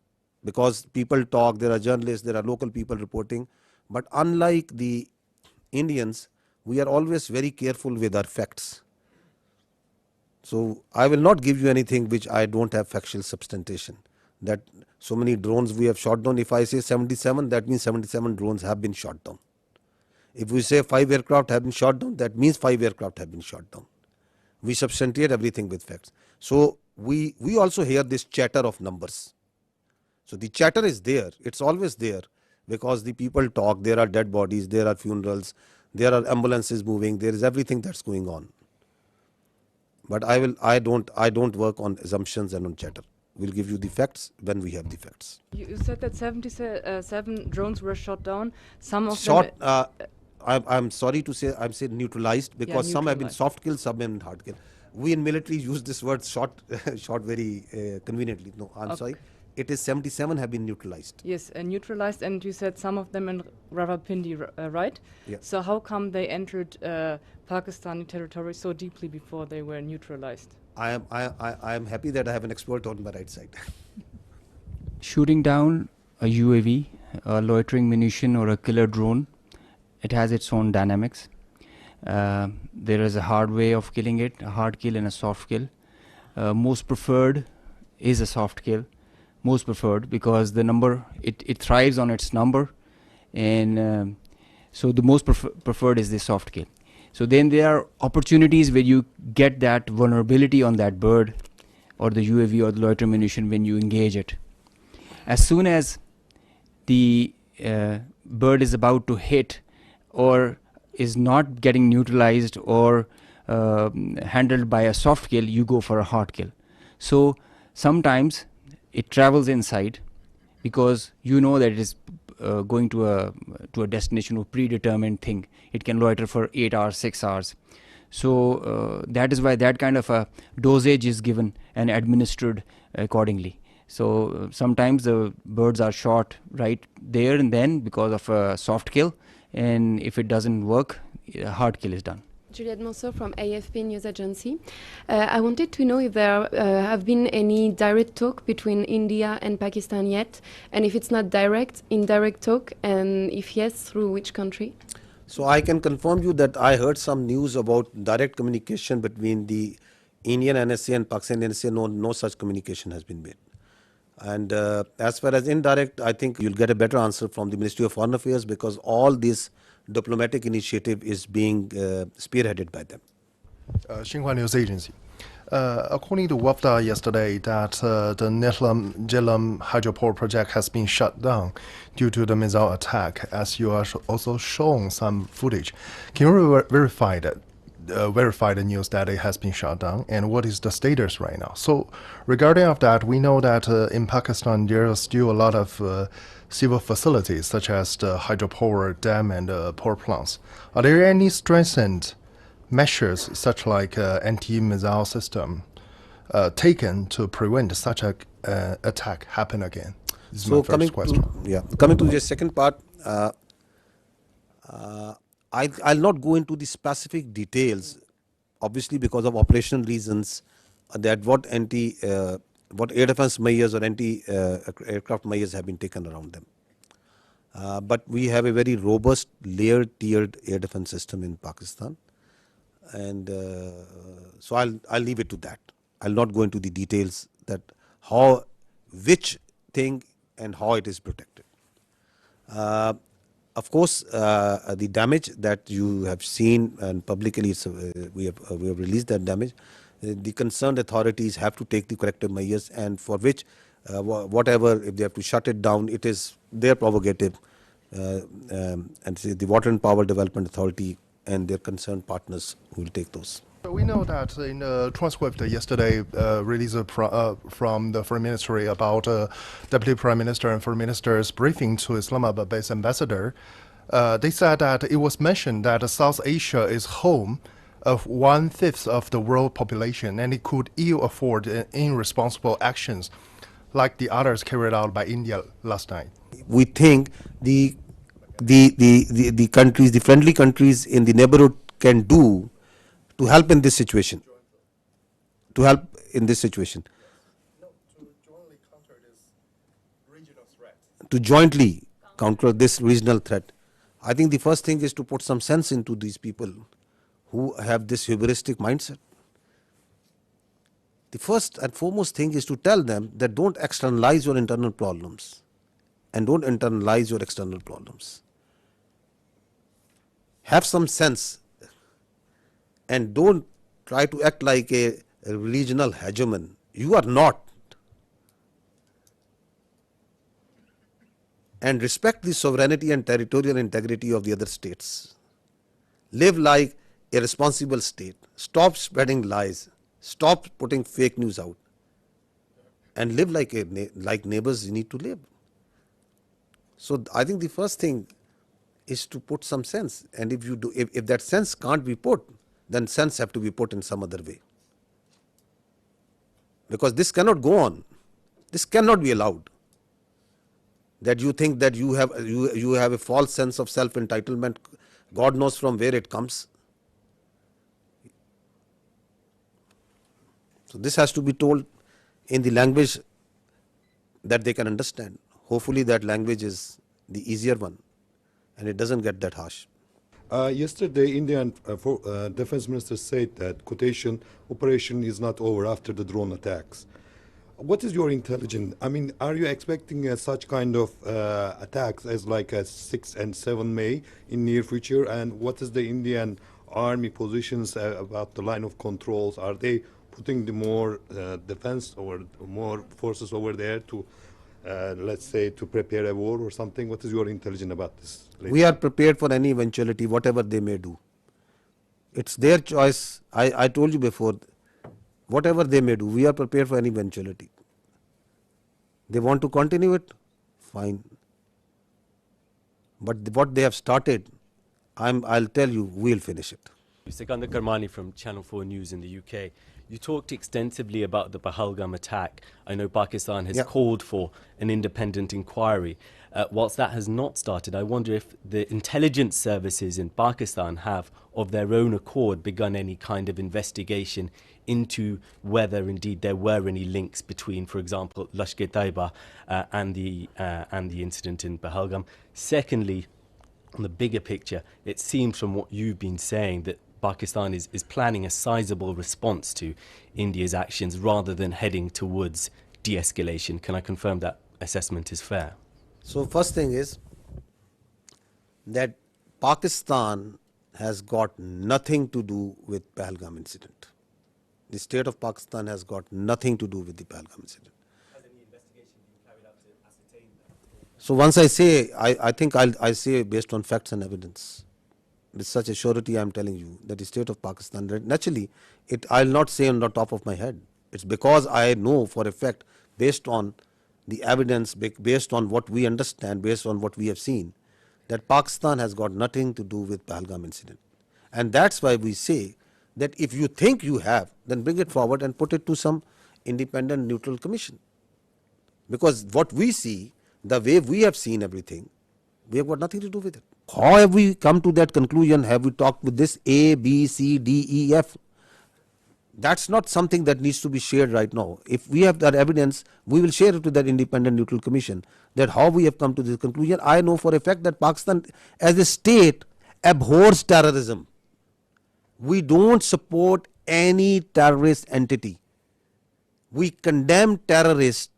because people talk, there are journalists, there are local people reporting. But unlike the Indians, we are always very careful with our facts. So I will not give you anything which I don't have factual substantiation. That so many drones we have shot down. If I say 77, that means 77 drones have been shot down. If we say 5 aircraft have been shot down, that means 5 aircraft have been shot down. We substantiate everything with facts. So we also hear this chatter of numbers. So the chatter is there. It's always there because the people talk. There are dead bodies. There are funerals. There are ambulances moving. There is everything that's going on. But I don't work on assumptions and on chatter. We'll give you the facts when we have the facts. You said that 77 drones were shot down. Some of them. I'm sorry to say, I'm saying neutralized because some have been soft kills, some have been hard kills. We in military use this word shot very conveniently. No, I'm sorry. it is 77 have been neutralized. Yes, neutralized, and you said some of them in Rawalpindi, right? Yeah. So how come they entered Pakistani territory so deeply before they were neutralized? I am happy that I have an expert on my right side. Shooting down a UAV, a loitering munition, or a killer drone, it has its own dynamics. There is a hard way of killing it, a hard kill and a soft kill. Most preferred is a soft kill, most preferred, because the number, it thrives on its number, and so the most preferred is the soft kill. So then there are opportunities where you get that vulnerability on that bird or the UAV or the loiter munition when you engage it. As soon as the bird is about to hit or is not getting neutralized or handled by a soft kill, you go for a hard kill. So sometimes it travels inside because you know that it is going to a destination or predetermined thing. It can loiter for 8 hours, 6 hours. So that is why that kind of a dosage is given and administered accordingly. So sometimes the birds are shot right there and then because of a soft kill, and if it doesn't work, a hard kill is done. Juliette Monceau from AFP News Agency. I wanted to know if there have been any direct talk between India and Pakistan yet, and if it's not direct, indirect talk, and if yes, through which country? So I can confirm you that I heard some news about direct communication between the Indian NSA and Pakistan NSA. No such communication has been made. And as far as indirect, I think you'll get a better answer from the Ministry of Foreign Affairs, because all this diplomatic initiative is being spearheaded by them. Xinhua News Agency. According to WAFDA yesterday, that the Netlam Jhelum hydroport project has been shut down due to the missile attack, as you are also shown some footage. Can you verify the news that it has been shut down, and what is the status right now? So regarding of that, we know that in Pakistan there are still a lot of civil facilities such as the hydropower dam and power plants. Are there any strengthened measures such like anti-missile system taken to prevent such a attack happen again? This is so my first question. Coming to the second part, I'll not go into the specific details, obviously because of operational reasons, that what air defense measures or anti-aircraft measures have been taken around them. But we have a very robust layered tiered air defense system in Pakistan, and so I'll leave it to that. I'll not go into the details that which thing and how it is protected. Of course, the damage that you have seen, and publicly we have released that damage. The concerned authorities have to take the corrective measures, and for which whatever, if they have to shut it down, it is their prerogative, and the Water and Power Development Authority and their concerned partners will take those. We know that in the transcript yesterday released from the Foreign Ministry about Deputy Prime Minister and Foreign Minister's briefing to Islamabad-based ambassador, they said that it was mentioned that South Asia is home of 1/5 of the world population, and it could ill afford irresponsible actions like the others carried out by India last night. We think the countries, the friendly countries in the neighborhood can do to help in this situation. To jointly counter this regional threat. I think the first thing is to put some sense into these people who have this hubristic mindset. The first and foremost thing is to tell them that don't externalize your internal problems and don't internalize your external problems. Have some sense and don't try to act like a regional hegemon. You are not. And respect the sovereignty and territorial integrity of the other states. Live like a responsible state. Stop spreading lies. Stop putting fake news out. And live like neighbors you need to live. So I think the first thing is to put some sense. And if that sense can't be put, then sense have to be put in some other way. Because this cannot go on. This cannot be allowed. That you think that you have a false sense of self-entitlement, God knows from where it comes. So this has to be told in the language that they can understand. Hopefully that language is the easier one and it doesn't get that harsh. Yesterday, Indian Defense Minister said that quotation operation is not over after the drone attacks. What is your intelligence? I mean, are you expecting such kind of attacks as like a 6 and 7 May in near future? And what is the Indian army positions about the line of controls? Are they putting the more defense or more forces over there to, let's say, to prepare a war or something? What is your intelligence about this? We are prepared for any eventuality, whatever they may do. It's their choice. I told you before, whatever they may do, we are prepared for any eventuality. They want to continue it, fine. But what they have started, I'll tell you, we'll finish it. Sikandar Karmani from Channel 4 News in the UK. You talked extensively about the Pahalgam attack. I know Pakistan has called for an independent inquiry. Whilst that has not started, I wonder if the intelligence services in Pakistan have, of their own accord, begun any kind of investigation into whether indeed there were any links between, for example, Lashkar-e-Taiba and the incident in Pahalgam. Secondly, on the bigger picture, it seems from what you've been saying that Pakistan is planning a sizable response to India's actions rather than heading towards de-escalation. Can I confirm that assessment is fair? So first thing is that Pakistan has got nothing to do with Pahalgam incident. The state of Pakistan has got nothing to do with the Pahalgam incident. Has any investigation been carried out to ascertain that? So once I say, I think I say based on facts and evidence. With such a surety I am telling you that the state of Pakistan, naturally, I'll not say on the top of my head. It's because I know for a fact, based on the evidence, based on what we understand, based on what we have seen, that Pakistan has got nothing to do with Pahalgam incident. And that's why we say that if you think you have, then bring it forward and put it to some independent neutral commission. Because what we see, the way we have seen everything, we have got nothing to do with it. How have we come to that conclusion? Have we talked with this A, B, C, D, E, F? That's not something that needs to be shared right now. If we have that evidence, we will share it to that independent neutral commission. That how we have come to this conclusion. I know for a fact that Pakistan as a state abhors terrorism. We don't support any terrorist entity. We condemn terrorists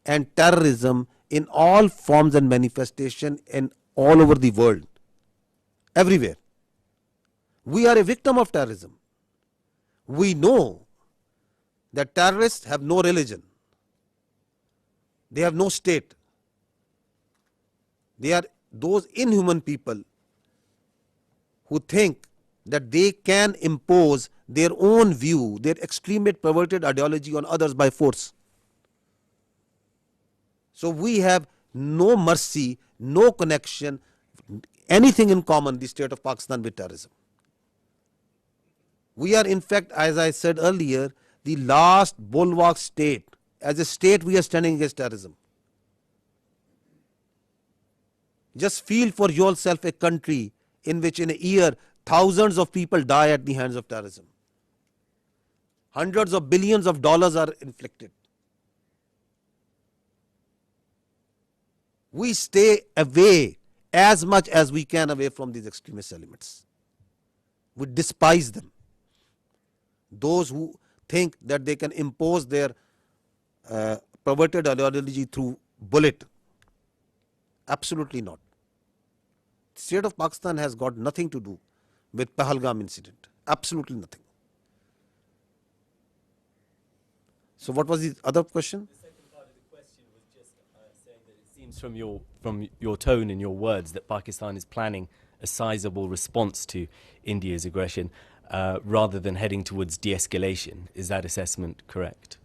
and terrorism in all forms and manifestation and all over the world, everywhere. We are a victim of terrorism. We know that terrorists have no religion. They have no state. They are those inhuman people who think that they can impose their own view, their extremist perverted ideology on others by force. So we have no mercy, no connection, anything in common, the state of Pakistan, with terrorism. We are in fact, as I said earlier, the last bulwark state. As a state, we are standing against terrorism. Just feel for yourself a country in which in a year thousands of people die at the hands of terrorism. Hundreds of billions of dollars are inflicted. We stay away as much as we can away from these extremist elements. We despise them. Those who think that they can impose their perverted ideology through bullet. Absolutely not. The state of Pakistan has got nothing to do with Pahalgam incident. Absolutely nothing. So what was the other question? The second part of the question was just saying that it seems from your tone and your words that Pakistan is planning a sizable response to India's aggression rather than heading towards de-escalation. Is that assessment correct?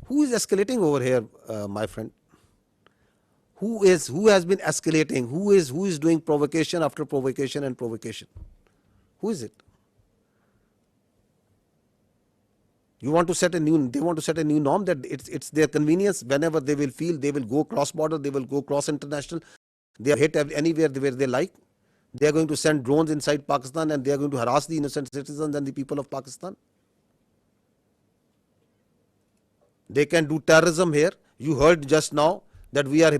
Who is escalating over here, my friend? Who has been escalating? Who is doing provocation after provocation and provocation? Who is it? You want to set a new, they want to set a new norm that it's their convenience. Whenever they will feel, they will go cross border, they will go cross international. They are hit anywhere where they like. They are going to send drones inside Pakistan and they are going to harass the innocent citizens and the people of Pakistan. They can do terrorism here. You heard just now that we are,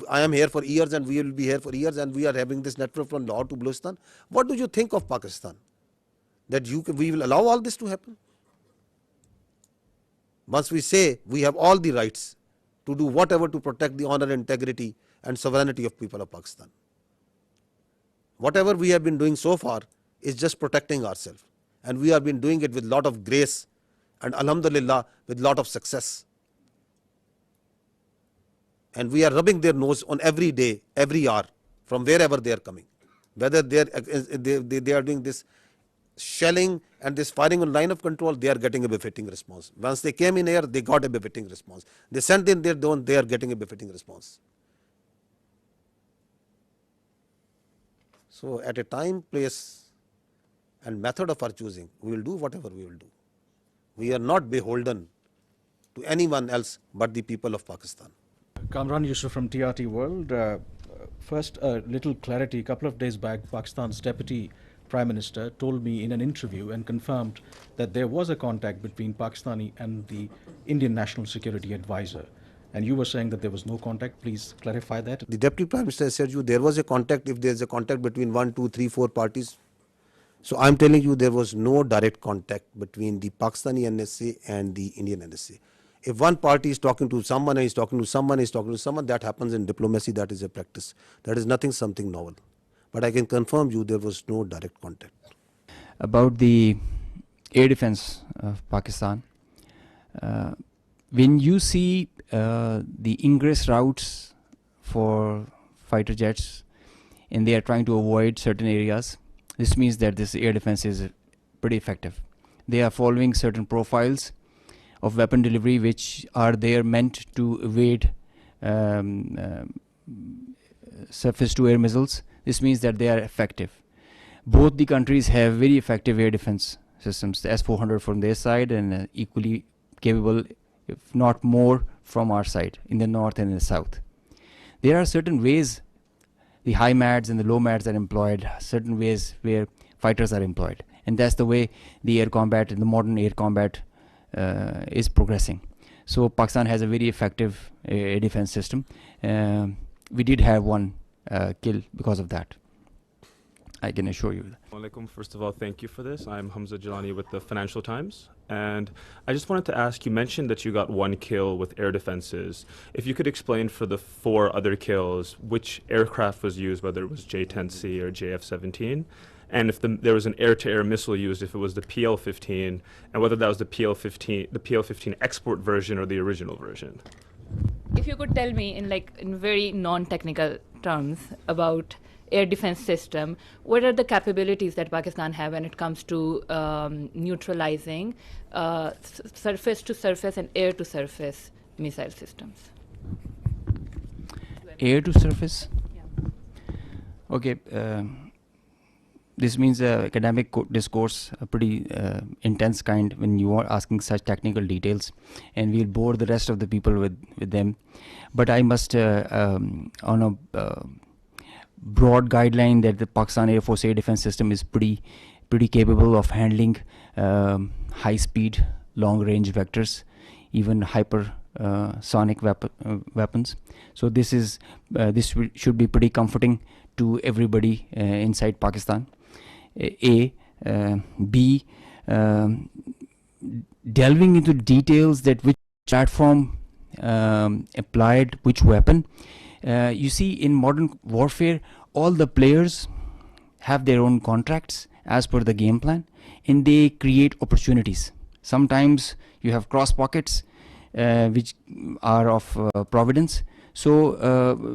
I am here for years and we will be here for years and we are having this network from Lahore to Baluchistan. What do you think of Pakistan? That we will allow all this to happen? Once we say we have all the rights to do whatever to protect the honor, integrity and sovereignty of people of Pakistan. Whatever we have been doing so far is just protecting ourselves. And we have been doing it with lot of grace and alhamdulillah with lot of success. And we are rubbing their nose on every day, every hour, from wherever they are coming. Whether they are doing this shelling and this firing on line of control, they are getting a befitting response. Once they came in here, they got a befitting response. They sent in their drone, they are getting a befitting response. So at a time, place and method of our choosing, we will do whatever we will do. We are not beholden to anyone else but the people of Pakistan. Kamran Yusuf from TRT World. First, a little clarity. A couple of days back, Pakistan's Deputy Prime Minister told me in an interview and confirmed that there was a contact between Pakistani and the Indian National Security Advisor. And you were saying that there was no contact. Please clarify that. The Deputy Prime Minister said you there was a contact if there is a contact between 1, 2, 3, 4 parties. So I am telling you there was no direct contact between the Pakistani NSA and the Indian NSA. If one party is talking to someone and is talking to someone, is talking to someone, that happens in diplomacy, that is a practice. That is nothing something novel. But I can confirm you there was no direct contact. About the air defense of Pakistan, when you see the ingress routes for fighter jets and they are trying to avoid certain areas, this means that this air defense is pretty effective. They are following certain profiles of weapon delivery which are there meant to evade surface to air missiles. This means that they are effective. Both the countries have very effective air defense systems, the S-400 from their side and equally capable, if not more, from our side in the north and in the south. There are certain ways the high MADs and the low MADs are employed, certain ways where fighters are employed, and that's the way the air combat and the modern air combat is progressing. So Pakistan has a very effective air defense system. We did have one kill because of that, I can assure you. Assalamualaikum. First of all, thank you for this. I'm Hamza Jalani with the Financial Times. And I just wanted to ask, you mentioned that you got one kill with air defenses. If you could explain for the 4 other kills, which aircraft was used, whether it was J-10C or JF-17, and if there was an air-to-air missile used, if it was the PL-15, and whether that was the PL-15 export version or the original version. If you could tell me in very non-technical terms about air defense system, what are the capabilities that Pakistan have when it comes to neutralizing surface to surface and air to surface missile systems? Air to surface? Yeah. Okay. This means academic discourse, a pretty intense kind when you are asking such technical details, and we'll bore the rest of the people with them. But I must, on a broad guideline, that the Pakistan Air Force air defense system is pretty capable of handling high-speed, long-range vectors, even hypersonic weapons. So this should be pretty comforting to everybody inside Pakistan. B, delving into details that which platform applied which weapon. You see, in modern warfare, all the players have their own contracts as per the game plan, and they create opportunities. Sometimes you have cross pockets which are of providence. So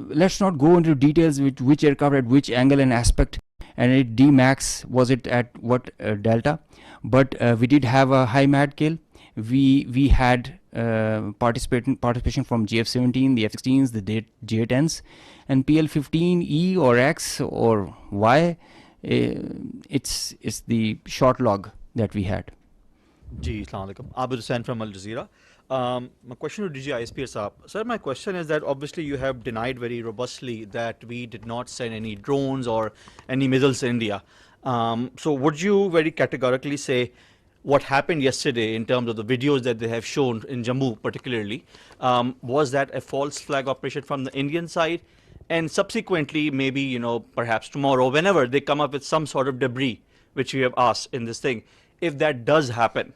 let's not go into details with which aircraft at which angle and aspect, and it D-max was it at what delta, but we did have a high MAD kill. We had participation from JF-17, the F-16s, the J-10s, and PL-15E or X or Y. It's the short log that we had. Ji, Assalamu alaikum. Abid Hussain from Al Jazeera. My question to DG ISP Saab. Sir, my question is that obviously you have denied very robustly that we did not send any drones or any missiles to India. So would you very categorically say what happened yesterday in terms of the videos that they have shown in Jammu particularly, was that a false flag operation from the Indian side? And subsequently, maybe, you know, perhaps tomorrow, whenever they come up with some sort of debris, which we have asked in this thing, if that does happen,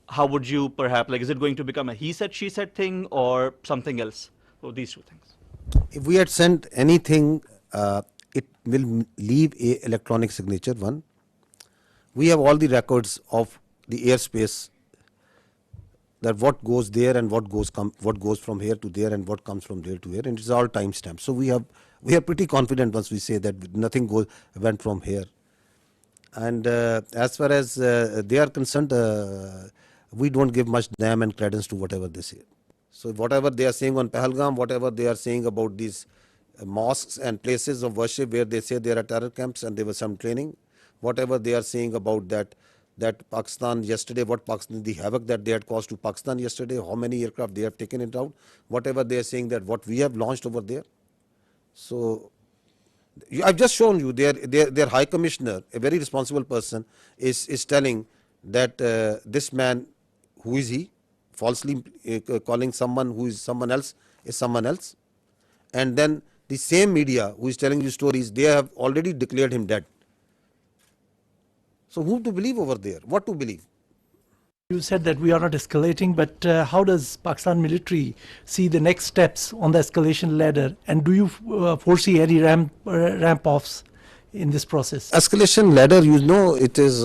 how would you perhaps, like, is it going to become a he said, she said thing or something else? So these two things. If we had sent anything, it will leave a electronic signature, one. We have all the records of the airspace, that what goes there and what goes from here to there and what comes from there to here, and it's all timestamped. So we are pretty confident once we say that nothing went from here. And as far as they are concerned, we don't give much damn and credence to whatever they say. So whatever they are saying on Pahalgam, whatever they are saying about these mosques and places of worship where they say there are terror camps and there was some training, whatever they are saying about that Pakistan yesterday, the havoc that they had caused to Pakistan yesterday, how many aircraft they have taken it out, whatever they are saying that what we have launched over there. So I've just shown you their High Commissioner, a very responsible person, is telling that this man, who is he, falsely calling someone who is someone else is someone else, and then the same media who is telling you stories, they have already declared him dead. So who to believe over there? What to believe? You said that we are not escalating, but how does Pakistan military see the next steps on the escalation ladder, and do you foresee any ramp-offs in this process? Escalation ladder, you know, it is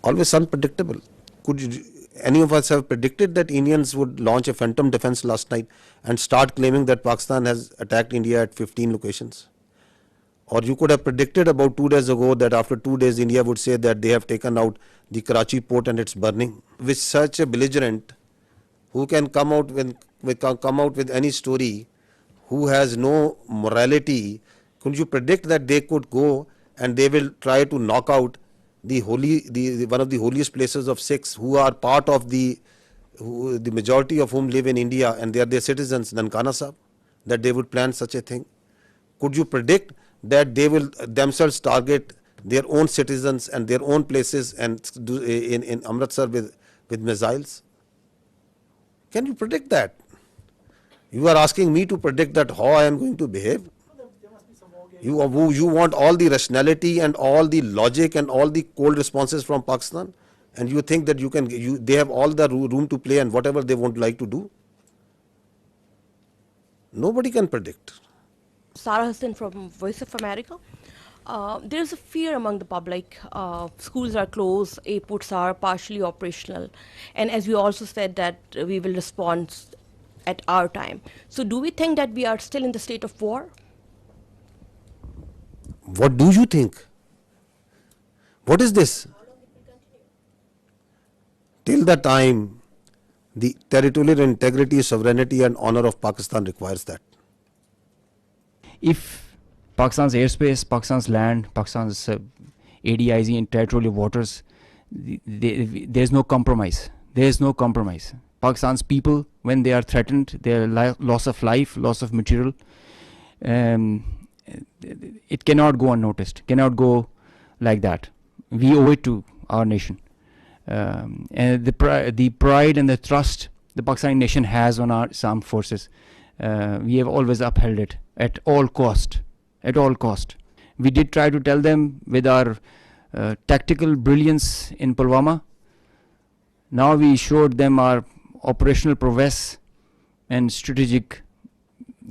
always unpredictable. Could any of us have predicted that Indians would launch a phantom defense last night and start claiming that Pakistan has attacked India at 15 locations? Or you could have predicted about 2 days ago that after 2 days India would say that they have taken out the Karachi port and it's burning. With such a belligerent who can come out with any story, who has no morality, could you predict that they could go and they will try to knock out the one of the holiest places of Sikhs, who are part of the majority of whom live in India and they are their citizens, Nankana Sahib, that they would plan such a thing? Could you predict that they will themselves target their own citizens and their own places and do in Amritsar with missiles? Can you predict that? You are asking me to predict that how I am going to behave? You want all the rationality and all the logic and all the cold responses from Pakistan, and you think that they have all the room to play and whatever they won't like to do? Nobody can predict. Sarah Hassan from Voice of America. There's a fear among the public. Schools are closed, airports are partially operational, and as we also said that we will respond at our time. So do we think that we are still in the state of war? What do you think? What is this? Till the time the territorial integrity, sovereignty and honor of Pakistan requires that. If Pakistan's airspace, Pakistan's land, Pakistan's ADIZ and territorial waters, there's no compromise. There's no compromise. Pakistan's people, when they are threatened, their loss of life, loss of material, it cannot go unnoticed, cannot go like that. We owe it to our nation. And the pride and the trust the Pakistani nation has on our armed forces, we have always upheld it at all cost. At all cost. We did try to tell them with our tactical brilliance in Pulwama. Now we showed them our operational prowess and strategic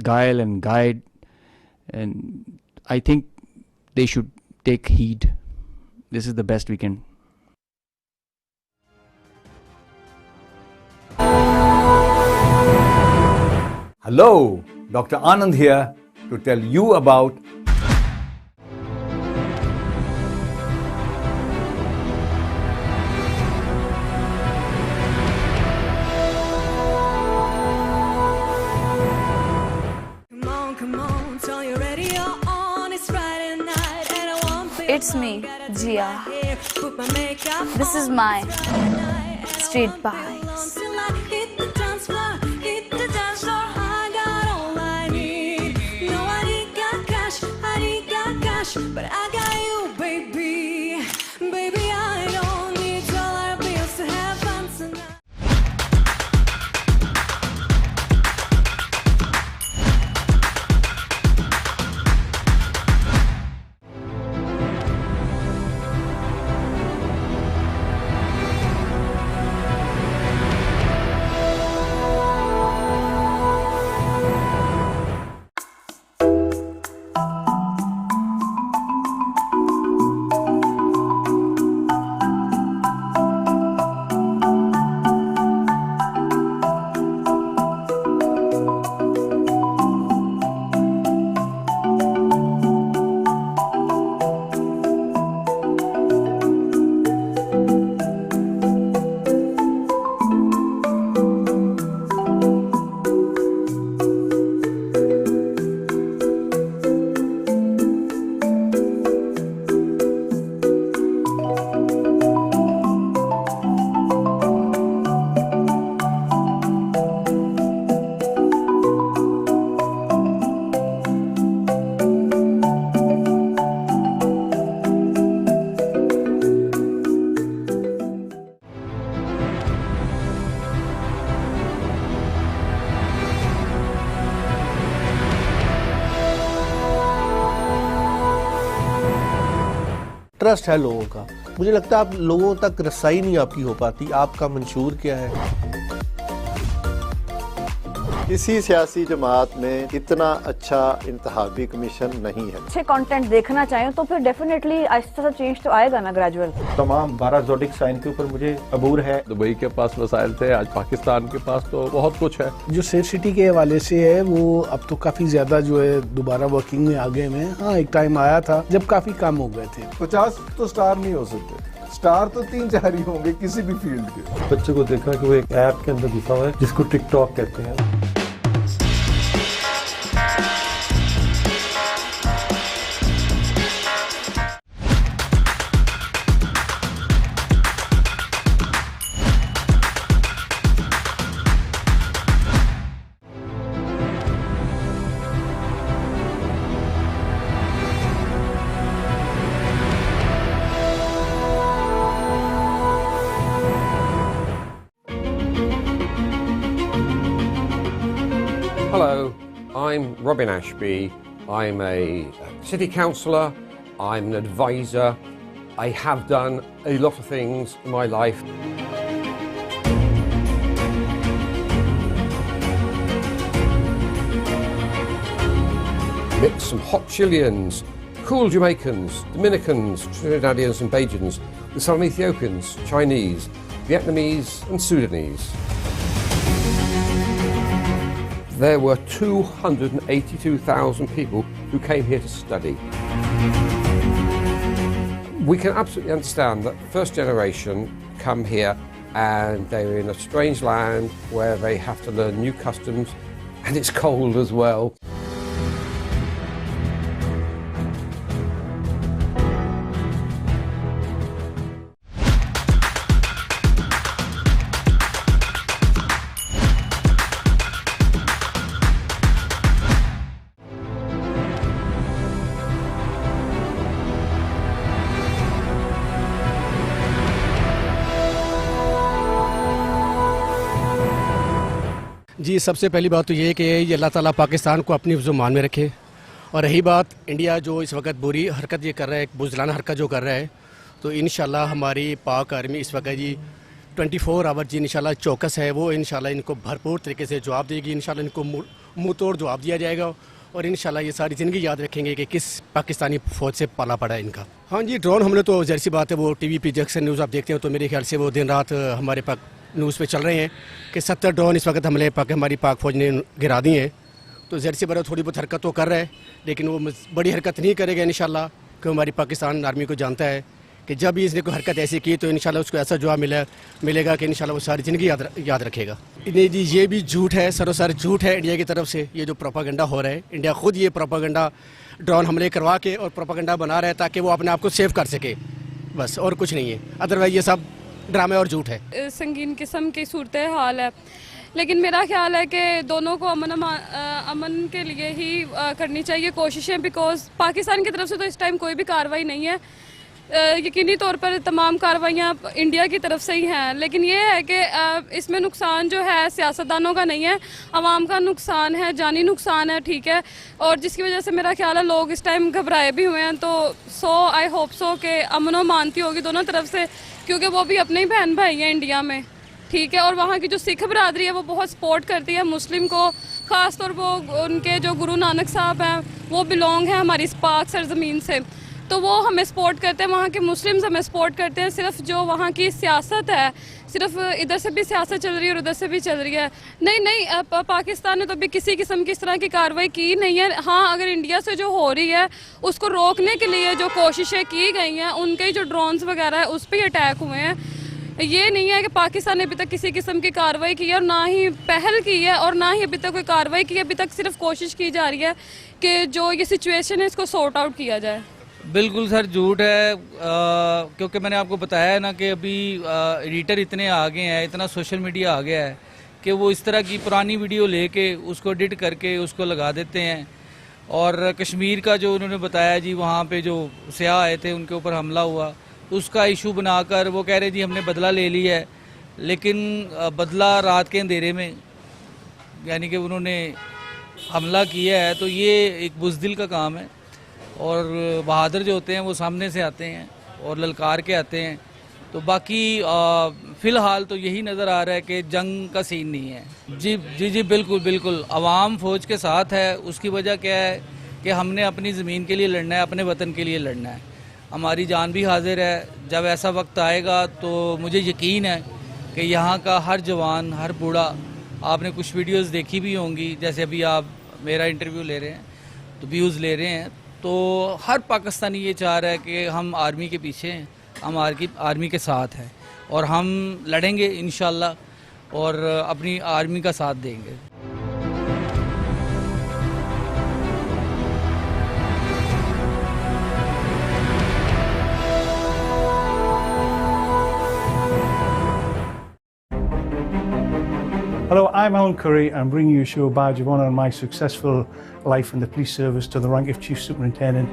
guile and guide, and I think they should take heed. This is the best we can. Hello, Dr. Anand here to tell you about It's me, Jia. This is my street pie. But I got you, baby. Baby, I don't need dollar bills to have fun tonight. Trust है लोगों का। मुझे लगता है आप लोगों तक रसाई नहीं आपकी हो पाती। आपका मंशूर क्या है? किसी सियासी जमात में इतना अच्छा इंतखाबी कमीशन नहीं है। अच्छे कंटेंट देखना चाहें तो फिर डेफिनेटली आहिस्ता सा चेंज तो आएगा ना, ग्रेजुअल। तमाम 12 ज़ोडिक साइन के ऊपर मुझे अबूर है। दुबई के पास वसाइल थे, आज पाकिस्तान के पास तो बहुत कुछ है। जो सेफ सिटी के हवाले से है वो अब तो काफी ज्यादा जो है दोबारा वर्किंग में आ गए हैं। हाँ, एक टाइम आया था जब काफी कम हो गए थे। 50 तो स्टार नहीं हो सकते, स्टार तो 3-4 ही होंगे किसी भी फील्ड के। बच्चे को देखा कि वो एक ऐप के अंदर घुसा हुआ है जिसको टिकटॉक कहते हैं। Hello, I'm Robin Ashby. I'm a city councillor, I'm an advisor. I have done a lot of things in my life. Mix some hot Chileans, cool Jamaicans, Dominicans, Trinidadians and Bajans, with some Ethiopians, Chinese, Vietnamese and Sudanese. There were 282,000 people who came here to study. We can absolutely understand that first generation come here and they're in a strange land where they have to learn new customs and it's cold as well. जी, सबसे पहली बात तो ये है कि ये अल्लाह ताला पाकिस्तान को अपनी ज़ुबान में रखे। और रही बात इंडिया जो इस वक्त बुरी हरकत ये कर रहा है, बुज़दिलाना हरकत जो कर रहा है, तो इंशाल्लाह हमारी पाक आर्मी इस वक्त जी 24 आवर जी इंशाल्लाह चौकस है। वो इंशाल्लाह इनको भरपूर तरीके से जवाब देगी। इंशाल्लाह इनको मुँह तोड़ जवाब दिया जाएगा और इंशाल्लाह ये सारी ज़िंदगी याद रखेंगे कि किस पाकिस्तानी फ़ौज से पाला पड़ा है इनका। हाँ जी, ड्रोन हमले तो ज़ाहिर सी बात है, वो टीवी पे जैक्सन न्यूज़ आप देखते हो तो मेरे ख्याल से वो दिन रात हमारे पाक न्यूज़ पे चल रहे हैं कि 70 ड्रोन इस वक्त हमले हमारी पाक फ़ौज ने गिरा दी हैं। तो ज़ाहिर सी बात है थोड़ी बहुत हरकत तो कर रहा है, लेकिन वो बड़ी हरकत नहीं करेगा इंशाल्लाह, कि हमारी पाकिस्तान आर्मी को जानता है कि जब भी इसने कोई हरकत ऐसी की तो इंशाल्लाह उसको ऐसा जवाब मिलेगा कि इंशाल्लाह वो सारी ज़िंदगी याद रखेगा। नहीं जी, ये भी झूठ है, सरोसर झूठ है इंडिया की तरफ से। ये जो प्रोपागेंडा हो रहा है, इंडिया खुद ये प्रोपागेंडा ड्रोन हमले करवा के और प्रोपागेंडा बना रहा है ताकि वो अपने आप को सेव कर सके। बस, और कुछ नहीं है। अदरवाइज ये सब ड्रामे और झूठ है। संगीन किस्म की सूरत हाल है, लेकिन मेरा ख्याल है कि दोनों को अमन के लिए ही करनी चाहिए कोशिशें, बिकॉज पाकिस्तान की तरफ से तो इस टाइम कोई भी कार्रवाई नहीं है। यकीनी तौर पर तमाम कार्रवाइयाँ इंडिया की तरफ से ही हैं, लेकिन ये है कि इसमें नुकसान जो है सियासतदानों का नहीं है, आवाम का नुकसान है, जानी नुकसान है, ठीक है। और जिसकी वजह से मेरा ख्याल है लोग इस टाइम घबराए भी हुए हैं। तो आई होप सो कि अमन मानती होगी दोनों तरफ से, क्योंकि वो भी अपने ही बहन भाई हैं इंडिया में, ठीक है। और वहाँ की जो सिख बरादरी है वो बहुत सपोर्ट करती है मुस्लिम को, ख़ास तौर पर उनके जो गुरु नानक साहब हैं वो बिलोंग हैं हमारी इस पाक सरजमीन से, तो वो हमें सपोर्ट करते हैं, वहाँ के मुस्लिम्स हमें सपोर्ट करते हैं। सिर्फ जो वहाँ की सियासत है, सिर्फ इधर से भी सियासत चल रही है और उधर से भी चल रही है। नहीं, पाकिस्तान ने तो अभी किसी किस्म की इस तरह की कार्रवाई की नहीं है। हाँ, अगर इंडिया से जो हो रही है उसको रोकने के लिए जो कोशिशें की गई हैं, उनके जो ड्रोन्स वगैरह है उस पर ही अटैक हुए हैं। ये नहीं है कि पाकिस्तान ने अभी तक किसी किस्म की कार्रवाई की है और ना ही पहल की है और ना ही अभी तक कोई कार्रवाई की है। अभी तक सिर्फ कोशिश की जा रही है कि जो ये सिचुएशन है इसको सॉर्ट आउट किया जाए। बिल्कुल सर, झूठ है, क्योंकि मैंने आपको बताया है ना कि अभी एडिटर इतने आगे हैं, इतना सोशल मीडिया आ गया है कि वो इस तरह की पुरानी वीडियो लेके उसको एडिट करके उसको लगा देते हैं। और कश्मीर का जो उन्होंने बताया जी, वहाँ पे जो सियाह आए थे उनके ऊपर हमला हुआ, उसका इशू बनाकर वो कह रहे जी हमने बदला ले लिया है, लेकिन बदला रात के अंधेरे में, यानी कि उन्होंने हमला किया है। तो ये एक बुज़दिल का काम है, और बहादुर जो होते हैं वो सामने से आते हैं और ललकार के आते हैं। तो बाकी फ़िलहाल तो यही नज़र आ रहा है कि जंग का सीन नहीं है। जी बिल्कुल अवाम फ़ौज के साथ है। उसकी वजह क्या है कि हमने अपनी ज़मीन के लिए लड़ना है, अपने वतन के लिए लड़ना है, हमारी जान भी हाजिर है। जब ऐसा वक्त आएगा तो मुझे यकीन है कि यहाँ का हर जवान, हर बूढ़ा, आपने कुछ वीडियोस देखी भी होंगी, जैसे अभी आप मेरा इंटरव्यू ले रहे हैं तो व्यूज़ ले रहे हैं, तो हर पाकिस्तानी ये चाह रहा है कि हम आर्मी के पीछे हैं, हम आर्मी के साथ हैं और हम लड़ेंगे इंशाल्लाह और अपनी आर्मी का साथ देंगे। Hello, I'm Alan Curry. I'm bringing you a show badge of honour on my successful life in the police service to the rank of Chief Superintendent.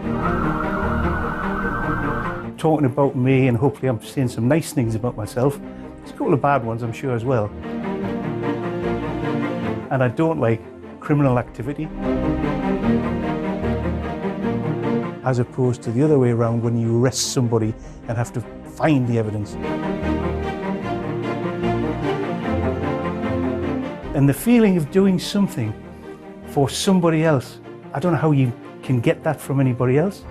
Talking about me, and hopefully I'm saying some nice things about myself. There's a couple of bad ones, I'm sure, as well. And I don't like criminal activity. As opposed to the other way around, when you arrest somebody and have to find the evidence. And the feeling of doing something for somebody else, I don't know how you can get that from anybody else.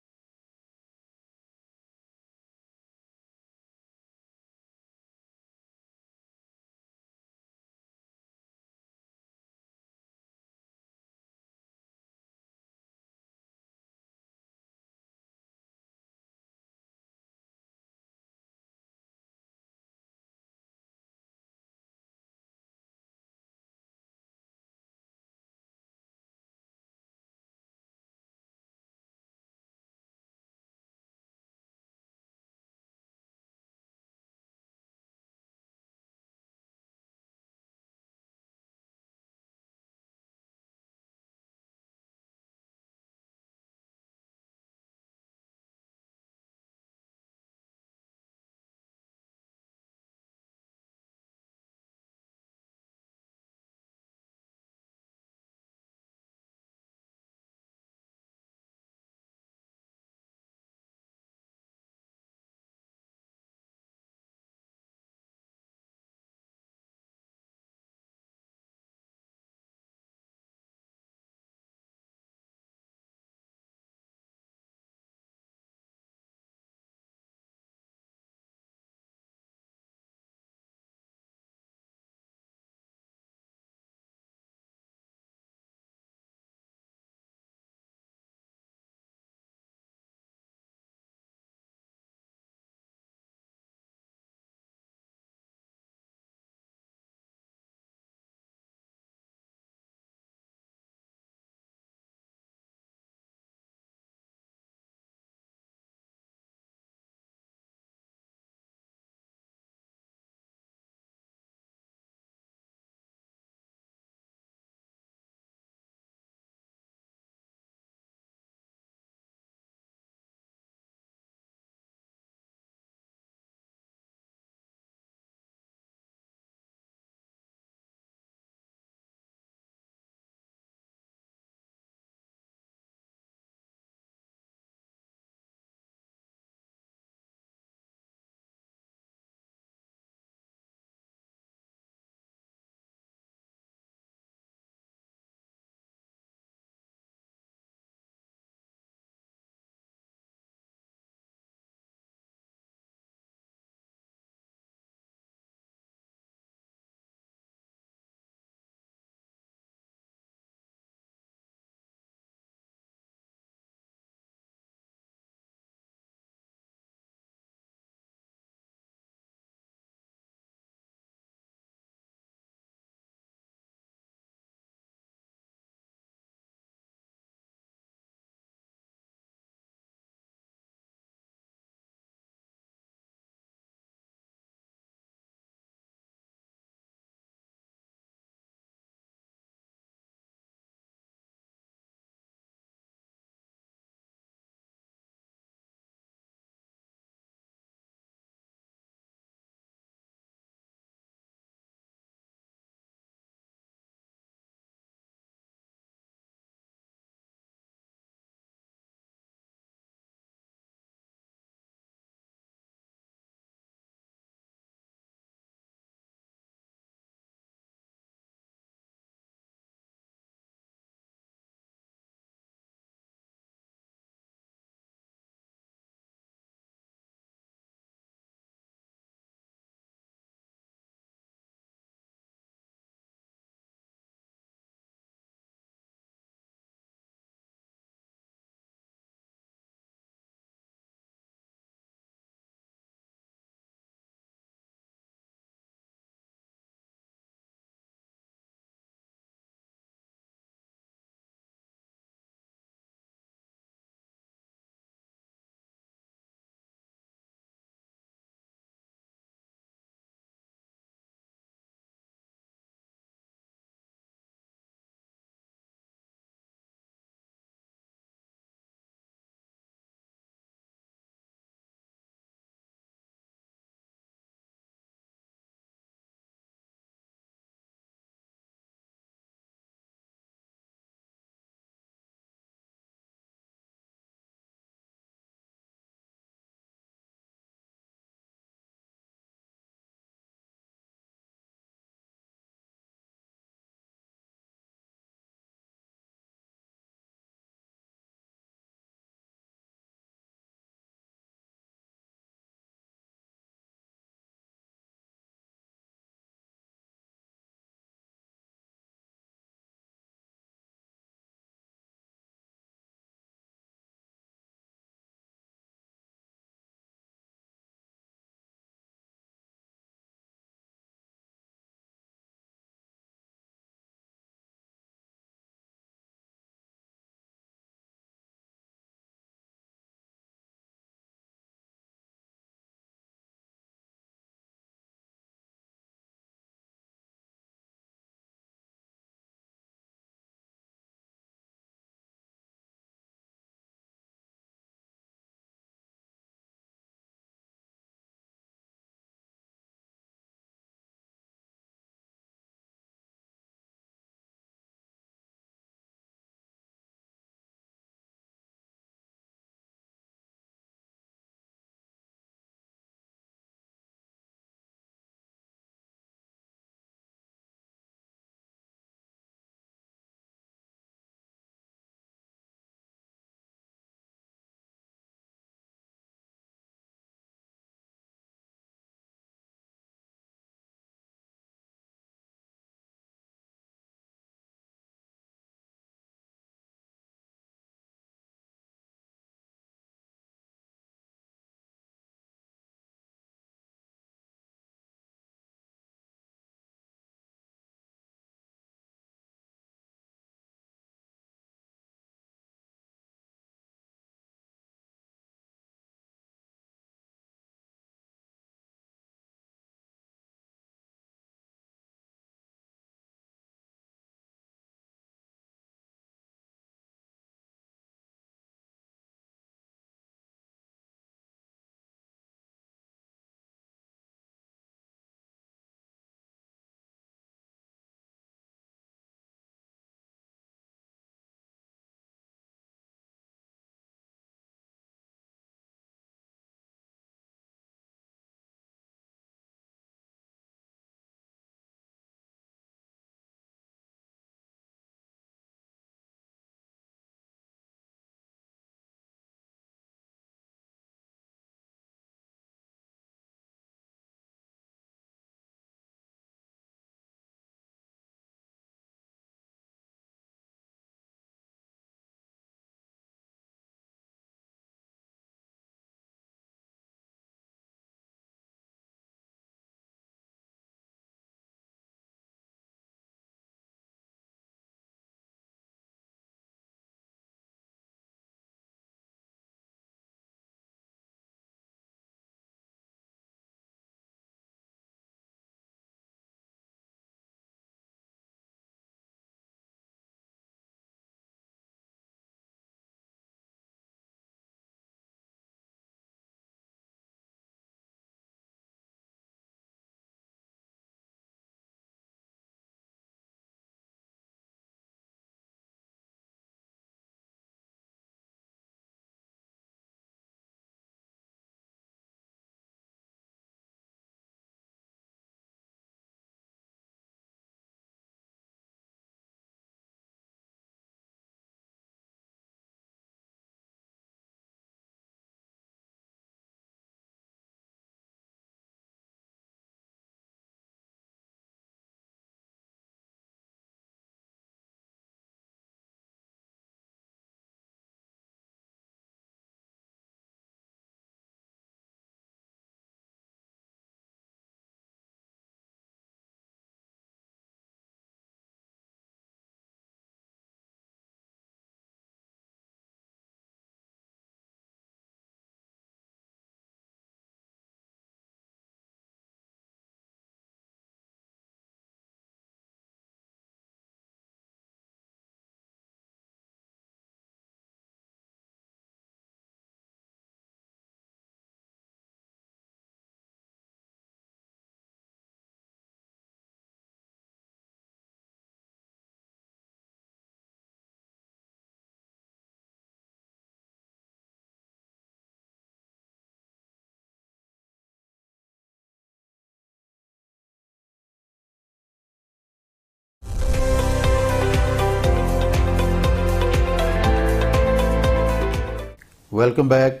Welcome back.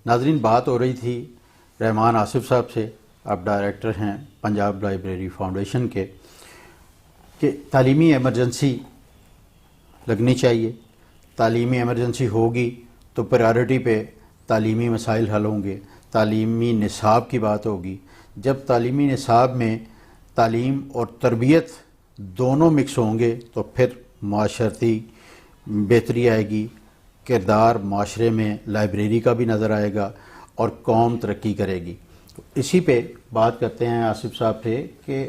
नाजरीन, बात हो रही थी रहमान आसिफ साहब से, आप director हैं Punjab library foundation के, कि तालीमी एमरजेंसी लगनी चाहिए, तालीमी एमरजेंसी होगी तो प्रायोरिटी पे तालीमी मसाइल हल होंगे, तालीमी निसाब की बात होगी। जब तालीमी निसाब में तालीम और तरबियत दोनों मिक्स होंगे तो फिर माशरती बेहतरी आएगी, किरदार माशरे में लाइब्रेरी का भी नज़र आएगा और कौम तरक्की करेगी। इसी पे बात करते हैं आसिफ साहब से कि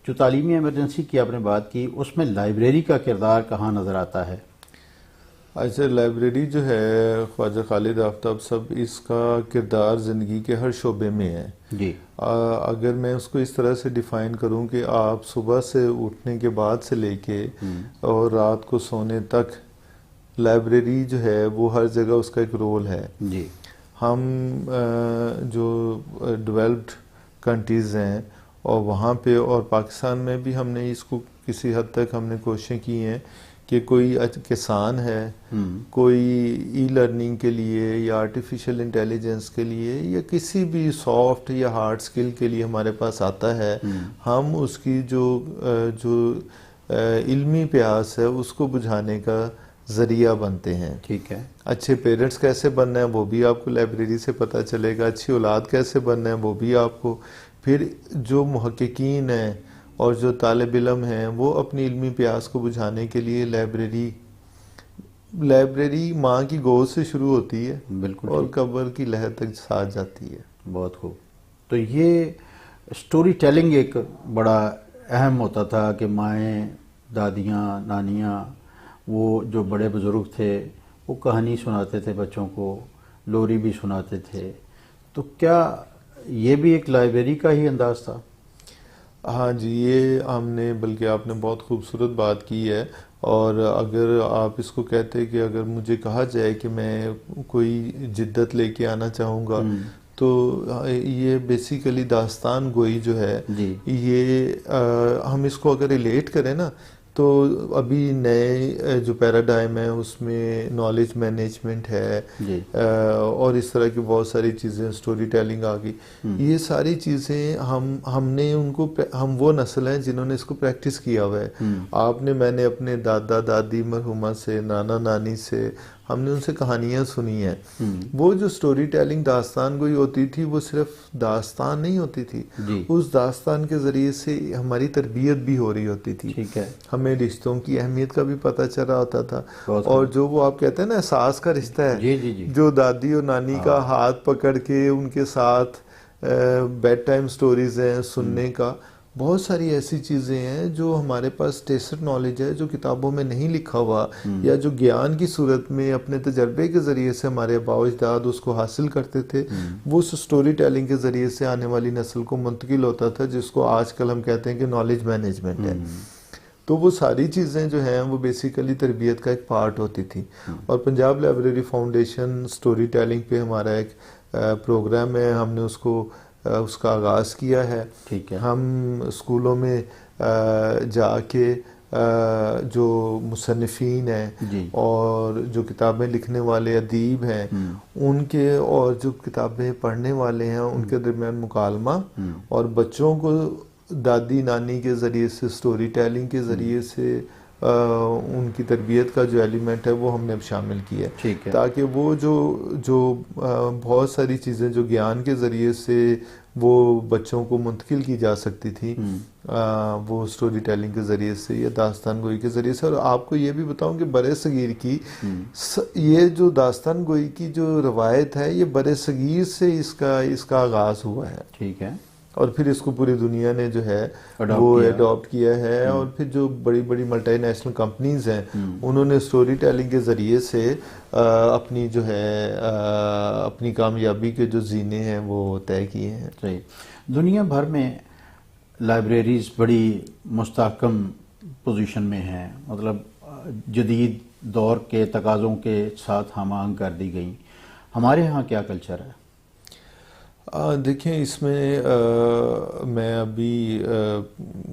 जो तालीमी एमरजेंसी की आपने बात की, उसमें लाइब्रेरी का किरदार कहाँ नज़र आता है? अच्छा, लाइब्रेरी जो है ख्वाजा खालिद आफ्ताब साहब, इसका किरदार ज़िंदगी के हर शोबे में है जी। अगर मैं उसको इस तरह से डिफ़ाइन करूं कि आप सुबह से उठने के बाद से लेके और रात को सोने तक लाइब्रेरी जो है वो हर जगह उसका एक रोल है जी। हम जो डेवलप्ड कंट्रीज़ हैं और वहाँ पे और पाकिस्तान में भी हमने इसको किसी हद तक हमने कोशिशें की हैं कि कोई किसान है, कोई ई लर्निंग के लिए या आर्टिफिशियल इंटेलिजेंस के लिए या किसी भी सॉफ्ट या हार्ड स्किल के लिए हमारे पास आता है, हम उसकी जो इल्मी प्यास है उसको बुझाने का ज़रिया बनते हैं। ठीक है। अच्छे पेरेंट्स कैसे बनना है वो भी आपको लाइब्रेरी से पता चलेगा, अच्छी औलाद कैसे बनना है वो भी आपको, फिर जो मुहक्किकीन हैं और जो तालिब इल्म हैं वो अपनी इल्मी प्यास को बुझाने के लिए लाइब्रेरी माँ की गोद से शुरू होती है बिल्कुल और कब्र की लहर तक साथ जाती है। बहुत खूब। तो ये स्टोरी टेलिंग एक बड़ा अहम होता था कि माएँ, दादियाँ, नानियाँ, वो जो बड़े बुज़ुर्ग थे वो कहानी सुनाते थे बच्चों को, लोरी भी सुनाते थे। तो क्या ये भी एक लाइब्रेरी का ही अंदाज़ था? हाँ जी, ये हमने, बल्कि आपने बहुत खूबसूरत बात की है। और अगर आप इसको कहते कि अगर मुझे कहा जाए कि मैं कोई जिद्दत लेके आना चाहूँगा तो ये बेसिकली दास्तान गोई जो है ये हम इसको अगर रिलेट करें ना तो अभी नए जो पैराडाइम है उसमें नॉलेज मैनेजमेंट है और इस तरह की बहुत सारी चीज़ें, स्टोरी टेलिंग आ गई। ये सारी चीज़ें हमने उनको, हम वो नस्ल हैं जिन्होंने इसको प्रैक्टिस किया हुआ है। आपने, मैंने अपने दादा दादी मरहुमा से, नाना नानी से, हमने उनसे कहानियाँ सुनी हैं। वो जो स्टोरी टेलिंग दास्तान गोई होती थी वो सिर्फ दास्तान नहीं होती थी, उस दास्तान के ज़रिए से हमारी तरबियत भी हो रही होती थी। ठीक है। हमें रिश्तों की अहमियत का भी पता चल रहा होता था और जो वो आप कहते हैं ना एहसास का रिश्ता है, जी। जो दादी और नानी का हाथ पकड़ के उनके साथ बेड टाइम स्टोरीज हैं सुनने का, बहुत सारी ऐसी चीज़ें हैं जो हमारे पास टेसिट नॉलेज है, जो किताबों में नहीं लिखा हुआ या जो ज्ञान की सूरत में अपने तजर्बे के ज़रिए से हमारे आबाओ अजदाद उसको हासिल करते थे, वो उस स्टोरी टेलिंग के ज़रिए से आने वाली नस्ल को मुंतकिल होता था, जिसको आजकल हम कहते हैं कि नॉलेज मैनेजमेंट है। तो वो सारी चीज़ें जो हैं वो बेसिकली तरबियत का एक पार्ट होती थी। और Punjab library foundation story telling पे हमारा एक प्रोग्राम है, हमने उसका आगाज़ किया है। ठीक है। हम स्कूलों में जाके जो मुसन्निफ़ीन हैं और जो किताबें लिखने वाले अदीब हैं उनके और जो किताबें पढ़ने वाले हैं उनके दरमियान मुकालमा और बच्चों को दादी नानी के ज़रिए से, स्टोरी टेलिंग के ज़रिए से उनकी तरबियत का जो एलिमेंट है वो हमने अब शामिल किया है, ताकि वो जो बहुत सारी चीज़ें जो ज्ञान के ज़रिए से वो बच्चों को मुंतकिल की जा सकती थी वो स्टोरी टेलिंग के ज़रिए से या दास्तान गोई के ज़रिए से। और आपको ये भी बताऊं कि बरे सगीर की ये जो दास्तान गोई की जो रवायत है ये बरे सगीर से इसका आगाज़ हुआ है। ठीक है। और फिर इसको पूरी दुनिया ने जो है वो अडॉप्ट किया है और फिर जो बड़ी बड़ी मल्टीनेशनल कंपनीज हैं उन्होंने स्टोरी टेलिंग के ज़रिए से अपनी जो है अपनी कामयाबी के जो जीने हैं वो तय किए हैं। सही। दुनिया भर में लाइब्रेरीज बड़ी मुस्तहकम पोजीशन में हैं, मतलब जदीद दौर के तकाज़ों के साथ हम आहंग कर दी गई। हमारे यहाँ क्या कल्चर है? देखें इसमें मैं अभी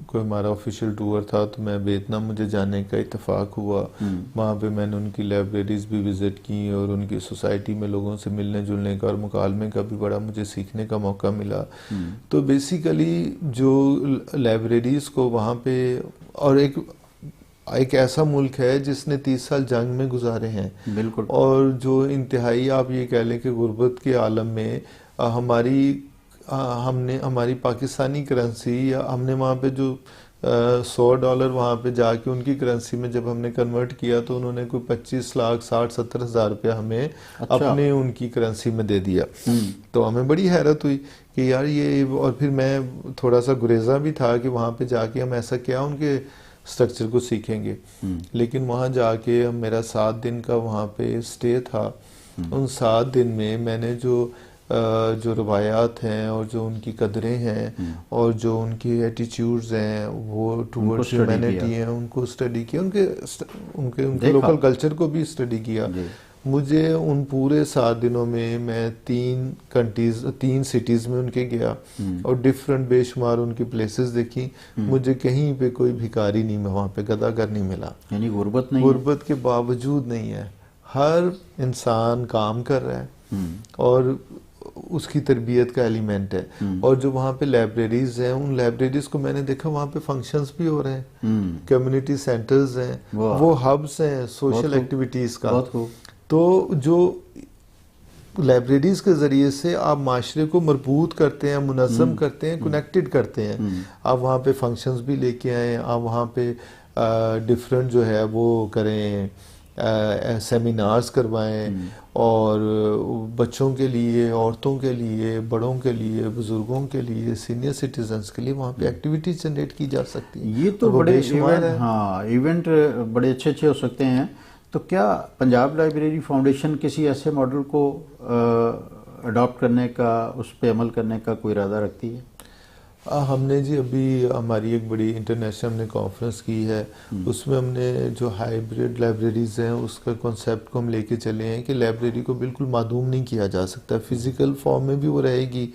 कोई हमारा ऑफिशियल टूर था तो मैं वियतनाम मुझे जाने का इत्तेफाक हुआ। वहाँ पे मैंने उनकी लाइब्रेरीज भी विज़िट की और उनकी सोसाइटी में लोगों से मिलने जुलने का और मुकालमे का भी बड़ा मुझे सीखने का मौका मिला। तो बेसिकली जो लाइब्रेरीज़ को वहाँ पे, और एक ऐसा मुल्क है जिसने 30 साल जंग में गुजारे हैं, बिल्कुल, और जो इंतहाई आप ये कह लें कि गुर्बत के आलम में हमने हमारी पाकिस्तानी करेंसी, या हमने वहाँ पे जो $100 वहाँ पे जाके उनकी करेंसी में जब हमने कन्वर्ट किया तो उन्होंने कोई 25 लाख 60-70 हज़ार रुपया हमें अपने उनकी करेंसी में दे दिया। तो हमें बड़ी हैरत हुई कि यार ये, और फिर मैं थोड़ा सा गुरेजा भी था कि वहाँ पे जाके हम ऐसा क्या उनके स्ट्रक्चर को सीखेंगे। लेकिन वहाँ जाके मेरा 7 दिन का वहाँ पे स्टे था। उन 7 दिन में मैंने जो रवायात हैं और जो उनकी कदरें हैं और जो उनकी एटीट्यूड्स हैं वो टूवर्ड्स ह्यूमैनिटी हैं, उनको स्टडी किया, उनके लोकल कल्चर को भी स्टडी किया। मुझे उन पूरे 7 दिनों में मैं 3 सिटीज़ में उनके गया और डिफरेंट बेशुमार उनकी प्लेसेस देखी। मुझे कहीं पे कोई भिखारी नहीं, वहाँ पे गदागर नहीं मिला, यानी गुर्बत नहीं, गुर्बत के बावजूद नहीं है। हर इंसान काम कर रहा है और उसकी तरबियत का एलिमेंट है। और जो वहाँ पे लाइब्रेरीज हैं, उन लाइब्रेरीज को मैंने देखा वहाँ पे फंक्शंस भी हो रहे हैं, कम्युनिटी सेंटर्स हैं, वो हब्स हैं सोशल एक्टिविटीज का। तो जो लाइब्रेरीज के जरिए से आप माशरे को मरबूत करते हैं, मुनज़्ज़म करते हैं, कनेक्टेड करते हैं। आप वहाँ पे फंक्शंस भी लेके आए, आप वहाँ पे डिफरेंट जो है वो करें, सेमिनार्स करवाएं, और बच्चों के लिए, औरतों के लिए, बड़ों के लिए, बुजुर्गों के लिए, सीनियर सिटीजन्स के लिए वहाँ पे एक्टिविटीज जनरेट की जा सकती है। ये तो बड़े इवेंट बड़े अच्छे हो सकते हैं। तो क्या पंजाब लाइब्रेरी फाउंडेशन किसी ऐसे मॉडल को अडॉप्ट करने का, उस पर अमल करने का कोई इरादा रखती है? हमने जी अभी हमारी एक बड़ी इंटरनेशनल हमने कॉन्फ्रेंस की है, उसमें हमने जो हाइब्रिड लाइब्रेरीज हैं उसका कॉन्सेप्ट को हम लेके चले हैं कि लाइब्रेरी को बिल्कुल मादूम नहीं किया जा सकता, फिजिकल फॉर्म में भी वो रहेगी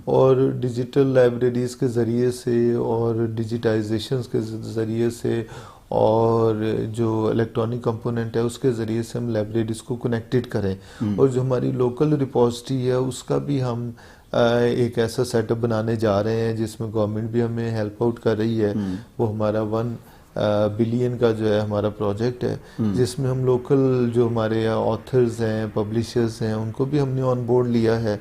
और डिजिटल लाइब्रेरीज के ज़रिए से और डिजिटाइजेशन के ज़रिए से और जो इलेक्ट्रॉनिक कंपोनेंट है उसके ज़रिए से हम लाइब्रेरीज को कनेक्टेड करें। और जो हमारी लोकल रिपोजिटरी है उसका भी हम एक ऐसा सेटअप बनाने जा रहे हैं जिसमें गवर्नमेंट भी हमें हेल्प आउट कर रही है। वो हमारा 1 बिलियन का जो है हमारा प्रोजेक्ट है, जिसमें हम लोकल जो हमारे ऑथर्स हैं, पब्लिशर्स हैं, उनको भी हमने ऑन बोर्ड लिया है।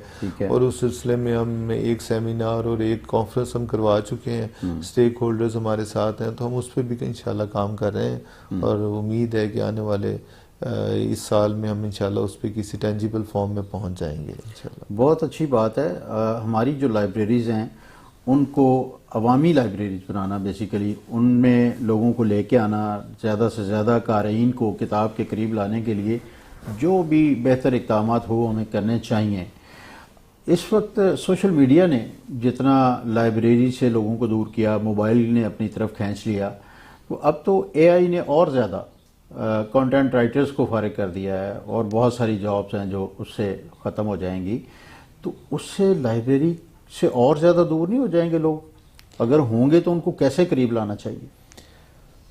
और उस सिलसिले में हम एक सेमिनार और एक कॉन्फ्रेंस हम करवा चुके हैं, स्टेक होल्डर्स हमारे साथ हैं, तो हम उस पर भी इंशाल्लाह काम कर रहे हैं और उम्मीद है कि आने वाले इस साल में हम इंशाल्लाह उस पर किसी टेंजिबल फॉर्म में पहुंच जाएंगे इंशाल्लाह। बहुत अच्छी बात है। हमारी जो लाइब्रेरीज़ हैं उनको अवामी लाइब्रेरीज बनाना, बेसिकली उनमें लोगों को लेके आना, ज़्यादा से ज़्यादा क़ारीन को किताब के करीब लाने के लिए जो भी बेहतर इक़दामात हो हमें करने चाहिए। इस वक्त सोशल मीडिया ने जितना लाइब्रेरी से लोगों को दूर किया, मोबाइल ने अपनी तरफ खींच लिया, तो अब तो AI ने और ज़्यादा कंटेंट राइटर्स को फारिग कर दिया है और बहुत सारी जॉब्स हैं जो उससे ख़त्म हो जाएंगी। तो उससे लाइब्रेरी से और ज़्यादा दूर नहीं हो जाएंगे लोग? अगर होंगे तो उनको कैसे करीब लाना चाहिए?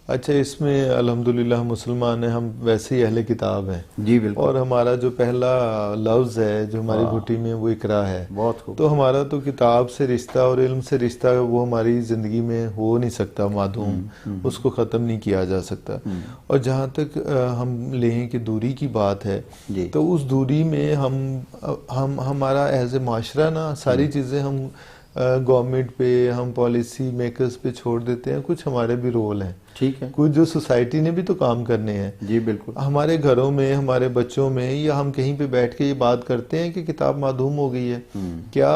अच्छा, इसमें अल्हम्दुलिल्लाह मुसलमान हैं, हम वैसे ही अहले किताब हैं जी, बिल्कुल। और हमारा जो पहला लफ्ज़ है जो हमारी घुटी में वो इकरा है। बहुत खूब। तो हमारा तो किताब से रिश्ता और इल्म से रिश्ता वो हमारी ज़िंदगी में हो नहीं सकता मादूम, उसको ख़त्म नहीं किया जा सकता। और जहाँ तक हम लें कि दूरी की बात है, तो उस दूरी में हम हमारा एज ए माशरा ना सारी चीज़ें हम गवर्नमेंट पे, हम पॉलिसी मेकर्स पे छोड़ देते हैं। कुछ हमारे भी रोल हैं, ठीक है, कुछ जो सोसाइटी ने भी तो काम करने हैं। जी बिल्कुल। हमारे घरों में, हमारे बच्चों में, या हम कहीं पे बैठ के ये बात करते हैं कि किताब मादूम हो गई है। क्या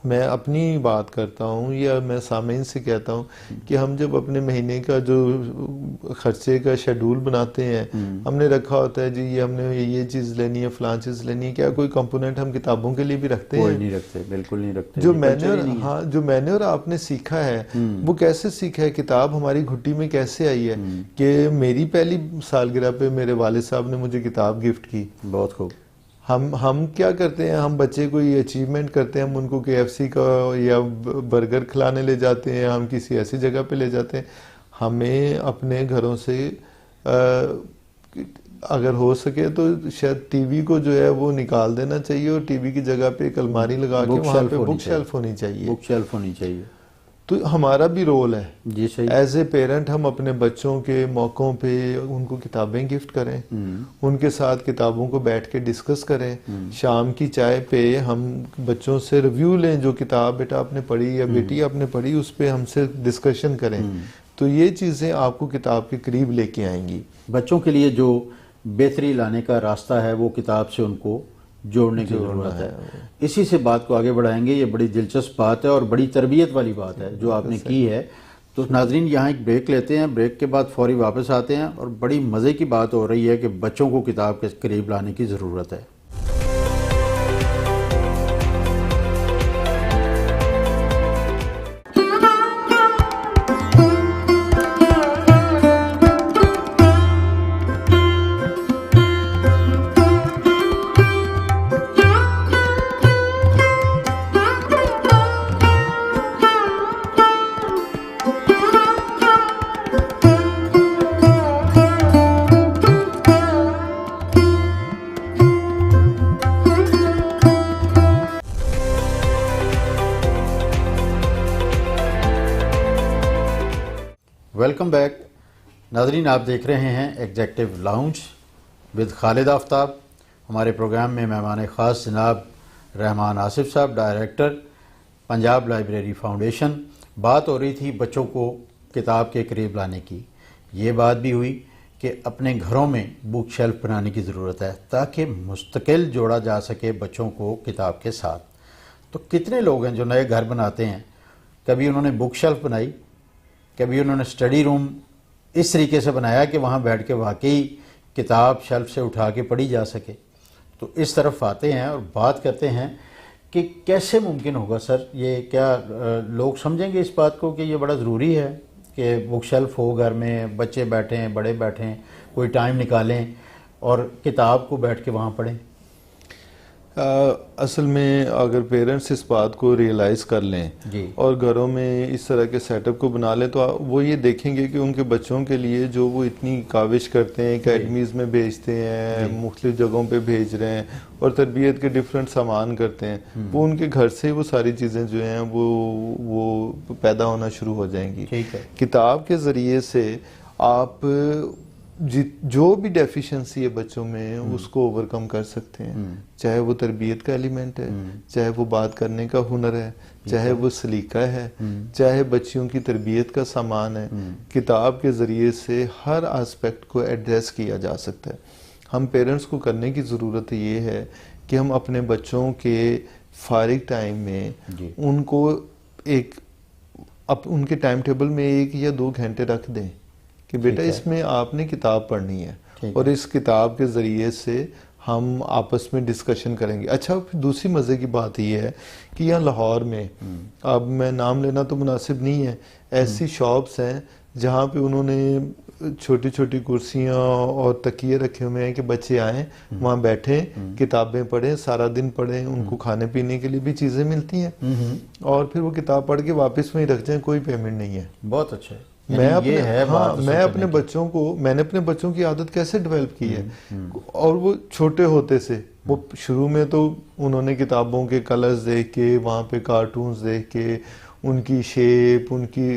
मैं अपनी बात करता हूँ या मैं सामीन से कहता हूँ कि हम जब अपने महीने का जो खर्चे का शेड्यूल बनाते हैं, हमने रखा होता है जी ये हमने ये चीज़ लेनी है, फलां चीज़ लेनी है, क्या कोई कंपोनेंट हम किताबों के लिए भी रखते हैं? कोई नहीं रखते, बिल्कुल नहीं रखते। जो मैंने और आपने सीखा है वो कैसे सीखा है? किताब हमारी घुट्टी में कैसे आई है कि मेरी पहली सालगिरह पे मेरे वालिद साहब ने मुझे किताब गिफ्ट की। बहुत खूब। हम क्या करते हैं, हम बच्चे कोई अचीवमेंट करते हैं, हम उनको KFC का या बर्गर खिलाने ले जाते हैं, हम किसी ऐसी जगह पे ले जाते हैं। हमें अपने घरों से अगर हो सके तो शायद टीवी को जो है वो निकाल देना चाहिए और टीवी की जगह पे एक अलमारी लगा के वहाँ पे बुक शेल्फ होनी चाहिए। बुक शेल्फ होनी चाहिए। तो हमारा भी रोल है जी सही। एज ए पेरेंट हम अपने बच्चों के मौक़ों पे उनको किताबें गिफ्ट करें, उनके साथ किताबों को बैठ के डिस्कस करें। शाम की चाय पे हम बच्चों से रिव्यू लें, जो किताब बेटा आपने पढ़ी या बेटी आपने पढ़ी उस पर हमसे डिस्कशन करें। तो ये चीज़ें आपको किताब के करीब लेके आएंगी। बच्चों के लिए जो बेहतरी लाने का रास्ता है वो किताब से उनको जोड़ने की जरूरत है। इसी से बात को आगे बढ़ाएंगे। ये बड़ी दिलचस्प बात है और बड़ी तरबियत वाली बात है जो आपने की है। तो नाजरीन यहाँ एक ब्रेक लेते हैं, ब्रेक के बाद फौरी वापस आते हैं और बड़ी मज़े की बात हो रही है कि बच्चों को किताब के करीब लाने की ज़रूरत है। वेलकम बैक नाजरीन, आप देख रहे हैं executive lounge with Khalid Aftab. हमारे प्रोग्राम में मेहमान ख़ास जनाब रहमान आसिफ साहब, डायरेक्टर पंजाब लाइब्रेरी फाउंडेशन। बात हो रही थी बच्चों को किताब के करीब लाने की। ये बात भी हुई कि अपने घरों में बुक शेल्फ बनाने की ज़रूरत है ताकि मुस्तकिल जोड़ा जा सके बच्चों को किताब के साथ। तो कितने लोग हैं जो नए घर बनाते हैं, कभी उन्होंने बुक शेल्फ बनाई, कभी उन्होंने स्टडी रूम इस तरीके से बनाया कि वहाँ बैठ के वाकई किताब शेल्फ से उठा के पढ़ी जा सके। तो इस तरफ आते हैं और बात करते हैं कि कैसे मुमकिन होगा सर, ये क्या लोग समझेंगे इस बात को कि ये बड़ा ज़रूरी है कि बुक शेल्फ हो घर में, बच्चे बैठें, बड़े बैठें, कोई टाइम निकालें और किताब को बैठ के वहाँ पढ़ें। असल में अगर पेरेंट्स इस बात को रियलाइज़ कर लें और घरों में इस तरह के सेटअप को बना लें तो वो ये देखेंगे कि उनके बच्चों के लिए जो वो इतनी काविश करते हैं, एकेडमीज़ में भेजते हैं, मुख्तलिफ जगहों पे भेज रहे हैं और तरबियत के डिफरेंट सामान करते हैं, वो उनके घर से वो सारी चीज़ें जो हैं वो पैदा होना शुरू हो जाएंगी। किताब के ज़रिए से आप जो भी डेफिशिएंसी है बच्चों में उसको ओवरकम कर सकते हैं। चाहे वो तरबियत का एलिमेंट है, चाहे वो बात करने का हुनर है, चाहे वो सलीका है, चाहे बच्चियों की तरबियत का सामान है। किताब के ज़रिए से हर आस्पेक्ट को एड्रेस किया जा सकता है। हम पेरेंट्स को करने की ज़रूरत ये है कि हम अपने बच्चों के फारिग टाइम में उनको उनके टाइम टेबल में 1 या 2 घंटे रख दें कि बेटा इसमें आपने किताब पढ़नी है और इस किताब के ज़रिए से हम आपस में डिस्कशन करेंगे। अच्छा, फिर दूसरी मज़े की बात यह है कि यहाँ लाहौर में, अब मैं नाम लेना तो मुनासिब नहीं है, ऐसी शॉप्स हैं जहाँ पे उन्होंने छोटी छोटी कुर्सियाँ और तकिए रखे हुए हैं कि बच्चे आएँ, वहाँ बैठें, किताबें पढ़ें, सारा दिन पढ़ें, उनको खाने पीने के लिए भी चीज़ें मिलती हैं और फिर वो किताब पढ़ के वापस वहीं रख जाएँ, कोई पेमेंट नहीं है। बहुत अच्छा है। मैंने अपने बच्चों की आदत कैसे डेवलप की है और वो छोटे होते से वो शुरू में तो उन्होंने किताबों के कलर्स देख के, वहाँ पे कार्टून्स देख के, उनकी शेप, उनकी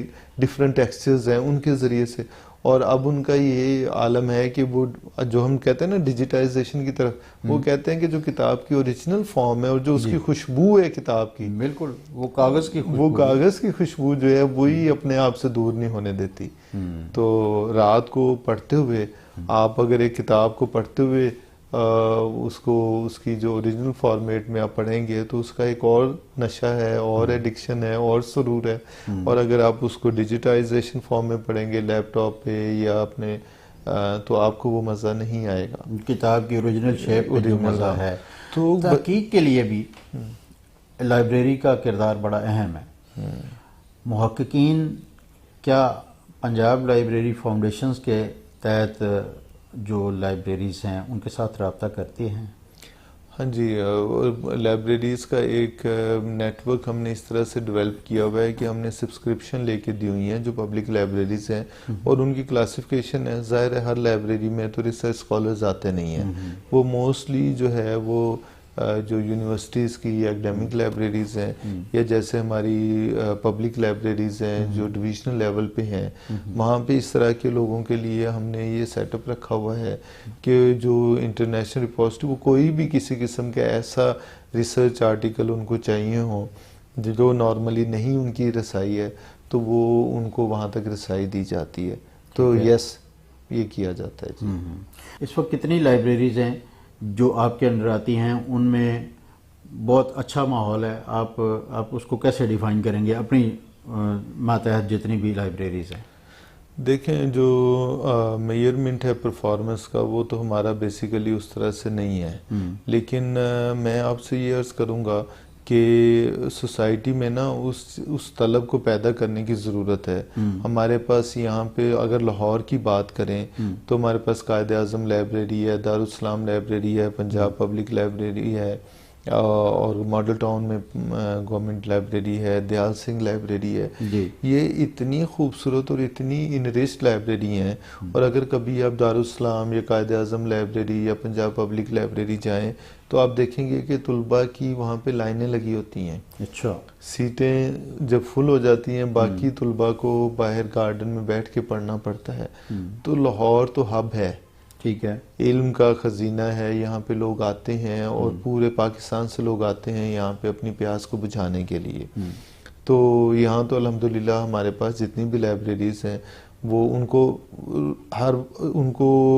डिफरेंट टेक्सचर्स हैं, उनके ज़रिए से, और अब उनका ये आलम है कि वो जो हम कहते हैं ना डिजिटाइजेशन की तरफ, वो कहते हैं कि जो किताब की ओरिजिनल फॉर्म है और जो उसकी खुशबू है किताब की, बिल्कुल वो कागज़ की खुशबू जो है वही अपने आप से दूर नहीं होने देती। तो रात को पढ़ते हुए आप अगर एक किताब को पढ़ते हुए उसकी जो ओरिजिनल फॉर्मेट में आप पढ़ेंगे तो उसका एक और नशा है और एडिक्शन है और सुरूर है। और अगर आप उसको डिजिटाइजेशन फॉर्म में पढ़ेंगे लैपटॉप पे या अपने तो आपको वो मज़ा नहीं आएगा। किताब की ओरिजिनल शेप में जो मज़ा है। तो तहकीक के लिए भी लाइब्रेरी का किरदार बड़ा अहम है। मुहक्किकीन क्या पंजाब लाइब्रेरी फाउंडेशंस के तहत जो लाइब्रेरीज़ हैं उनके साथ रब्ता करती हैं? हाँ जी, लाइब्रेरीज़ का एक नेटवर्क हमने इस तरह से डेवलप किया हुआ है कि हमने सब्सक्रिप्शन लेके दी हुई हैं जो पब्लिक लाइब्रेरीज़ हैं, और उनकी क्लासिफिकेशन है। ज़ाहिर है हर लाइब्रेरी में तो रिसर्च स्कॉलर्स आते नहीं हैं, वो मोस्टली जो है वो जो यूनिवर्सिटीज़ की एकेडमिक लाइब्रेरीज़ हैं या जैसे हमारी पब्लिक लाइब्रेरीज़ हैं जो डिविजनल लेवल पे हैं, वहाँ पे इस तरह के लोगों के लिए हमने ये सेटअप रखा हुआ है कि जो इंटरनेशनल रिपोजिटरी, वो कोई भी किसी किस्म का ऐसा रिसर्च आर्टिकल उनको चाहिए हो जो नॉर्मली नहीं उनकी रसाई है, तो वो उनको वहाँ तक रसाई दी जाती है। तो यस, ये किया जाता है जी। इस वक्त कितनी लाइब्रेरीज़ हैं जो आपके अंडर आती हैं, उनमें बहुत अच्छा माहौल है? आप उसको कैसे डिफाइन करेंगे अपनी मातहत जितनी भी लाइब्रेरीज़ हैं? देखें, जो मेजरमेंट है परफॉर्मेंस का, वो तो हमारा बेसिकली उस तरह से नहीं है, लेकिन मैं आपसे ये अर्ज़ करूँगा कि सोसाइटी में ना उस तलब को पैदा करने की ज़रूरत है। हमारे पास यहाँ पे अगर लाहौर की बात करें तो हमारे पास कायद आज़म लाइब्रेरी है, दारुल इस्लाम लाइब्रेरी है, पंजाब पब्लिक लाइब्रेरी है, और मॉडल टाउन में गवर्नमेंट लाइब्रेरी है, दयाल सिंह लाइब्रेरी है। ये इतनी खूबसूरत और इतनी इनरिच्ड लाइब्रेरी हैं, और अगर कभी आप दारुल इस्लाम या कायद आज़म लाइब्रेरी या पंजाब पब्लिक लाइब्रेरी जाएं तो आप देखेंगे कि तुलबा की वहाँ पे लाइनें लगी होती हैं। अच्छा। सीटें जब फुल हो जाती हैं, बाकी तुलबा को बाहर गार्डन में बैठ के पढ़ना पड़ता है। तो लाहौर तो हब है, ठीक है, इल्म का खजीना है, यहाँ पे लोग आते हैं और पूरे पाकिस्तान से लोग आते हैं यहाँ पे अपनी प्यास को बुझाने के लिए। तो यहाँ तो अल्हम्दुलिल्लाह हमारे पास जितनी भी लाइब्रेरीज हैं वो उनको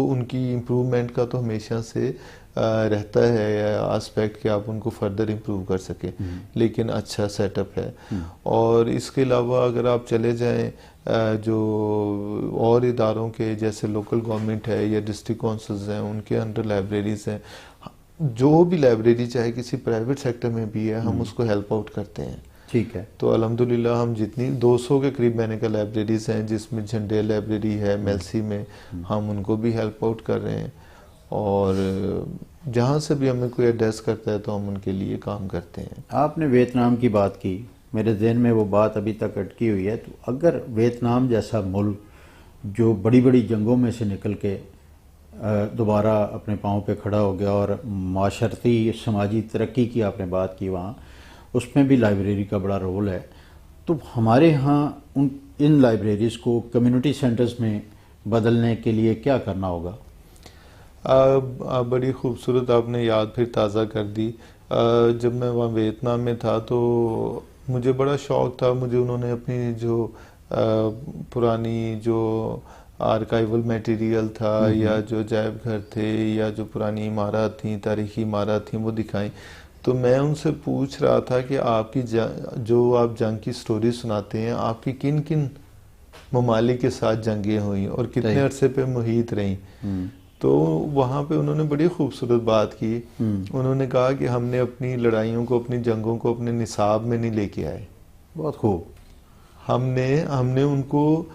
उनकी इम्प्रूवमेंट का तो हमेशा से रहता है आस्पेक्ट कि आप उनको फर्दर इम्प्रूव कर सकें, लेकिन अच्छा सेटअप है। और इसके अलावा अगर आप चले जाएं जो और इदारों के जैसे लोकल गवर्नमेंट है या डिस्ट्रिक्ट काउंसिल्स हैं, उनके अंडर लाइब्रेरीज हैं, जो भी लाइब्रेरी चाहे किसी प्राइवेट सेक्टर में भी है, हम उसको हेल्प आउट करते हैं। ठीक है। तो अल्हम्दुलिल्लाह हम जितनी 200 के करीब मैंने कहा लाइब्रेरीज हैं, जिसमें झंडेल लाइब्रेरी है मेलसी में, हम उनको भी हेल्प आउट कर रहे हैं, और जहाँ से भी हमें कोई एड्रेस करता है तो हम उनके लिए काम करते हैं। आपने वियतनाम की बात की, मेरे जहन में वो बात अभी तक अटकी हुई है। तो अगर वियतनाम जैसा मुल्क जो बड़ी बड़ी जंगों में से निकल के दोबारा अपने पाँव पे खड़ा हो गया और माशरती समाजी तरक्की की आपने बात की, वहाँ उसमें भी लाइब्रेरी का बड़ा रोल है, तो हमारे यहाँ इन लाइब्रेरीज़ को कम्युनिटी सेंटर्स में बदलने के लिए क्या करना होगा? बड़ी खूबसूरत आपने याद फिर ताज़ा कर दी। जब मैं वहाँ वियतनाम में था तो मुझे बड़ा शौक़ था, मुझे उन्होंने अपनी जो पुरानी जो आर्काइवल मटेरियल था या जो अजायब घर थे या जो पुरानी इमारत थी, तारीखी इमारत थी, वो दिखाई। तो मैं उनसे पूछ रहा था कि आपकी जो आप जंग की स्टोरी सुनाते हैं, आपकी किन किन ममालिक के साथ जंगें हुई और कितने अरसे पे मुहित रहीं। तो वहाँ पे उन्होंने बड़ी खूबसूरत बात की। उन्होंने कहा कि हमने अपनी लड़ाइयों को, अपनी जंगों को अपने निसाब में नहीं लेके आए। बहुत खूब। हमने उनको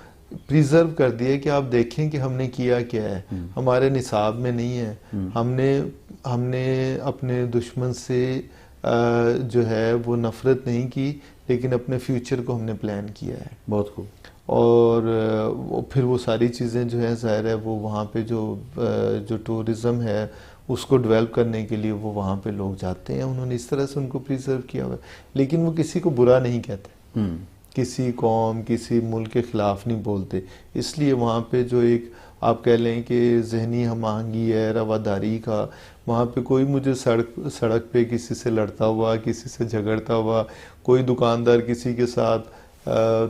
प्रिजर्व कर दिया कि आप देखें कि हमने किया क्या है, हमारे निसाब में नहीं है। हमने अपने दुश्मन से जो है वो नफरत नहीं की, लेकिन अपने फ्यूचर को हमने प्लान किया है। बहुत खूब। और फिर वो सारी चीज़ें जो है ज़ाहिर है वो वहाँ पे जो टूरिज़्म है उसको डेवलप करने के लिए वो वहाँ पे लोग जाते हैं। उन्होंने इस तरह से उनको प्रिजर्व किया हुआ है, लेकिन वो किसी को बुरा नहीं कहते, किसी कौम किसी मुल्क के ख़िलाफ़ नहीं बोलते। इसलिए वहाँ पे जो एक आप कह लें कि जहनी हम आहंगी है, रवादारी का, वहाँ पे कोई मुझे सड़क पे किसी से लड़ता हुआ, किसी से झगड़ता हुआ, कोई दुकानदार किसी के साथ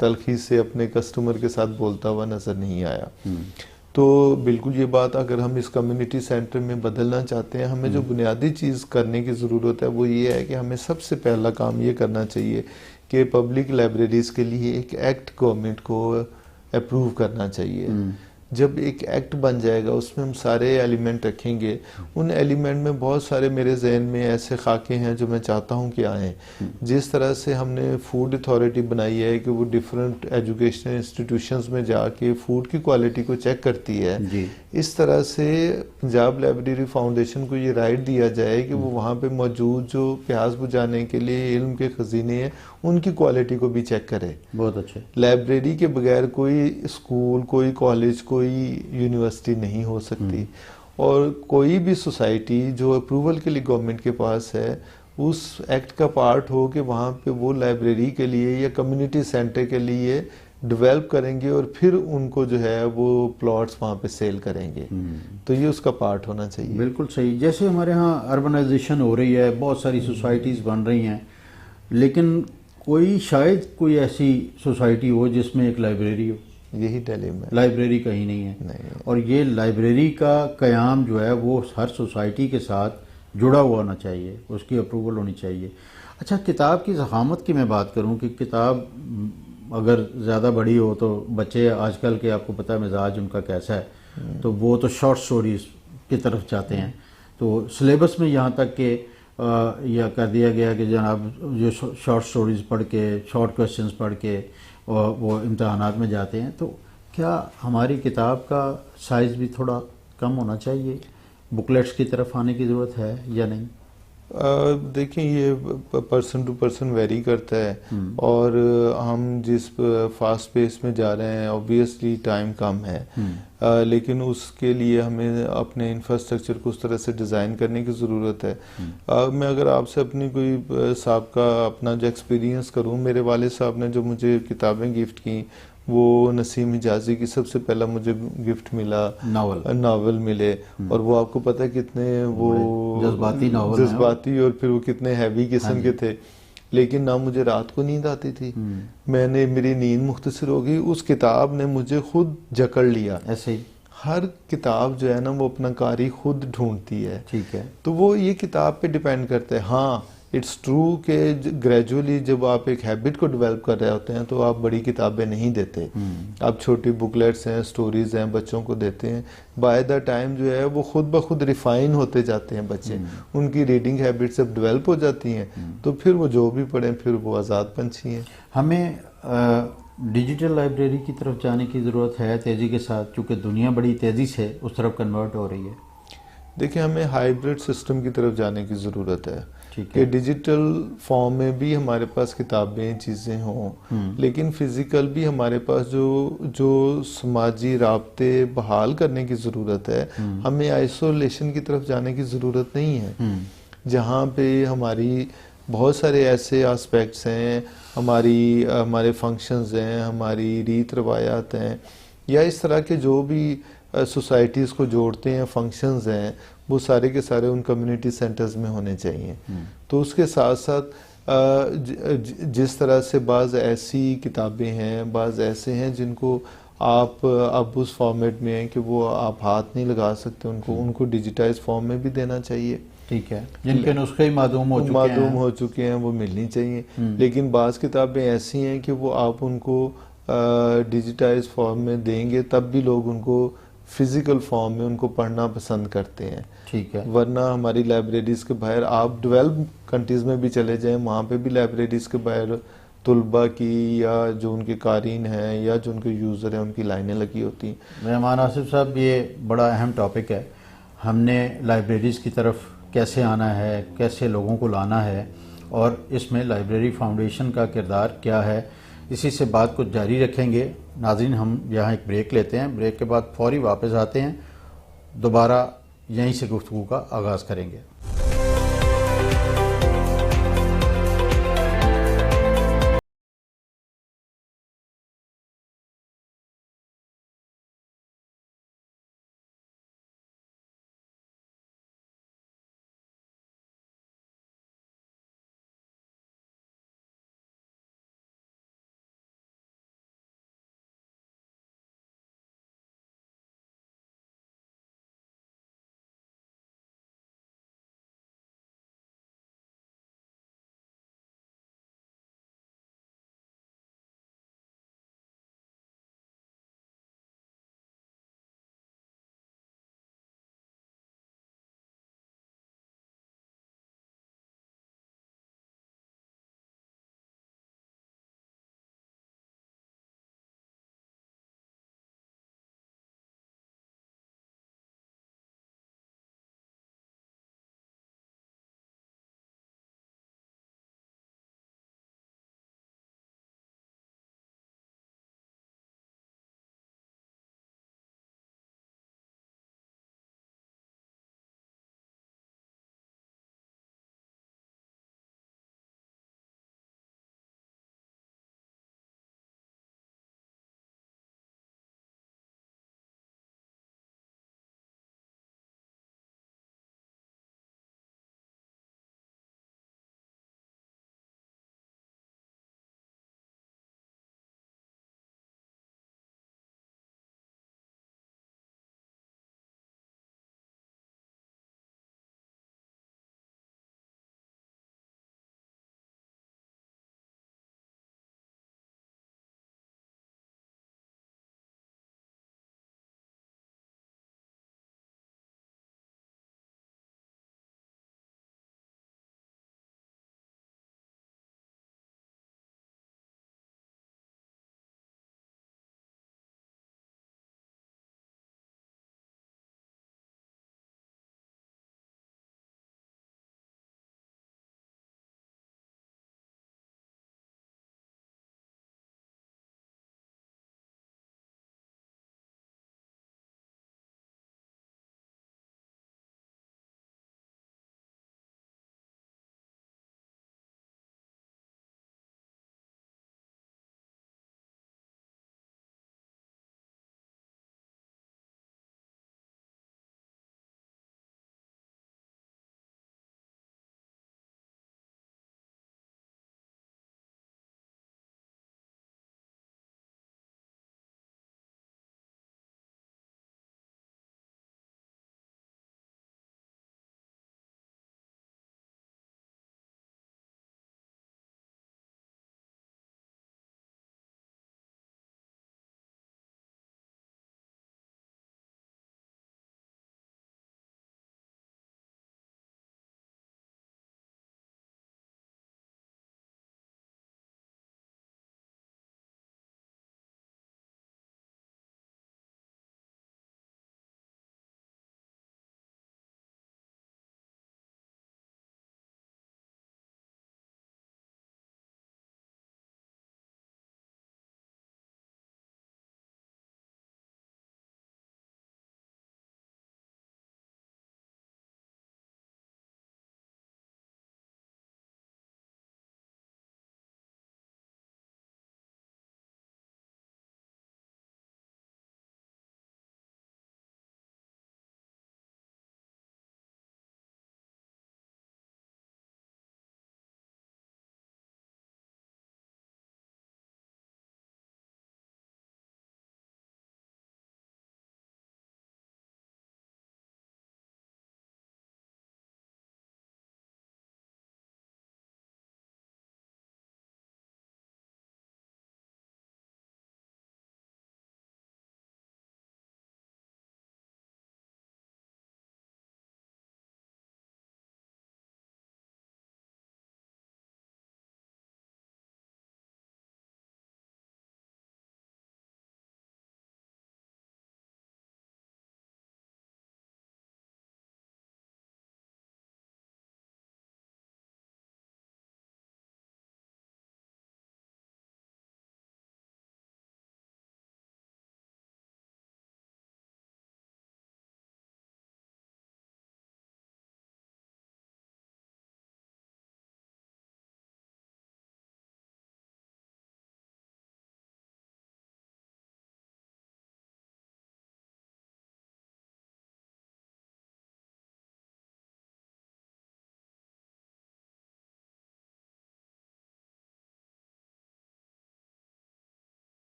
तलखी से अपने कस्टमर के साथ बोलता हुआ नज़र नहीं आया। तो बिल्कुल ये बात अगर हम इस कम्युनिटी सेंटर में बदलना चाहते हैं, हमें जो बुनियादी चीज़ करने की ज़रूरत है वो ये है कि हमें सबसे पहला काम ये करना चाहिए कि पब्लिक लाइब्रेरीज़ के लिए एक एक्ट गवर्नमेंट को अप्रूव करना चाहिए, जब एक एक्ट बन जाएगा उसमें हम सारे एलिमेंट रखेंगे, उन एलिमेंट में बहुत सारे मेरे जहन में ऐसे खाके हैं जो मैं चाहता हूं कि आएँ। जिस तरह से हमने फूड अथॉरिटी बनाई है कि वो डिफरेंट एजुकेशनल इंस्टीट्यूशंस में जाके फूड की क्वालिटी को चेक करती है, इस तरह से पंजाब लाइब्रेरी फाउंडेशन को ये राइट दिया जाए कि वो वहाँ पे मौजूद जो प्यास बुझाने के लिए इल्म के खजीने हैं उनकी क्वालिटी को भी चेक करे। बहुत अच्छे। लाइब्रेरी के बगैर कोई स्कूल, कोई कॉलेज, कोई यूनिवर्सिटी नहीं हो सकती, और कोई भी सोसाइटी जो अप्रूवल के लिए गवर्नमेंट के पास है उस एक्ट का पार्ट हो कि वहाँ पे वो लाइब्रेरी के लिए या कम्युनिटी सेंटर के लिए डेवलप करेंगे और फिर उनको जो है वो प्लॉट्स वहाँ पे सेल करेंगे, तो ये उसका पार्ट होना चाहिए। बिल्कुल सही। जैसे हमारे यहाँ अर्बनाइजेशन हो रही है, बहुत सारी सोसाइटीज़ बन रही हैं, लेकिन शायद कोई ऐसी सोसाइटी हो जिसमें एक लाइब्रेरी हो। यही दिल्ली में लाइब्रेरी कहीं नहीं है। नहीं। और ये लाइब्रेरी का क़याम जो है वो हर सोसाइटी के साथ जुड़ा हुआ होना चाहिए, उसकी अप्रूवल होनी चाहिए। अच्छा, किताब की ज़ख़ामत की मैं बात करूं कि किताब अगर ज़्यादा बड़ी हो तो बच्चे आजकल के, आपको पता है मिजाज उनका कैसा है, तो वो तो शॉर्ट स्टोरीज़ की तरफ जाते हैं। तो सिलेबस में यहाँ तक कि यह कर दिया गया कि जनाब जो शॉर्ट स्टोरीज़ पढ़ के, शॉर्ट क्वेश्चंस पढ़ के और वो इम्तहानात में जाते हैं, तो क्या हमारी किताब का साइज़ भी थोड़ा कम होना चाहिए? बुकलेट्स की तरफ आने की ज़रूरत है या नहीं? देखिए, ये पर्सन टू पर्सन वेरी करता है, और हम जिस फास्ट पेस में जा रहे हैं ऑब्वियसली टाइम कम है, लेकिन उसके लिए हमें अपने इंफ्रास्ट्रक्चर को उस तरह से डिज़ाइन करने की ज़रूरत है। मैं अगर आपसे अपनी कोई साहब का अपना जो एक्सपीरियंस करूं, मेरे वाले साहब ने जो मुझे किताबें गिफ्ट की वो नसीम हिजाजी की सबसे पहला मुझे गिफ्ट मिला, नावल मिले, और वो आपको पता है कितने वो जज्बाती और फिर वो कितने हैवी किस्म के थे, लेकिन ना मुझे रात को नींद आती थी, मेरी नींद मुख्तसर हो गई। उस किताब ने मुझे खुद जकड़ लिया। ऐसे ही हर किताब जो है ना वो अपना कारी खुद ढूंढती है। ठीक है, तो वो ये किताब पे डिपेंड करता है। हाँ, इट्स ट्रू कि ग्रेजुअली जब आप एक हैबिट को डेवलप कर रहे होते हैं तो आप बड़ी किताबें नहीं देते, आप छोटी बुकलेट्स हैं, स्टोरीज हैं, बच्चों को देते हैं। बाय द टाइम जो है वो खुद ब खुद रिफाइन होते जाते हैं बच्चे, उनकी रीडिंग हैबिट्स जब डेवलप हो जाती हैं तो फिर वो जो भी पढ़ें फिर वो आज़ाद पंछी हैं। हमें डिजिटल लाइब्रेरी की तरफ जाने की ज़रूरत है तेज़ी के साथ, क्योंकि दुनिया बड़ी तेज़ी से उस तरफ कन्वर्ट हो रही है। देखिए, हमें हाइब्रिड सिस्टम की तरफ जाने की ज़रूरत है कि डिजिटल फॉर्म में भी हमारे पास किताबें, चीज़ें हों, लेकिन फिज़िकल भी हमारे पास जो समाजी राब्ते बहाल करने की ज़रूरत है। हमें आइसोलेशन की तरफ जाने की ज़रूरत नहीं है, जहाँ पे हमारी बहुत सारे ऐसे एस्पेक्ट्स हैं, हमारे फंक्शंस हैं, हमारी रीत रवायात हैं, या इस तरह के जो भी सोसाइटीज़ को जोड़ते हैं फंक्शंस हैं, वो सारे के सारे उन कम्युनिटी सेंटर्स में होने चाहिए। तो उसके साथ साथ जिस तरह से बाज़ ऐसी किताबें हैं, बाज़ ऐसे हैं जिनको आप अब उस फॉर्मेट में हैं कि वो आप हाथ नहीं लगा सकते, उनको डिजिटाइज फॉर्म में भी देना चाहिए। ठीक है, जिनके नुस्खे ही मालूम हो चुके हैं वो मिलनी चाहिए। लेकिन बाज़ किताबें ऐसी हैं कि वो आप उनको डिजिटाइज फॉर्म में देंगे तब भी लोग उनको फिजिकल फॉर्म में उनको पढ़ना पसंद करते हैं। ठीक है, वरना हमारी लाइब्रेरीज के बाहर, आप डेवलप कंट्रीज में भी चले जाएं, वहाँ पे भी लाइब्रेरीज के बाहर तुलबा की या जो उनके कारीन हैं या जो उनके यूज़र हैं उनकी लाइनें लगी होती हैं। रहमान आसिफ साहब, ये बड़ा अहम टॉपिक है। हमने लाइब्रेरीज की तरफ कैसे आना है, कैसे लोगों को लाना है, और इसमें लाइब्रेरी फाउंडेशन का किरदार क्या है, इसी से बात को जारी रखेंगे। नाज़रीन, हम यहाँ एक ब्रेक लेते हैं, ब्रेक के बाद फौरी वापस आते हैं, दोबारा यहीं से गुफ्तगू का आगाज़ करेंगे।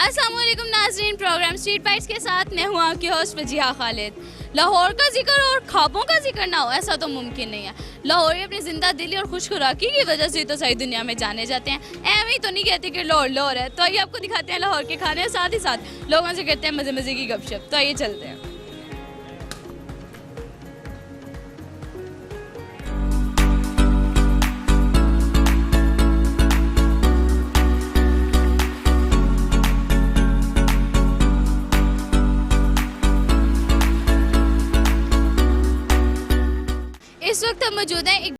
अस्सलाम वालेकुम नाज़रीन, प्रोग्राम स्ट्रीट बाइट्स के साथ मैं हूँ आपकी होस्ट वजीहा खालिद। लाहौर का जिक्र और ख्वाबों का जिक्र ना हो ऐसा तो मुमकिन नहीं है। लाहौरी अपनी जिंदा दिली और खुश खुराकी की वजह से तो सारी दुनिया में जाने जाते हैं। ऐਵੇਂ ही तो नहीं कहते कि लाहौर लाहौर है। तो आइए आपको दिखाते हैं लाहौर के खाने, साथ ही साथ लोगों से कहते हैं मज़े मज़े की गपशप। तो आइए चलते हैं। इस वक्त हम मौजूद हैं एक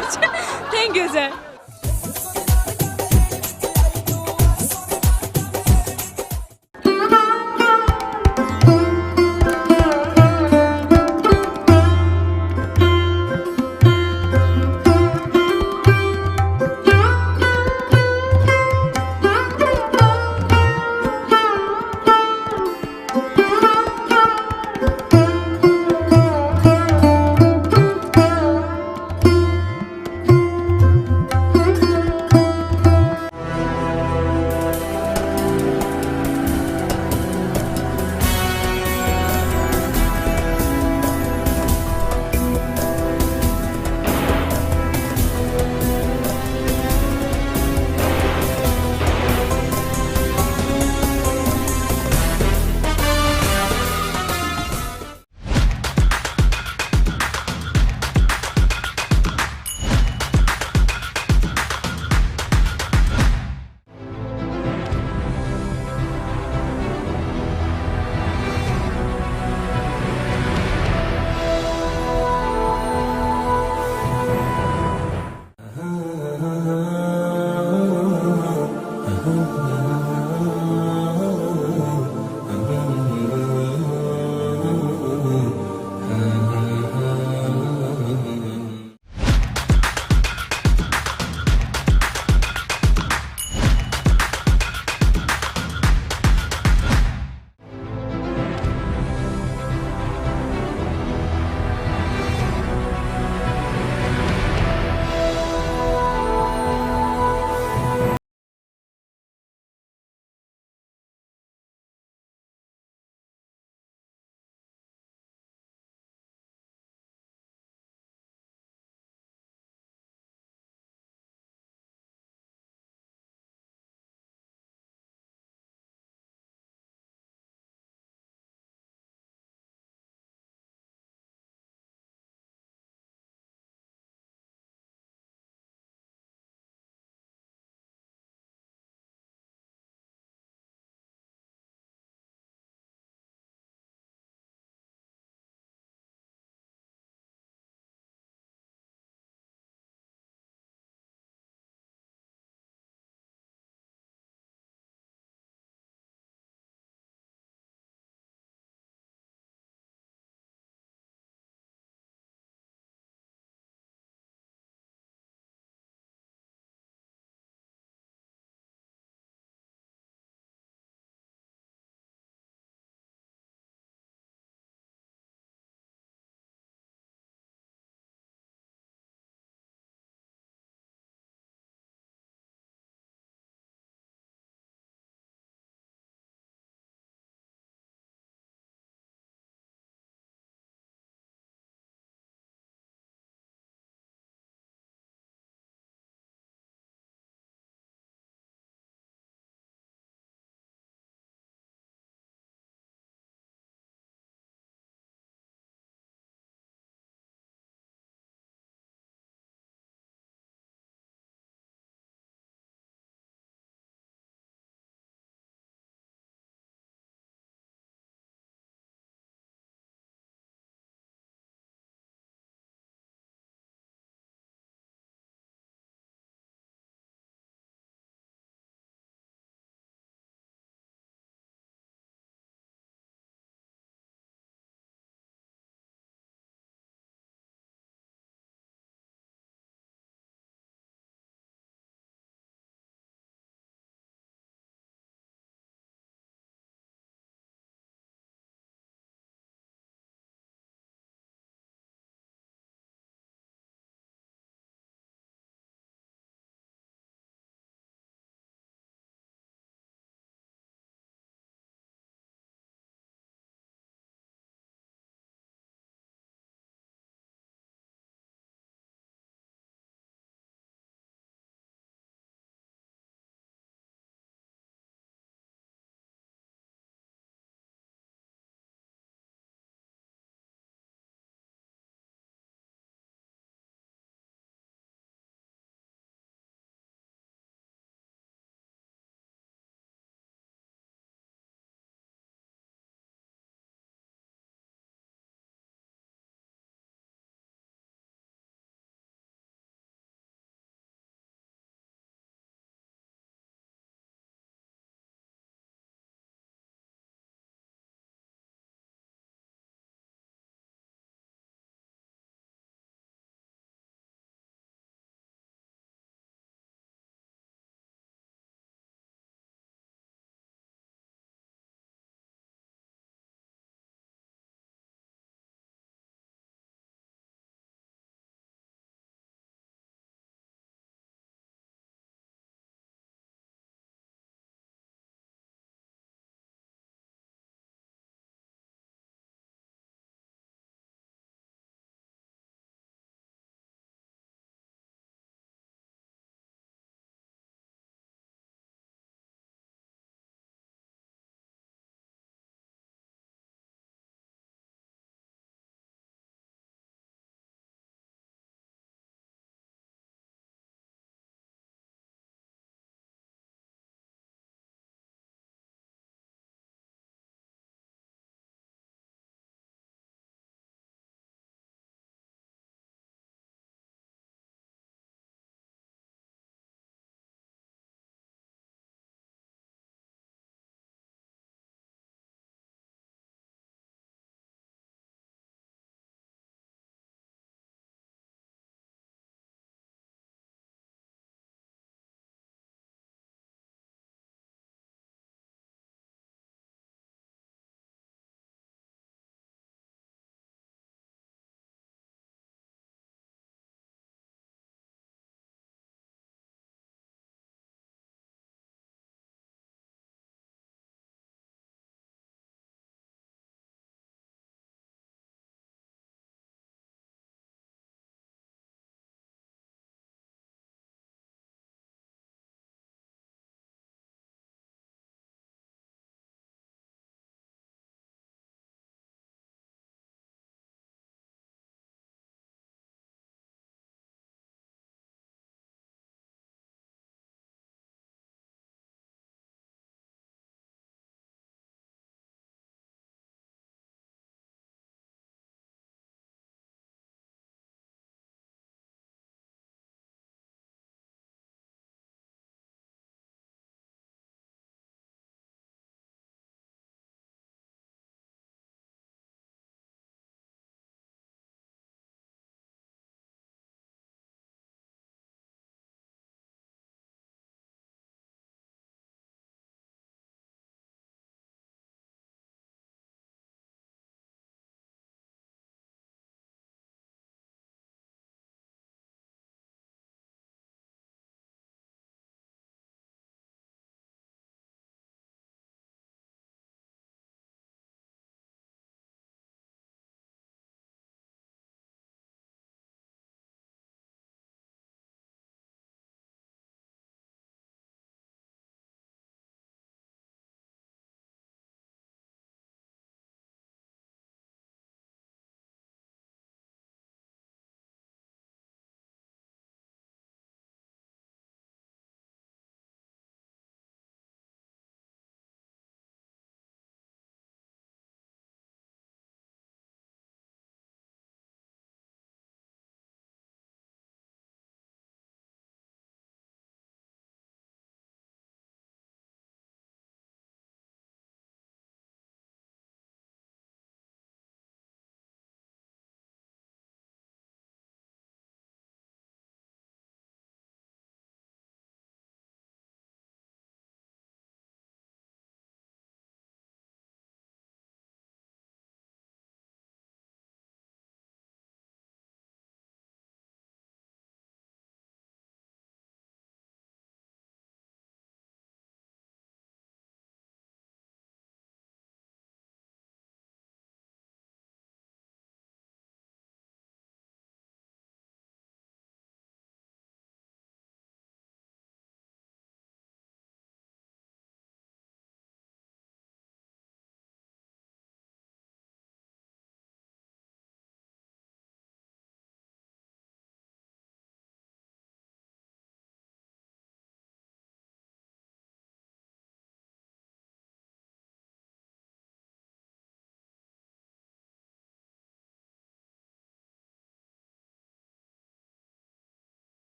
much. Thank you, sir.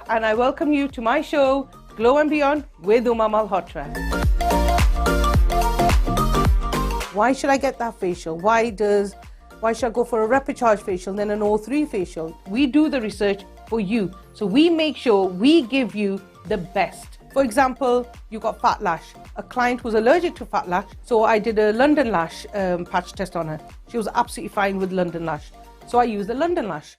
and I welcome you to my show, Glow and Beyond with Uma Malhotra. Why should I get that facial? Why should I go for a rapid charge facial and then an O3 facial? We do the research for you. So we make sure we give you the best. For example, you got fat lash. A client was allergic to fat lash, so I did a London Lash patch test on her. She was absolutely fine with London Lash. So I used the London Lash.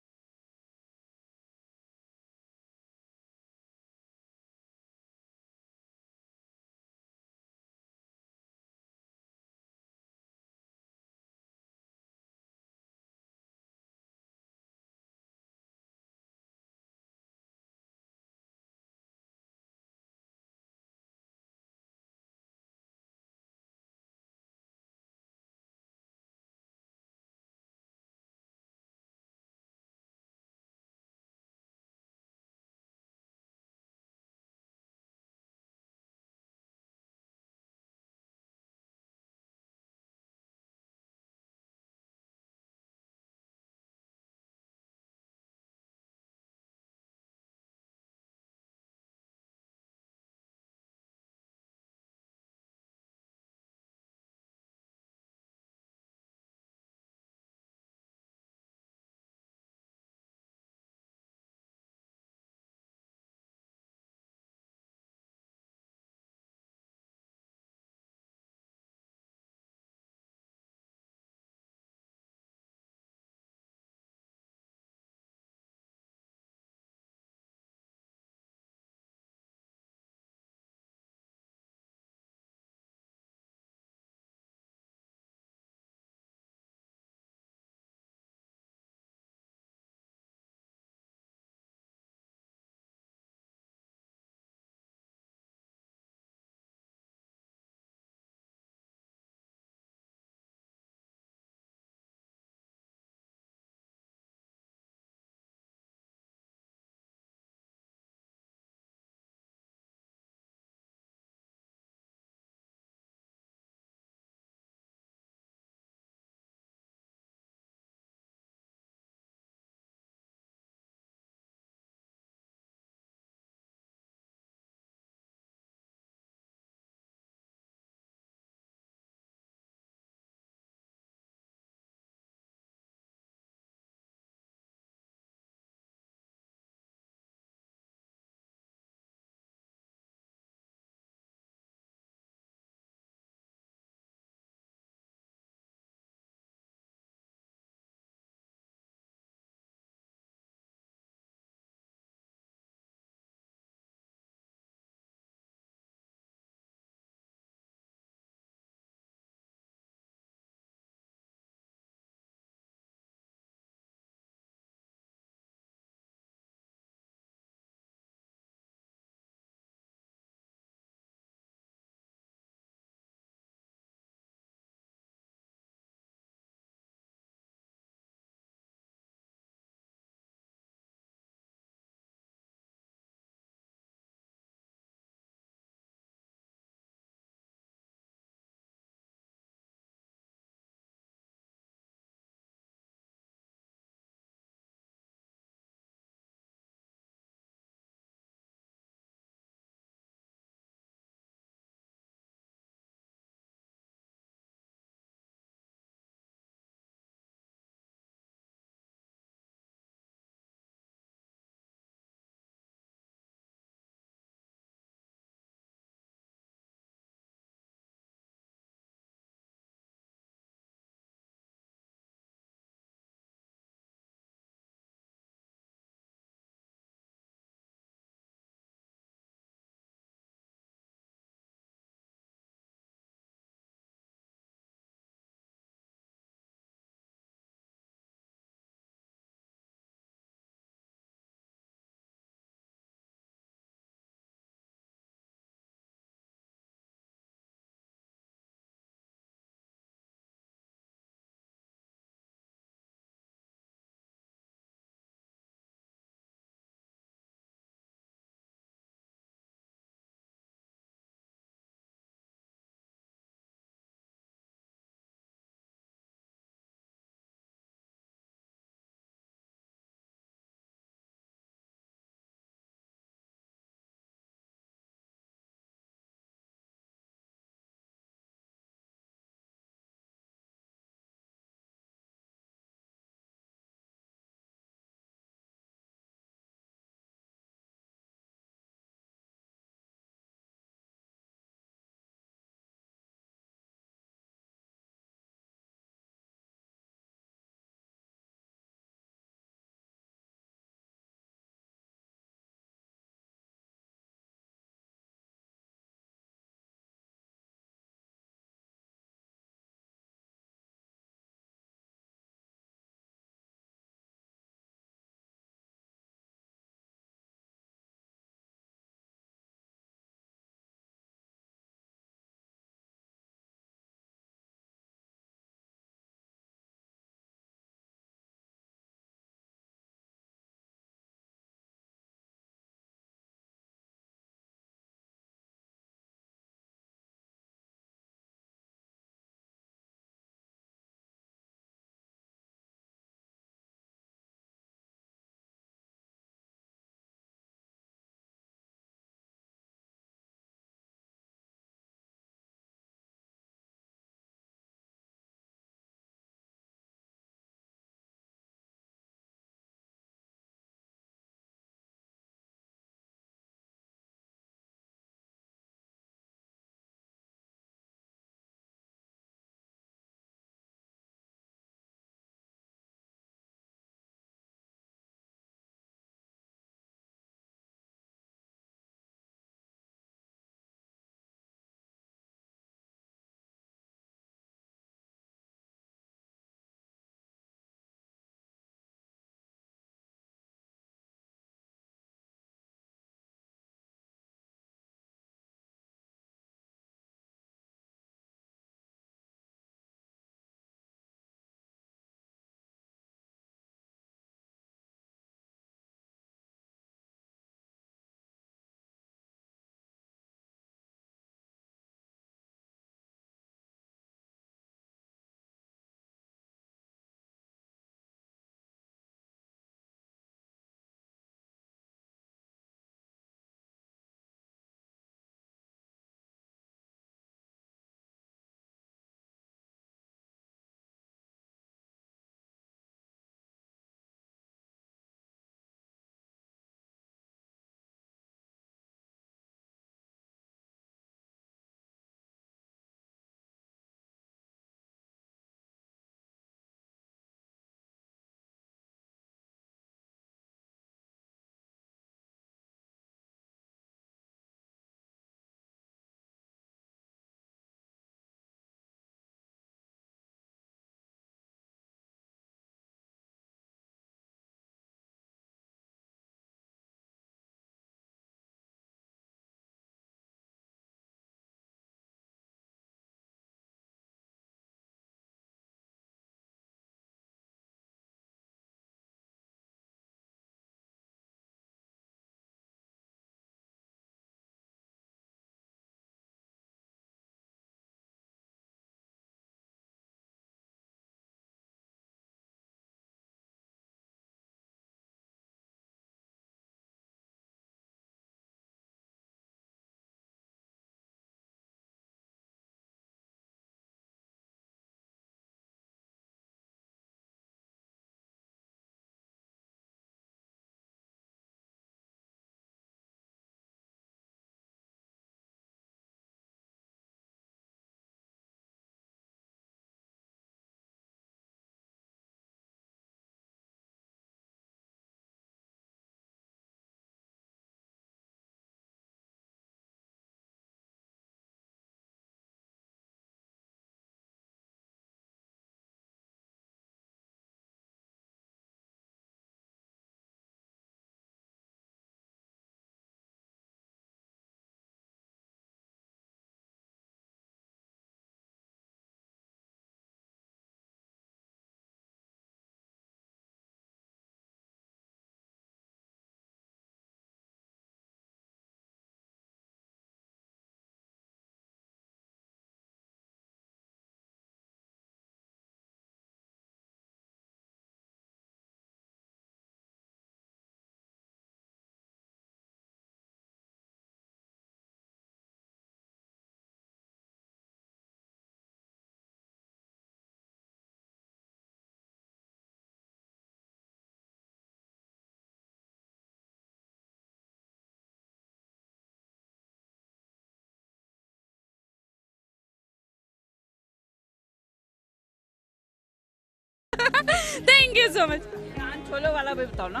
Thank you so much. नान छोले वाला भी बताओ ना,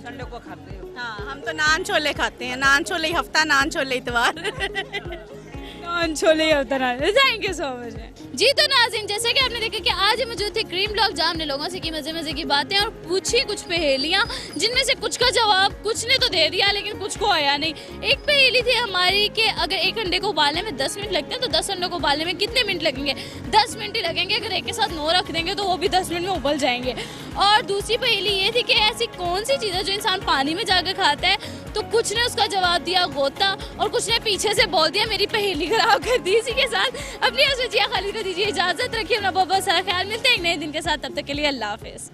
Sunday को खाते हो? हाँ, हम तो नान छोले खाते हैं, नान छोले हफ्ता, नान छोले इतवार। नान छोले हफ्ता नान। Thank you so much. जी तो नाज़रीन, जैसे कि आपने देखा कि आज मौजूद थे क्रीम ब्लॉक जहां हमने लोगों से की मजे मजे की बातें और पूछी कुछ पहेलियां, जिनमें से कुछ का जवाब कुछ ने तो दे दिया लेकिन कुछ को आया नहीं। एक पहेली थी हमारी कि अगर एक अंडे को उबालने में 10 मिनट लगते हैं तो 10 अंडों को उबालने में कितने मिनट लगेंगे? 10 मिनट ही लगेंगे। अगर एक के साथ 9 रख देंगे तो वो भी 10 मिनट में उबल जाएंगे। और दूसरी पहेली ये थी कि ऐसी कौन सी चीज़ है जो इंसान पानी में जाकर खाता है? तो कुछ ने उसका जवाब दिया गोता और कुछ ने पीछे से बोल दिया मेरी पहेली खराब कर दी। इसी के साथ अपनी असजिया खालिद को दीजिए इजाजत, रखिए अपना बहुत बहुत सारा ख्याल। मिलते हैं एक नए दिन के साथ, तब तक के लिए अल्लाह हाफिज़।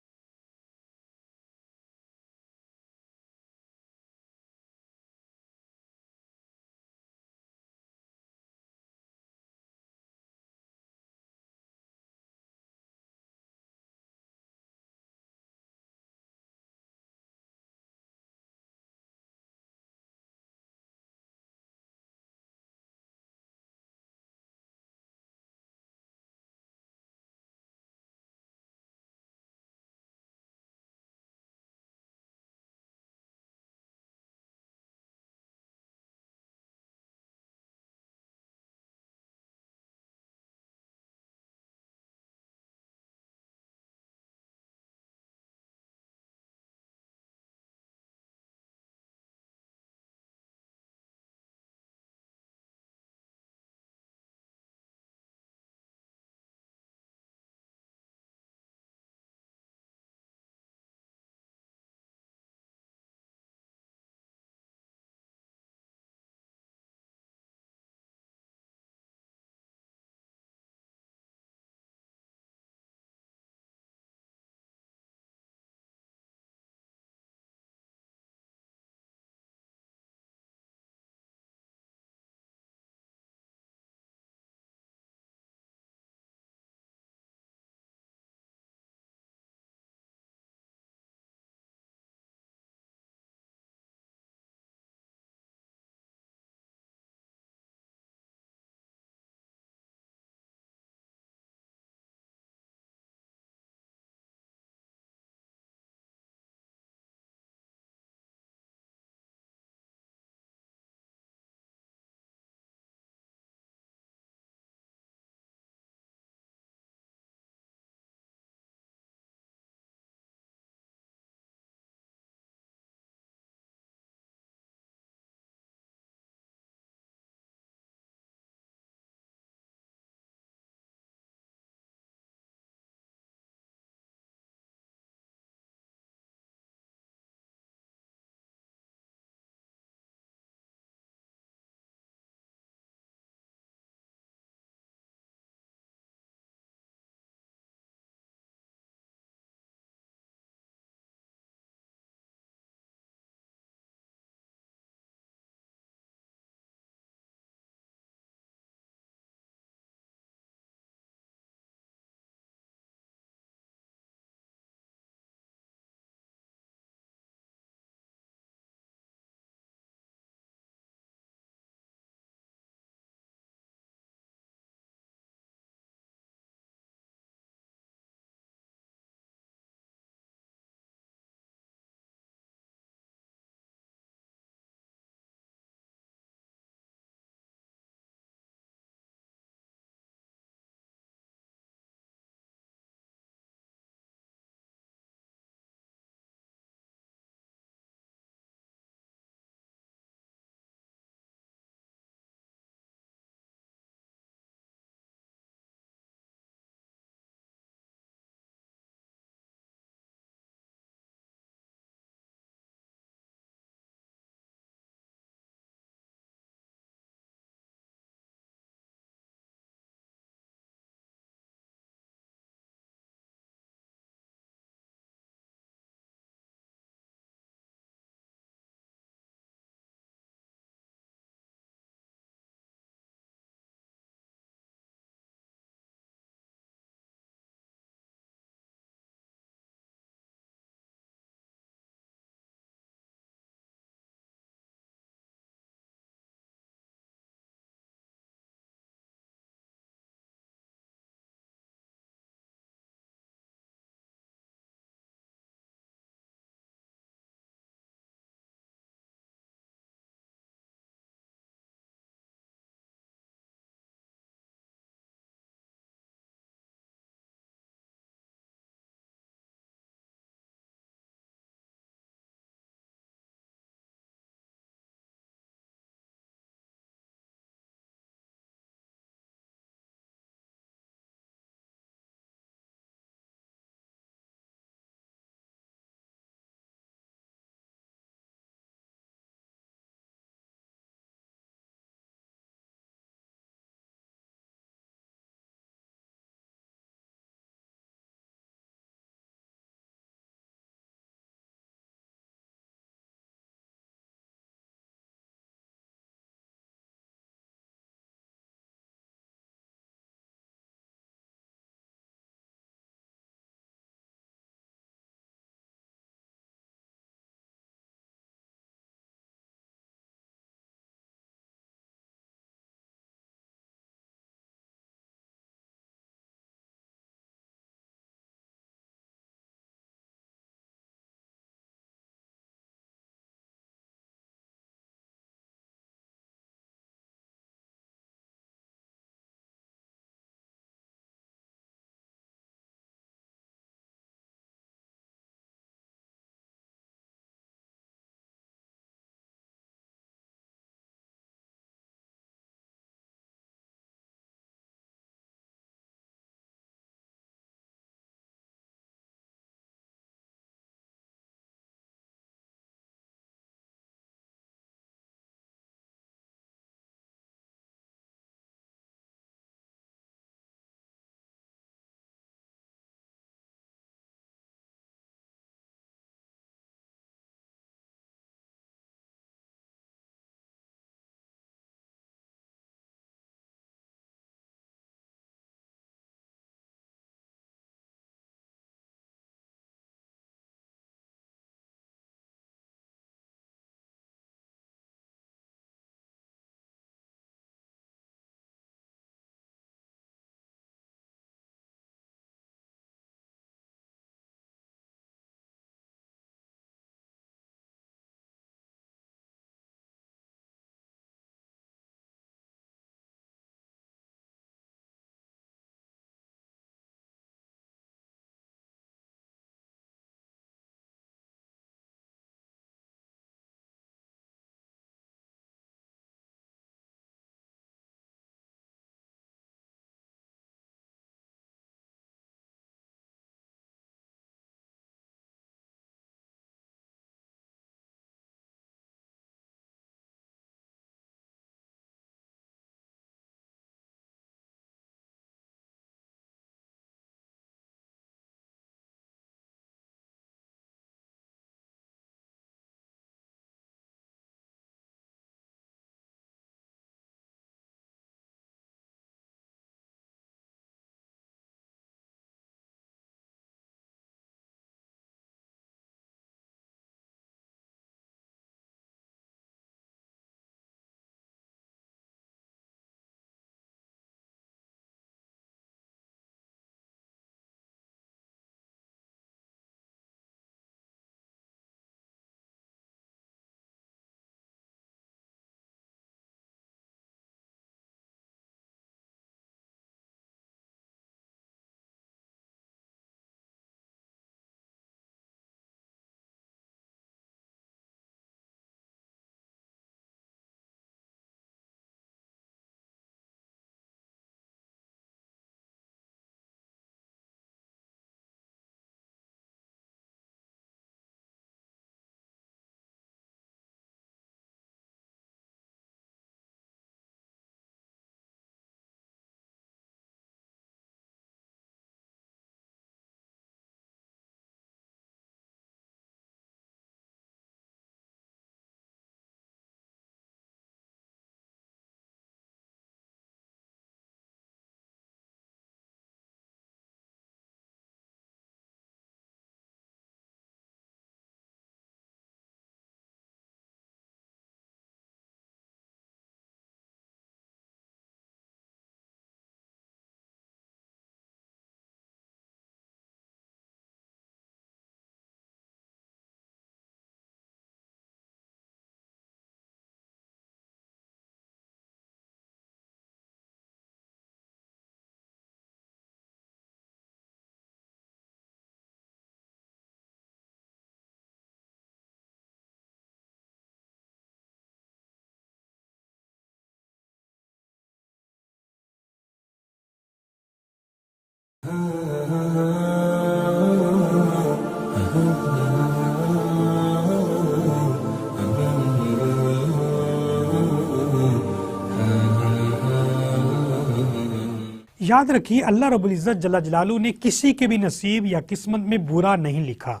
याद रखिए अल्लाह रब्बुल इज़्ज़त जल्ला जलालू ने किसी के भी नसीब या किस्मत में बुरा नहीं लिखा।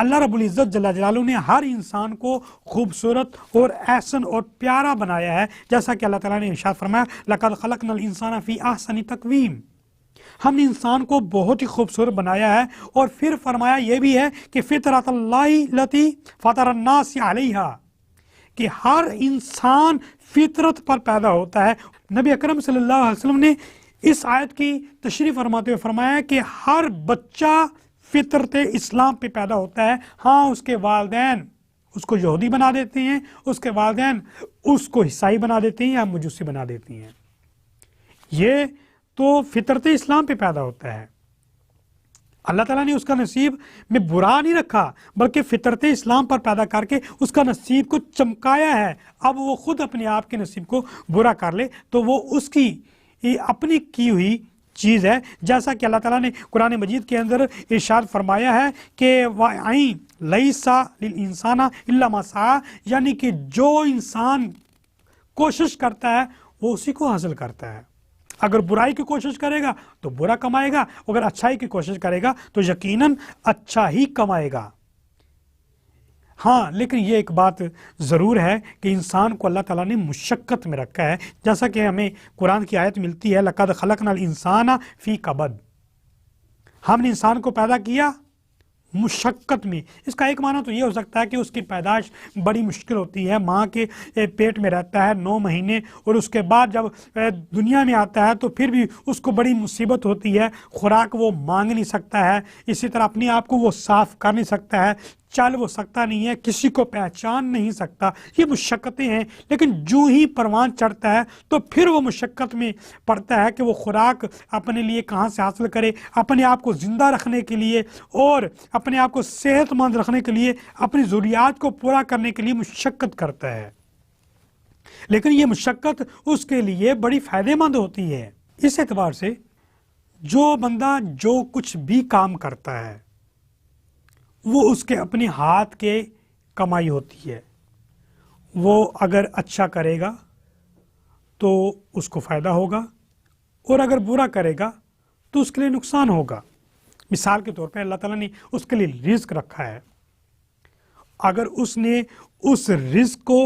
अल्लाह रब्बुल इज़्ज़त जल्ला जलालू ने हर इंसान को खूबसूरत और एहसन और प्यारा बनाया है, जैसा कि अल्लाह ताला ने इरशाद फरमाया लक़द खलक़नल इंसाना फ़ी अहसनि तक़वीम। हमने इंसान को बहुत ही खूबसूरत बनाया है और फिर फरमाया यह भी है कि फ़ितरतल्लाहि लती फ़तरन्नास अलैहा, कि हर इंसान फितरत पर पैदा होता है। नबी अकरम सल्लल्लाहु अलैहि वसल्लम ने इस आयत की तशरीह फरमाते हुए फरमाया कि हर बच्चा फितरत इस्लाम पे पैदा होता है। हाँ, उसके वालिदैन उसको यहूदी बना देते हैं, उसके वालिदैन उसको ईसाई बना देते हैं या मजूसी बना देती हैं। ये तो फितरत इस्लाम पे पैदा होता है। अल्लाह ताला ने उसका नसीब में बुरा नहीं रखा, बल्कि फितरत इस्लाम पर पैदा करके उसका नसीब को चमकाया है। अब वो खुद अपने आप के नसीब को बुरा कर ले तो वो उसकी अपनी की हुई चीज़ है। जैसा कि अल्लाह ताला ने कुरान मजीद के अंदर इरशाद फरमाया है कि वाई लैसा लिल इंसाना इल्ला मा सा, यानी कि जो इंसान कोशिश करता है वो उसी को हासिल करता है। अगर बुराई की कोशिश करेगा तो बुरा कमाएगा, अगर अच्छाई की कोशिश करेगा तो यकीनन अच्छा ही कमाएगा। हाँ, लेकिन ये एक बात ज़रूर है कि इंसान को अल्लाह ताला ने मुशक्क़त में रखा है, जैसा कि हमें कुरान की आयत मिलती है लक़द खलक़नल इंसाना फ़ी कबद। हमने इंसान को पैदा किया मुशक्क़त में। इसका एक माना तो ये हो सकता है कि उसकी पैदाइश बड़ी मुश्किल होती है, माँ के पेट में रहता है 9 महीने और उसके बाद जब दुनिया में आता है तो फिर भी उसको बड़ी मुसीबत होती है। खुराक वो मांग नहीं सकता है, इसी तरह अपने आप को वो साफ़ कर नहीं सकता है, चल वो सकता नहीं है, किसी को पहचान नहीं सकता। ये मुशक्क़तें हैं। लेकिन जो ही परवान चढ़ता है तो फिर वो मुशक्क़त में पड़ता है कि वो खुराक अपने लिए कहाँ से हासिल करे, अपने आप को ज़िंदा रखने के लिए और अपने आप को सेहतमंद रखने के लिए, अपनी ज़रूरियात को पूरा करने के लिए मुशक्क़त करता है। लेकिन ये मुशक्क़त उसके लिए बड़ी फ़ायदेमंद होती है। इस एतबार से जो बंदा जो कुछ भी काम करता है वो उसके अपने हाथ के कमाई होती है। वो अगर अच्छा करेगा तो उसको फ़ायदा होगा और अगर बुरा करेगा तो उसके लिए नुकसान होगा। मिसाल के तौर पे अल्लाह ताला ने उसके लिए रिज़्क रखा है। अगर उसने उस रिज़्क को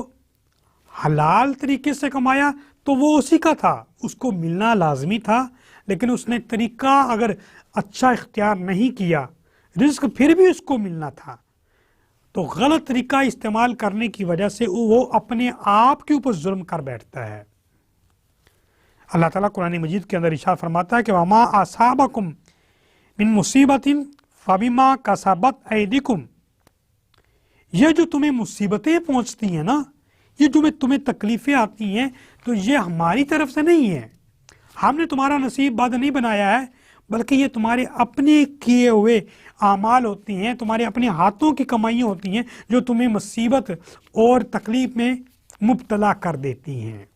हलाल तरीके से कमाया तो वो उसी का था, उसको मिलना लाजमी था। लेकिन उसने तरीका अगर अच्छा इख्तियार नहीं किया, रिज़्क फिर भी उसको मिलना था, तो गलत तरीका इस्तेमाल करने की वजह से वो अपने आप के ऊपर जुल्म कर बैठता है। अल्लाह ताला कुरान मजीद के अंदर इरशाद फरमाता है कि वमा असाबकुम मिन मुसीबतिन फबिमा कसबत ऐदिकुम। ये जो तुम्हें मुसीबतें पहुंचती हैं ना, ये जो तुम्हें तकलीफ़ें आती हैं, तो ये हमारी तरफ से नहीं है। हमने तुम्हारा नसीब बद नहीं बनाया है, बल्कि ये तुम्हारे अपने किए हुए आमाल होती हैं, तुम्हारे अपने हाथों की कमाइयाँ होती हैं जो तुम्हें मुसीबत और तकलीफ़ में मुब्तला कर देती हैं।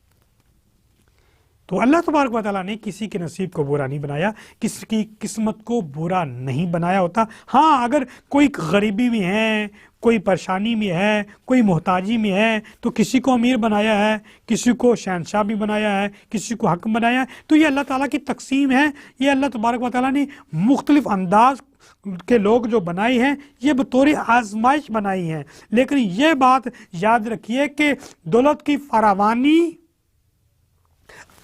तो अल्लाह तबारक व तआला ने किसी के नसीब को बुरा नहीं बनाया, किसी की किस्मत को बुरा नहीं बनाया होता। हाँ, अगर कोई गरीबी में है, कोई परेशानी में है, कोई मोहताजी में है, तो किसी को अमीर बनाया है, किसी को शहनशाह भी बनाया है, किसी को हकम बनाया है। तो ये अल्लाह ताला की तकसीम है। ये अल्लाह तबारक व तआला ने मुख्तलिफ अंदाज के लोग जो बनाए हैं, ये बतौर आजमाइश बनाई हैं। लेकिन ये बात याद रखिए कि दौलत की फरावानी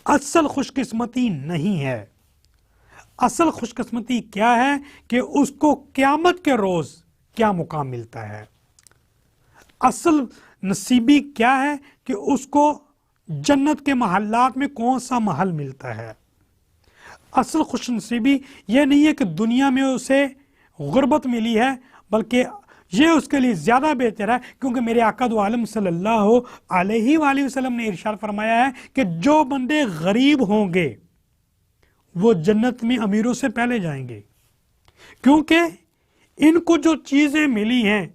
असल खुशकिस्मती नहीं है। असल खुशकिस्मती क्या है कि उसको क़यामत के रोज़ क्या मुकाम मिलता है। असल नसीबी क्या है कि उसको जन्नत के महल्लात में कौन सा महल मिलता है। असल खुशनसीबी यह नहीं है कि दुनिया में उसे गुर्बत मिली है, बल्कि ये उसके लिए ज़्यादा बेहतर है, क्योंकि मेरे आका दो आलम सल्लल्लाहु अलैहि वसल्लम ने इरशाद फरमाया है कि जो बंदे गरीब होंगे वो जन्नत में अमीरों से पहले जाएंगे, क्योंकि इनको जो चीज़ें मिली हैं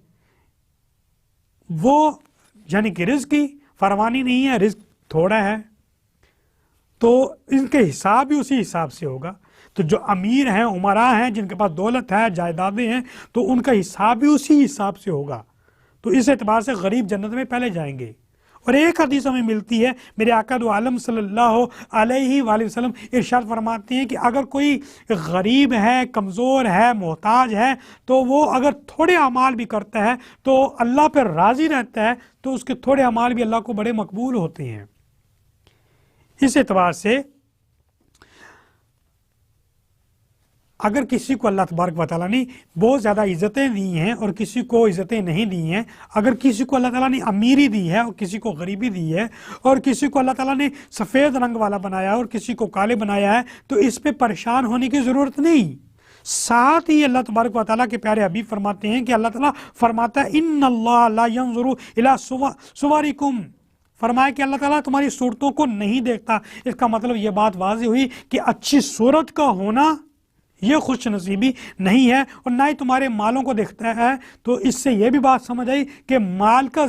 वो यानी कि रिज़्क की फरमानी नहीं है, रिज़्क थोड़ा है, तो इनके हिसाब भी उसी हिसाब से होगा। तो जो अमीर हैं, उमरा हैं, जिनके पास दौलत है, जायदादें हैं, तो उनका हिसाब भी उसी हिसाब से होगा। तो इस एतबार से गरीब जन्नत में पहले जाएंगे और एक हदीस हमें मिलती है, मेरे आका दो आलम सल्लल्लाहु अलैहि वसल्लम इरशाद फरमाते हैं कि अगर कोई गरीब है, कमज़ोर है, मोहताज है, तो वो अगर थोड़े अमाल भी करता है तो अल्लाह पर राज़ी रहता है, तो उसके थोड़े अमाल भी अल्लाह को बड़े मकबूल होते हैं। इस एतबार से अगर किसी को अल्लाह तबारक व तआला ने बहुत ज़्यादा इज़्ज़तें दी हैं और किसी को इज़्ज़तें नहीं दी हैं, अगर किसी को अल्लाह ताला ने अमीरी दी है और किसी को गरीबी दी है, और किसी को अल्लाह ताला ने सफ़ेद रंग वाला बनाया है और किसी को काले बनाया है, तो इस पे परेशान होने की ज़रूरत नहीं। साथ ही अल्लाह तबारक व तआला के प्यारे हबीब फरमाते हैं कि अल्लाह ताला फरमाता है इन्नल्लाह ला यंज़ुरु इला सुवारिकुम, फरमाया कि अल्लाह ताला तुम्हारी सूरतों को नहीं देखता। इसका मतलब ये बात वाज़ेह हुई कि अच्छी सूरत का होना ये खुश नसीबी नहीं है, और ना ही तुम्हारे मालों को देखता है। तो इससे यह भी बात समझ आई कि माल का